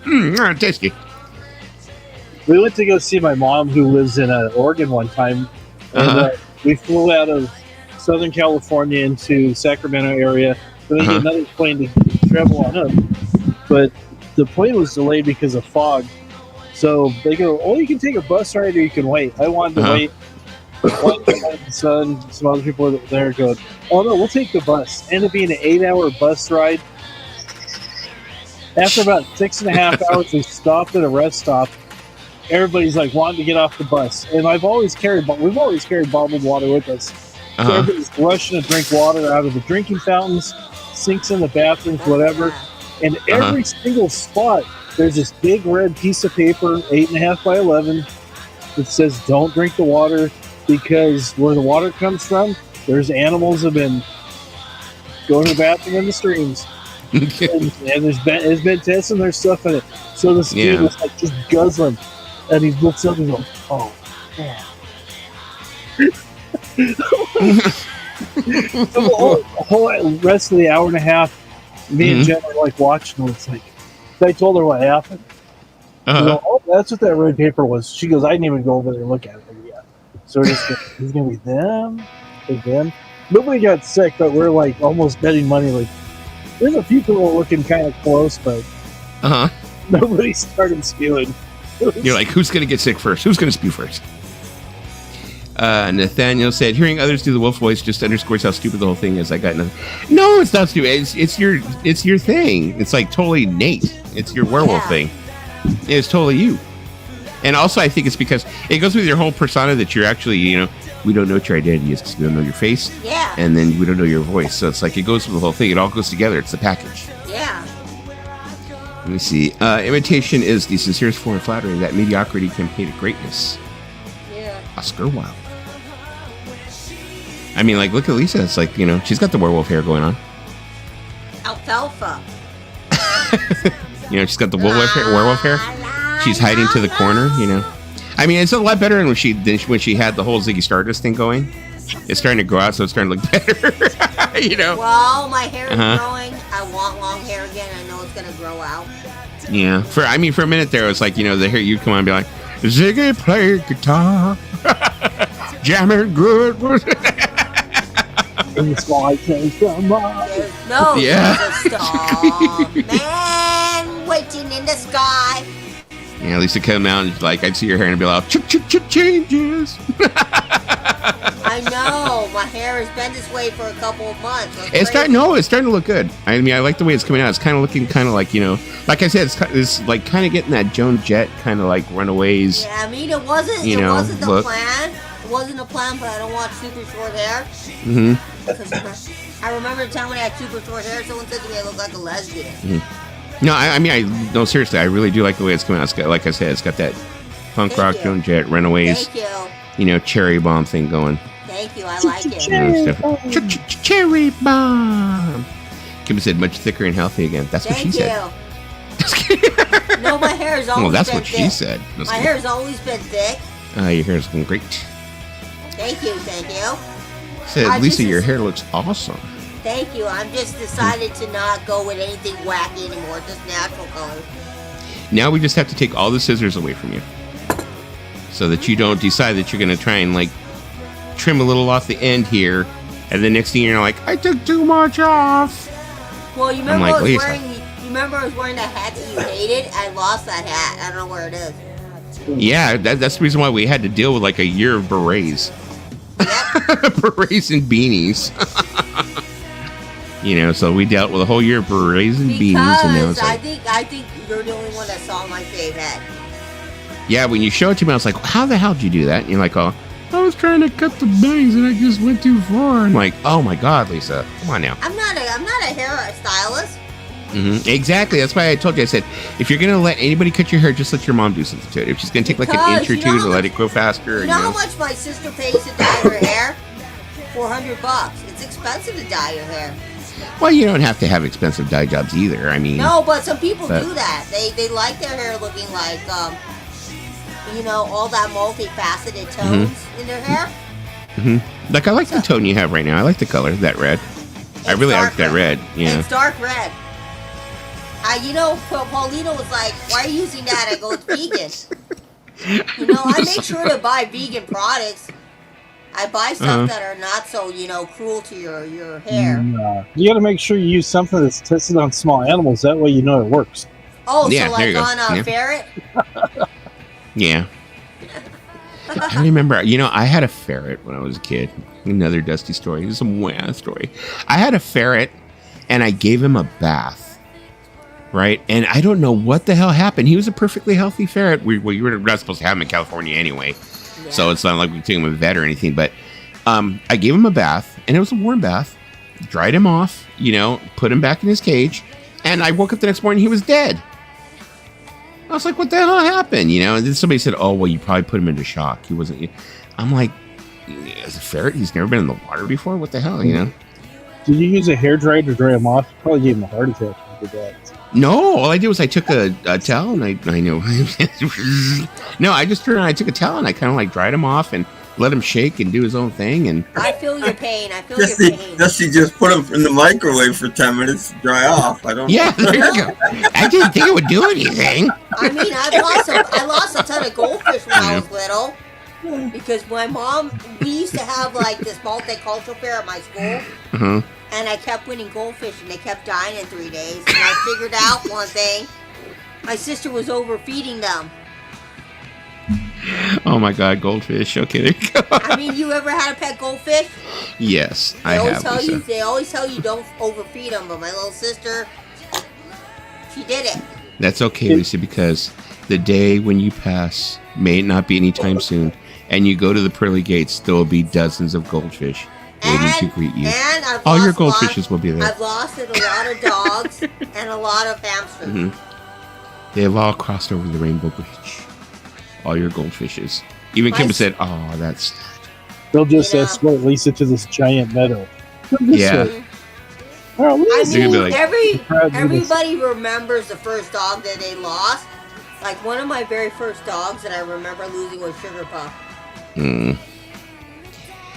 Tasty. we went to go see my mom who lives in Oregon one time. And, we flew out of Southern California into Sacramento area. Then we get another plane to travel on up. But the plane was delayed because of fog. So they go, oh, you can take a bus ride or you can wait. I wanted to wait. My son, some other people were there going, oh no, we'll take the bus. Ended up being an 8-hour bus ride. After about 6.5 hours, we stopped at a rest stop. Everybody's like wanting to get off the bus. And we've always carried bottled water with us. So everybody's rushing to drink water out of the drinking fountains, sinks in the bathrooms, whatever. And every single spot, there's this big red piece of paper, 8.5 by 11, that says don't drink the water because where the water comes from, there's animals that have been going to the bathroom in the streams. and there's been testing their stuff in it. So this dude was like just guzzling. And he looks up and goes, oh, man. The whole rest of the hour and a half, me and Jen were like watching it. It's like, I told her what happened. Go, oh, that's what that red paper was. She goes, I didn't even go over there and look at it yet. So it's going to be them and them. Nobody got sick, but we're like almost betting money. Like, there's a few people looking kind of close, but nobody started spewing. You're like, who's going to get sick first? Who's going to spew first? Nathaniel said, hearing others do the wolf voice just underscores how stupid the whole thing is. I got nothing. No, it's not stupid. It's your thing. It's like totally Nate. It's your werewolf thing. It's totally you. And also, I think it's because it goes with your whole persona that you're actually, we don't know what your identity is because we don't know your face. Yeah. And then we don't know your voice. So it's like it goes with the whole thing. It all goes together. It's the package. Yeah. Let me see. Imitation is the sincerest form of flattery. That mediocrity can pay to greatness. Yeah. Oscar Wilde. I mean, like, look at Lisa. It's like, she's got the werewolf hair going on. Alfalfa. She's got the werewolf hair. She's hiding to the corner, I mean, it's a lot better than when she had the whole Ziggy Stardust thing going. It's starting to grow out, so it's starting to look better, Well, my hair is growing. I want long hair again. I know it's going to grow out. Yeah. For a minute there, it was like, the hair, you'd come on and be like, Ziggy play guitar. Jamming good. In the sky came from No, there's a star. Man waiting in the sky. Yeah, at least it come out and like I'd see your hair and be like, changes. I know. My hair has been this way for a couple of months. It's starting to look good. I mean, I like the way it's coming out. It's kind of looking kind of like, like I said, it's like kind of getting that Joan Jett kind of like Runaways. Yeah, I mean, it wasn't the plan. It wasn't a plan, but I don't want super short hair. I remember the time when I had super short hair, someone said to me I look like a lesbian. No, I mean, no, seriously, I really do like the way it's coming out. It's got, like I said, it's got that punk rock, Joan Jett, Runaways, cherry bomb thing going. Thank you, I like it. Cherry bomb. Kim said, much thicker and healthy again. That's what she said. No, my hair has always been thick. Well, that's what she said. My hair has always been thick. Your hair's looking great. Thank you. Said, Lisa, your hair looks awesome. Thank you. I'm just decided to not go with anything wacky anymore, just natural color. Now we just have to take all the scissors away from you. So that you don't decide that you're going to try and like trim a little off the end here. And the next thing you're like, I took too much off. Well, you remember like, I was wait a wearing. You remember I was wearing that hat that you hated? I lost that hat. I don't know where it is. Yeah, that's the reason why we had to deal with like a year of berets. Yep. Berets and beanies. So we dealt with a whole year of berets and beanies, and now it's like, I think you're the only one that saw my fave hat. yeah, when you show it to me, I was like, how the hell did you do that? And you're like, oh, I was trying to cut the bangs and I just went too far. I'm like, oh my God, Lisa, come on now. I'm not a hair stylist. Mm-hmm. Exactly. That's why I told you. I said, if you're gonna let anybody cut your hair, just let your mom do something to it. If she's gonna take like an inch or two to let it grow faster. You know how much my sister pays to dye her hair? $400. It's expensive to dye your hair. Well, you don't have to have expensive dye jobs either. I mean, no, but some people do that. They like their hair looking like all that multifaceted tones in their hair. Mm-hmm. Like I like the tone you have right now. I like the color, that red. I really like that red. Yeah, it's dark red. Paulina was like, "Why are you using that?" I go, "It's vegan." I make sure to buy vegan products. I buy stuff that are not so, cruel to your hair. You got to make sure you use something that's tested on small animals. That way, it works. Oh, yeah, so like on a ferret? Yeah. I remember, I had a ferret when I was a kid. Another dusty story. It's a wow story. I had a ferret, and I gave him a bath. Right? And I don't know what the hell happened. He was a perfectly healthy ferret. You were not supposed to have him in California anyway. Yeah. So it's not like we took him to a vet or anything. But I gave him a bath, and it was a warm bath. Dried him off, put him back in his cage. And I woke up the next morning, he was dead. I was like, what the hell happened? And then somebody said, oh, well, you probably put him into shock. He wasn't. I'm like, as a ferret, he's never been in the water before? What the hell, Did you use a hairdryer to dry him off? Probably gave him a heart attack when you did that. No, all I did was I took a towel and I know. No, I just turned around, I took a towel and I kind of like dried him off and let him shake and do his own thing. And I feel your pain. Your pain. Jesse just put him in the microwave for 10 minutes to dry off. I don't. Yeah, there you go. I didn't think it would do anything. I mean, I lost a ton of goldfish when I was little because my mom. We used to have like this multicultural fair at my school. And I kept winning goldfish, and they kept dying in 3 days. And I figured out one thing. My sister was overfeeding them. Oh, my God, goldfish. Okay, there you go. I mean, you ever had a pet goldfish? Yes, I have. They always tell you don't overfeed them, but my little sister, she did it. That's okay, Lisa, because the day when you pass may not be anytime soon, and you go to the pearly gates, there will be dozens of goldfish waiting to greet you. And all your goldfishes will be there. I've lost a lot of dogs and a lot of hamsters. They have all crossed over the Rainbow Bridge. All your goldfishes. Even Kimber said, "Oh, that's." They'll just escort Lisa to this giant meadow. Yeah. I mean, everybody remembers the first dog that they lost. Like one of my very first dogs that I remember losing was Sugar Puff.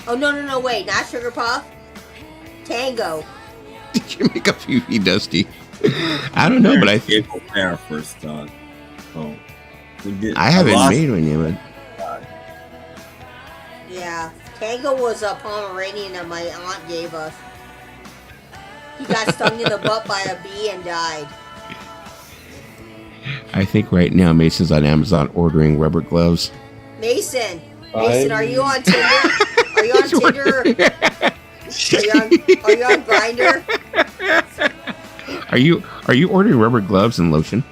Oh, no, wait, not Sugar Puff. Tango. Did you make a Fifi Dusty? I don't know, but I think our first dog. Oh, we did. I haven't made one yet, but yeah, Tango was a Pomeranian that my aunt gave us. He got stung in the butt by a bee and died. I think right now Mason's on Amazon ordering rubber gloves. Mason, are you on Tinder? Are you on Tinder? Are you on Grindr? Are you ordering rubber gloves and lotion?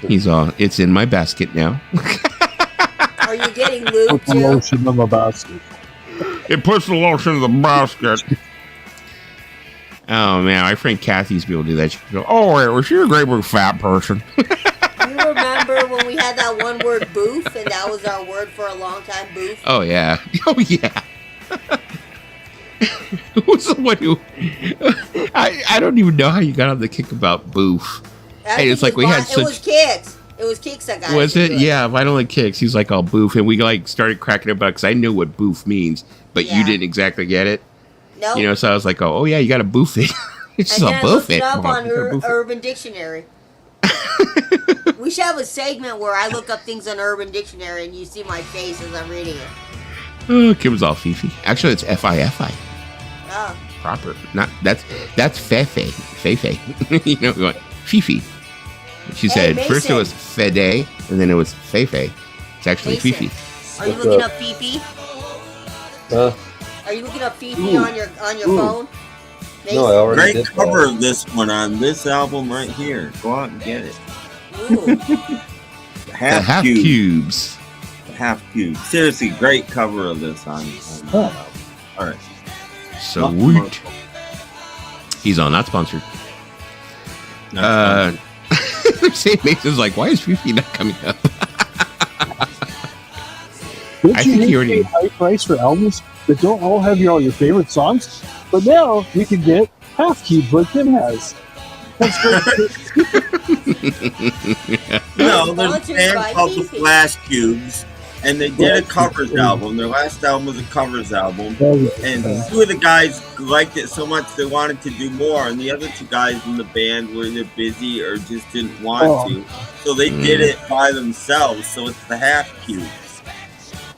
He's all. It's in my basket now. Are you getting lube too? Lotion in the basket. It puts the lotion in the basket. Oh man, my friend Kathy used to be able to do that. She could go, "Oh wait, was she a great big fat person?" You remember when we had that one word "boof" and that was our word for a long time, boof? Oh yeah. Who was the one who? I don't even know how you got on the kick about boof. Hey, it's like we had such. It was Kicks. It was Kicks that got. Was it? Yeah, Violent Kicks. He's like all boof, and we like started cracking up about because I knew what boof means, but you didn't exactly get it. No. Nope. So I was like, oh yeah, you got to boof it. It's just a boof it. Up on Urban Dictionary. We should have a segment where I look up things on Urban Dictionary and you see my face as I'm reading it. Oh, Kim's all Fifi. Actually, it's Fifi. Oh. proper. Not that's Fefe. Fefe. You know, going Fifi. She said first it was Fede, and then it was Fefe. It's actually Mason, Fifi. Are you looking up Fifi? Are you looking up Fifi on your phone? Mason? No, I already Great did cover that. of this one on this album right here. Go out and get it. Ooh. Half cubes. Half cube. Seriously, great cover of this on the album. All right. Sweet. He's on, not sponsored. St. Mason's like, why is Fifi not coming up? Don't I you think he hate already- paying high price for albums that don't all have all your favorite songs? But now you can get half cubes like Tim has. That's great. No, there's a Sponsored band by called the Fifi. Flash Cubes, and they did a covers album. Their last album was a covers album, and two of the guys liked it so much they wanted to do more, and the other two guys in the band were either busy or just didn't want to, so they did it by themselves. So it's the half cubes.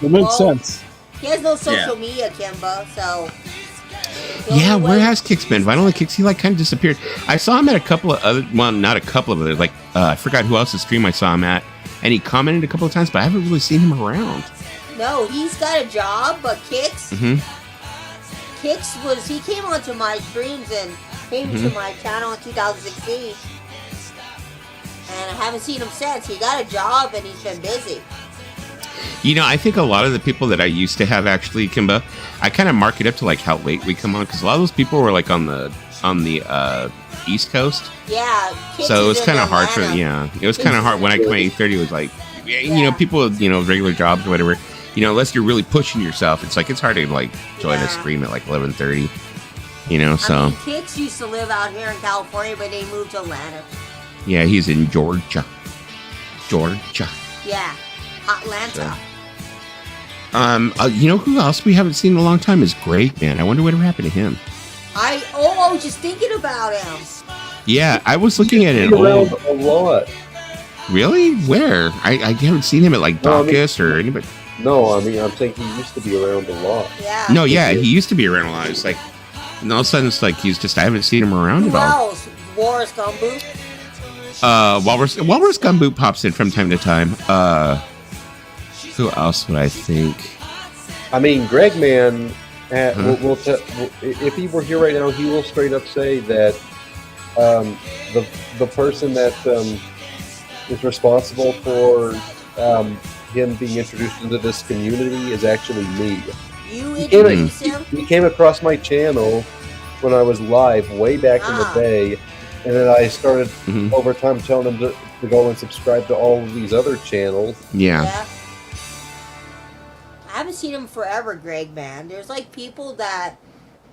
It makes sense. He has no social media, Kimba, so... Yeah, where has Kix been? Vinyl and Kix, he like kind of disappeared. I saw him at a couple of other, well, not a couple of others. Like I forgot who else's stream I saw him at, and he commented a couple of times, but I haven't really seen him around. No, he's got a job, but Kix... Kix he came onto my streams and came to my channel in 2016. And I haven't seen him since. He got a job and he's been busy. You know, I think a lot of the people that I used to have actually, Kimba, I kind of mark it up to like how late we come on, because a lot of those people were like on the East Coast. Yeah. Kix So it was is in kind of hard Atlanta. it was kind of hard when I came at 8:30. It was like, you know, people with, you know, regular jobs or whatever, you know, unless you're really pushing yourself, it's like, it's hard to like join a stream at like 11:30, you know, so. I mean, Kix used to live out here in California, but they moved to Atlanta. Yeah, he's in Georgia. Yeah. Atlanta. You know who else we haven't seen in a long time is Greg, man. I wonder what happened to him. I was just thinking about him. Yeah, I was looking at it. Around a lot. Really? Where? I haven't seen him at like Dawkins or anybody. No, I mean, I'm saying he used to be around a lot. Yeah. No, yeah, he used to be around a lot. It's like, and all of a sudden it's like he's just, I haven't seen him around Who at all. else? Walrus Gumboot? Walrus Gumboot pops in from time to time. Who else would I think? I mean, Greg Man, if he were here right now, he will straight up say that the person that is responsible for him being introduced into this community is actually me. You introduced him? He came across my channel when I was live way back in the day, and then I started over time telling him to go and subscribe to all of these other channels. Yeah. I haven't seen him forever, Greg, man. There's like people that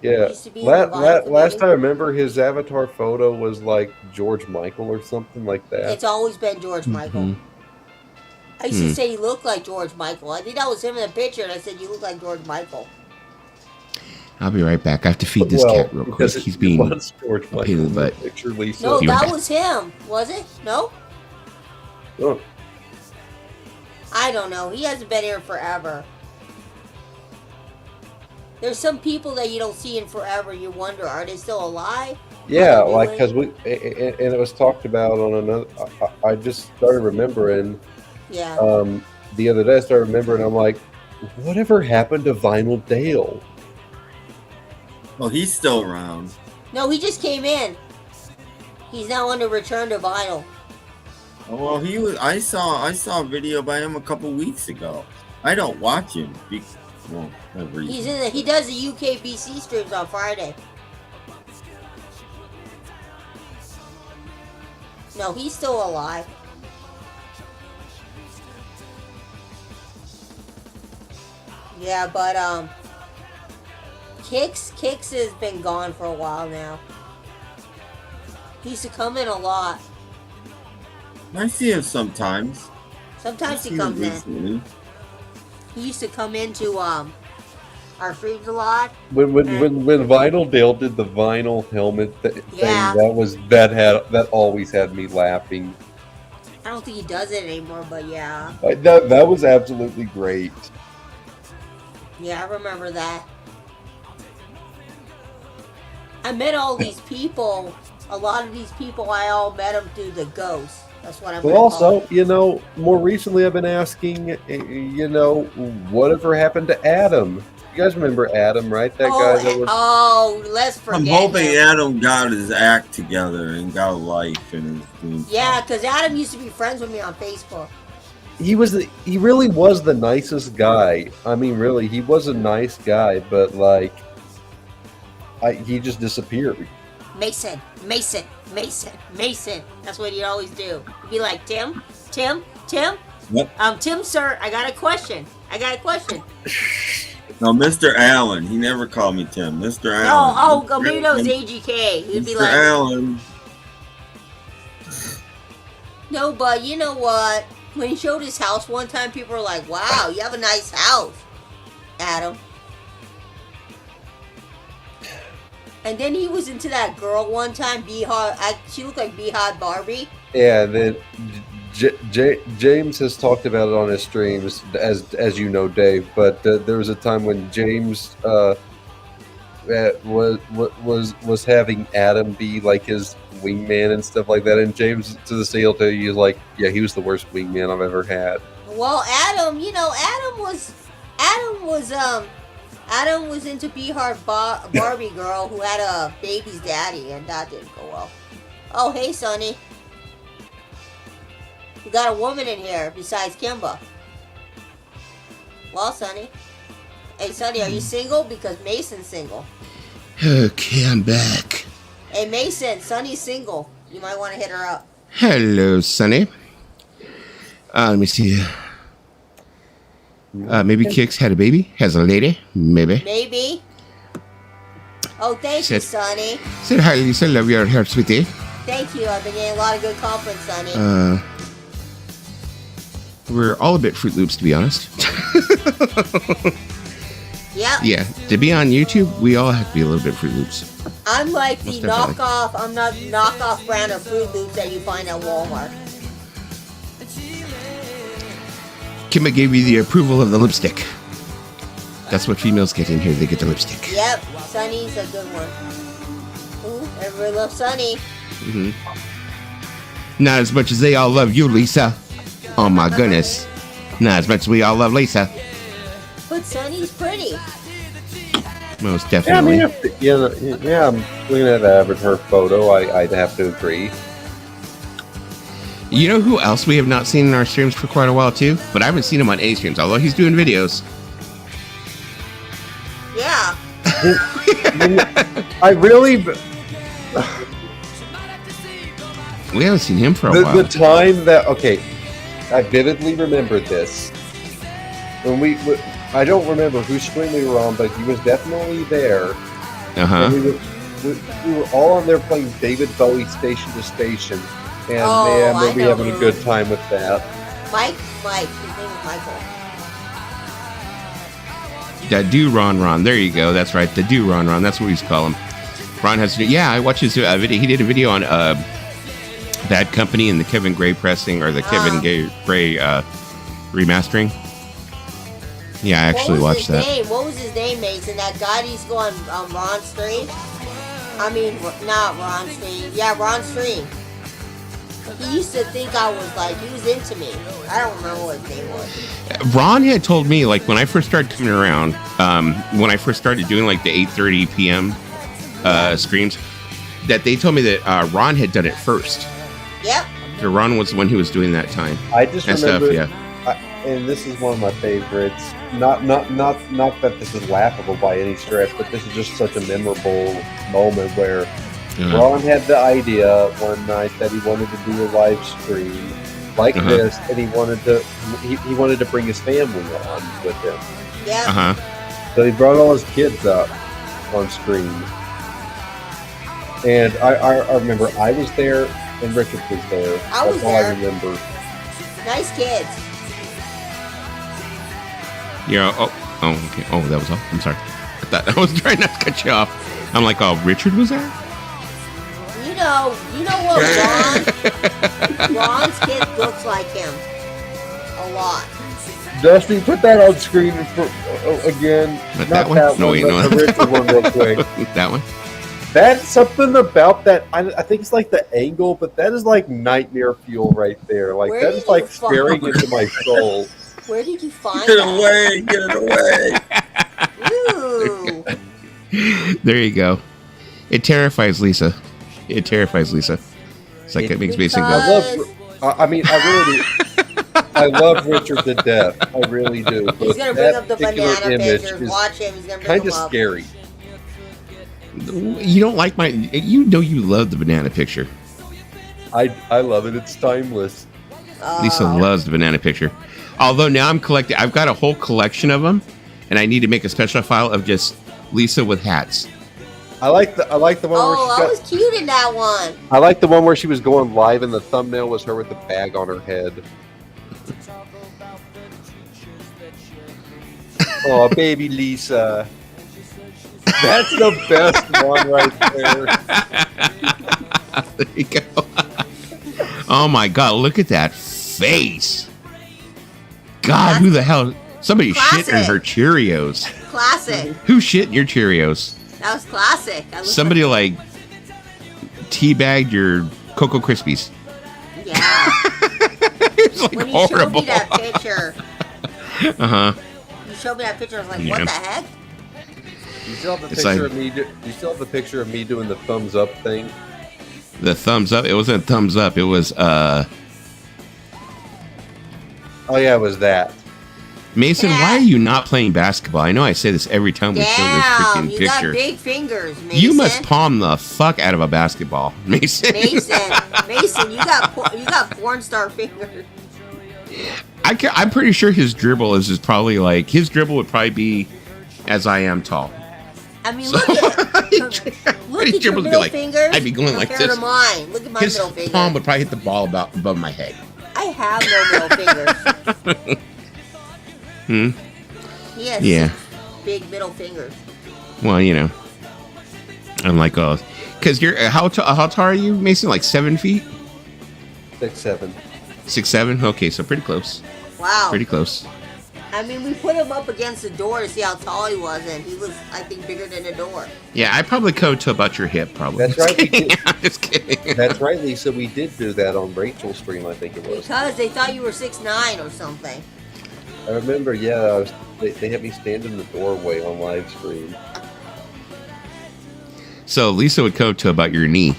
used to be last time I remember his avatar photo was like George Michael or something like that. It's always been George Michael. I used to say he looked like George Michael. I think that was him in the picture, and I said, you look like George Michael. I'll be right back. I have to feed this cat real quick. He's being George a pain in the butt. Picture, Lisa. No, that was him. Was it? No? Oh. I don't know. He hasn't been here forever. There's some people that you don't see in forever. You wonder, are they still alive? Yeah, like, because and it was talked about on another. I just started remembering. Yeah. The other day, I started remembering. I'm like, whatever happened to Vinyl Dale? Well, he's still around. No, he just came in. He's now on the return to vinyl. Oh, well, he was. I saw a video by him a couple weeks ago. I don't watch him. Well, no reason. He does the UKBC streams on Friday. No, he's still alive. Yeah, but Kix has been gone for a while now. He used to come in a lot. I see him sometimes. Sometimes he comes in. He used to come into our streams a lot. When Vinyl Dale did the vinyl helmet thing, that always had me laughing. I don't think he does it anymore, but yeah. That was absolutely great. Yeah, I remember that. I met all these people. A lot of these people, I all met them through the ghost. That's what I'm. But also, you know, more recently I've been asking, you know, whatever happened to Adam? You guys remember Adam, right? That guy that was. Oh, let's forget. I'm hoping him. Adam got his act together and got a life and is doing. Yeah, because Adam used to be friends with me on Facebook. He really was the nicest guy. I mean, really, he was a nice guy, but like, he just disappeared. Mason. That's what he'd always do. He'd be like, Tim. Yep. Tim, sir, I got a question. No, Mr. Allen. He never called me Tim. Mr. Allen. Oh, maybe that was AGK. He'd be Mr. like, Allen. no, but you know what? When he showed his house one time, people were like, wow, you have a nice house, Adam. And then he was into that girl one time, Beehive. She looked like Beehive Barbie. Yeah, and then James has talked about it on his streams, as you know, Dave. But there was a time when James was having Adam be like his wingman and stuff like that. And James, to this day, he'll tell you, like, yeah, he was the worst wingman I've ever had. Well, Adam was into Beehive Barbie girl who had a baby's daddy, and that didn't go well. Oh, hey, Sonny. We got a woman in here besides Kimba. Well, Sonny. Hey, Sonny, are you single? Because Mason's single. Okay, I'm back. Hey, Mason, Sonny's single. You might want to hit her up. Hello, Sonny. Let me see. Maybe Kix had a baby? Has a lady? Maybe. Oh, thank you, Sonny. Said hi, Lisa. Love your hair, sweetie. Thank you. I've been getting a lot of good compliments, Sonny. We're all a bit Fruit Loops, to be honest. Yep. Yeah, to be on YouTube, we all have to be a little bit Fruit Loops. I'm like Most the definitely. knockoff brand of Fruit Loops that you find at Walmart. Kimba gave you the approval of the lipstick. That's what females get in here. They get the lipstick. Yep, Sunny's a good one. Ooh, everybody loves Sunny. Not as much as they all love you, Lisa. Oh my goodness. Not as much as we all love Lisa. But Sunny's pretty. Most Yeah, I definitely. mean, I'm looking at the average her photo. I'd have to agree. You know who else we have not seen in our streams for quite a while too? But I haven't seen him on A streams, although he's doing videos. Yeah. I really... We haven't seen him for a while. The time that... Okay, I vividly remember this. When I don't remember whose stream we were on, but he was definitely there. Uh-huh. And we were all on there playing David Bowie Station to Station. And man, I were we know having a who. good time with that. Mike. His name is Michael. The do Ron. There you go. That's right. The do Ron. That's what we used to call him. Ron has to do. Yeah, I watched his video. He did a video on Bad Company and the Kevin Gray pressing, or the Kevin Gray remastering. Yeah, I actually watched that. What was his name, Mason? That guy that used to go on Ron Stream? I mean, not Ron Stream. Yeah, Ron Stream. He used to think I was like, he was into me. I don't remember what his name was. Ron had told me, like, when I first started coming around, when I first started doing, like, the 8:30 p.m. Streams, that they told me that Ron had done it first. Yep. So Ron was the one who was doing that time. I just and remember, stuff, yeah. And this is one of my favorites. Not that this is laughable by any stretch, but this is just such a memorable moment where Ron had the idea one night that he wanted to do a live stream like this, and he wanted to bring his family on with him. Yeah. So he brought all his kids up on screen, and I remember I was there and Richard was there. I was That's all there. I remember. Nice kids. Yeah. Okay. Oh, that was all. I'm sorry. I was trying not to cut you off. I'm like, oh, Richard was there? You know what Ron's kid looks like him. A lot. Dusty, put that on screen again. Not Not that one? that No, one, wait, but no. the Richard one real quick. That one? That's something about that. I think it's like the angle, but that is like nightmare fuel right there. Like Where that did is like you find- staring into my soul. Where did you find Get it that? away! Get it away! Ooh. There you go. It terrifies Lisa. It terrifies Lisa. It's like it makes Mason I go. love. I mean, I really do. I love Richard to death. I really do. But He's gonna bring that up the particular banana image pictures. is Watch him. He's gonna bring kind them of up. scary. You don't like my. You know you love the banana picture. I love it. It's timeless. Lisa loves the banana picture. Although now I'm collecting. I've got a whole collection of them, and I need to make a special file of just Lisa with hats. I like the one where Oh, she I was cute in that one. I like the one where she was going live, and the thumbnail was her with the bag on her head. Oh, baby Lisa. That's the best one right there. There you go. Oh my God! Look at that face. God, who the hell? Somebody shit in her Cheerios. Classic. Who shit in your Cheerios? That was classic. I looked Somebody like teabagged your Cocoa Krispies. Yeah. It's like When you horrible. showed me that picture, Uh-huh. you showed me that picture. I was like, Yeah. what the heck? You still have the It's picture like- of me. You still have the picture of me doing the thumbs up thing. The thumbs up. It wasn't a thumbs up. It was Oh yeah, it was that. Mason, why are you not playing basketball? I know I say this every time we show this Damn, freaking you got picture. big fingers, Mason. You must palm the fuck out of a basketball, Mason. Mason, you got porn star fingers. I'm pretty sure his dribble is probably like his dribble would probably be as I am tall. I mean, So- look His at your dribble would be middle like- fingers. I'd be going like compared this. to mine. Look at my His middle finger. palm would probably hit the ball about above my head. I have no middle fingers. He has Yeah. big middle fingers. Well, you know, I'm like, oh, because you're how tall are you, Mason? Like 7 feet, 6'7". 6'7". Okay, so pretty close. Wow. Pretty close. I mean, we put him up against the door to see how tall he was, and he was, I think, bigger than the door. Yeah, I probably go to about your hip, probably. That's right. We did. I'm just kidding. That's right, Lisa. We did do that on Rachel's stream. I think it was. Because they thought you were 6'9" or something. I remember. Yeah, they had me stand in the doorway on live stream. So Lisa would go to about your knee.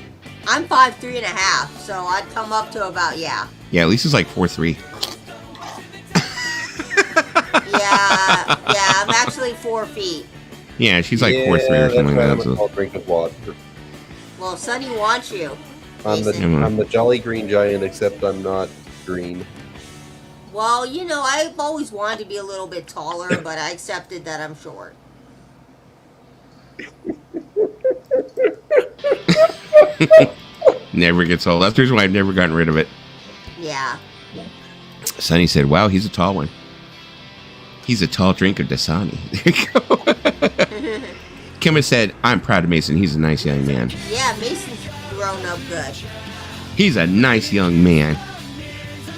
I'm 5'3.5", so I'd come up to about, yeah. Yeah, Lisa's like 4'3". Yeah, I'm actually 4 feet. Yeah, she's like 4'3" or that's something right, like I'm that. a So. tall drink of water. Well, Sonny wants you. I'm Mason. the Jolly Green Giant, except I'm not green. Well, you know, I've always wanted to be a little bit taller, but I accepted that I'm short. Never gets old. That's the reason why I've never gotten rid of it. Yeah. Sonny said, wow, he's a tall one. He's a tall drink of Dasani. There you go. Kimma said, I'm proud of Mason. He's a nice young man. Yeah, Mason's grown up good. He's a nice young man.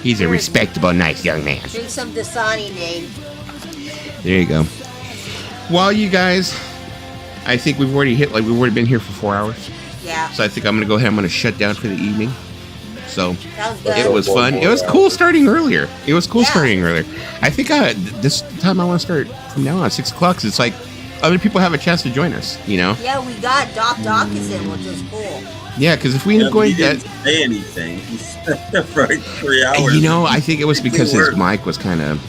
He's a respectable, nice young man. Drink some Dasani, name. There you go. Well, you guys, I think we've already been here for 4 hours. Yeah. So I think I'm going to go ahead. I'm going to shut down for the evening. So Sounds good. it was fun. It was cool starting earlier. Starting earlier. I think this time I want to start from now on 6 o'clock. 'Cause it's like other people have a chance to join us, you know? Yeah, we got Doc Dawkinson, which was cool. Yeah, because if we end up going... He didn't say anything. He sat there for like 3 hours. You know, I think it was because his mic was kind of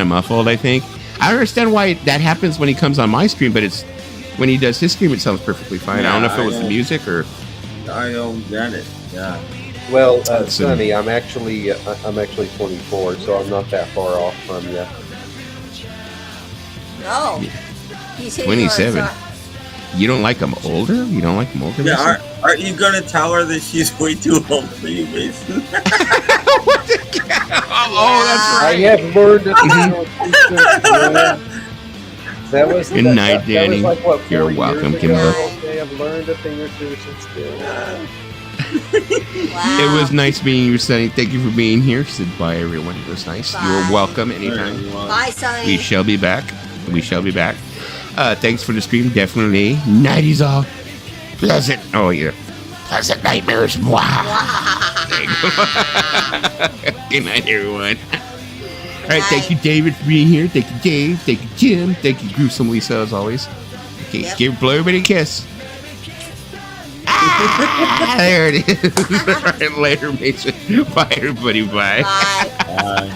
muffled, I think. I understand why that happens when he comes on my stream, but it's when he does his stream, it sounds perfectly fine. I don't know if it was the music or... I don't get it. Yeah. Well, Sonny, I'm actually 24, so I'm not that far off from you. No. He's hitting on 27. our- You don't like him older? You don't like him older? Yeah, Mason? aren't you gonna tell her that she's way too old for you, Mason? Oh, that's I have learned that was Good night, Danny. That was like, what, 4 You're years welcome, ago? Kimbo. Okay, I've learned a thing or two since then. Wow. It was nice meeting you, Sonny. Thank you for being here. Said bye, everyone. It was nice. Bye. You're welcome anytime. Bye, Sonny. We shall be back. Thanks for the stream. Definitely. Nighties all. Pleasant. Oh, yeah. Pleasant nightmares. Mwah. Good night, everyone. All right, thank you, David, for being here. Thank you, Dave. Thank you, Jim. Thank you, Gruesome Lisa, as always. Okay, blow everybody a kiss. There it is. All right, later, Mason. Bye, everybody. Bye. Bye. Bye.